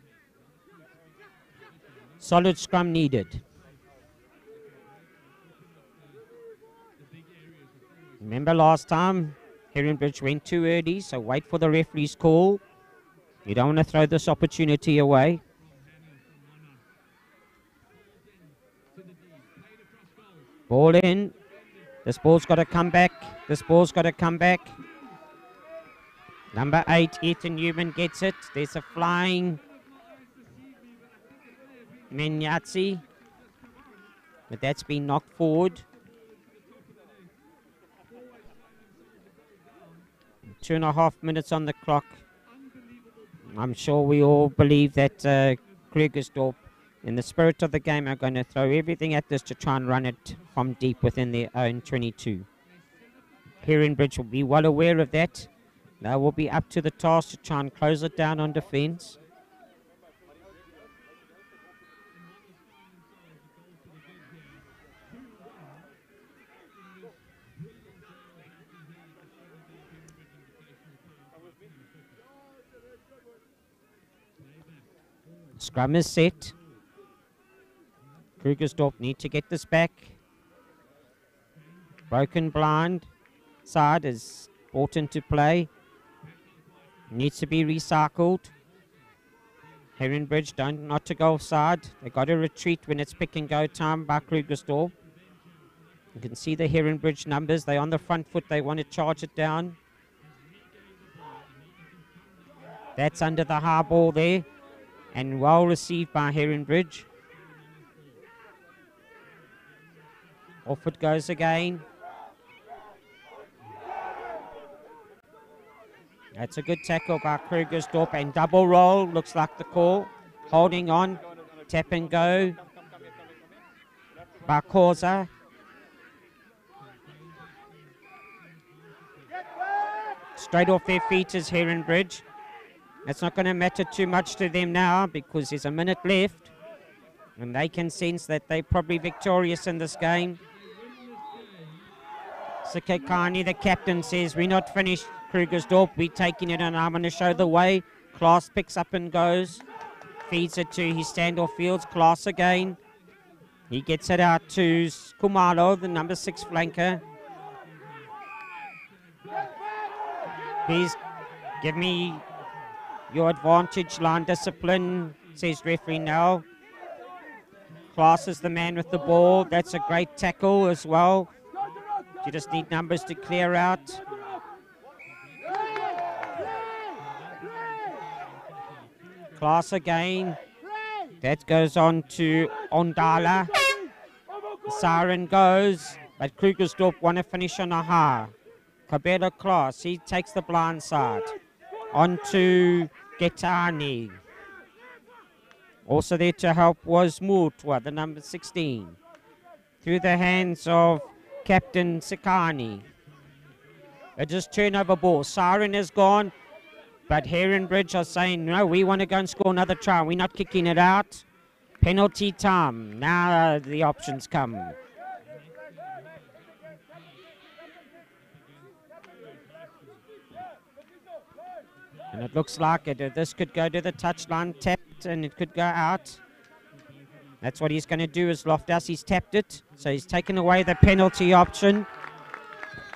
Speaker 1: Solid scrum needed. Remember last time, Heronbridge went too early, so wait for the referee's call. You don't want to throw this opportunity away. Ball in. This ball's got to come back. This ball's got to come back. Number 8, Ethan Newman gets it. There's a flying Menyatsi. But that's been knocked forward. 2.5 minutes on the clock. I'm sure we all believe that Krugersdorp, in the spirit of the game, are going to throw everything at this to try and run it from deep within their own 22. Heronbridge will be well aware of that. They will be up to the task to try and close it down on defense. Scrum is set. Krugersdorp need to get this back. Broken blind side is brought into play. Needs to be recycled. Heronbridge don't not to go offside. They got to retreat when it's pick and go time by Krugersdorp. You can see the Heronbridge numbers. They're on the front foot. They want to charge it down. That's under the high ball there. And well received by Heronbridge. Off it goes again. That's a good tackle by Krugersdorp, and double roll looks like the call. Holding on. Tap and go. Barcosa. Straight off their feet is Heronbridge. It's not going to matter too much to them now because there's a minute left. And they can sense that they're probably victorious in this game. Sikakani, the captain, says, we're not finished, Krugersdorp. We're taking it and I'm going to show the way. Klaas picks up and goes. Feeds it to his standoff fields. Klaas again. He gets it out to Kumalo, the number 6 flanker. Please give me your advantage, line discipline, says referee now. Klaas is the man with the ball. That's a great tackle as well. You just need numbers to clear out. Klaas again. That goes on to Ondala. The siren goes, but Krugersdorp want to finish on a high. Kabela Klaas, he takes the blind side. On to Getani. Also there to help was Mutwa, the number 16. Through the hands of Captain Sikani. It just turnover ball. Siren is gone, but Heronbridge are saying, no, we want to go and score another try. We're not kicking it out. Penalty time. Now the options come. And it looks like this could go to the touchline, tapped, and it could go out. That's what he's going to do is Loftus. He's tapped it. So he's taken away the penalty option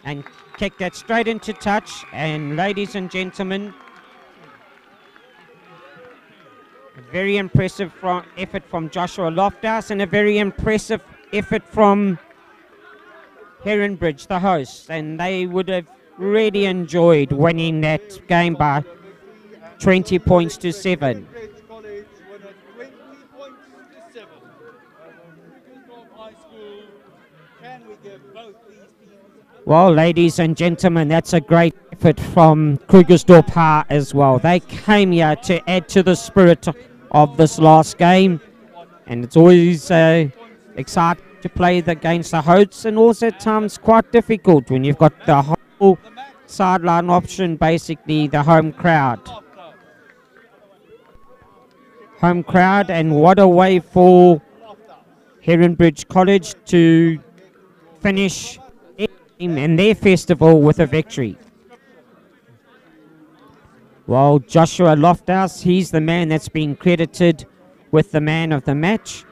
Speaker 1: and kicked that straight into touch. And ladies and gentlemen, a very impressive effort from Joshua Loftus and a very impressive effort from Heronbridge, the hosts. And they would have really enjoyed winning that game by 20 points to 7. Well, ladies and gentlemen, that's a great effort from Krugersdorp High as well. They came here to add to the spirit of this last game. And it's always exciting to play against the hosts, and also at times quite difficult when you've got the whole sideline option, basically the home crowd. Home crowd, and what a way for Heronbridge College to finish in their festival with a victory. Well, Joshua Loftus, he's the man that's been credited with the man of the match,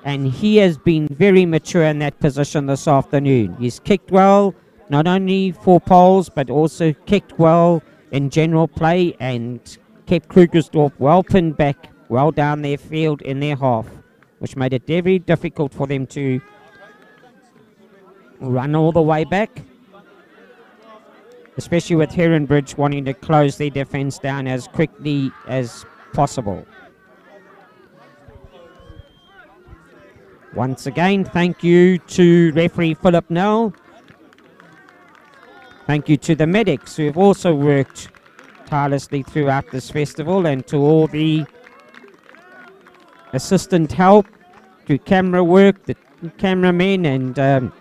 Speaker 1: and he has been very mature in that position this afternoon. He's kicked well, not only for poles, but also kicked well in general play and kept Krugersdorp well pinned back, well down their field in their half, which made it very difficult for them to run all the way back, especially with Heronbridge wanting to close their defense down as quickly as possible. Once again, thank you to referee Philip Nell. Thank you to the medics who have also worked tirelessly throughout this festival, and to all the assistant help, to camera work, the cameramen and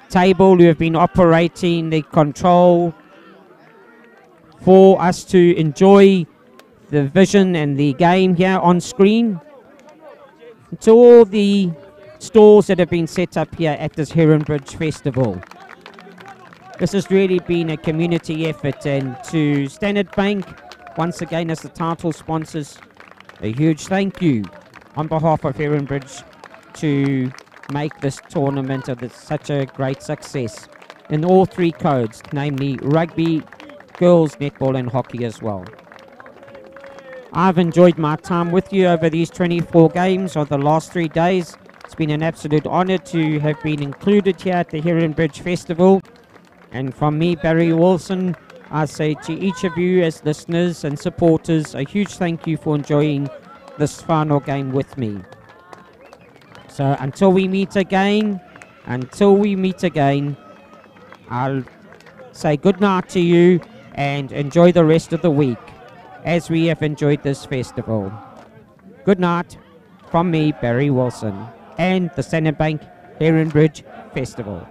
Speaker 1: table who have been operating the control for us to enjoy the vision and the game here on screen. To all the stalls that have been set up here at this Heronbridge Festival. This has really been a community effort, and to Standard Bank, once again as the title sponsors, a huge thank you on behalf of Heronbridge to make this tournament such a great success in all three codes, namely rugby, girls, netball and hockey as well. I've enjoyed my time with you over these 24 games of the last 3 days. It's been an absolute honour to have been included here at the Heronbridge Festival. And from me, Barry Wilson, I say to each of you as listeners and supporters, a huge thank you for enjoying this final game with me. So until we meet again, I'll say good night to you and enjoy the rest of the week as we have enjoyed this festival. Good night from me, Barry Wilson, and the Standard Bank Heronbridge Festival.